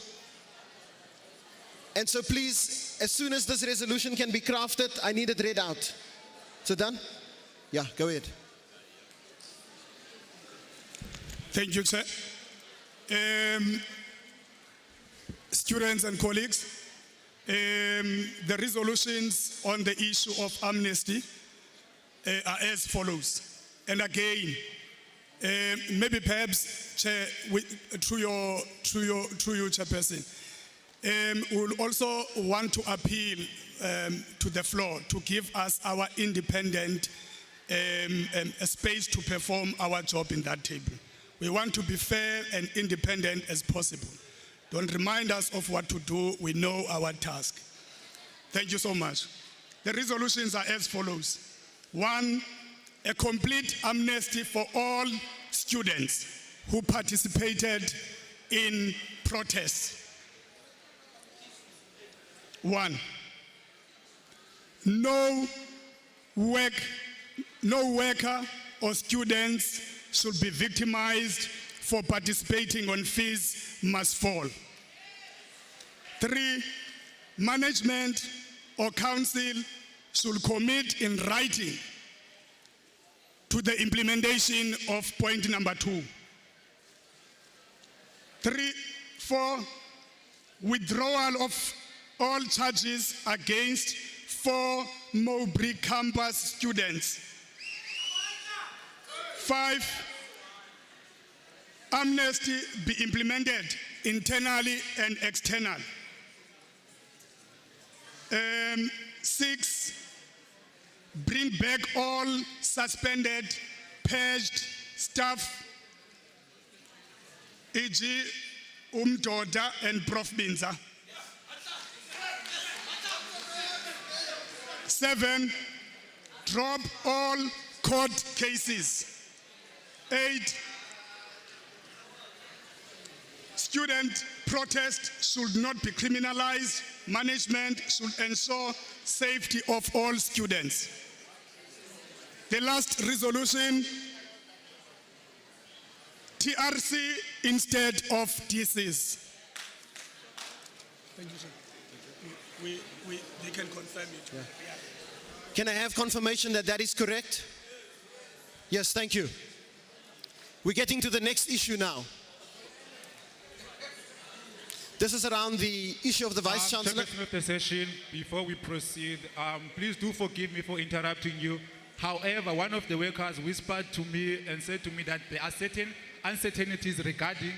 And so please, as soon as this resolution can be crafted, I need it read out. So done? Yeah, go ahead. Thank you, Chair. Students and colleagues, the resolutions on the issue of amnesty are as follows. And again, maybe perhaps, Chair, through you, Chairperson, we'll also want to appeal to the floor to give us our independent space to perform our job in that table. We want to be fair and independent as possible. Don't remind us of what to do. We know our task. Thank you so much. The resolutions are as follows. 1, a complete amnesty for all students who participated in protests. 1, no worker or students should be victimized for participating on fees must fall. 3, management or council should commit in writing to the implementation of point number 2. 4, withdrawal of all charges against 4 Mowbray campus students. 5, amnesty be implemented internally and externally. 6, bring back all suspended, purged staff, e.g. Umdoda and Prof Binza. 7, drop all court cases. 8, student protest should not be criminalized. Management should ensure safety of all students. The last resolution, TRC instead of DCs. Thank you, sir. They can confirm it. Yeah. Can I have confirmation that that is correct? Yes, thank you. We're getting to the next issue now. This is around the issue of the Vice Chancellor. Of the session, before we proceed, please do forgive me for interrupting you. However, one of the workers whispered to me and said to me that there are certain uncertainties regarding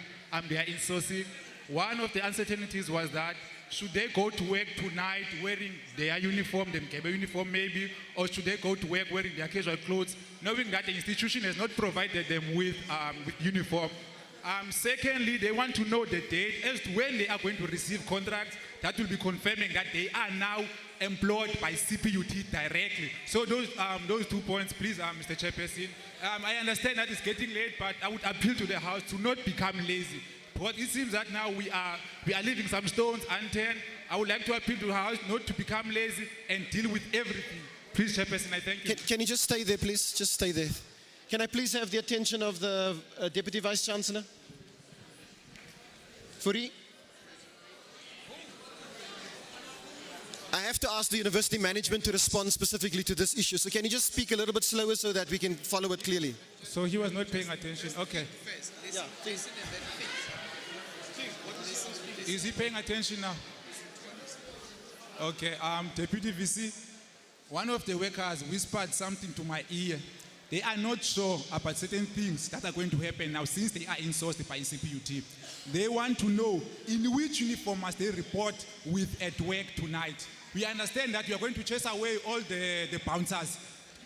their insourcing. One of the uncertainties was that should they go to work tonight wearing their uniform, the Mkebe uniform maybe, or should they go to work wearing their casual clothes, knowing that the institution has not provided them with uniform. Secondly, they want to know the date as to when they are going to receive contracts that will be confirming that they are now employed by CPUT directly. So those 2 points, please, Mr. Chairperson. I understand that it's getting late, but I would appeal to the House to not become lazy. Because it seems that now we are leaving some stones unturned. I would like to appeal to the House not to become lazy and deal with everything. Please, Chairperson, I thank you. Can you just stay there, please? Just stay there. Can I please have the attention of the Deputy Vice Chancellor? Furi? I have to ask the university management to respond specifically to this issue. So can you just speak a little bit slower so that we can follow it clearly? So he was not paying attention. Okay. Yeah, please. Is he paying attention now? Okay, Deputy VC, one of the workers whispered something to my ear they are not sure about certain things that are going to happen now since they are insourced by CPUT. They want to know in which uniform must they report with at work tonight. We understand that we are going to chase away all the bouncers.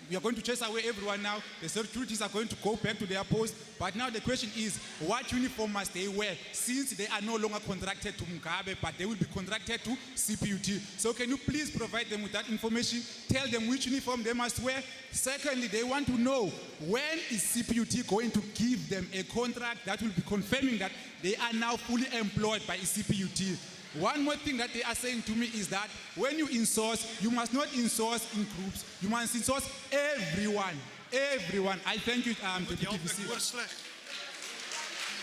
We are going to chase away everyone now. The securities are going to go back to their post. But now the question is, what uniform must they wear since they are no longer contracted to Mugabe, but they will be contracted to CPUT? So can you please provide them with that information? Tell them which uniform they must wear. Secondly, they want to know when is CPUT going to give them a contract that will be confirming that they are now fully employed by CPUT. One more thing that they are saying to me is that when you insource, you must not insource in groups. You must insource everyone. Everyone. I thank you, Deputy VC. Hoor sleg.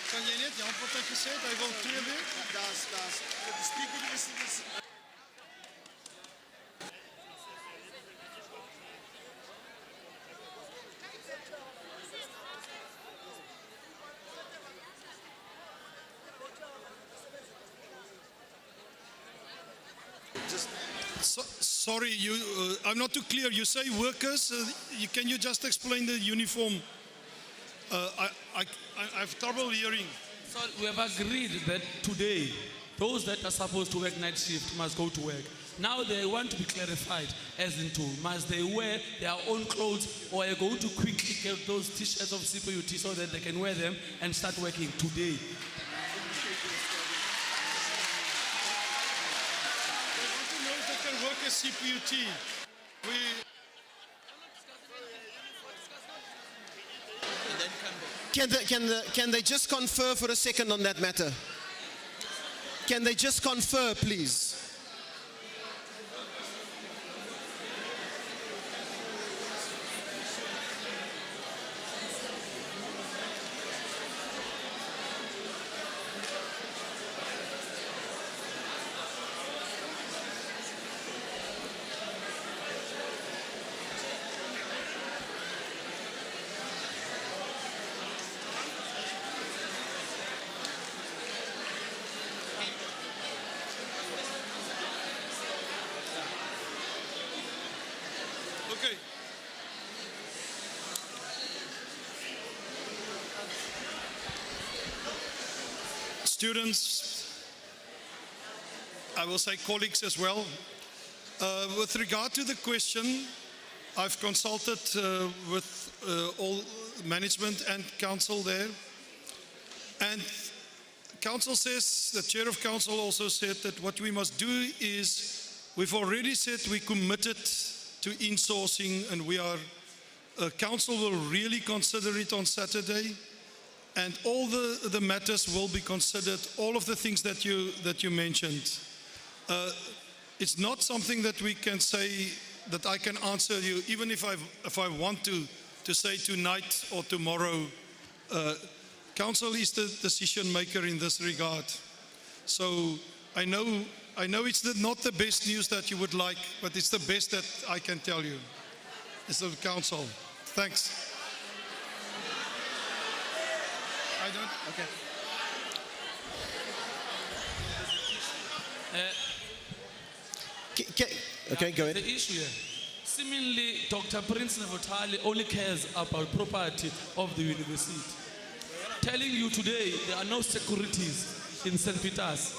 Kan jy net Jan wat hy gesê het, hy wil 2 weke? Daar's die speaker is Sorry, I'm not too clear. You say workers. Can you just explain the uniform? I have trouble hearing. So we have agreed that today, those that are supposed to work night shift must go to work. Now they want to be clarified as into, must they wear their own clothes or are going to quickly get those t-shirts of CPUT so that they can wear them and start working today? Work as CPUT. Can they just confer for a second on that matter? Can they just confer, please? Okay. Students, I will say colleagues as well. With regard to the question, I've consulted with all management and council there. And council says, the chair of council also said that what we must do is, we've already said we committed to insourcing, and we are, council will really consider it on Saturday, and all the matters will be considered, all of the things that you mentioned. It's not something that we can say that I can answer you, even if I want to say tonight or tomorrow. Council is the decision maker in this regard. So I know it's not the best news that you would like, but it's the best that I can tell you. It's the council. Thanks. I don't. Okay. Okay, go ahead. The issue here, seemingly Dr. Prince Nevotali only cares about property of the university. Telling you today there are no securities in St. Peter's.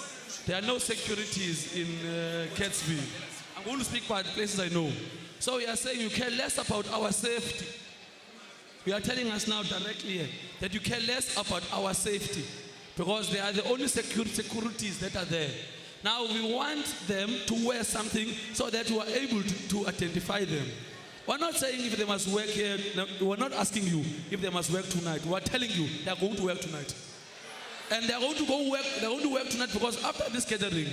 There are no securities in Catsville. I'm going to speak about places I know. So we are saying you care less about our safety. We are telling us now directly here that you care less about our safety because they are the only securities that are there. Now we want them to wear something so that we are able to identify them. We're not saying if they must work here. No, we're not asking you if they must work tonight. We're telling you they are going to work tonight. And they are going to go work. They're going to work tonight because after this gathering,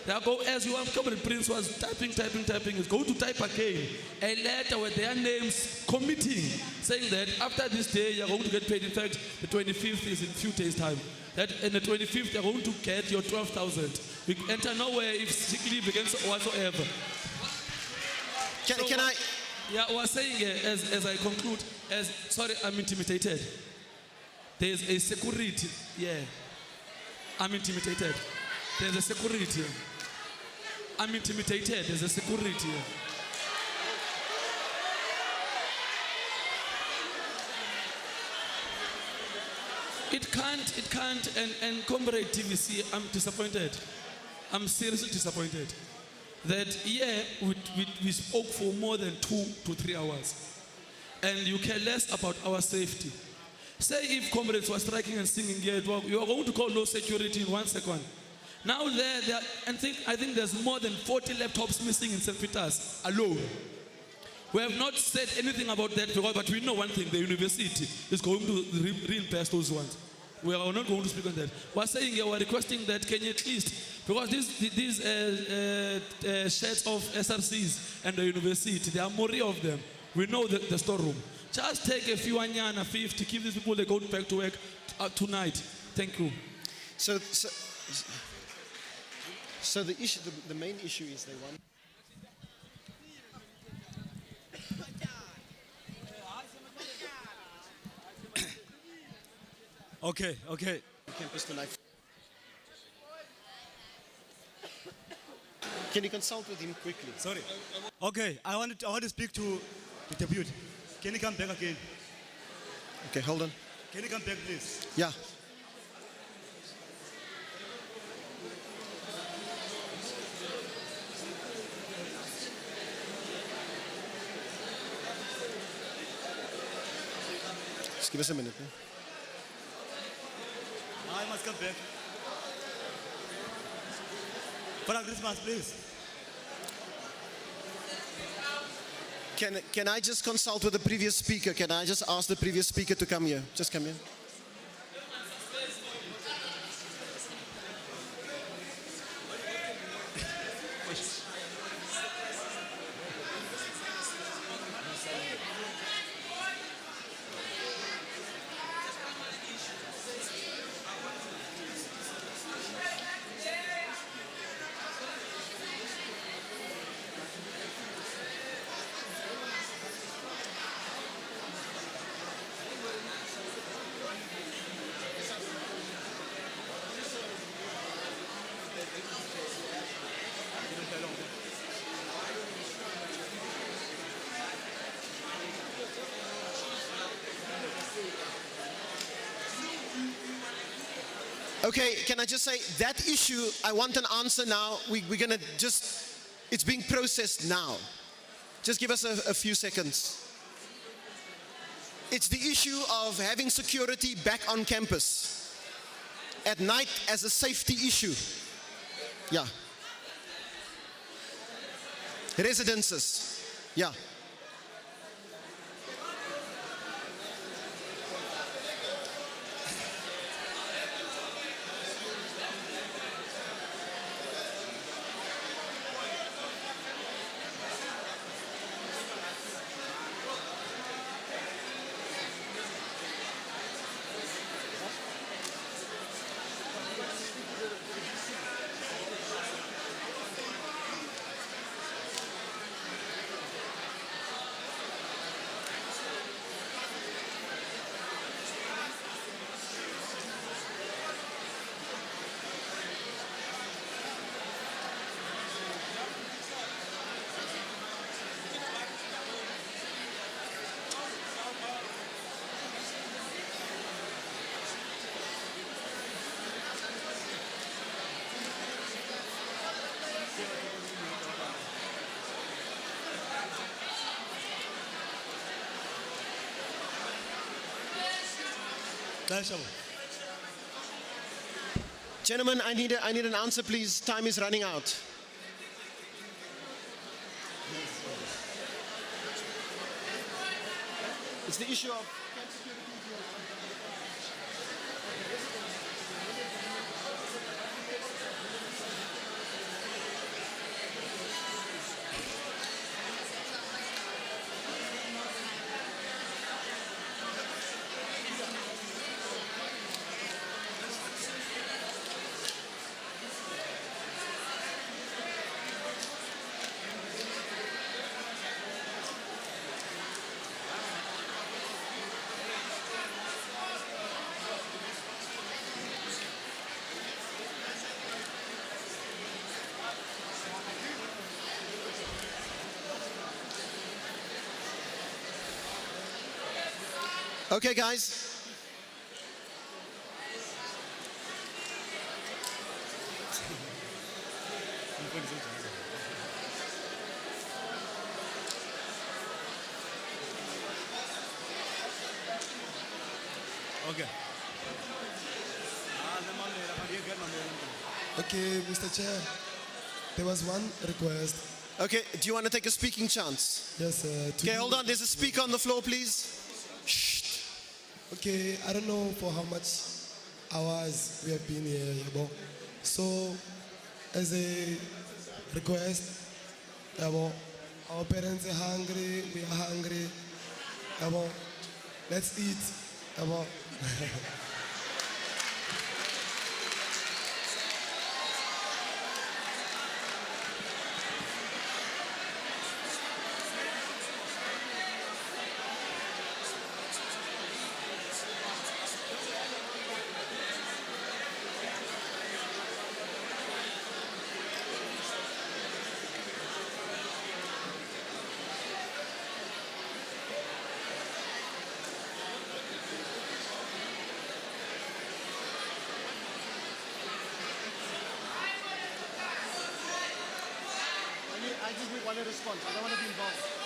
they are going, as your Comrade Prince was typing, is going to type again a letter with their names committing, saying that after this day you are going to get paid. In fact, the 25th is in a few days' time. That in the 25th you are going to get your 12,000. We enter nowhere if sick leave begins whatsoever. Can I? Yeah, I was saying as I conclude, sorry, I'm intimidated. There's a security, yeah. I'm intimidated. There's a security. I'm intimidated. There's a security. It can't, and Comrade TVC, I'm disappointed. I'm seriously disappointed that, yeah, we spoke for more than 2 to 3 hours, and you care less about our safety. Say if comrades were striking and singing here, you are going to call no security in 1 second. Now I think there's more than 40 laptops missing in St. Peter's alone. We have not said anything about that, but we know one thing: the university is going to reimburse those ones. We are not going to speak on that. We're saying we're requesting that can you at least, because these sheds of SRCs and the university, there are more of them. We know the storeroom. Just take a few anyana 50, give these people, they go back to work tonight. Thank you. So the issue, the main issue is they want. Okay. Campus tonight. Can you consult with him quickly? Sorry. Okay, I want to speak to the deputy. Can you come back again? Okay, hold on. Can you come back, please? Yeah. Just give us a minute. I must come back. Father Christmas, please. Can I just consult with the previous speaker? Can I just ask the previous speaker to come here? Just come here. Okay, can I just say that issue, I want an answer now. We're going to just, it's being processed now. Just give us a few seconds. It's the issue of having security back on campus at night as a safety issue. Yeah. Residences. Yeah. Gentlemen, I need an answer, please. Time is running out. It's the issue of okay, guys. Okay. Okay, Mr. Chair, there was one request. Okay, do you want to take a speaking chance? Yes, Okay, hold on. There's a speaker on the floor, please. Okay, I don't know for how much hours we have been here, yabo. So, as a request, yabo, our parents are hungry, we are hungry, yabo. Let's eat, yabo. I just want a response. I don't want to be involved.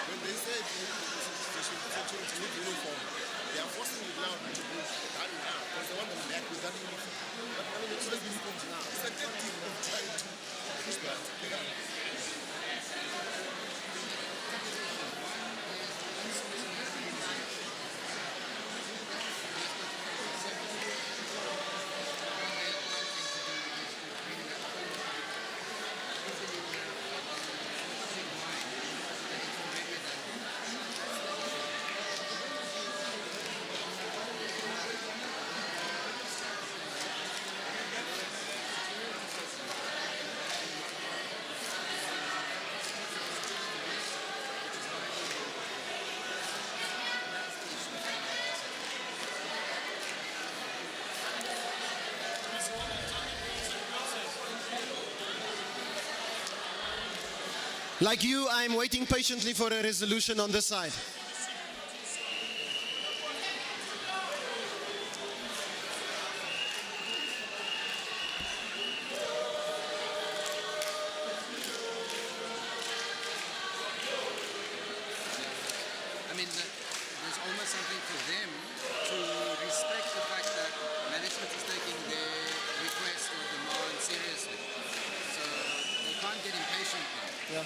When they say they should need uniform, they are forcing it now to be done now because they want them back with that uniform. But I mean, it's not uniform now. It's a tactic of trying to push that. Like you, I'm waiting patiently for a resolution on this side. I mean, there's almost something for them to respect the fact that management is taking their request or demand seriously. So they can't get impatient now. Yeah.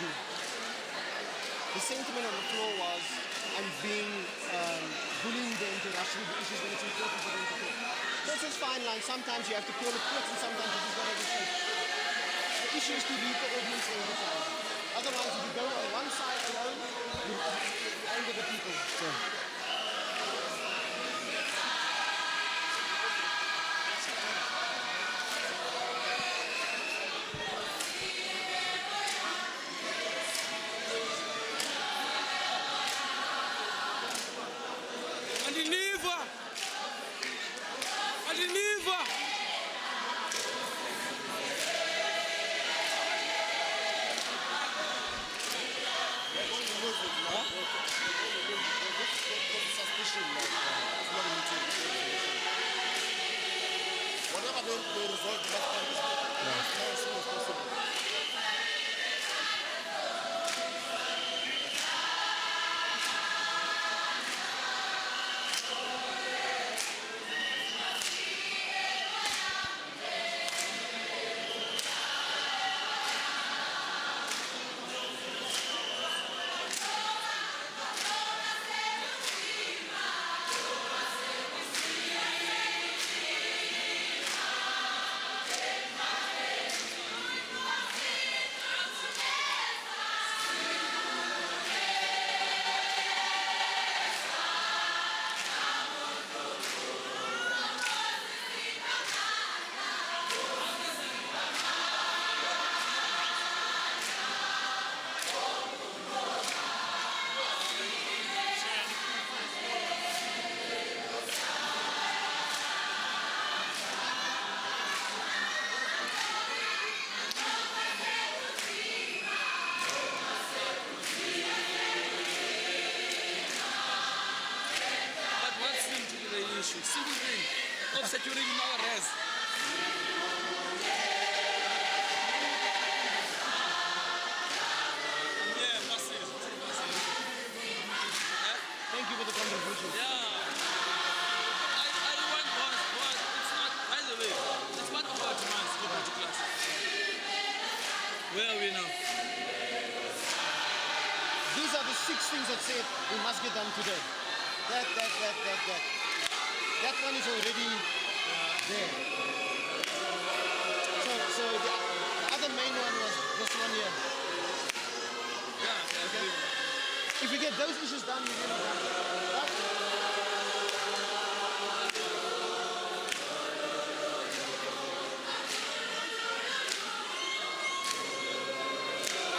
do. The sentiment on the floor was, I'm bullying them to rush through the issues when it's important for them to talk. So it's a fine line. Sometimes you have to call it quits and sometimes you just got to say. The issue is to read the audience every time. Otherwise, if you go on one side alone, you anger the people. So. Whatever they resolve last time is as soon as possible. Simple thing of securing our res. Yeah, massive. Thank you for the contribution. Yeah. I want one, it's not, by the way, it's part of our demands for the class. Where are we now? These are the 6 things that said we must get done today. That. That one is already there. So the other main one was this one here. Yeah, okay. If we get those issues done, we're really done.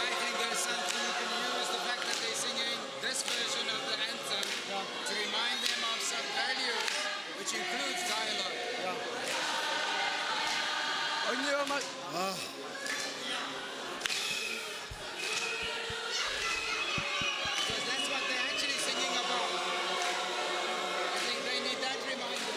I think there's something you can use, the fact that they're singing this version of the anthem to remind them of some values, which includes dialogue. Because that's what they're actually singing about. I think they need that reminder.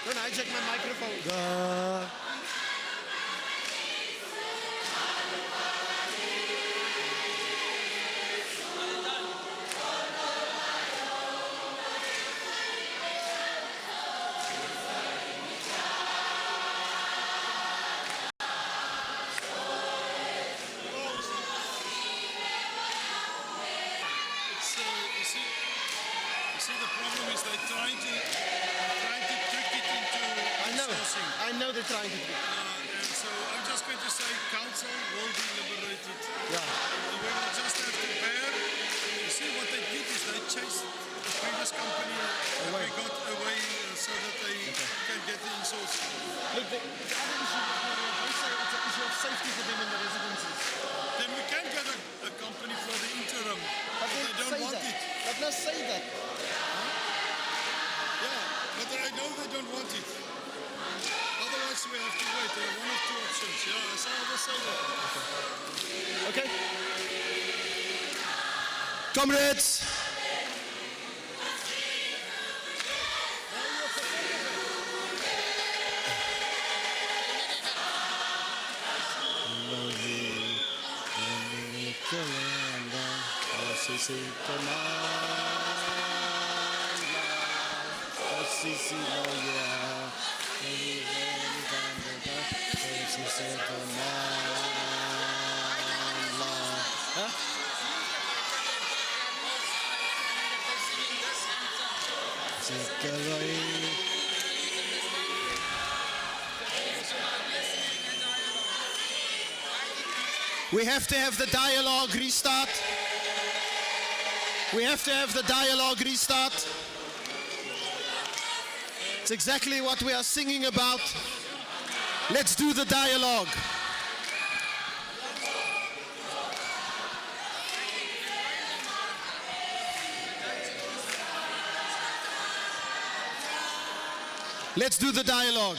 Don't hijack my microphone. You see, the problem is they're trying to trick it into discussing. I know they're trying to do. And so I'm just going to say council will be liberated. Yeah. And we will just have to bear. You see, what they did is they chased the previous company that we got away so that they can get the insourcing. Look, the other issue, they say it's an issue of safety for them in the residences. Then we can get a company for the interim, but they don't say want that. it. But now say that. Yeah, but I know they don't want it. Okay. Comrades. We have to have the dialogue restart. We have to have the dialogue restart. It's exactly what we are singing about. Let's do the dialogue. Let's do the dialogue.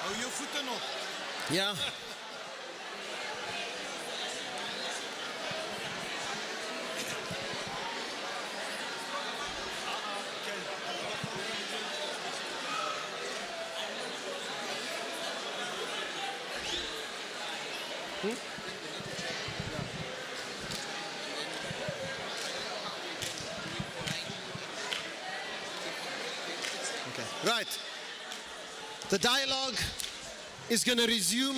Hou jou voete nog. Ja. Okay. Right. The dialogue is going to resume.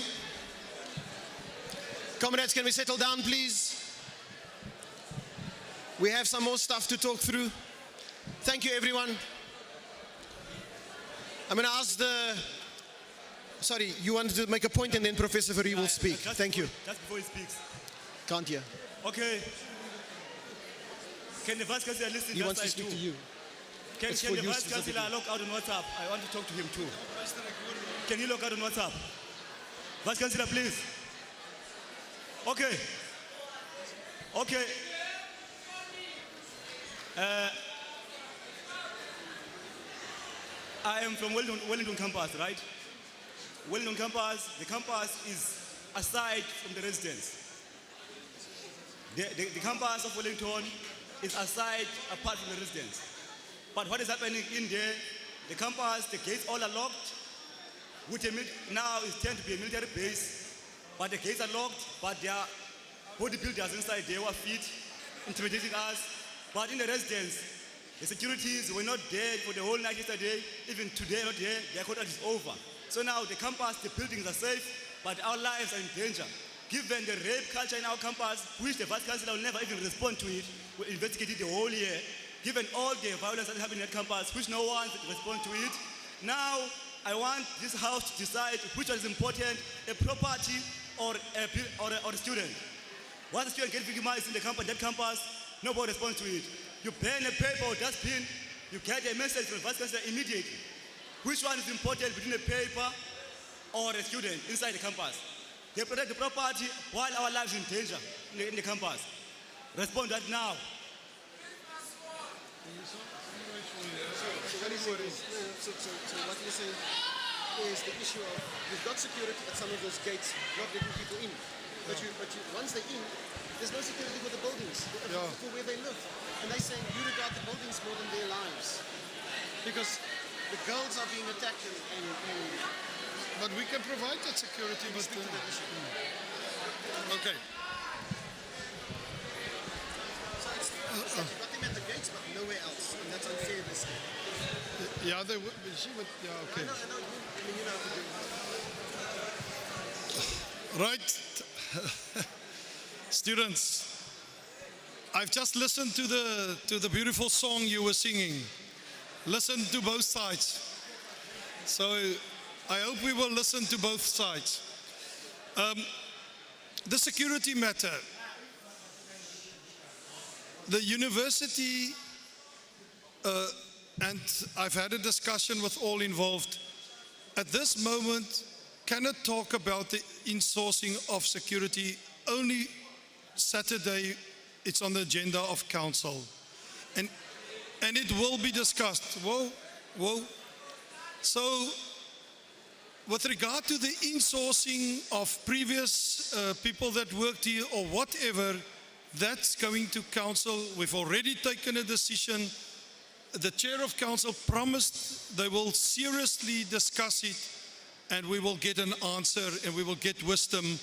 Comrades, can we settle down, please? We have some more stuff to talk through. Thank you, everyone. I'm going to ask the... Sorry, you wanted to make a point and then Professor Veree will speak. Thank you. Just before he speaks. Can't hear. Okay. Can the Vice Chancellor listen? He wants to speak to you. Can It's the for you Vice Chancellor specifically. log out on WhatsApp? I want to talk to him too. Can he log out on WhatsApp? Vice Chancellor, please. Okay. Okay. I am from Wellington campus, right? Wellington campus, the campus is aside from the residence. The campus of Wellington is aside, apart from the residence. But what is happening in there, the campus, the gates all are locked. Now it's turned to be a military base, but the gates are locked, but there are bodybuilders inside there who are fit, intimidating us. But in the residence, the securities were not there for the whole night yesterday, even today not there, their contract is over. So now the campus, the buildings are safe, but our lives are in danger. Given the rape culture in our campus, which the Vice Chancellor will never even respond to it, we investigated the whole year. Given all the violence that is happening at campus, which no one will respond to it, now I want this house to decide which one is important, a property or a student. Once a student gets victimized in the campus, that campus, nobody responds to it. You burn a paper or dustbin, you get a message from the Vice Chancellor immediately. Which one is important between a paper or a student inside the campus? They protect the property while our lives are in danger in the campus. Respond right now. So what he's saying is the issue of you've got security at some of those gates, not letting people in. But once they're in, there's no security for the buildings, for where they live. And they're saying you regard the buildings more than their lives. Because the girls are being attacked and But we can provide that security. But, okay. So it's you've got them at the gates, but nowhere else. And that's unfair this day. Yeah, they would. She would. Yeah, okay. I know. You know how to do it. Right. Students, I've just listened to the beautiful song you were singing. Listen to both sides. So I hope we will listen to both sides. The security matter. The university, and I've had a discussion with all involved, at this moment cannot talk about the insourcing of security. Only Saturday it's on the agenda of council. And it will be discussed. Whoa. So, with regard to the insourcing of previous people that worked here or whatever, that's going to council. We've already taken a decision. The chair of council promised they will seriously discuss it and we will get an answer and we will get wisdom.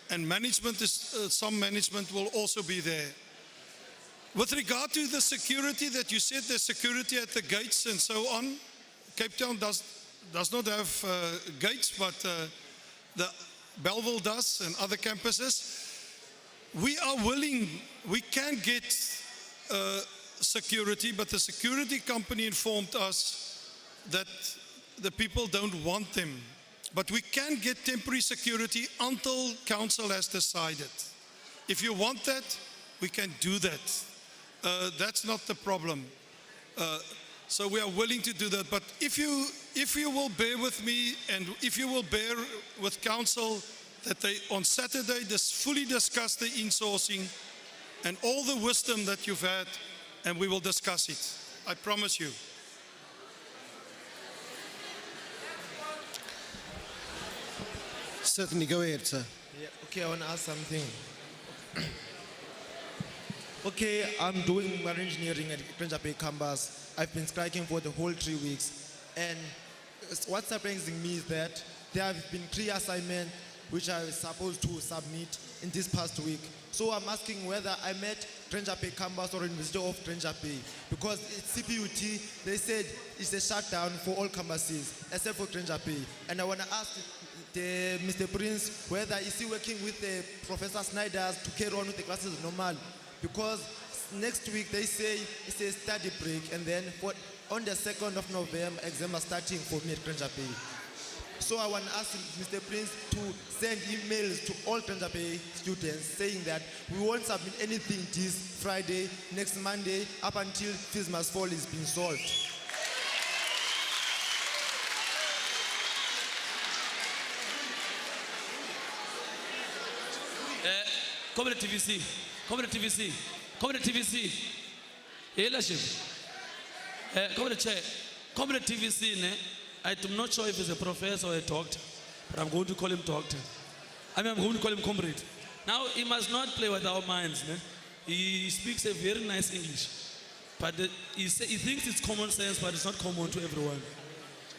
And management some management will also be there. With regard to the security that you said, the security at the gates and so on, Cape Town does not have gates, but the Belleville does and other campuses. We are willing, we can get security, but the security company informed us that the people don't want them. But we can get temporary security until council has decided. If you want that, we can do that. That's not the problem. So we are willing to do that. But if you will bear with me and if you will bear with council that they on Saturday fully discuss the insourcing and all the wisdom that you've had, and we will discuss it. I promise you. Certainly, go ahead, sir. Yeah, okay, I want to ask something. Okay, I'm doing marine engineering at Ranger Bay campus. I've been striking for the whole 3 weeks. And what's surprising me is that there have been 3 assignments which I was supposed to submit in this past week. So I'm asking whether I'm at Ranger Bay campus or University of Ranger Bay. Because it's CPUT, they said it's a shutdown for all campuses except for Ranger Bay. And I want to ask Mr. Prince whether is he working with Professor Snyder to carry on with the classes normal, because next week they say it's a study break, and then on the 2nd of November exams are starting for me at Ranger Bay. So I want to ask Mr. Prince to send emails to all Ranger Bay students saying that we won't submit anything this Friday, next Monday, up until fees must fall is being solved. Comrade TVC. Leadership. Comrade Chair. Comrade TVC, I'm not sure if he's a professor or a doctor, but I'm going to call him doctor. I'm going to call him comrade. Now, he must not play with our minds. He speaks a very nice English, but he thinks it's common sense, but it's not common to everyone.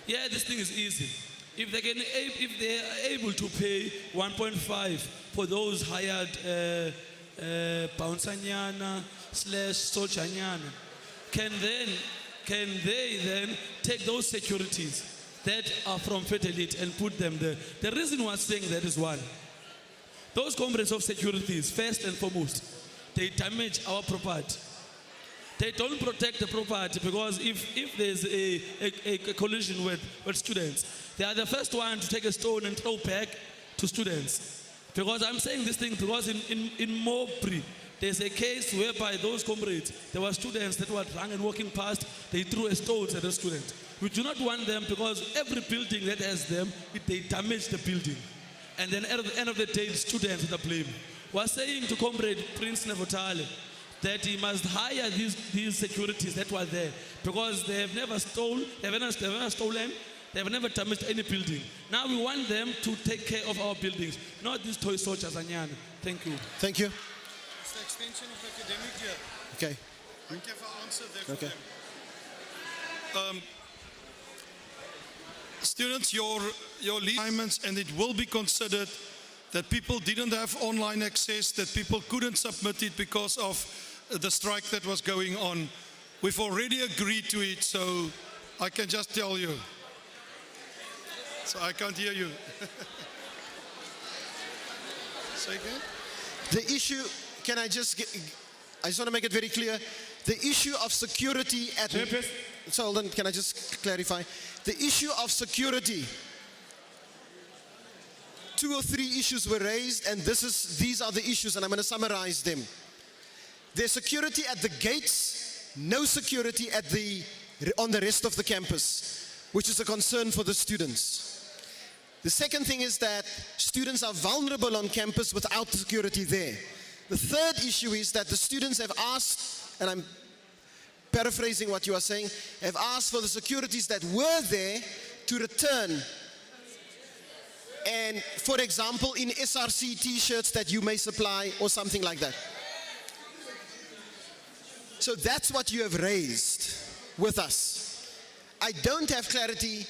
Yeah, this thing is easy. If they are able to pay 1.5 for those hired Bounsanyana / Solchanyana, can they then take those securities that are from Fetelit and put them there? The reason why I'm saying that is one. Those components of securities, first and foremost, they damage our property. They don't protect the property, because if there's a collision with students, they are the first one to take a stone and throw back to students. Because I'm saying this thing because in Mowbray, there's a case whereby those comrades, there were students that were drunk and walking past, they threw a stone at a student. We do not want them, because every building that has them, they damage the building. And then at the end of the day, the students are the blame. We're saying to Comrade Prince Nevotale that he must hire these securities that were there, because they have never stolen, they have never damaged any building. Now we want them to take care of our buildings, not these toy soldiers. Thank you. Thank you. It's the extension of academic year. Okay. I can answer that okay. for them. Students, your assignments, and it will be considered that people didn't have online access, that people couldn't submit it because of the strike that was going on. We've already agreed to it, so I can just tell you. So I can't hear you. Say again? The issue, I just want to make it very clear. The issue of security at... So hold on, can I just clarify? The issue of security, 2 or 3 issues were raised, and these are the issues, and I'm going to summarize them. There's security at the gates, no security on the rest of the campus, which is a concern for the students. The second thing is that students are vulnerable on campus without security there. The third issue is that the students have asked, and I'm paraphrasing what you are saying, have asked for the securities that were there to return. And for example, in SRC t-shirts that you may supply or something like that. So that's what you have raised with us. I don't have clarity,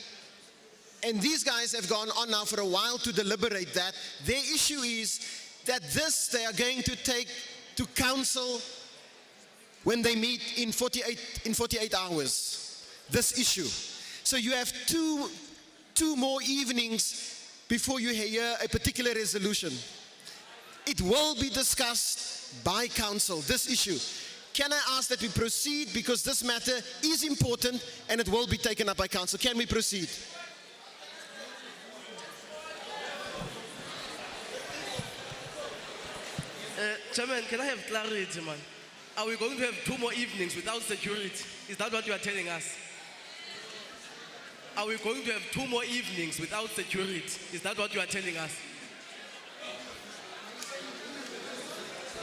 and these guys have gone on now for a while to deliberate that. Their issue is that they are going to take to council when they meet in 48 hours, this issue. So you have two more evenings before you hear a particular resolution. It will be discussed by council, this issue. Can I ask that we proceed, because this matter is important and it will be taken up by council. Can we proceed? Chairman, can I have clarity, man? Are we going to have 2 more evenings without security? Is that what you are telling us? Are we going to have 2 more evenings without security? Is that what you are telling us?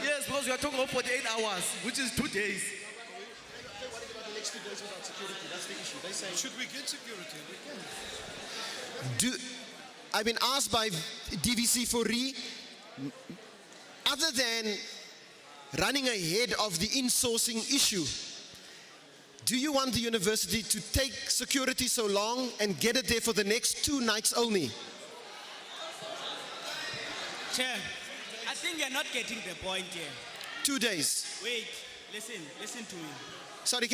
Yes, because we are talking about 48 hours, which is 2 days. Should we get security? We can. I've been asked by DVC for other than running ahead of the insourcing issue, do you want the university to take security so long and get it there for the next 2 nights only? Chair, I think you're not getting the point here. 2 days. Wait, listen to me. Sorry,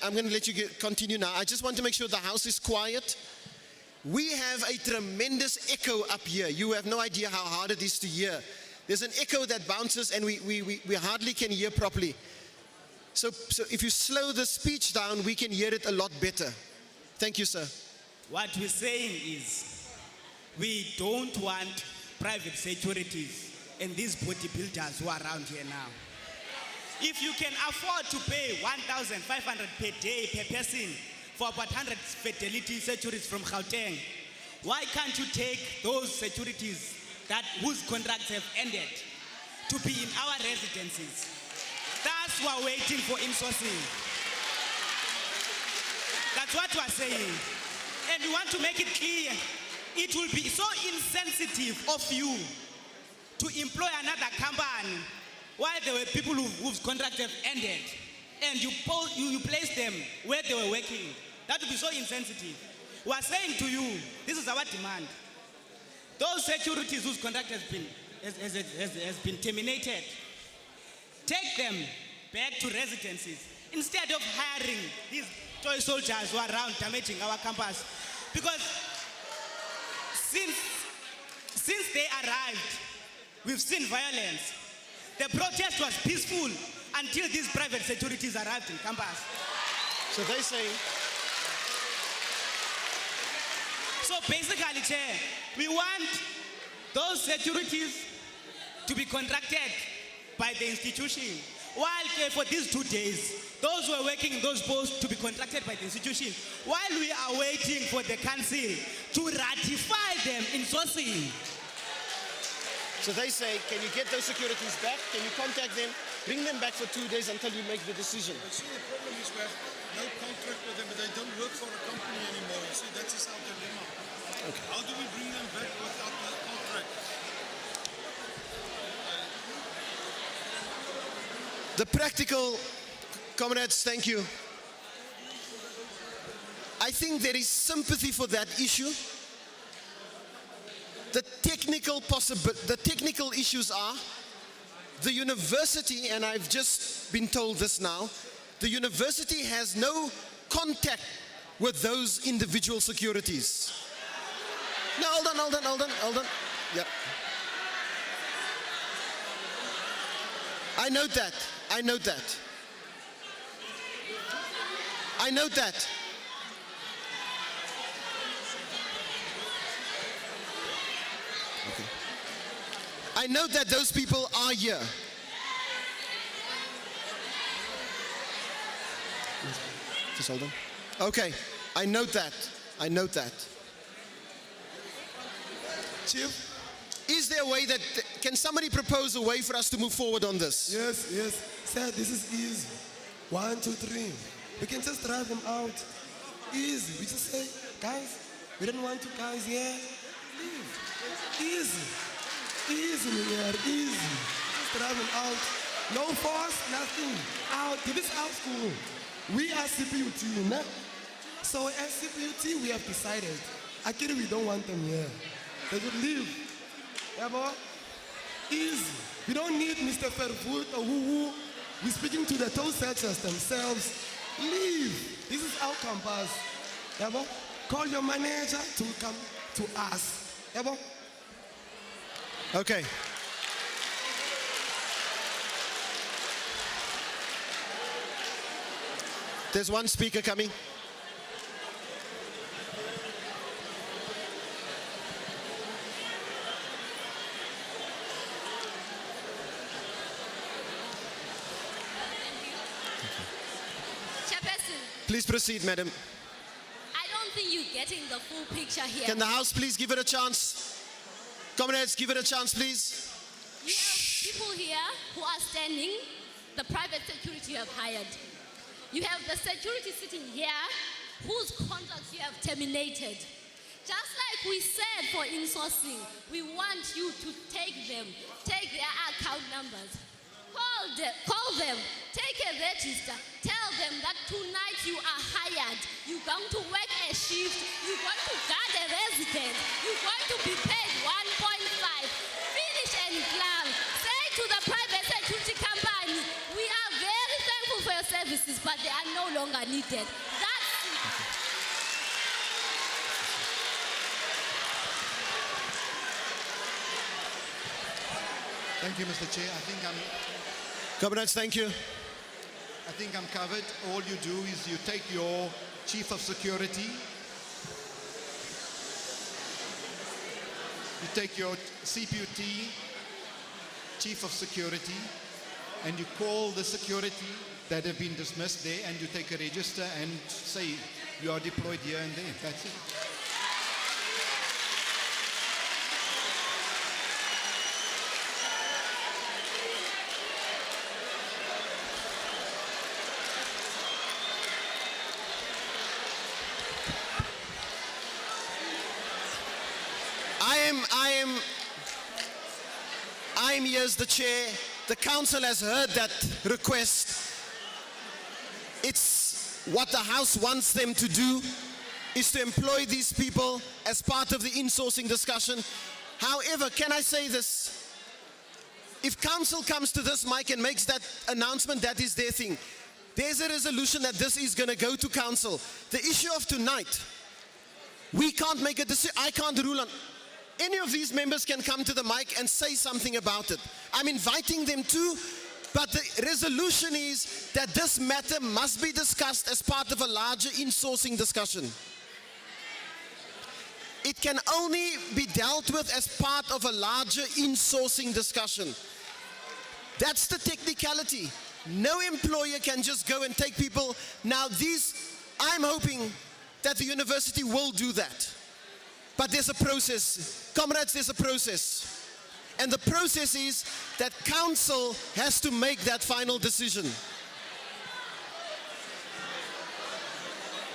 I'm going to let you continue now. I just want to make sure the house is quiet. We have a tremendous echo up here. You have no idea how hard it is to hear. There's an echo that bounces and we hardly can hear properly. So if you slow the speech down, we can hear it a lot better. Thank you, sir. What we're saying is, we don't want private securities and these bodybuilders who are around here now. If you can afford to pay 1,500 per day per person for about 100 fertility securities from Gauteng, why can't you take those securities whose contracts have ended to be in our residencies? That's what we're waiting for insourcing. That's what we're saying. And we want to make it clear, it will be so insensitive of you to employ another company while there were people whose contracts have ended, and you place them where they were working. That would be so insensitive. We are saying to you, this is our demand. Those securities whose contract has been terminated, take them back to residencies instead of hiring these toy soldiers who are around damaging our campus. Because since they arrived, we've seen violence. The protest was peaceful until these private securities arrived in campus. So they say. So basically, Chair, we want those securities to be contracted by the institution. While for these 2 days, those who are working in those posts to be contracted by the institution, while we are waiting for the council to ratify them in sourcing. So they say, can you get those securities back? Can you contact them? Bring them back for 2 days until you make the decision. You see, the problem is we have no contract with them, but they don't work for a company anymore. You see, that is our dilemma. Okay. How do we bring them back without the contract? The practical, comrades, thank you. I think there is sympathy for that issue. The technical issues are, the university, and I've just been told this now, the university has no contact with those individual securities. No, hold on. Yep. I note that. Okay. I note that those people are here. Just hold on. Okay, I note that. I note that. Chief? Is there a way that, can somebody propose a way for us to move forward on this? Yes, yes. Sir, this is easy. 1, 2, 3. We can just drive them out. Easy. We just say, guys, we don't want you guys here. Leave. Easy. Easy, man. Easy. Just drive them out. No force, nothing. Out. This is our school. We are CPUT, no? So as CPUT, we have decided, actually we don't want them here. They would leave. Yeah, boy? Easy. We don't need Mr. Fairfoot or who. We're speaking to the toe searchers themselves. Leave. This is our campus. Yeah, boy? Call your manager to come to us. Yeah, boy? Okay. There's one speaker coming. Chairperson, Please proceed, madam. I don't think you're getting the full picture here. Can the House please give it a chance? Comrades, give it a chance, please. You have people here who are standing, the private security you have hired. You have the security sitting here whose contracts you have terminated. Just like we said for insourcing, we want you to take them, take their account numbers, call them, take a register, tell them that tonight you are hired, you're going to work a shift, you're going to guard a resident, you're going to be paid 1.5, finish and plan. Say to the private security company, we are very thankful for your services, but they are no longer needed. That's Thank you, Mr. Chair. Comrades, thank you. I think I'm covered. All you do is you take your chief of security, you take your CPUT chief of security, and you call the security that have been dismissed there, and you take a register and say you are deployed here and there. That's it. I am here as the chair. The council has heard that request. It's what the House wants them to do, is to employ these people as part of the insourcing discussion. However, can I say this? If council comes to this mic and makes that announcement, that is their thing. There's a resolution that this is going to go to council. The issue of tonight, we can't make a decision. I can't rule on. Any of these members can come to the mic and say something about it. I'm inviting them to, but the resolution is that this matter must be discussed as part of a larger insourcing discussion. It can only be dealt with as part of a larger insourcing discussion. That's the technicality. No employer can just go and take people. Now I'm hoping that the university will do that. But there's a process. Comrades, there's a process. And the process is that council has to make that final decision.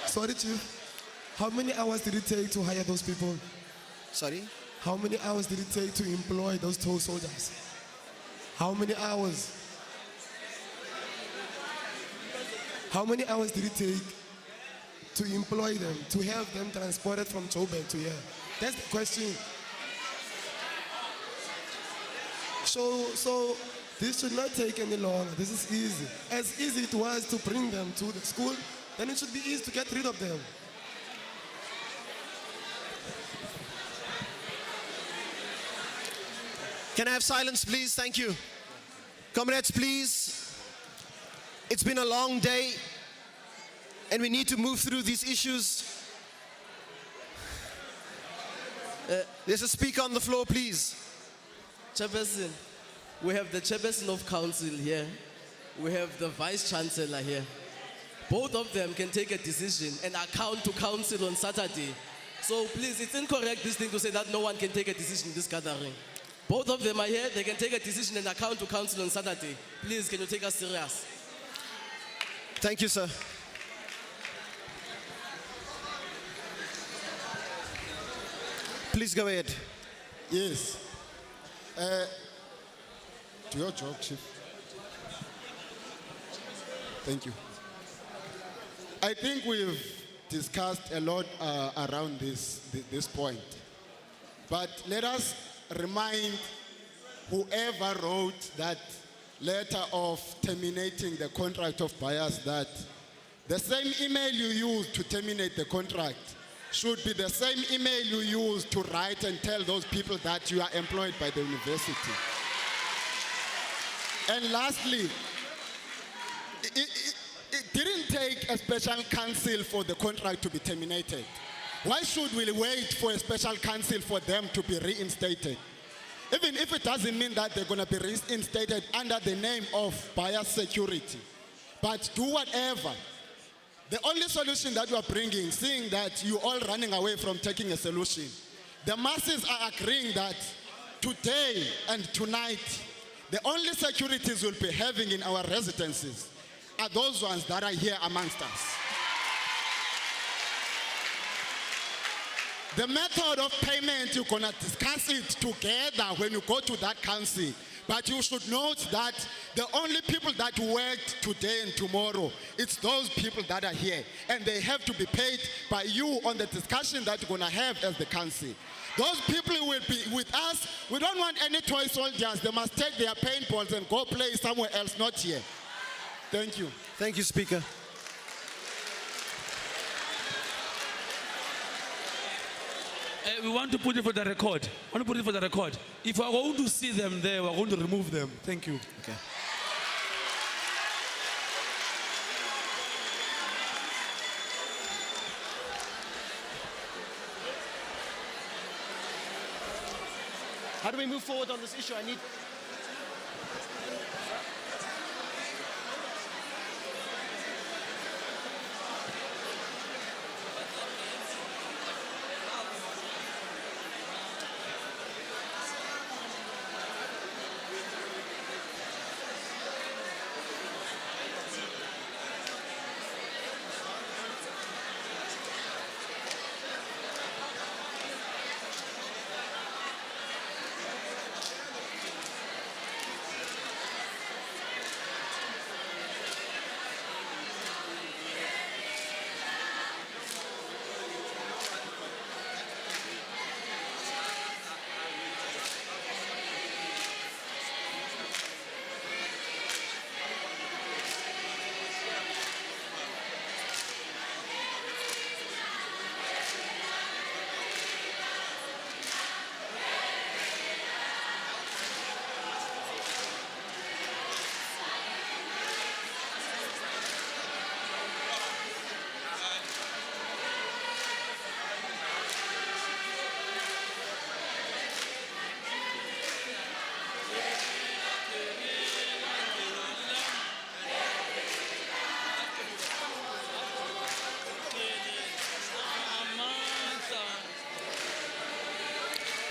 Sorry, Chief. How many hours did it take to hire those people? Sorry? How many hours did it take to employ those toe soldiers? How many hours? How many hours did it take to employ them, to have them transported from Joburg to here? That's the question. So this should not take any longer. This is easy. As easy it was to bring them to the school, then it should be easy to get rid of them. Can I have silence, please? Thank you. Comrades, please. It's been a long day, and we need to move through these issues. There's a speaker on the floor, please. Chairperson, we have the chairperson of council here. We have the vice chancellor here. both of them can take a decision and account to council on Saturday. So please, it's incorrect this thing to say that no one can take a decision in this gathering. Both of them are here, they can take a decision and account to council on Saturday. Please, can you take us serious? Thank you, sir. Please go ahead. Yes. To your job, Chief. Thank you. I think we've discussed a lot around this point. But let us remind whoever wrote that letter of terminating the contract of buyers that the same email you used to terminate the contract should be the same email you use to write and tell those people that you are employed by the university. And lastly, it didn't take a special counsel for the contract to be terminated. Why should we wait for a special counsel for them to be reinstated? Even if it doesn't mean that they're going to be reinstated under the name of buyer security. But do whatever. The only solution that you are bringing, seeing that you're all running away from taking a solution, the masses are agreeing that today and tonight, the only securities we'll be having in our residences are those ones that are here amongst us. The method of payment, you're going to discuss it together when you go to that council. But you should note that the only people that worked today and tomorrow, it's those people that are here. And they have to be paid by you on the discussion that you're going to have as the council. Those people will be with us. We don't want any toy soldiers. They must take their paintballs and go play somewhere else, not here. Thank you. Thank you, Speaker. We want to put it for the record. If we're going to see them there, we're going to remove them. Thank you. Okay. How do we move forward on this issue? I need...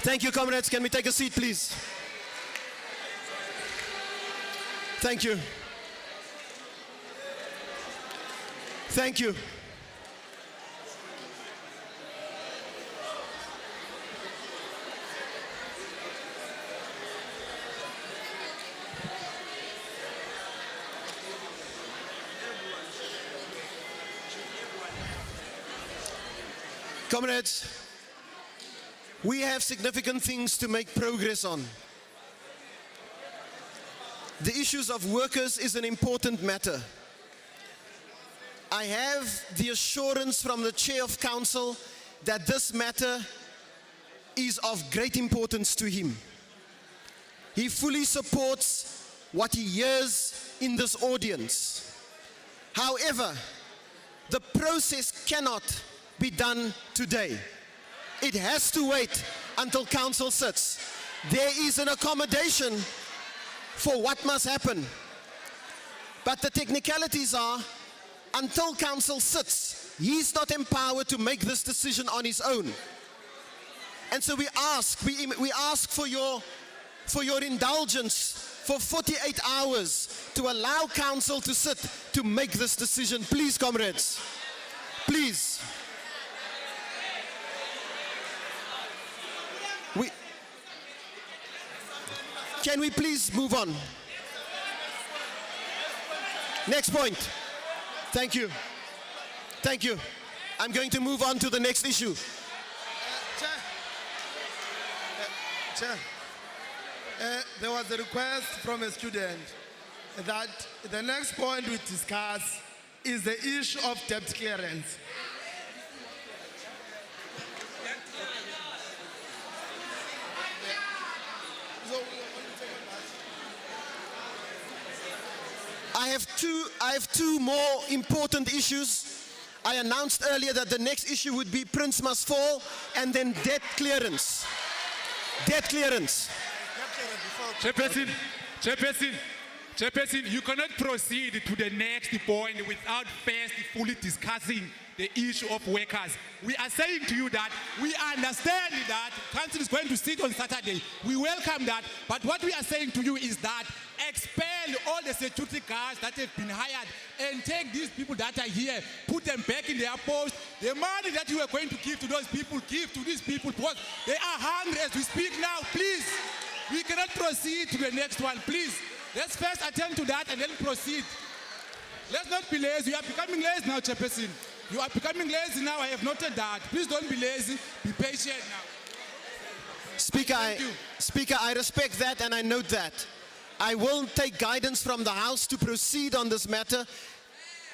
Thank you, comrades. Can we take a seat, please? Thank you. Thank you. Comrades, we have significant things to make progress on. The issues of workers is an important matter. I have the assurance from the Chair of Council that this matter is of great importance to him. He fully supports what he hears in this audience. However, the process cannot be done today. It has to wait until council sits. There is an accommodation for what must happen. But the technicalities are until council sits, he's not empowered to make this decision on his own. And so we ask for your indulgence for 48 hours to allow council to sit to make this decision. Please, comrades. Please. Can we please move on? Next point. Thank you. Thank you. I'm going to move on to the next issue. Chair, there was a request from a student that the next point we discuss is the issue of debt clearance. I have two more important issues. I announced earlier that the next issue would be Prince Must Fall and then debt clearance. Debt clearance. Chairperson, you cannot proceed to the next point without first fully discussing the issue of workers. We are saying to you that we understand that council is going to sit on Saturday. We welcome that. But what we are saying to you is that expel all the security guards that have been hired and take these people that are here, put them back in their post. The money that you are going to give to those people, give to these people because they are hungry as we speak now. Please, we cannot proceed to the next one. Please, let's first attend to that and then proceed. Let's not be lazy. You are becoming lazy now, Chairperson. You are becoming lazy now. I have noted that. Please don't be lazy. Be patient now. Speaker, I respect that and I note that. I will take guidance from the House to proceed on this matter,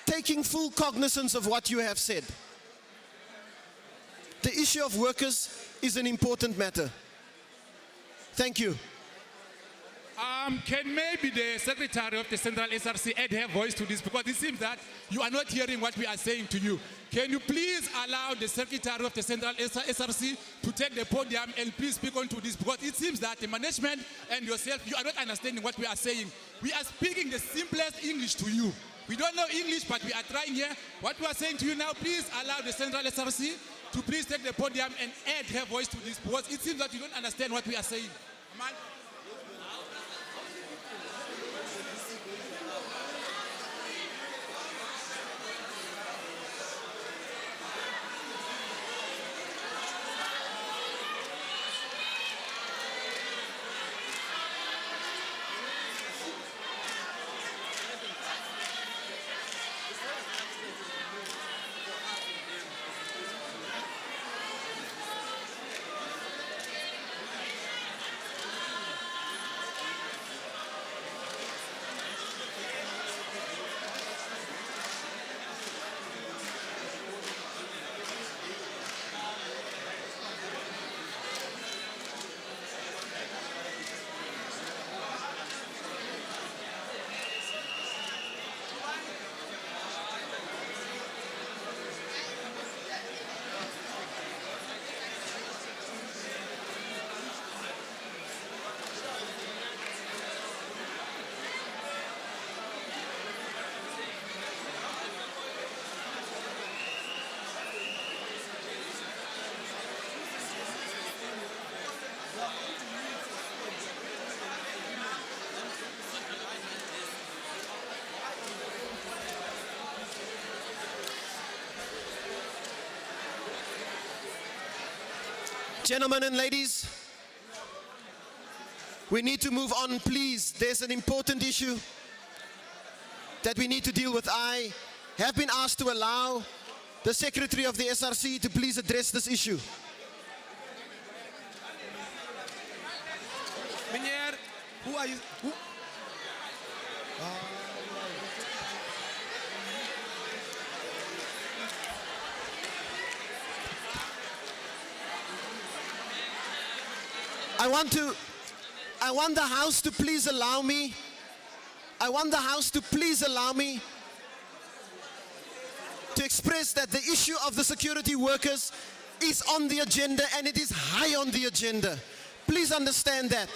taking full cognizance of what you have said. The issue of workers is an important matter. Thank you. Can maybe the Secretary of the Central SRC add her voice to this because it seems that you are not hearing what we are saying to you. Can you please allow the Secretary of the Central SRC to take the podium and please speak on to this because it seems that the management and yourself, you are not understanding what we are saying. We are speaking the simplest English to you. We don't know English, but we are trying here. What we are saying to you now, please allow the Central SRC to please take the podium and add her voice to this because it seems that you don't understand what we are saying. Aman? Gentlemen and ladies, we need to move on, please. There's an important issue that we need to deal with. I have been asked to allow the Secretary of the SRC to please address this issue. Meneer, who are you? Who? I want the House to please allow me. I want the House to please allow me to express that the issue of the security workers is on the agenda and it is high on the agenda. Please understand that.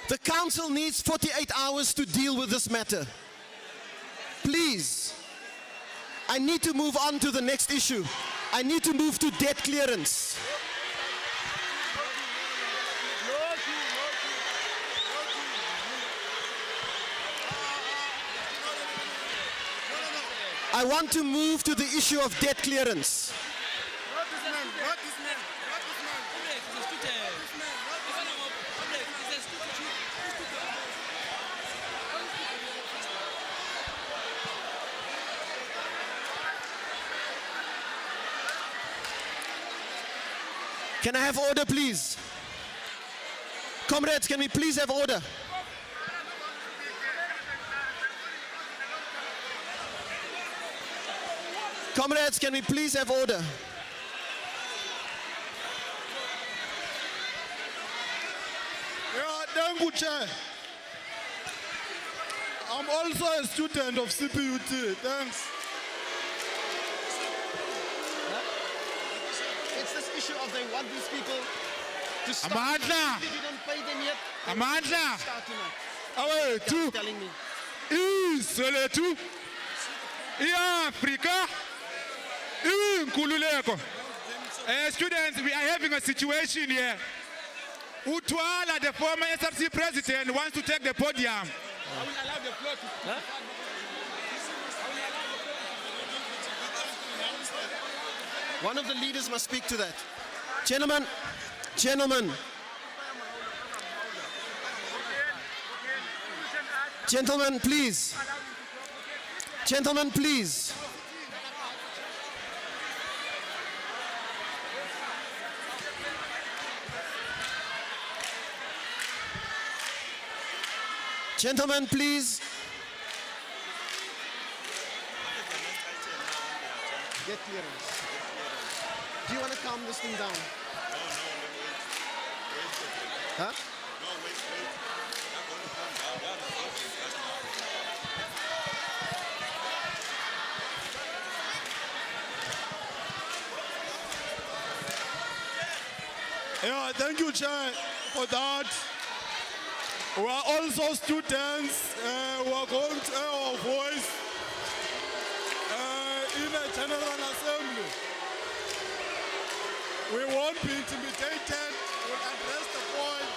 The Council needs 48 hours to deal with this matter. Please, I need to move on to the next issue. I need to move to debt clearance. I want to move to the issue of debt clearance. Can I have order, please? Comrades, can we please have order? Comrades, can we please have order? Yeah, thank you, Chair. I'm also a student of CPUT. Thanks. It's this issue of they want these people to stop. Amandla! If you don't pay them yet, Amandla! start tonight. Away, two. Telling me. Isoletu. Africa. Nkululeko. Students, we are having a situation here. Utwala, the former SRC president, wants to take the podium. I will allow the floor to... One of the leaders must speak to that. Gentlemen, gentlemen. Gentlemen, please. Gentlemen, please. Gentlemen, please. Get clearance. Do you want to calm this thing down? Huh? Yeah, thank you, Chair, for that. We are also students who are going to air our voice in a General Assembly. We won't be intimidated. We'll address the point.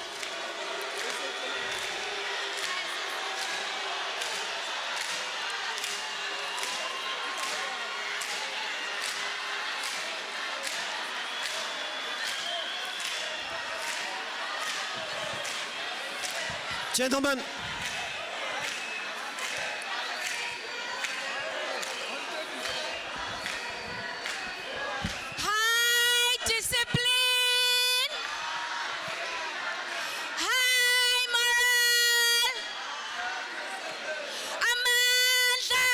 Gentlemen. High discipline. High moral. Amandla.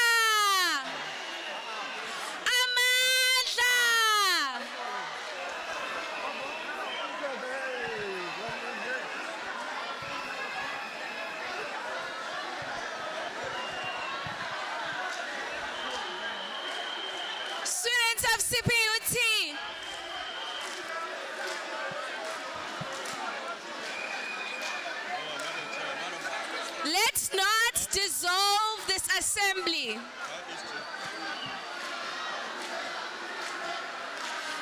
Amandla. Students of CPUT, let's not dissolve this assembly.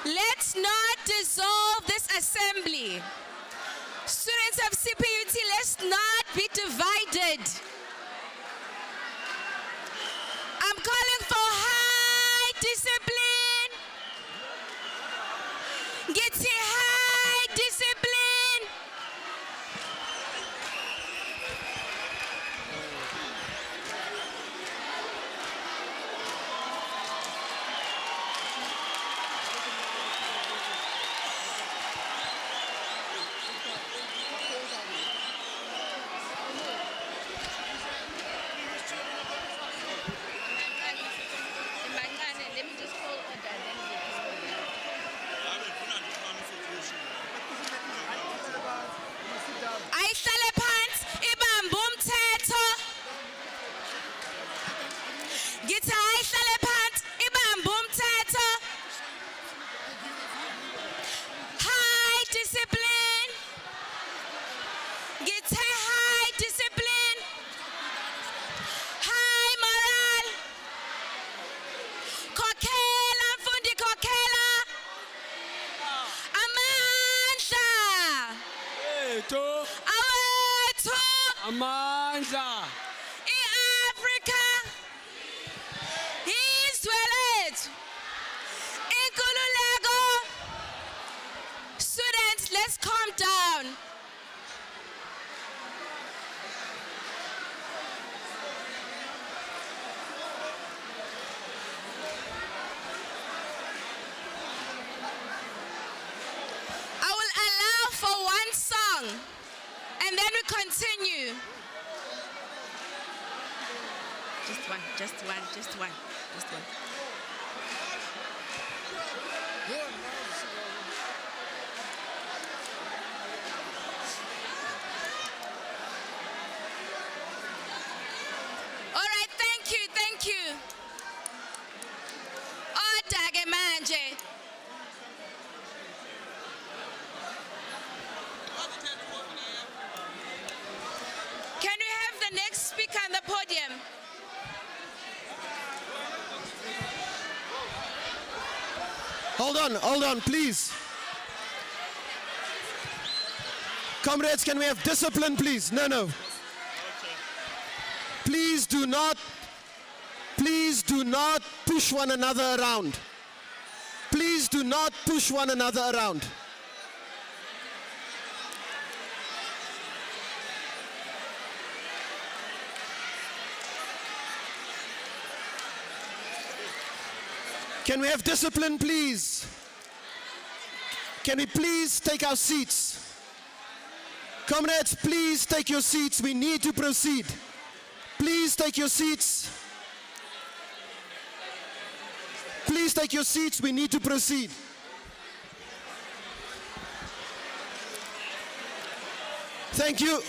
Let's not dissolve this assembly. Students of CPUT, let's not be divided. I'm calling for high discipline. Get high discipline. Comrades, calm down. I will allow for one song and then we continue. Just one, just one, just one, just one. All right, thank you, thank you. Order-ke manje. Can we have the next speaker on the podium? Hold on, please. Comrades, can we have discipline, please? No. Please do not push one another around. Please do not push one another around. Can we have discipline, please? Can we please take our seats? Comrades, please take your seats. We need to proceed. Please take your seats. Please take your seats. We need to proceed. Thank you.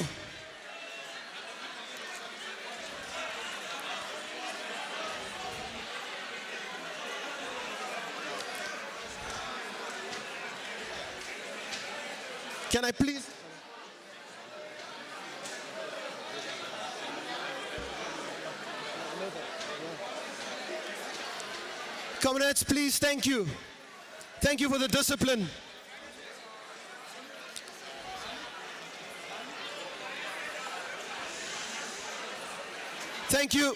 Can I please? Comrades, please, thank you. Thank you for the discipline. Thank you.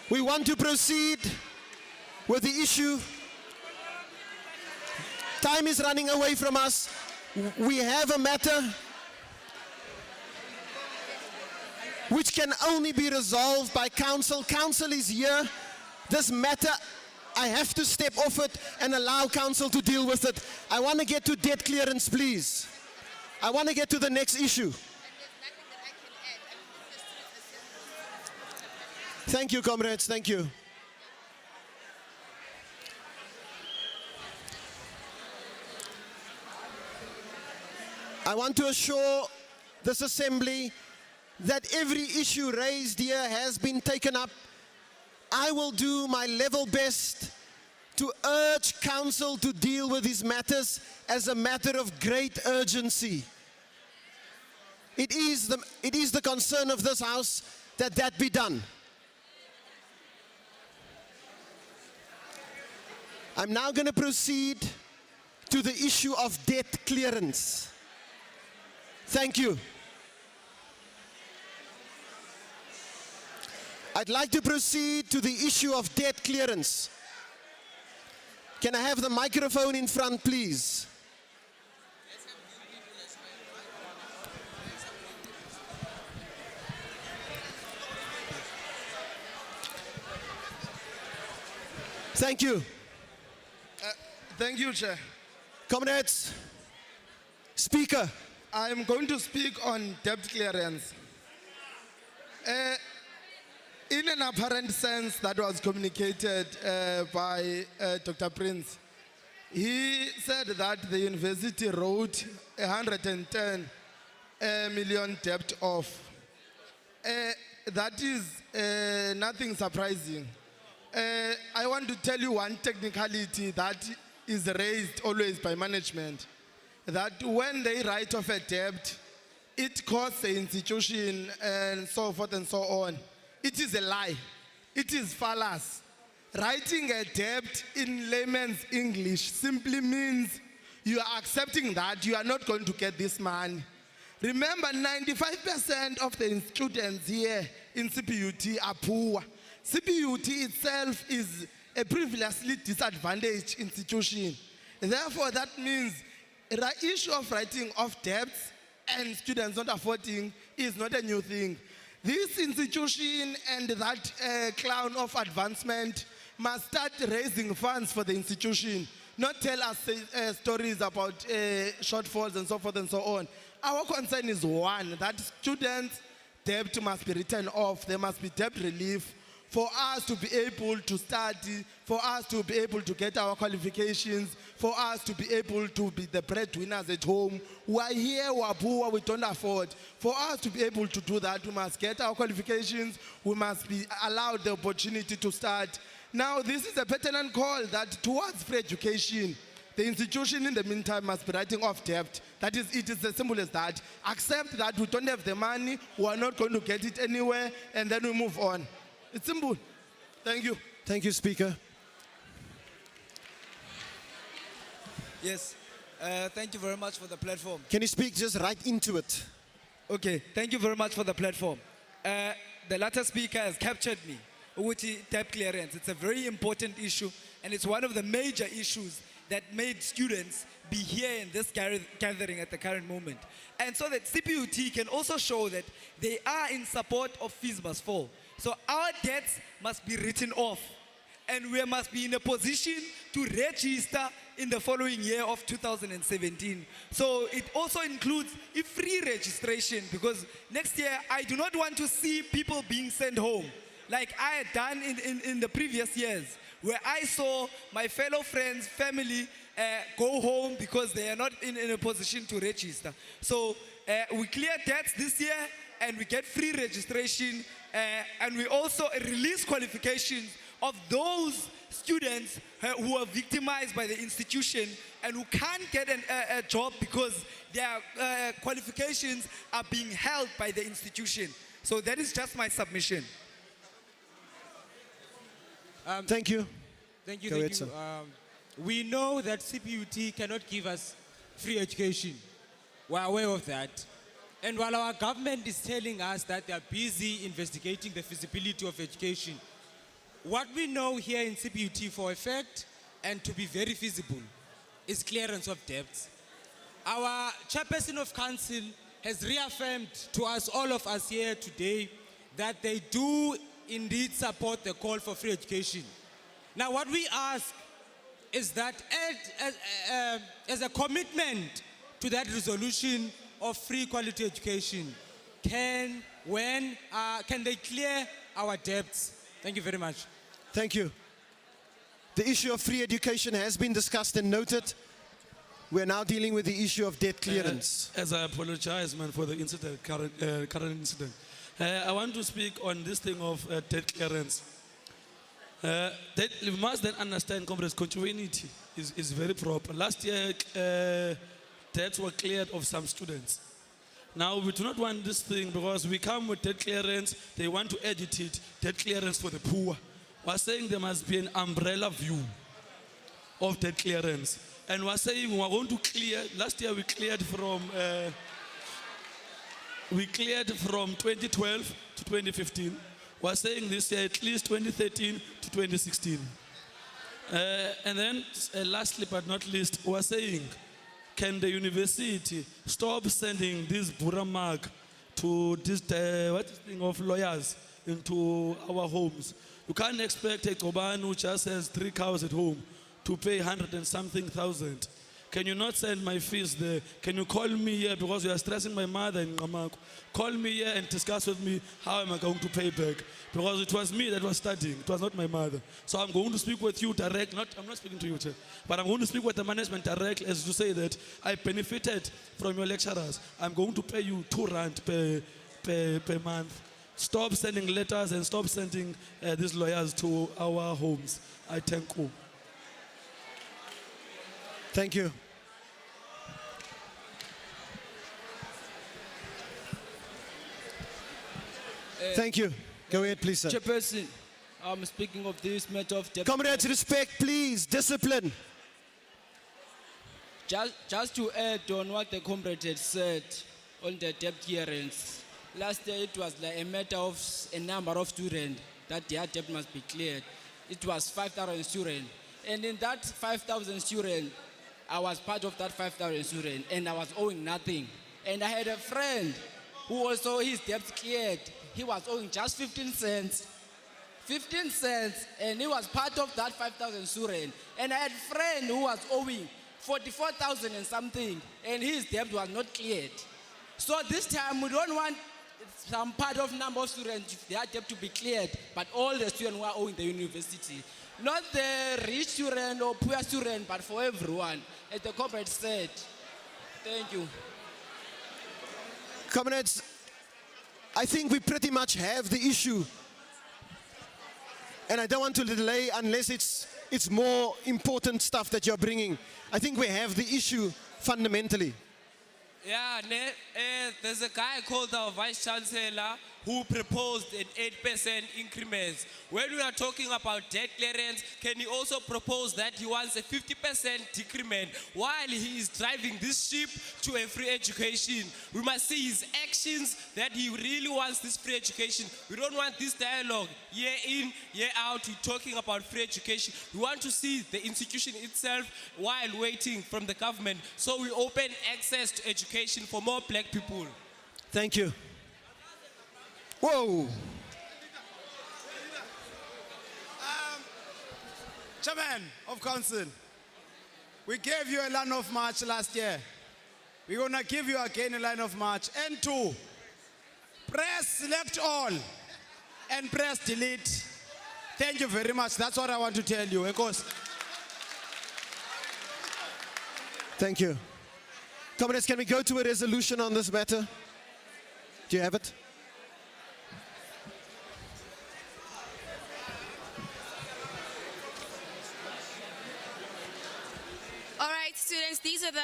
We want to proceed with the issue. Time is running away from us. We have a matter which can only be resolved by council. Council is here. This matter, I have to step off it and allow council to deal with it. I want to get to debt clearance, please. I want to get to the next issue. Thank you, comrades. Thank you. I want to assure this assembly that every issue raised here has been taken up. I will do my level best to urge council to deal with these matters as a matter of great urgency. It is the concern of this House that that be done. I'm now going to proceed to the issue of debt clearance. Thank you. I'd like to proceed to the issue of debt clearance. Can I have the microphone in front, please? Thank you. Thank you, Chair. Comrades, Speaker. I'm going to speak on debt clearance. In an apparent sense that was communicated by Dr. Prince, he said that the university wrote 110 million debt off. That is nothing surprising. I want to tell you one technicality that is raised always by management, that when they write off a debt, it costs the institution and so forth and so on. It is a lie. It is fallacious. Writing a debt in layman's English simply means you are accepting that you are not going to get this money. Remember, 95% of the students here in CPUT are poor. CPUT itself is a previously disadvantaged institution. Therefore, that means The issue of writing off debts and students not affording is not a new thing. This institution and that clown of advancement must start raising funds for the institution, not tell us stories about shortfalls and so forth and so on. Our concern is one, that students' debt must be written off. There must be debt relief for us to be able to study, for us to be able to get our qualifications, for us to be able to be the breadwinners at home. We are here, we are poor, we don't afford. For us to be able to do that, we must get our qualifications, we must be allowed the opportunity to start. Now, this is a pertinent call that towards free education, the institution in the meantime must be writing off debt. That is, it is as simple as that. Accept that we don't have the money, we are not going to get it anywhere, and then we move on. It's simple. Thank you. Thank you, Speaker. Yes, thank you very much for the platform. Can you speak just right into it? Okay, thank you very much for the platform. The latter speaker has captured me. Uguti debt clearance. It's a very important issue, and it's one of the major issues that made students be here in this gathering at the current moment. And so that CPUT can also show that they are in support of fees must fall. So our debts must be written off, and we must be in a position to register in the following year of 2017. So it also includes a free registration, because next year I do not want to see people being sent home like I had done in the previous years, where I saw my fellow friends, family go home because they are not in a position to register. So we clear debts this year, and we get free registration, and we also release qualifications of those students who are victimized by the institution and who can't get a job because their qualifications are being held by the institution. So that is just my submission. Thank you. Thank you. Go ahead, Thank you. sir. We know that CPUT cannot give us free education. We're aware of that. And while our government is telling us that they are busy investigating the feasibility of education, what we know here in CPUT for a fact and to be very feasible is clearance of debts. Our chairperson of council has reaffirmed to us, all of us here today, that they do indeed support the call for free education. Now, what we ask is that as a commitment to that resolution of free quality education, can they clear our debts? Thank you very much. Thank you. The issue of free education has been discussed and noted. We're now dealing with the issue of debt clearance. As I apologize, man, for the incident, current incident. I want to speak on this thing of debt clearance. We must then understand, comrades, continuity is very proper. Last year, debts were cleared of some students. Now, we do not want this thing because we come with debt clearance, they want to edit it, debt clearance for the poor. We're saying there must be an umbrella view of debt clearance. And we're saying we're going to clear, last year we cleared from 2012 to 2015. We're saying this year at least 2013 to 2016. And then lastly but not least, we're saying, can the university stop sending this Buramak to this thing of lawyers into our homes? You can't expect a Koban who just has 3 cows at home to pay 100 and something thousand. Can you not send my fees there? Can you call me here because you are stressing my mother in Ngamako? Call me here and discuss with me how am I going to pay back? Because it was me that was studying, it was not my mother. So I'm going to speak with you direct, I'm not speaking to you, but I'm going to speak with the management direct as you say that I benefited from your lecturers. I'm going to pay you 2 rand per month. Stop sending letters and stop sending these lawyers to our homes. I thank you. Thank you. Thank you. Go ahead, please, sir. Chairperson, I'm speaking of this matter of debt. Comrades, respect, please. Discipline. Just to add on what the comrade had said on the debt clearance. Last year it was like a matter of a number of students that their debt must be cleared. It was 5,000 students. And in that 5,000 students, I was part of that 5,000 student and I was owing nothing. And I had a friend who also his debt cleared. He was owing just 15 cents. 15 cents, and he was part of that 5,000 student. And I had a friend who was owing 44,000 and something, and his debt was not cleared. So this time we don't want some part of number of students, their debt to be cleared, but all the students who are owing the university. Not the rich student or poor student, but for everyone, as the corporate said. Thank you. Comrades, I think we pretty much have the issue. And I don't want to delay unless it's more important stuff that you're bringing. I think we have the issue fundamentally. Yeah, there's a guy called our Vice Chancellor who proposed an 8% increment. When we are talking about debt clearance, can he also propose that he wants a 50% decrement while he is driving this ship to a free education? We must see his actions that he really wants this free education. We don't want this dialogue year in, year out. We're talking about free education. We want to see the institution itself while waiting from the government. So we open access to education for more black people. Thank you. Whoa. Chairman of Council, we gave you a line of march last year. We're going to give you again a line of march. N2, press select all and press delete. Thank you very much. That's what I want to tell you. Of course. Thank you. Comrades, can we go to a resolution on this matter? Do you have it? All right, students, these are the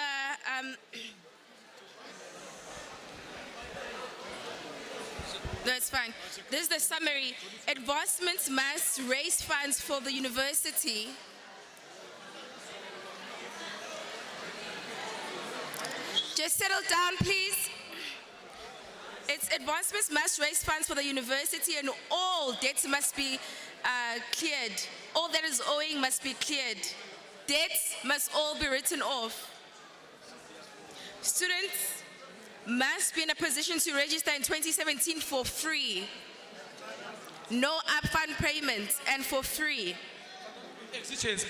no, it's fine. This is the summary. Advancements must raise funds for the university. Just settle down, please. Its advancements must raise funds for the university, and all debts must be cleared. All that is owing must be cleared. Debts must all be written off. Students must be in a position to register in 2017 for free. No upfront payments and for free. Exigence.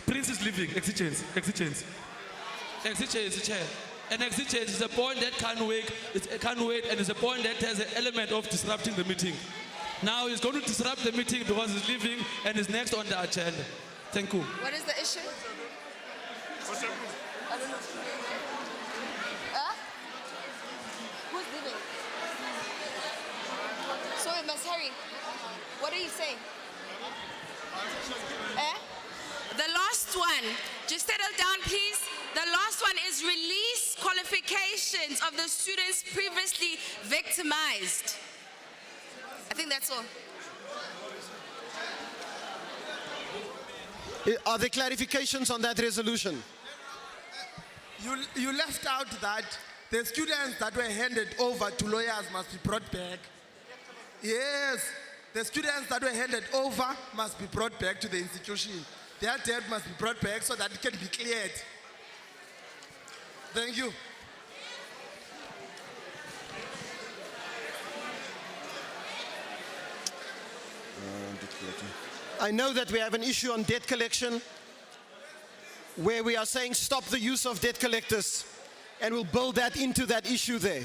Prince is leaving. Exigence. Chair. An exigence is a point that can't wait, and it's a point that has an element of disrupting the meeting. Now he's going to disrupt the meeting because he's leaving and is next on the agenda. Thank you. What is the issue? I don't know. Who's leaving? So we must hurry. What are you saying? The last one. Just settle down, please. The last one is release qualifications of the students previously victimized. I think that's all. Are there clarifications on that resolution? You left out that the students that were handed over to lawyers must be brought back. Yes, the students that were handed over must be brought back to the institution. Their debt must be brought back so that it can be cleared. Thank you. I know that we have an issue on debt collection where we are saying stop the use of debt collectors, and we'll build that into that issue there.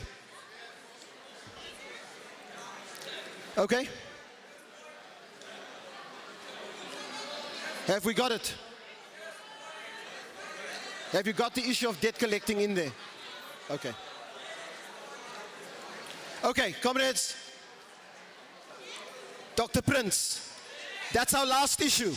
Okay? Have we got it? Have you got the issue of debt collecting in there? Okay. Okay, comrades. Dr. Prince, that's our last issue.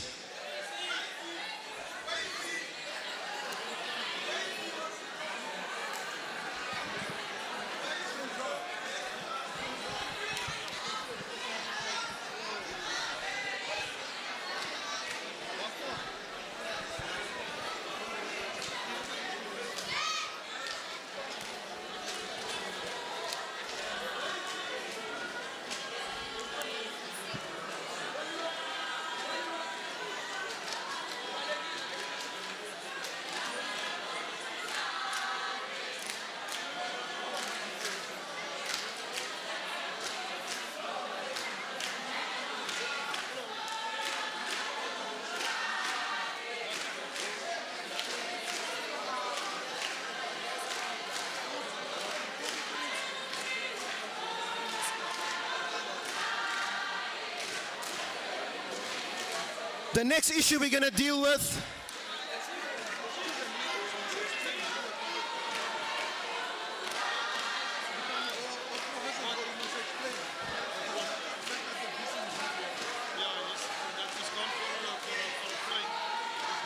The next issue we're going to deal with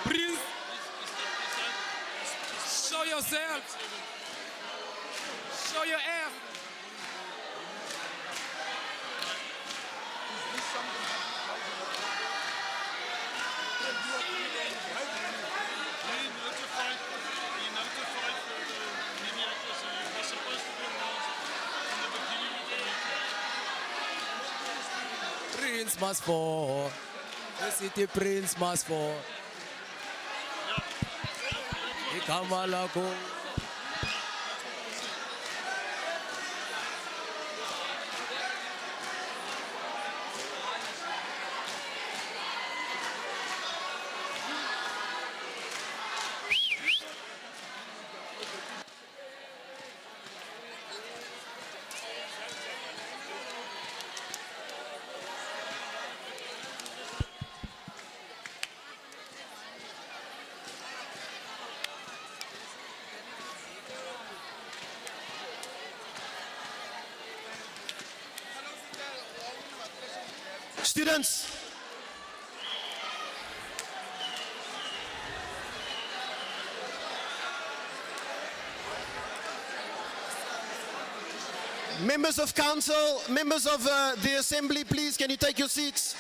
Prince, show yourself. Show your ass. Prince must fall. The city prince must fall. Igama lakho. students. Members of council, members of the assembly, please, can you take your seats?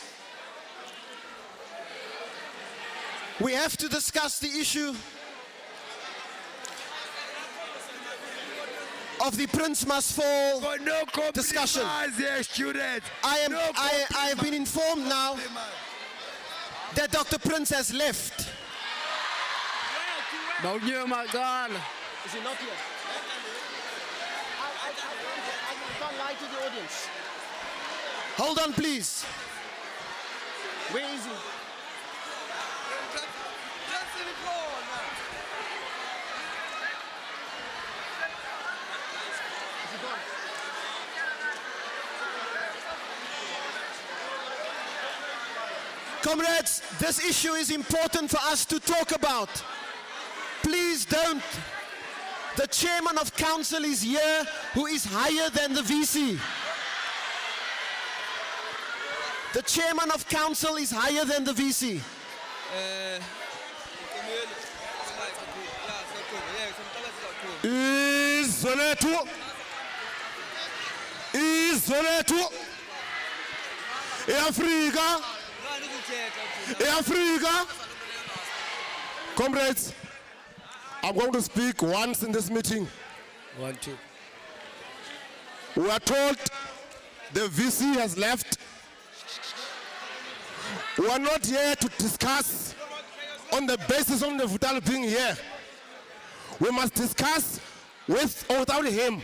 We have to discuss the issue of the Prince Must Fall discussion. I have been informed now that Dr. Prince has left. Is he not here? I can't lie to the audience. Hold on, please. Where is he? Comrades, this issue is important for us to talk about. Please don't. The chairman of council is here, who is higher than the VC. The chairman of council is higher than the VC. Africa. Comrades, I'm going to speak once in this meeting. 1, 2. We are told the VC has left. We are not here to discuss on the basis of the Vutal being here. We must discuss with or without him.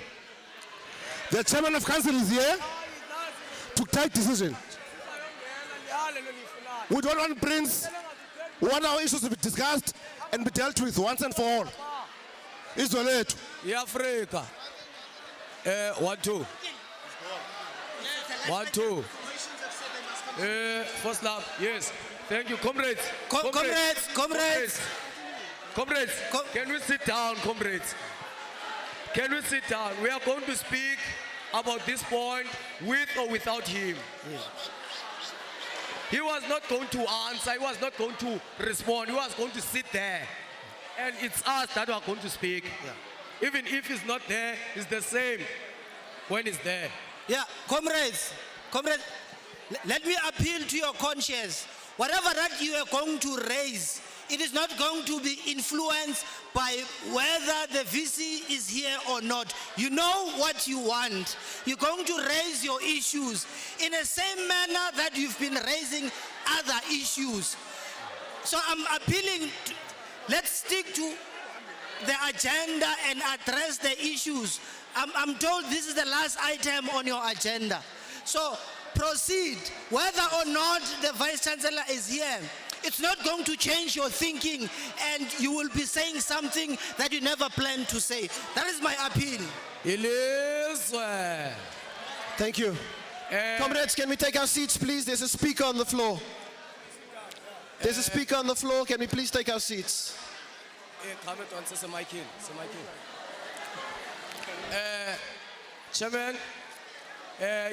The chairman of council is here to take decision. We don't want Prince. We want our issues to be discussed and be dealt with once and for all. Isolate. Africa. 1, 2. 1, 2. First love, yes. Thank you, comrades. Comrades. Can we sit down, comrades? Can we sit down? We are going to speak about this point with or without him. He was not going to answer, he was not going to respond, he was going to sit there. And it's us that are going to speak. Yeah. Even if he's not there, it's the same when he's there. Yeah, comrades, let me appeal to your conscience. Whatever that you are going to raise, it is not going to be influenced by whether the VC is here or not. You know what you want. You're going to raise your issues in the same manner that you've been raising other issues. So I'm appealing, let's stick to the agenda and address the issues. I'm told this is the last item on your agenda. So proceed. Whether or not the Vice Chancellor is here, it's not going to change your thinking, and you will be saying something that you never planned to say. That is my appeal. Thank you. Comrades, can we take our seats, please? There's a speaker on the floor. There's a speaker on the floor. Can we please take our seats? Comment on Semikin. Chairman,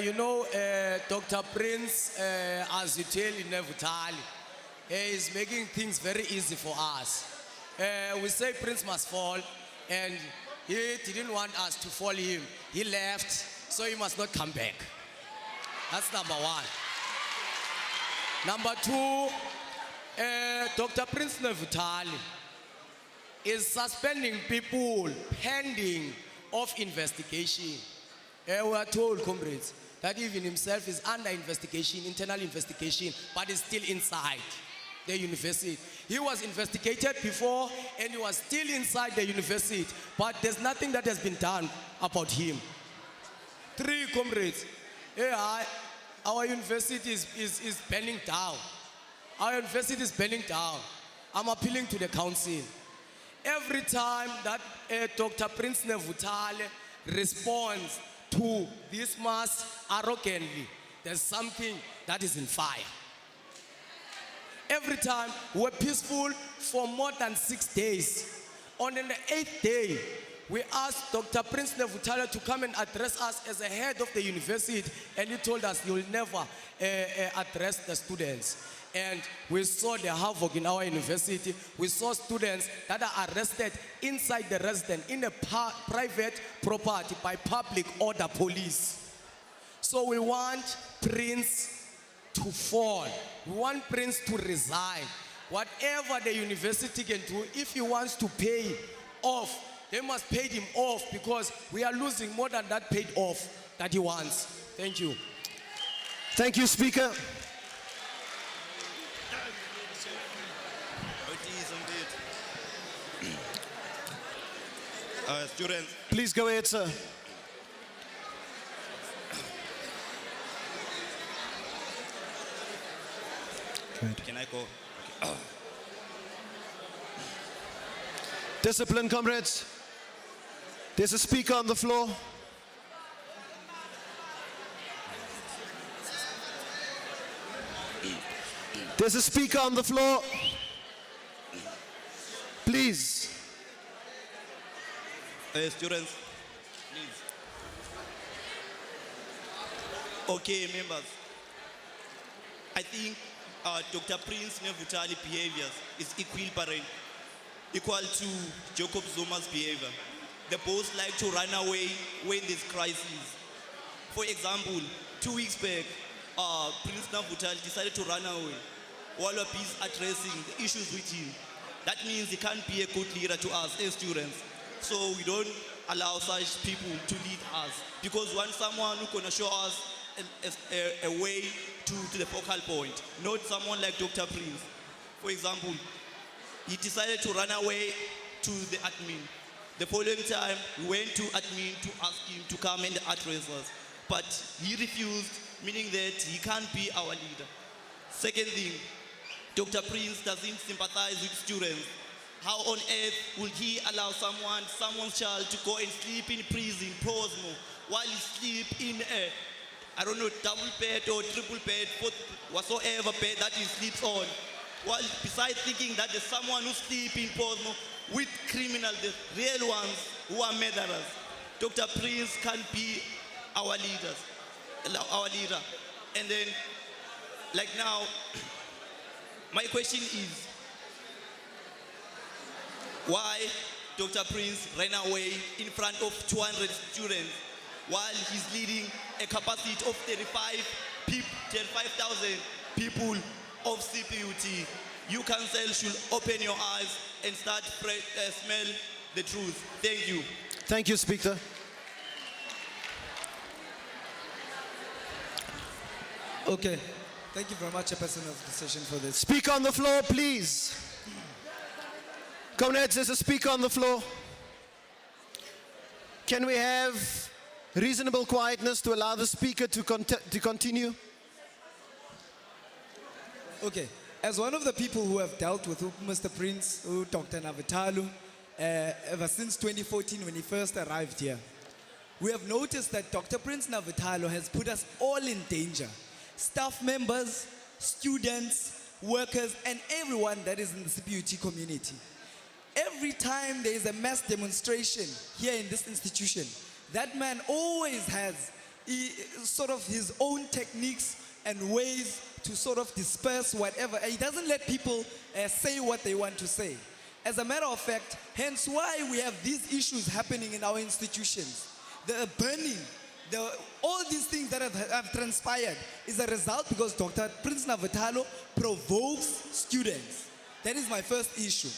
you know, Dr. Prince, as you tell in Nevutali, is making things very easy for us. We say Prince must fall, and he didn't want us to follow him. He left, so he must not come back. That's number one. Number two, Dr. Prince Nevutali is suspending people pending of investigation. We are told, comrades, that even himself is under investigation, internal investigation, but is still inside the university. He was investigated before and he was still inside the university, but there's nothing that has been done about him. Three, comrades, our university is burning down. Our university is burning down. I'm appealing to the council. Every time that Dr. Prince Nevutali responds to this mass arrogantly, there's something that is in fire. Every time we're peaceful for more than 6 days. On the 8th day, we asked Dr. Prince Nevutali to come and address us as a head of the university, and he told us he will never address the students. And we saw the havoc in our university. We saw students that are arrested inside the residence in a private property by public order police. So we want Prince to fall. We want Prince to resign. Whatever the university can do, if he wants to pay off, they must pay him off, because we are losing more than that paid off that he wants. Thank you. Thank you, Speaker. Students. Please go ahead, sir. Can I go? Okay. Discipline, comrades. There's a speaker on the floor. There's a speaker on the floor. Please. Students, please. Okay, members. I think Dr. Prince Nevutali behavior is equal to Jacob Zuma's behavior. They both like to run away when there's crisis. For example, 2 weeks back, Prince Nevutali decided to run away while we're busy addressing the issues with him. That means he can't be a good leader to us as students. So we don't allow such people to lead us, because we want someone who's going to show us a way to the focal point, not someone like Dr. Prince. For example, he decided to run away to the admin. The following time, we went to admin to ask him to come and address us, but he refused, meaning that he can't be our leader. Second thing, Dr. Prince doesn't sympathize with students. How on earth will he allow someone's child to go and sleep in prison, Posmo, while he sleep in a, I don't know, double bed or triple bed, whatsoever bed that he sleeps on? While besides thinking that there's someone who sleep in Posmo with criminals, the real ones who are murderers. Dr. Prince can be our leader. And then, like now, my question is, why Dr. Prince ran away in front of 200 students while he's leading a capacity of 35,000 people of CPUT? You council should open your eyes and start smell the truth. Thank you. Thank you, Speaker. Okay. Thank you very much, Chairperson of the session, for this. Speaker on the floor, please. Comrades, there's a speaker on the floor. Can we have reasonable quietness to allow the speaker to continue? Okay. As one of the people who have dealt with Mr. Prince, Dr. Nevutali, ever since 2014 when he first arrived here, we have noticed that Dr. Prince Nevutali has put us all in danger. Staff members, students, workers, and everyone that is in the CPUT community. Every time there is a mass demonstration here in this institution, that man always has sort of his own techniques and ways to sort of disperse whatever. He doesn't let people say what they want to say. As a matter of fact, hence why we have these issues happening in our institutions. The burning, all these things that have transpired is a result because Dr. Prince Navutalo provokes students. That is my first issue.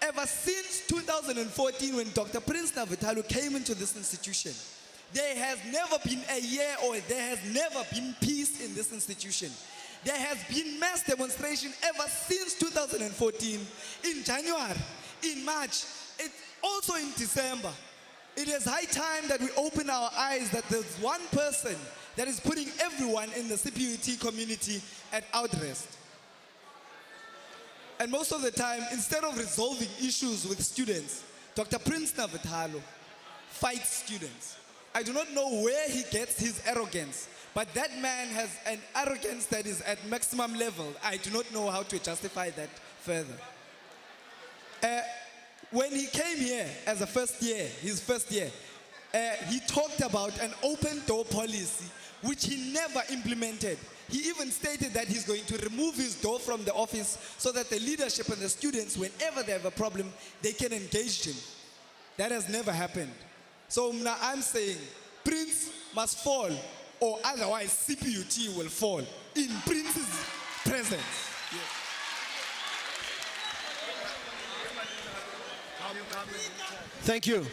Ever since 2014, when Dr. Prince Navutalo came into this institution, there has never been a year or there has never been peace in this institution. There has been mass demonstration ever since 2014, in January, in March, also in December. It is high time that we open our eyes that there's one person that is putting everyone in the CPUT community at outrest. And most of the time, instead of resolving issues with students, Dr. Prince Navutalo fights students. I do not know where he gets his arrogance, but that man has an arrogance that is at maximum level. I do not know how to justify that further. When he came here as a his first year, he talked about an open door policy, which he never implemented. He even stated that he's going to remove his door from the office so that the leadership and the students, whenever they have a problem, they can engage him. That has never happened. So now I'm saying Prince must fall, or otherwise CPUT will fall in Prince's presence. Yeah. Thank you.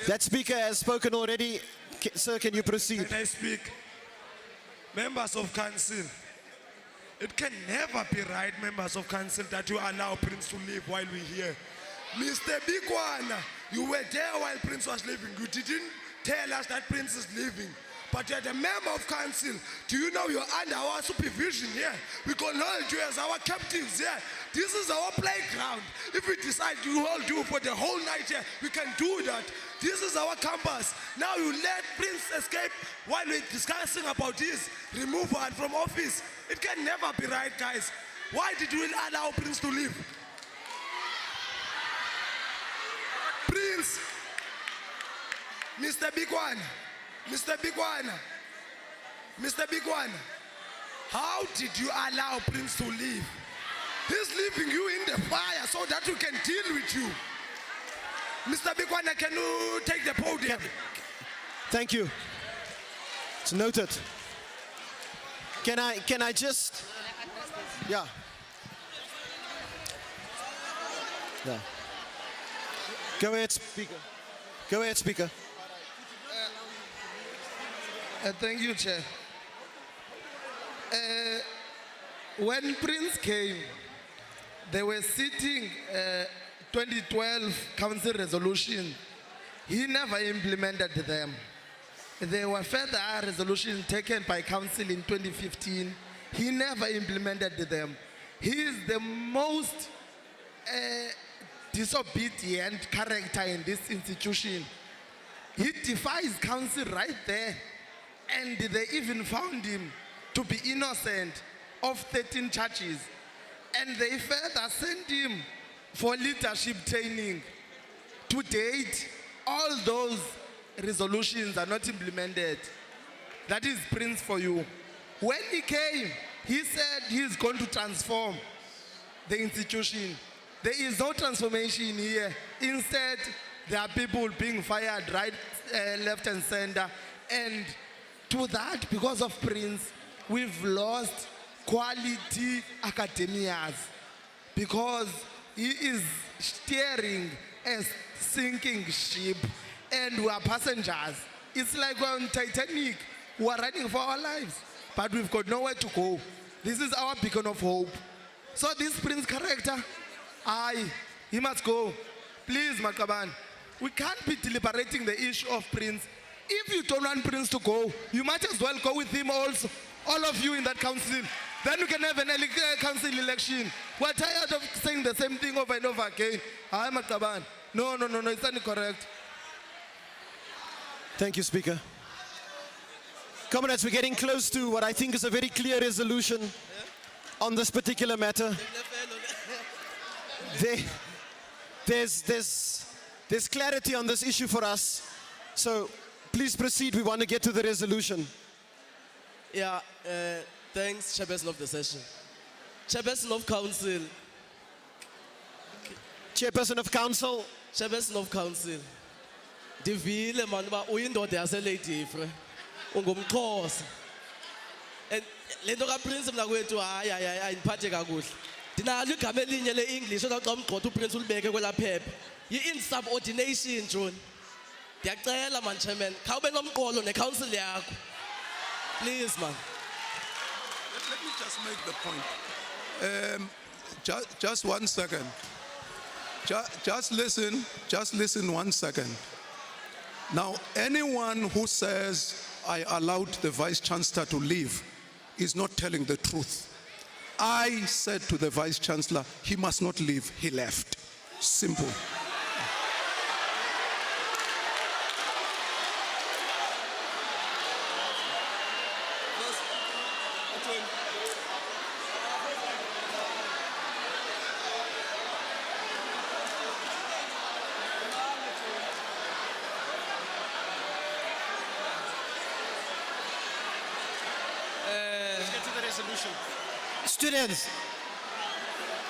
That speaker has spoken already. Sir, can you proceed? Can I speak? Members of council, it can never be right, members of council, that you allow Prince to leave while we're here. Mr. Bigwana, you were there while Prince was leaving. You didn't tell us that Prince is leaving. But you're the member of council. Do you know you're under our supervision here? We can hold you as our captives here. This is our playground. If we decide to hold you for the whole night here, we can do that. This is our campus. Now you let Prince escape while we're discussing about his removal from office. It can never be right, guys. Why did you allow Prince to leave? Prince, Mr. Bigwana, Mr. Bigwana, Mr. Bigwana, how did you allow Prince to leave? He's leaving you in the fire so that we can deal with you. Mr. Bigwana, can you take the podium? Thank you. It's noted. Can I just, yeah. Yeah. Go ahead, speaker. Go ahead, speaker. Thank you, Chair. When Prince came, they were sitting 2012 council resolution. He never implemented them. There were further resolutions taken by council in 2015. He never implemented them. He is the most disobedient character in this institution. He defies council right there. And they even found him to be innocent of 13 charges. And they further sent him for leadership training. To date, all those resolutions are not implemented. That is Prince for you. When he came, he said he's going to transform the institution. There is no transformation here. Instead, there are people being fired right, left and center. And to that, because of Prince, we've lost quality academias because he is steering a sinking ship and we are passengers. It's like we're on Titanic. We are running for our lives, but we've got nowhere to go. This is our beacon of hope. So this Prince character, he must go. Please, Makaban, we can't be deliberating the issue of Prince. If you don't want Prince to go, you might as well go with him also, all of you in that council. Then we can have an council election. We're tired of saying the same thing over and over again. Makaban. No, it's incorrect. Thank you, Speaker. Comrades, we're getting close to what I think is a very clear resolution on this particular matter. There's clarity on this issue for us. So please proceed. We want to get to the resolution. Yeah, thanks, Chairperson of the session. Chairperson of Council. Chairperson of Council. Chairperson of Council. Divile man ba uyindoda yaselady fre. Ungumxhosa. And lento kaPrince mna kwethu hayi ayiphathe kakuhle. Dinalo igama elinye leEnglish oza xa umgqotha uPrince ulibeke kwela phepha. Yi-insubordination John. Ndiyacela man chairman, khawube nomqolo necouncil yakho. Please man. Let me just make the point. Just 1 second. Just listen 1 second. Now, anyone who says I allowed the Vice Chancellor to leave is not telling the truth. I said to the Vice Chancellor, he must not leave. He left. Simple.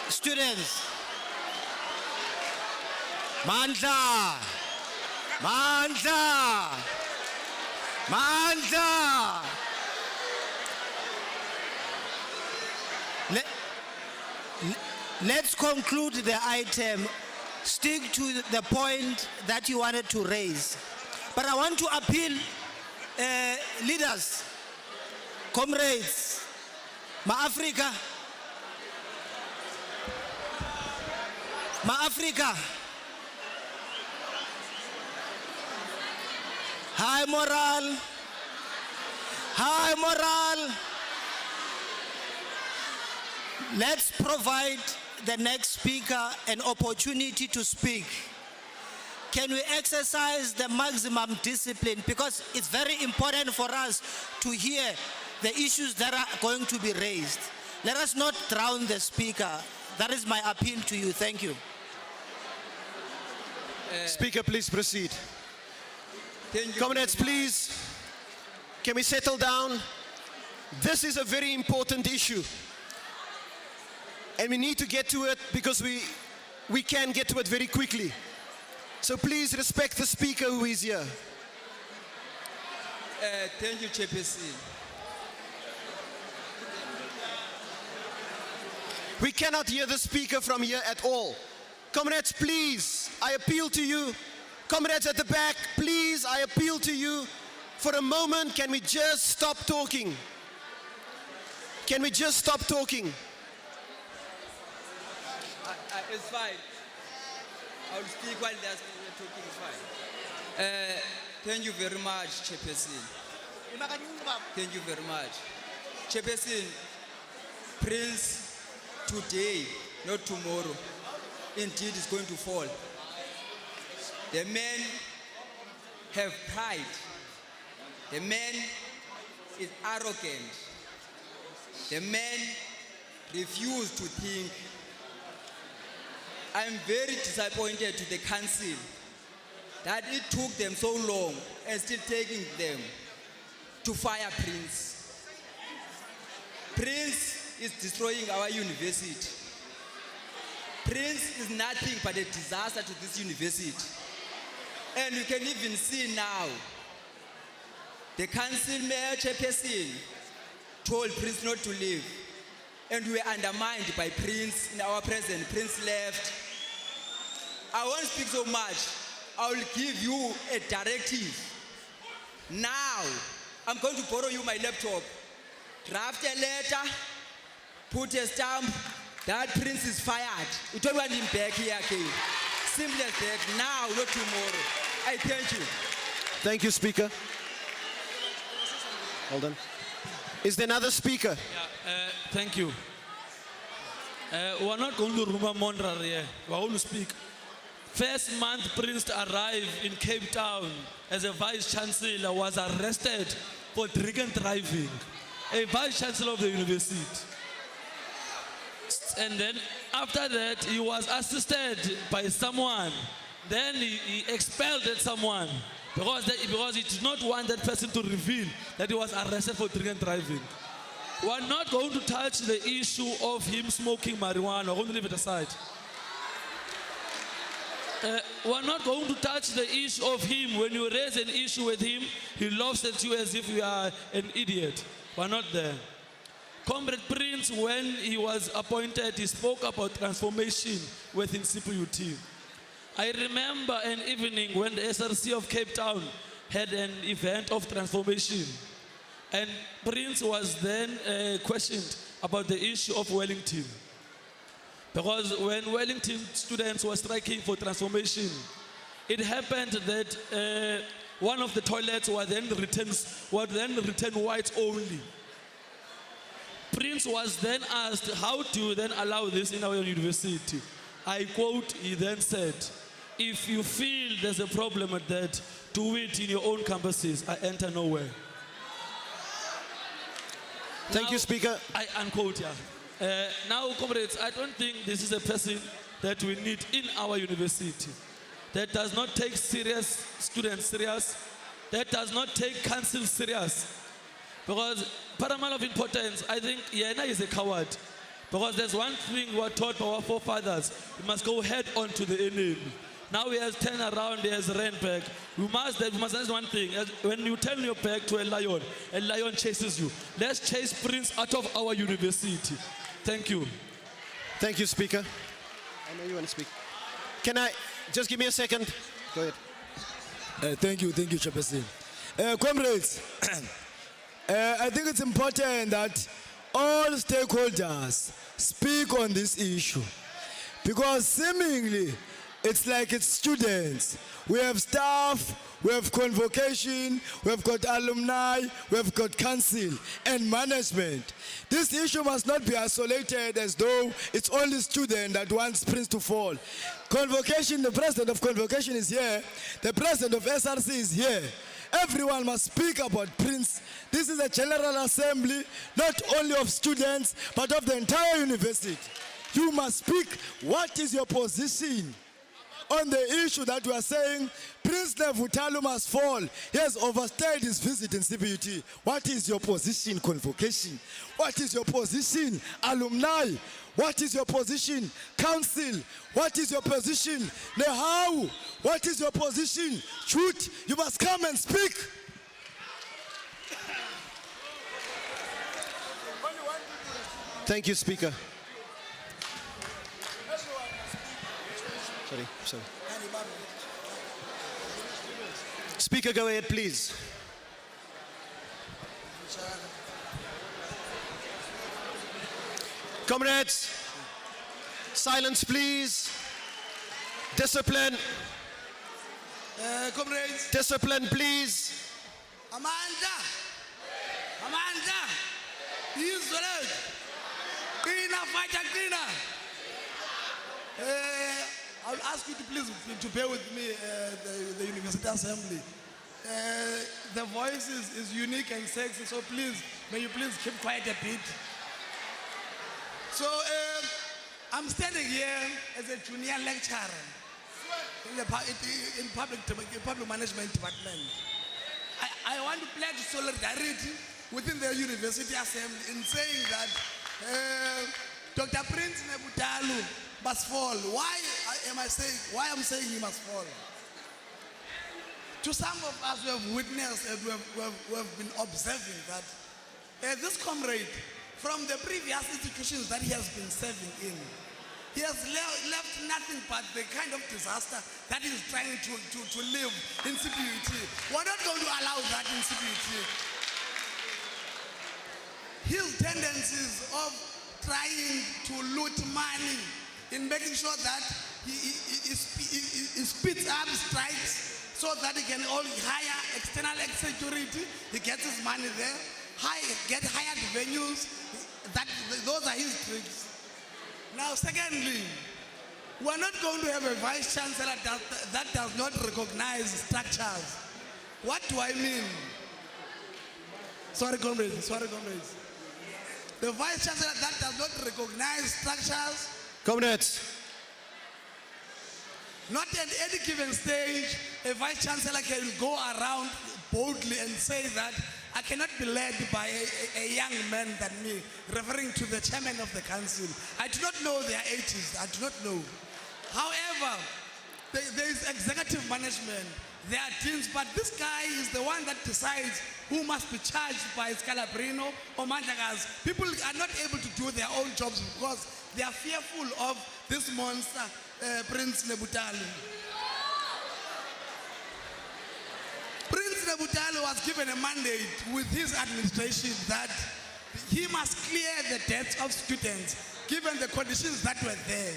Students, Mandla. Let's conclude the item. Stick to the point that you wanted to raise. But I want to appeal, leaders, comrades, Ma-Africa, high moral. Let's provide the next speaker an opportunity to speak. Can we exercise the maximum discipline? Because it's very important for us to hear the issues that are going to be raised. Let us not drown the speaker. That is my appeal to you. Thank you. Speaker, please proceed. Comrades, please, can we settle down? This is a very important issue. And we need to get to it because we can get to it very quickly. So please respect the speaker who is here. Thank you, Chairperson. We cannot hear the speaker from here at all. Comrades, please, I appeal to you. Comrades at the back, please, I appeal to you. For a moment, can we just stop talking? Can we just stop talking? It's fine. I'll speak while they're talking. It's fine. Thank you very much, Chairperson. Thank you very much. Chairperson, Prince, today, not tomorrow, indeed is going to fall. The men have pride. The man is arrogant. The men refuse to think. I'm very disappointed to the council that it took them so long and still taking them to fire Prince. Prince is destroying our university. Prince is nothing but a disaster to this university. And you can even see now, the council mayor chairperson told Prince not to leave. And we were undermined by Prince in our presence. Prince left. I won't speak so much. I will give you a directive. Now, I'm going to borrow you my laptop. Draft a letter, put a stamp, that Prince is fired. You don't want him back here again. Simple as that, now, not tomorrow. I thank you. Thank you, Speaker. Hold on. Is there another speaker? Yeah, thank you. We're not going to rumor Monra here. We're going to speak. First month Prince arrived in Cape Town as a Vice Chancellor, was arrested for drink and driving, a vice chancellor of the university. And then after that, he was assisted by someone. Then he expelled that someone because he did not want that person to reveal that he was arrested for drink and driving. We're not going to touch the issue of him smoking marijuana. We're going to leave it aside. We're not going to touch the issue of him. When you raise an issue with him, he laughs at you as if you are an idiot. We're not there. Comrade Prince, when he was appointed, he spoke about transformation within CPUT. I remember an evening when the SRC of Cape Town had an event of transformation. And Prince was then questioned about the issue of Wellington. Because when Wellington students were striking for transformation, it happened that one of the toilets was then returned whites only. Prince was then asked how to then allow this in our university. I quote, he then said, if you feel there's a problem with that, do it in your own campuses. I enter nowhere. Thank you, Speaker. I unquote, yeah. Now, comrades, I don't think this is a person that we need in our university that does not take serious students serious, that does not take council serious. Because paramount of importance, I think Yena is a coward. Because there's one thing we were taught by our forefathers, we must go head on to the enemy. Now he has turned around, he has ran back. We must understand one thing. When you turn your back to a lion chases you. Let's chase Prince out of our university. Thank you. Thank you, Speaker. I know you want to speak. Can I, just give me a second. Go ahead. Thank you, Chairperson. Comrades, I think it's important that all stakeholders speak on this issue because seemingly it's like it's students. We have staff, we have convocation, we have got alumni, we have got council and management. This issue must not be isolated as though it's only student that wants Prince to fall. Convocation, the president of convocation is here, the president of SRC is here. Everyone must speak about Prince. This is a general assembly, not only of students, but of the entire university. You must speak. What is your position on the issue that we are saying Prince Nevutalu must fall? He has overstayed his visit in CPUT. What is your position, convocation? What is your position, alumni? What is your position, council? What is your position, Nehau? What is your position, Chut? You must come and speak. Thank you, Speaker. Sorry. Speaker, go ahead, please. Comrades, silence, please. Discipline. Comrades. Discipline, please. Amanda. Israel. Cleaner, fighter, cleaner. I'll ask you to please to bear with me, the University Assembly. The voice is unique and sexy, so please, may you please keep quiet a bit. So, I'm standing here as a junior lecturer in public management department. I want to pledge solidarity within the University Assembly in saying that Dr. Prince Nevutalu must fall. Why I'm saying he must fall? To some of us who have witnessed and who have been observing that this comrade, from the previous institutions that he has been serving in, he has left nothing but the kind of disaster that he's trying to live in CPUT. We're not going to allow that in CPUT. His tendencies of trying to loot money, in making sure that he speeds up strikes so that he can only hire external security. He gets his money there, get hired venues. Those are his tricks. Now, secondly, we're not going to have a vice chancellor that does not recognize structures. What do I mean? Sorry, comrades. The Vice Chancellor that does not recognize structures, Comrades, not at any given stage, a Vice Chancellor can go around boldly and say that I cannot be led by a young man than me, referring to the chairman of the council. I do not know their ages, I do not know. However, there is executive management, there are teams, but this guy is the one that decides who must be charged by Scalabrino or Manjagas. People are not able to do their own jobs because they are fearful of this monster, Prince Nebutali. Prince Nebutali was given a mandate with his administration that he must clear the debts of students given the conditions that were there.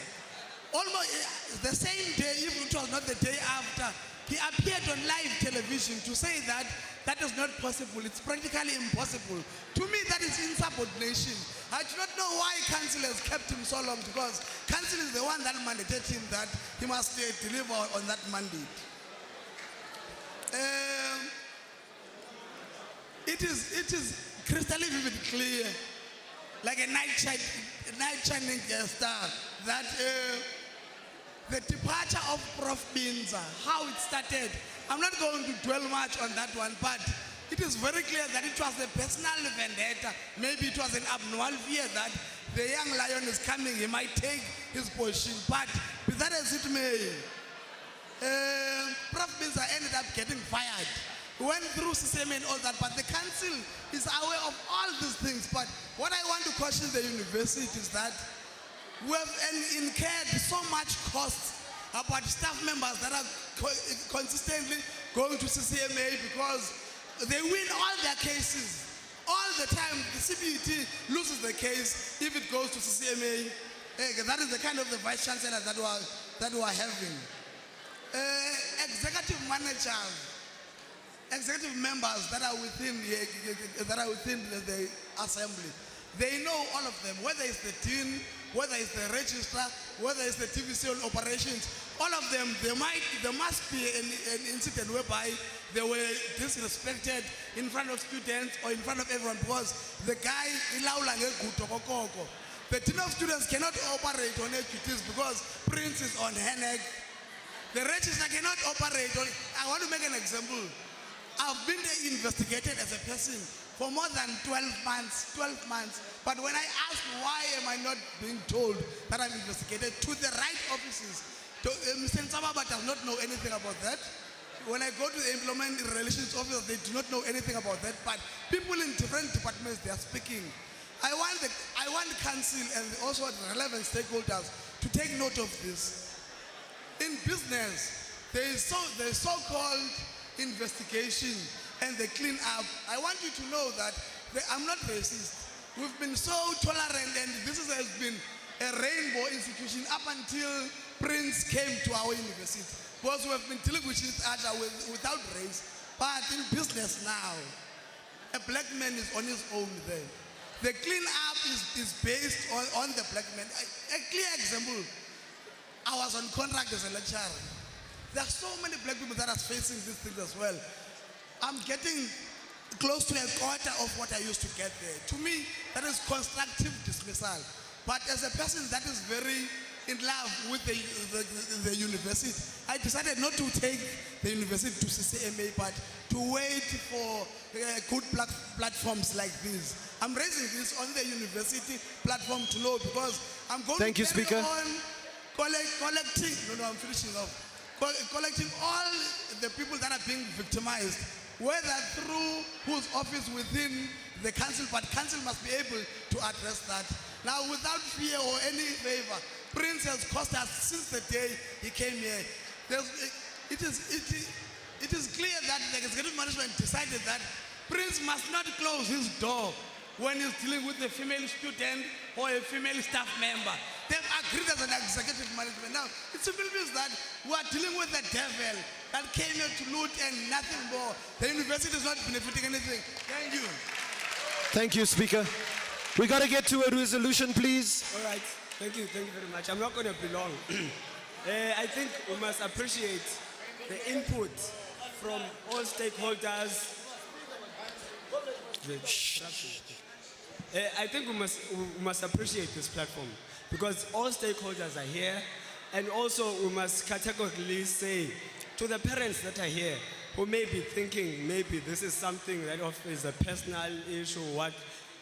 Almost the same day, even it was not the day after, he appeared on live television to say that that is not possible. It's practically impossible. To me, that is insubordination. I do not know why council has kept him so long, because council is the one that mandated him that he must deliver on that mandate. It is crystal clear, like a night shining star, that the departure of Prof. Binza, how it started, I'm not going to dwell much on that one, but it is very clear that it was a personal vendetta. Maybe it was an abnormal fear that the young lion is coming, he might take his position. But with that as it may, Prof. Binza ended up getting fired. He went through CCMA and all that, but the council is aware of all these things. But what I want to caution the university is that we have incurred so much cost about staff members that are consistently going to CCMA because they win all their cases. All the time, the CPUT loses the case if it goes to CCMA. That is the kind of the Vice Chancellor that we are having. Executive managers, executive members that are within the assembly, they know all of them, whether it's the dean, whether it's the registrar, whether it's the TVC on operations, all of them, there must be an incident whereby they were disrespected in front of students or in front of everyone because the guy, the dean of students cannot operate on HQTs because Prince is on Hennig. The registrar cannot operate on, I want to make an example. I've been investigated as a person for more than 12 months, but when I ask why am I not being told that I'm investigated to the right offices, Mr. Nsababa does not know anything about that. When I go to the Employment Relations Office, they do not know anything about that, but people in different departments, they are speaking. I want council and also the relevant stakeholders to take note of this. In business, there is so-called investigation and the clean up. I want you to know that I'm not racist. We've been so tolerant, and this has been a rainbow institution up until Prince came to our university. Because we have been dealing with each other without race. But in business now, a black man is on his own there. The clean up is based on the black man. A clear example, I was on contract as a lecturer. There are so many black people that are facing these things as well. I'm getting close to a quarter of what I used to get there. To me, that is constructive dismissal. But as a person that is very in love with the university, I decided not to take the university to CCMA, but to wait for good platforms like this. I'm raising this on the university platform to know, because I'm going to carry on collecting, I'm finishing off. Collecting all the people that are being victimized, whether through whose office within the council, but council must be able to address that. Now, without fear or any favor, Prince has cost us since the day he came here. It is clear that the executive management decided that Prince must not close his door when he's dealing with a female student or a female staff member. They've agreed as an executive management. Now, it simply means that we are dealing with the devil that came here to loot and nothing more. The university is not benefiting anything. Thank you. Thank you, Speaker. We got to get to a resolution, please. All right. Thank you very much. I'm not going to be long. I think we must appreciate the input from all stakeholders. I think we must appreciate this platform because all stakeholders are here, and also we must categorically say to the parents that are here who may be thinking maybe this is something that is a personal issue, what?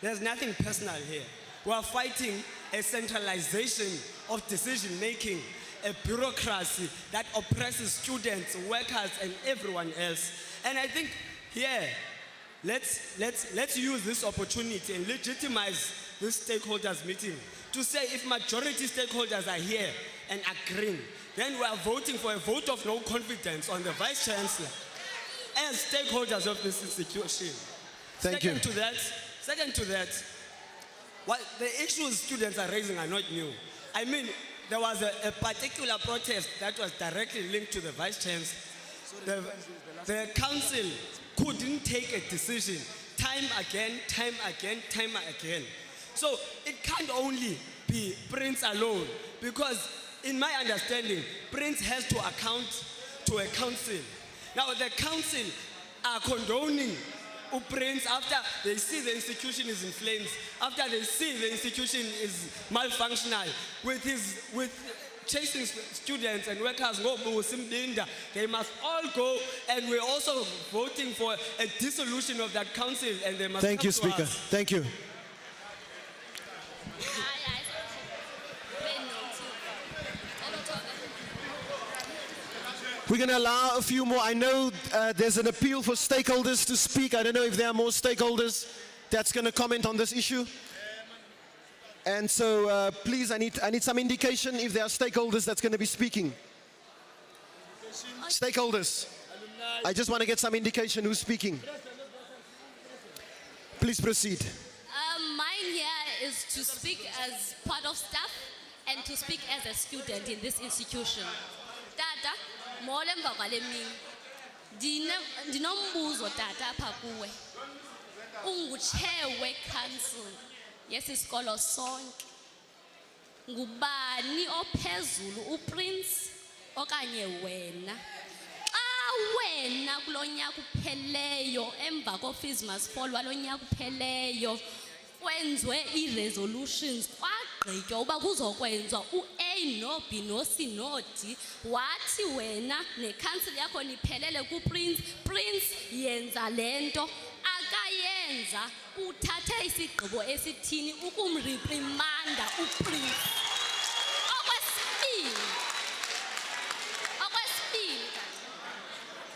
There's nothing personal here. We are fighting a centralization of decision making, a bureaucracy that oppresses students, workers, and everyone else. And I think here, let's use this opportunity and legitimize this stakeholders meeting to say if majority stakeholders are here and agreeing, then we are voting for a vote of no confidence on the Vice Chancellor as stakeholders of this institution. Thank you. Second to that, what the issues students are raising are not new. I mean, there was a particular protest that was directly linked to the Vice Chancellor. The council couldn't take a decision time again. So it can't only be Prince alone, because in my understanding, Prince has to account to a council. Now the council are condoning Prince after they see the institution is in flames, after they see the institution is malfunctional, with chasing students and workers, they must all go, and we're also voting for a dissolution of that council, and they must. Thank you, Speaker. Thank you. We're going to allow a few more. I know there's an appeal for stakeholders to speak. I don't know if there are more stakeholders that's going to comment on this issue. And so please, I need some indication if there are stakeholders that's going to be speaking. Stakeholders. I just want to get some indication who's speaking. Please proceed. Mine here is to speak as part of staff and to speak as a student in this institution. Tata, mole emva kwale mini. Ndinombuzo tata apha kuwe. Ungu-chair we-council yesisikolo sonke. Ngubani ophezulu, uPrince okanye wena? Wena kulonyaka upheleyo emva ko-fees must fall walonyaka upheleyo kwenzwe i-resolutions kwagqitywa uba kuzokwenzwa u-A no B no C no D, wathi wena ne-council yakho niphelele kuPrince, Prince yenza lento akayenza, uthathe isigqibo esithini ukumreprimanda uPrince.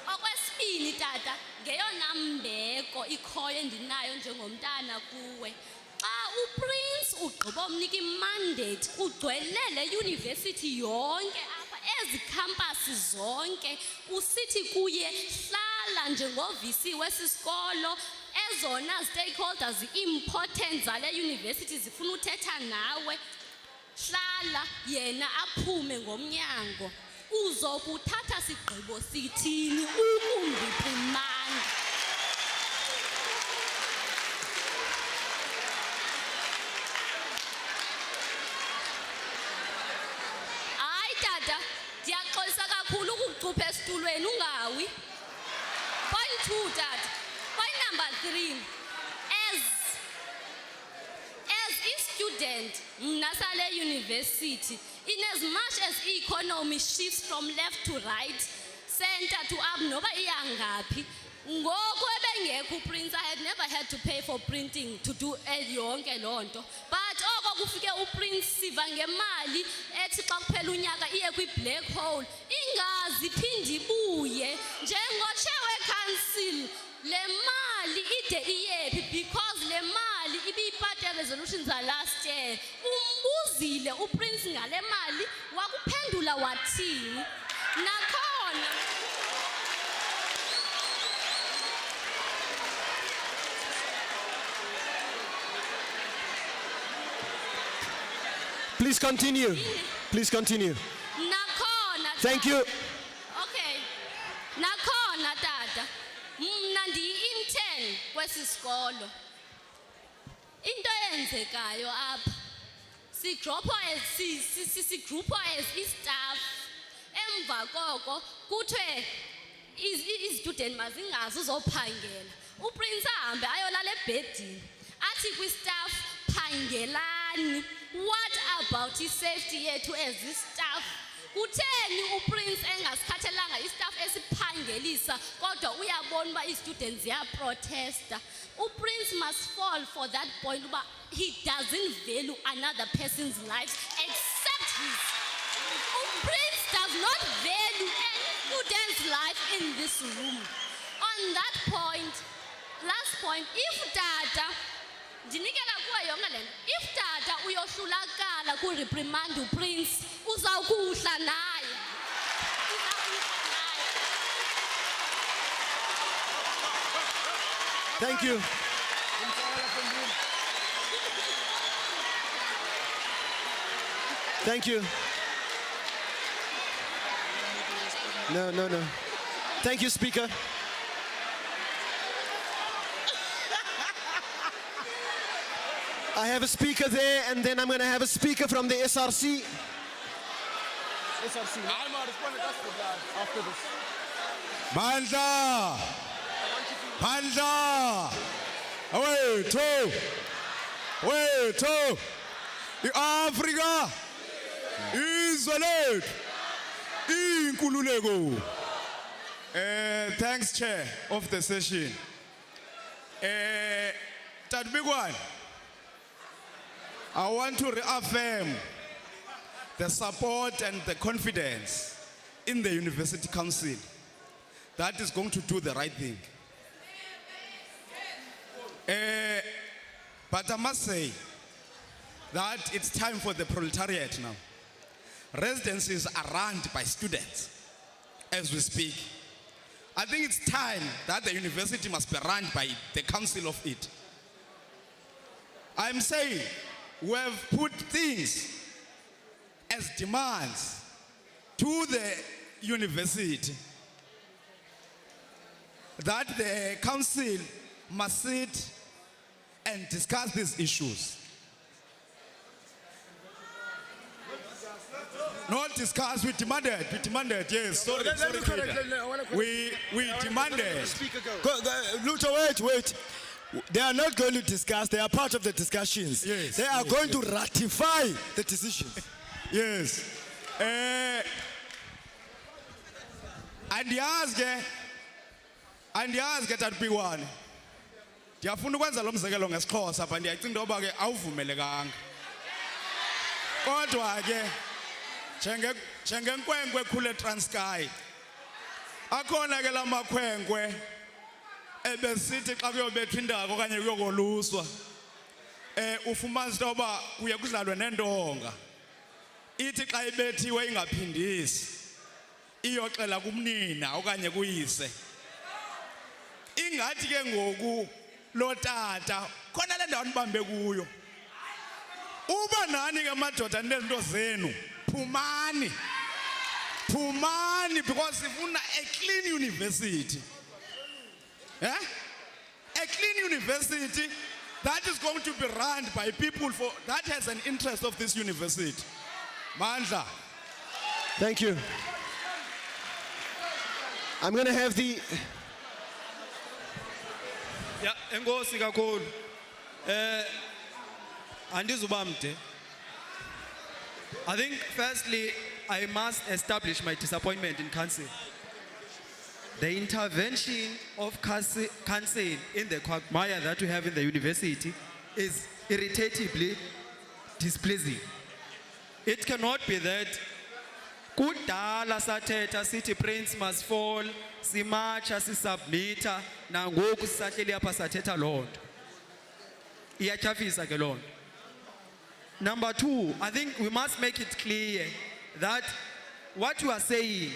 Okwesibini tata, ngeyona mbeko ikhoyo endinayo njengomntana kuwe. Xa uPrince ugqiba umnika imandate ugcwelele university yonke apha ezi campus zonke, usithi kuye hlala njengo-VC wesisikolo, ezona stakeholders important zale university zifuna uthetha nawe, hlala yena aphume ngomnyango. Uzokuthatha sigqibo sithini ukumreprimanda? Hayi tata, ndiyaxolisa kakhulu ukukucupha esitulweni ungawi. Point 2 tata. Point number 3. As a student, mnasale university, in as much as economy shifts from left to right, center to up, noba iyangapi, ngoku ebengekho uPrince, I had never had to pay for printing to do yonke lonto. But oko kufike uPrince siva ngemali ethi xa kuphela unyaka iye kwi-black hole, ingazi phindi ibuye. Njengo-chair we-council, le mali ide iyephi, because le mali ibiyipart ye-resolutions last year. Umbuzile uPrince ngale mali, wakuphendula wathini? Nakhona Please continue. Please continue. Nakhona. Thank you. Okay. Nakhona tata, mna ndiyi-intern kwesi sikolo. Into eyenzekayo apha, sigroupa as i-staff, emva koko kuthiwe izitudent mazingazi uzophangela. uPrince ahambe ayolala esibhedini athi kwi-staff phangelani. What about i-safety yethu as i-staff? Kutheni uPrince engasikhathelanga i-staff esiphangelisa kodwa uyabona uba i-students ziyaprotesta? uPrince must fall for that point uba he doesn't value another person's life except his. uPrince does not value any student's life in this room. On that point, last point, if Tata ndinikela kuwa yonke lento, if Tata uyohlulakala ku-reprimand uPrince uzawukuhla naye. Thank you. Thank you. No. Thank you, Speaker. I have a speaker there, and then I'm going to have a speaker from the SRC. SRC. After this. Mandla! Mandla! Wait, Africa! Izwe lethu! Inkululeko! Thanks, Chair of the session. Tadbigwan, I want to reaffirm the support and the confidence in the University Council that is going to do the right thing. But I must say that it's time for the proletariat now. Residencies are run by students as we speak. I think it's time that the university must be run by the council of it. I'm saying we have put things as demands to the university that the council must sit and discuss these issues. Not discuss, we demanded, yes, sorry, we demanded. Luther, wait. They are not going to discuss, they are part of the discussions. Yes, they are going to ratify the decisions. Yes. And ask that be one. Ndiyafuna ukwenza lo mzekelo ngesiXhosa but ndiyacinga into yoba ke awuvumelekanga. Kodwa ke njengenkwenkwe ekhule eTranskei akhona ke lamakhwenkwe ebesithi xa kuyobethwa indaba okanye kuyokoluswa ufumanisa into yoba kuye kudlalwe nentonga ithi xa ibethiwe ingaphindisi iyoxela kumnina okanye kuyise ingathi ke ngoku lo tata khona le ndawo nibambe kuyo uba nani ke madoda nezinto zenu phumani because sifuna a clean university. A clean university that is going to be run by people that has an interest of this university. Mandla. Thank you. I'm going to have the... Yeah, enkosi kakhulu. Andizubamde. I think firstly I must establish my disappointment in council. The intervention of council in the quagmire that we have in the university is irritatingly displeasing. It cannot be that kudala sathetha sithi Prince must fall, simacha sisubmita nangoku sisahleli apha sathetha loo nto. Iyatyhafisa ke loo nto. Number two, I think we must make it clear that what you are saying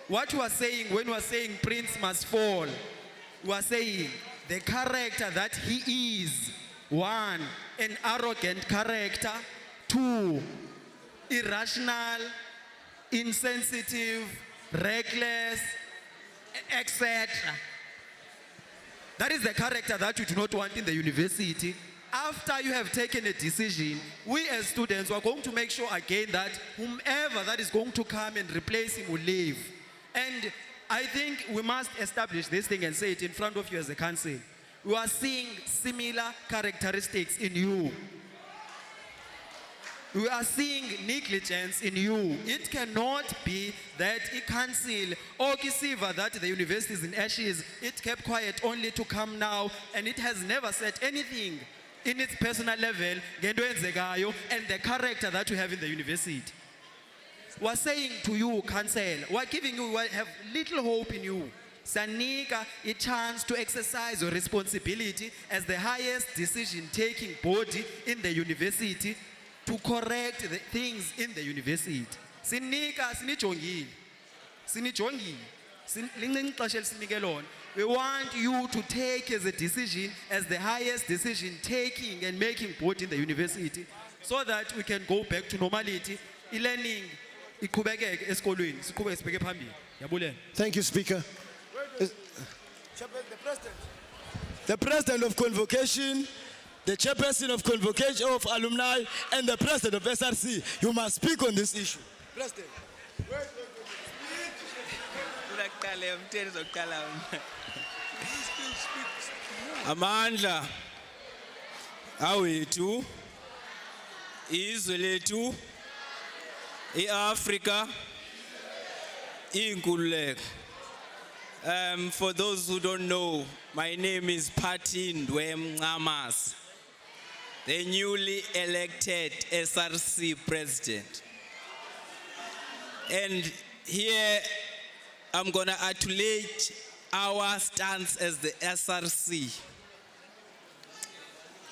when you are saying Prince must fall, you are saying the character that he is, one, an arrogant character, two, irrational, insensitive, reckless, etc. That is the character that you do not want in the university. After you have taken a decision, we as students are going to make sure again that whomever that is going to come and replace him will leave. And I think we must establish this thing and say it in front of you as a council. we are seeing similar characteristics in you. We are seeing negligence in you. It cannot be that a council or kisiva that the university is in ashes, it kept quiet only to come now, and it has never said anything in its personal level, ngento eyenzekayo, and the character that you have in the university. We're saying to you, council, we're giving you, we have little hope in you. Sanika a chance to exercise your responsibility as the highest decision-taking body in the university to correct the things in the university. Sinika, sinijongile, lincinci ixesha elisinike lona. We want you to take as a decision, as the highest decision-taking and making body in the university, so that we can go back to normality. E-learning, iqhubekeke esikolweni, siqhubeke sibheke phambili. Yabulela. Thank you, Speaker. The President of Convocation, the Chairperson of Convocation of Alumni, and the President of SRC, you must speak on this issue. President. Amandla awethu izwe lethu iAfrika inkululeko. For those who don't know, my name is Patindwe Mncamas, the newly elected SRC president. And here I'm going to articulate our stance as the SRC.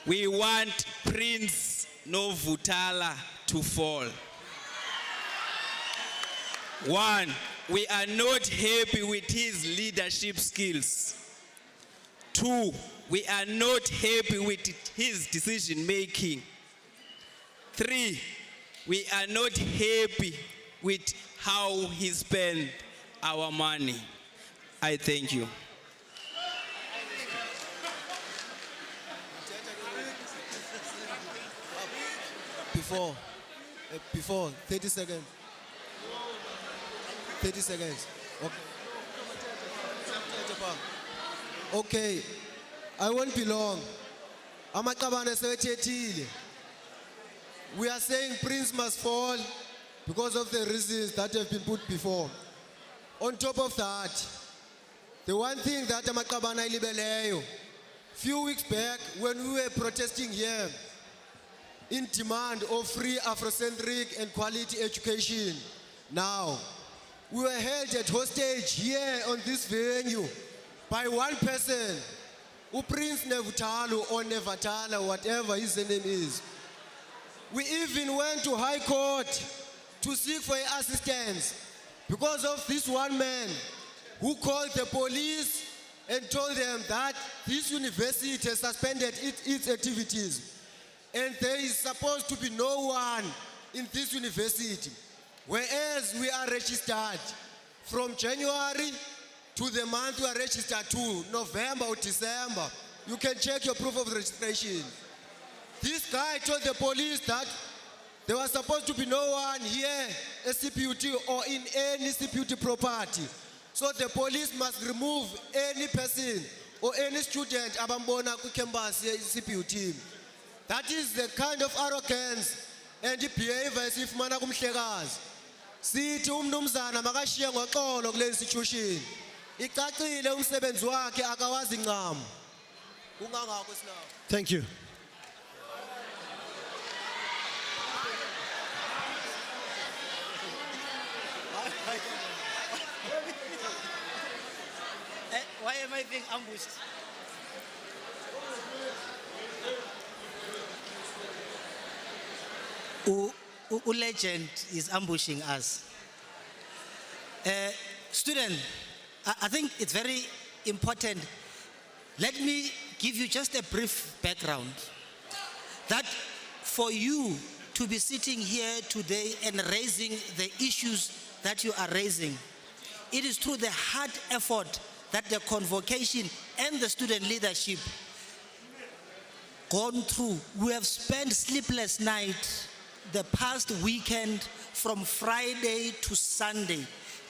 We want Prince Novutala to fall. One, we are not happy with his leadership skills. Two, we are not happy with his decision making. Three, we are not happy with how he spent our money. I thank you. Before 30 seconds. 30 seconds. Okay, I won't be long. Amaqabane sewethethile. We are saying Prince must fall because of the reasons that have been put before. On top of that, the one thing that Amaqabane ilibeleyo, few weeks back when we were protesting here in demand of free Afrocentric and quality education, now we were held at hostage here on this venue by one person, Prince Nevutalu or Nevatala, whatever his name is. We even went to High Court to seek for assistance because of this one man who called the police and told them that this university has suspended its activities. And there is supposed to be no one in this university. Whereas we are registered from January to the month we are registered to, November or December. You can check your proof of registration. This guy told the police that there was supposed to be no one here at CPUT or in any CPUT property. So the police must remove any person or any student abambona ku campus CPUT. That is the kind of arrogance and the behavior esifumana kumhlekazi. Sithi umnumzana makashiye ngoxolo kule institution. Icacile umsebenzi wakhe akawazi ncamo. Kungangakho sinabo. Thank you. Why am I being ambushed? Legend is ambushing us. Student, I think it's very important. Let me give you just a brief background. That for you to be sitting here today and raising the issues that you are raising, it is through the hard effort that the convocation and the student leadership gone through. We have spent sleepless nights the past weekend from Friday to Sunday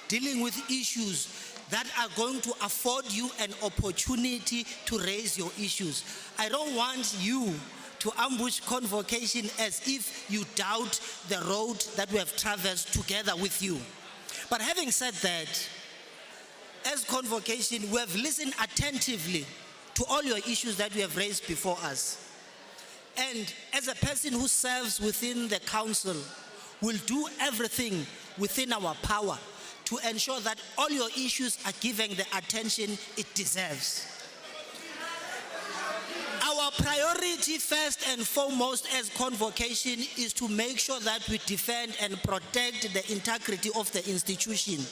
dealing with issues that are going to afford you an opportunity to raise your issues. I don't want you to ambush convocation as if you doubt the road that we have traversed together with you. But having said that, as convocation, we have listened attentively to all your issues that you have raised before us. And as a person who serves within the council, will do everything within our power to ensure that all your issues are given the attention it deserves. Our priority first and foremost as convocation is to make sure that we defend and protect the integrity of the institution.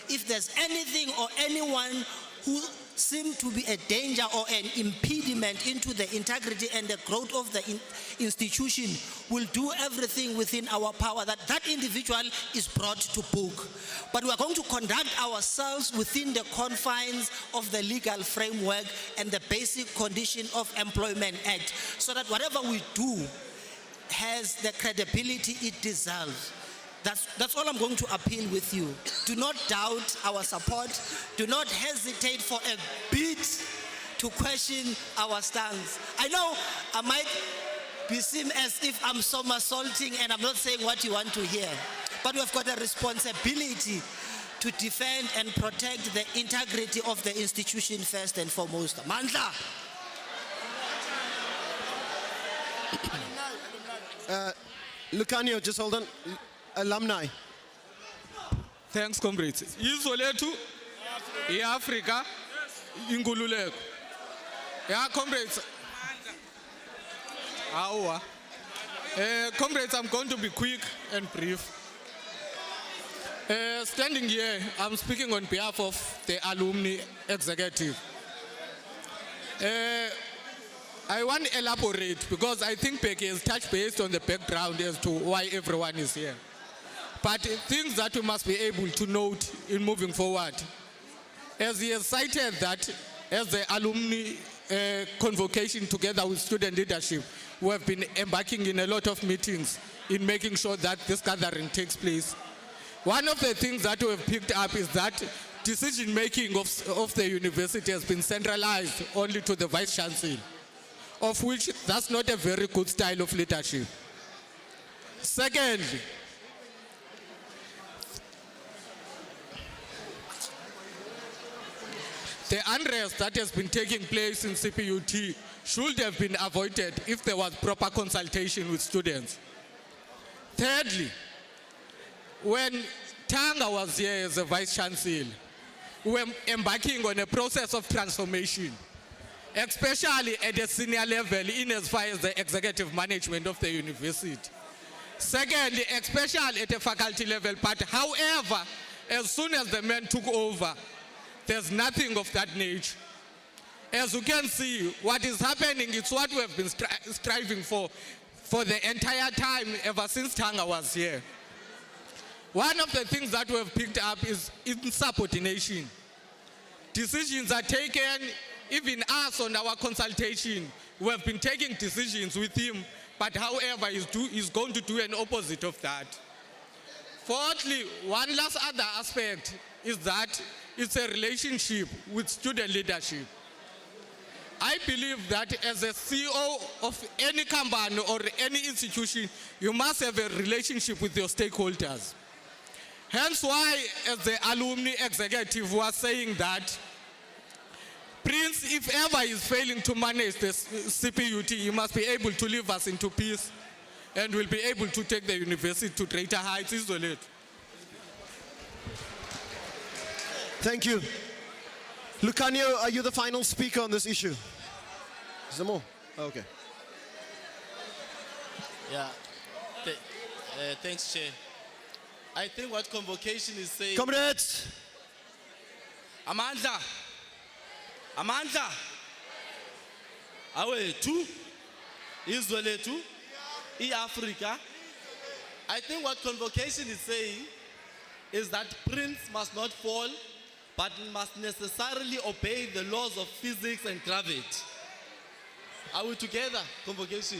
If there's anything or anyone who seems to be a danger or an impediment into the integrity and the growth of the institution, we'll do everything within our power that that individual is brought to book. But we are going to conduct ourselves within the confines of the legal framework and the basic condition of Employment Act, so that whatever we do has the credibility it deserves. That's all I'm going to appeal with you. Do not doubt our support. Do not hesitate for a bit to question our stance. I know I might be seen as if I'm somersaulting and I'm not saying what you want to hear. But we've got a responsibility to defend and protect the integrity of the institution first and foremost. Mandla! Lucanio, just hold on. Alumni. Thanks, comrades. Izwe lethu iAfrika ingululeko. Yeah, comrades. Comrades, I'm going to be quick and brief. Standing here, I'm speaking on behalf of the alumni executive. I want to elaborate because I think Becky has touched based on the background as to why everyone is here. But things that we must be able to note in moving forward. As he has cited that as the alumni convocation together with student leadership, we have been embarking in a lot of meetings in making sure that this gathering takes place. One of the things that we have picked up is that decision making of the university has been centralized only to the Vice Chancellor, of which that's not a very good style of leadership. Secondly, the unrest that has been taking place in CPUT should have been avoided if there was proper consultation with students. Thirdly, when Tanga was here as a Vice Chancellor, we were embarking on a process of transformation, especially at the senior level in as far as the executive management of the university. Secondly, especially at the faculty level, but however, as soon as the men took over, there's nothing of that nature. As you can see, what is happening is what we have been striving for the entire time ever since Tanga was here. One of the things that we have picked up is insubordination. Decisions are taken, even us on our consultation, we have been taking decisions with him, but however, he's going to do an opposite of that. Fourthly, one last other aspect is that it's a relationship with student leadership. I believe that as a CEO of any company or any institution, you must have a relationship with your stakeholders. Hence why, as the alumni executive was saying that, Prince, if ever is failing to manage the CPUT, he must be able to leave us into peace and will be able to take the university to greater heights. Thank you. Lucanio, are you the final speaker on this issue? Is there more? Okay. Yeah. Thanks, Chair. I think what convocation is saying... Comrades! Amandla! Awethu, izwe lethu, iAfrika. I think what convocation is saying is that Prince must not fall, but must necessarily obey the laws of physics and gravity. Are we together, convocation?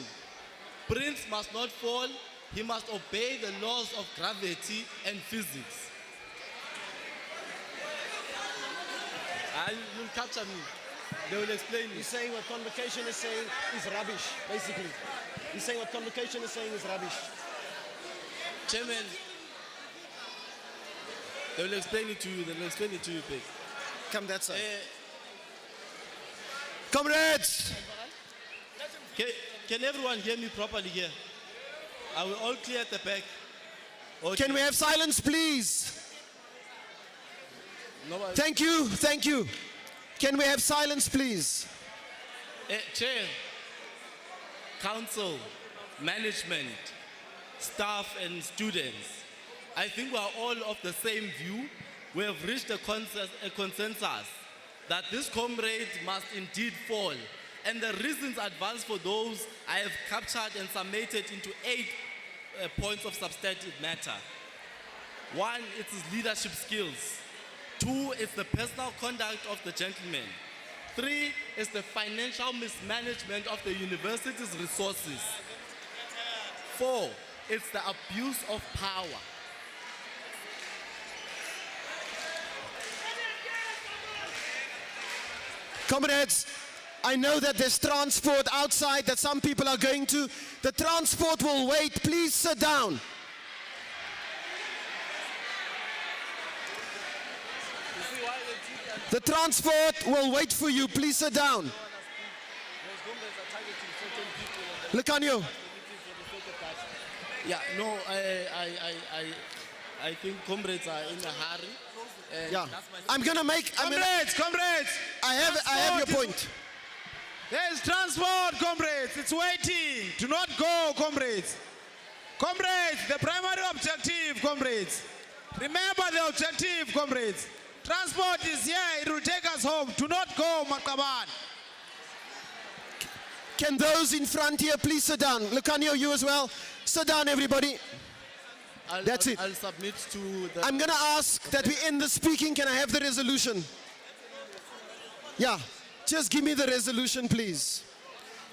Prince must not fall, he must obey the laws of gravity and physics. You'll capture me. They will explain He's saying what convocation is saying is rubbish, basically. He's saying what convocation is saying is rubbish. Chairman, they will explain it to you. They will explain it to you, please. Come that side. Comrades! Can everyone hear me properly here? Are we all clear at the back? Okay. Can we have silence, please? Nobody. Thank you, thank you. Can we have silence, please? Chair, council, management, staff and students, I think we are all of the same view. We have reached a consensus that this comrade must indeed fall. And the reasons advanced for those I have captured and summated into 8 points of substantive matter. 1, it's his leadership skills. 2, it's the personal conduct of the gentleman. 3, is the financial mismanagement of the university's resources. 4, it's the abuse of power. Comrades, I know that there's transport outside that some people are going to. The transport will wait. Please sit down. The transport will wait for you. Please sit down. Lekanyo. Yeah, no, I think comrades are in a hurry. Yeah, I'm gonna make. Comrades! I have your point. There is transport, comrades. It's waiting. Do not go, comrades. Comrades, the primary objective, comrades. Remember the objective, comrades. Transport is here. It will take us home. Do not go, Makaban. Can those in front here please sit down? Lekanyo, you as well. Sit down, everybody. That's it. I'll submit to the... I'm going to ask that we end the speaking. Can I have the resolution? Yeah, just give me the resolution, please.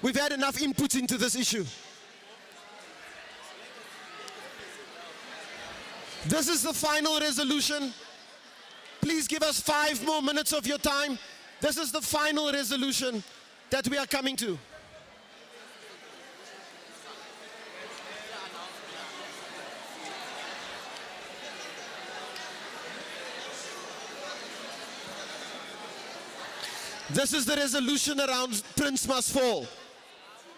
We've had enough input into this issue. This is the final resolution. Please give us 5 more minutes of your time. This is the final resolution that we are coming to. This is the resolution around Prince must fall.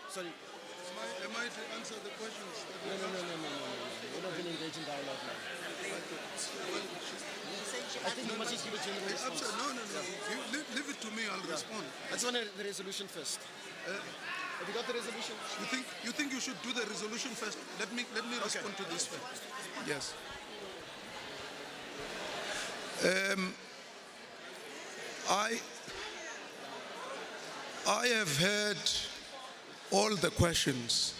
Sorry. Am I to answer the questions? No. We're not going to engage in dialogue now. I think you must just give a general response. No. You leave it to me. I'll respond. I just want the resolution first. Have you got the resolution? You think you should do the resolution first? Let me respond to this first. Yes. I have heard all the questions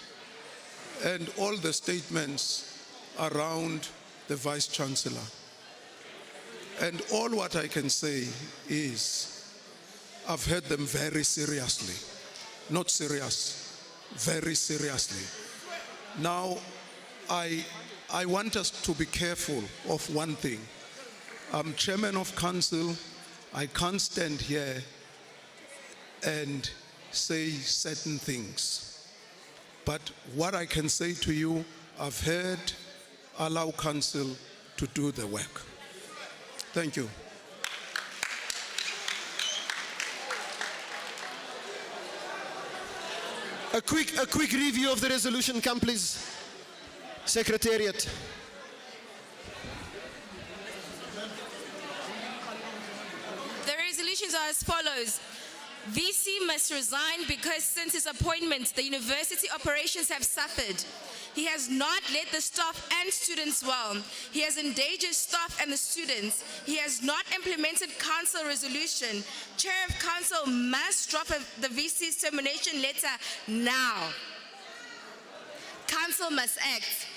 and all the statements around the Vice Chancellor. And all what I can say is I've heard them very seriously. Not serious, very seriously. Now, I want us to be careful of one thing. I'm chairman of council. I can't stand here and say certain things. But what I can say to you, I've heard, allow council to do the work. Thank you. A quick review of the resolution, come please. Secretariat. The resolutions are as follows. VC must resign because since his appointment, the university operations have suffered. He has not led the staff and students well. He has endangered staff and the students. He has not implemented council resolution. Chair of council must drop the VC's termination letter now. Council must act.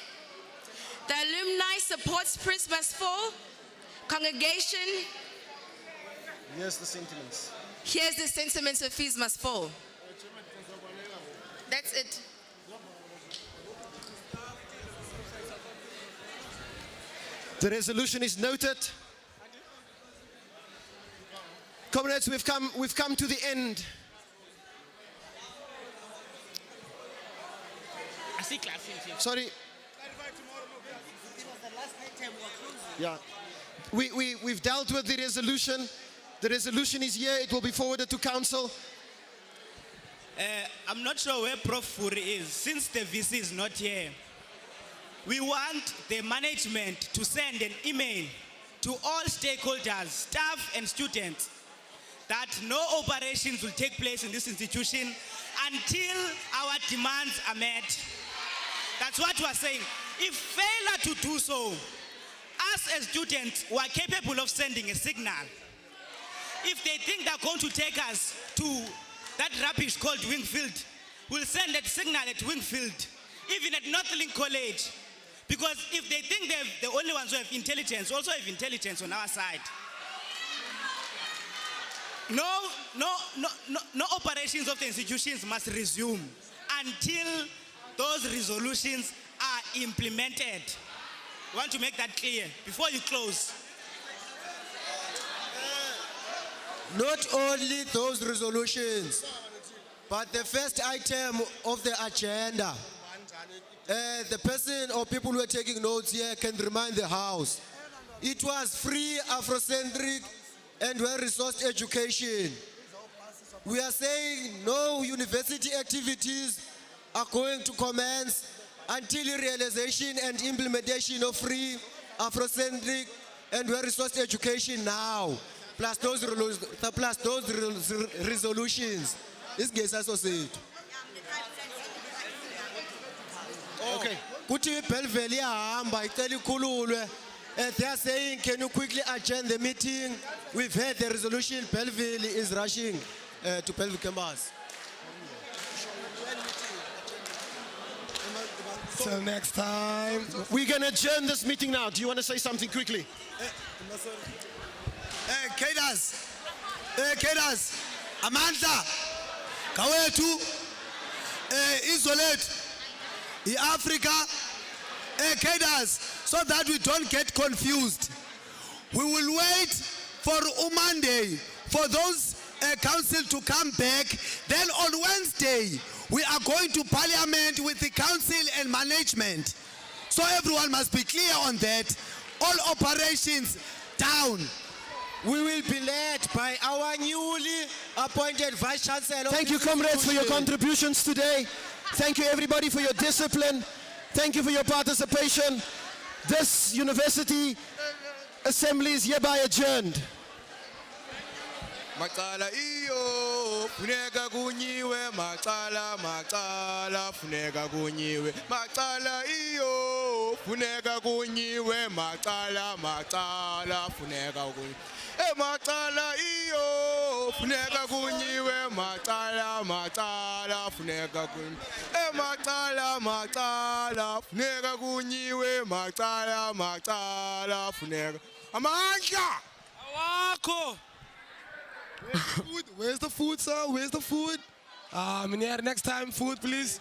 The alumni supports Prince must fall. Congregation, Here's the sentiments. here's the sentiments of fees must fall. That's it. The resolution is noted. Comrades, we've come to the end. Sorry. Yeah. We've dealt with the resolution. The resolution is here. It will be forwarded to council. I'm not sure where Prof. Furi is, since the VC is not here. We want the management to send an email to all stakeholders, staff and students, that no operations will take place in this institution until our demands are met. That's what we are saying. If failure to do so, us as students who are capable of sending a signal, if they think they're going to take us to that rubbish called Wingfield, we'll send that signal at Wingfield, even at Northlink College. Because if they think they're the only ones who have intelligence, also have intelligence on our side. No operations of the institutions must resume until those resolutions are implemented. I want to make that clear before you close. Not only those resolutions, but the first item of the agenda. The person or people who are taking notes here can remind the House. It was free, Afrocentric, and well-resourced education. We are saying no university activities are going to commence until the realization and implementation of free, Afrocentric, and well-resourced education now, plus those resolutions. This gets associated. Okay. Kuti Belleville yahamba icela ikhululwe. They are saying, can you quickly adjourn the meeting? We've heard the resolution. Belleville is rushing to Belleville campus. Till next time. We're going to adjourn this meeting now. Do you want to say something quickly? Cadres, Amanda, Kawetu, Isolate, Africa, cadres, so that we don't get confused. We will wait for Monday for those council to come back. Then on Wednesday, we are going to Parliament with the council and management. So everyone must be clear on that. All operations down. We will be led by our newly appointed Vice Chancellor. Thank you, comrades, for your contributions today. Thank you, everybody, for your discipline. Thank you for your participation. This university assembly is hereby adjourned. Macala iyo funeka kunyiwe macala funeka kunyiwe macala iyo funeka kunyiwe macala funeka kunyiwe macala iyo funeka kunyiwe macala funeka kunyiwe macala funeka kunyiwe macala funeka amandla awakho. Where's the food, sir? Where's the food? Next time, food, please.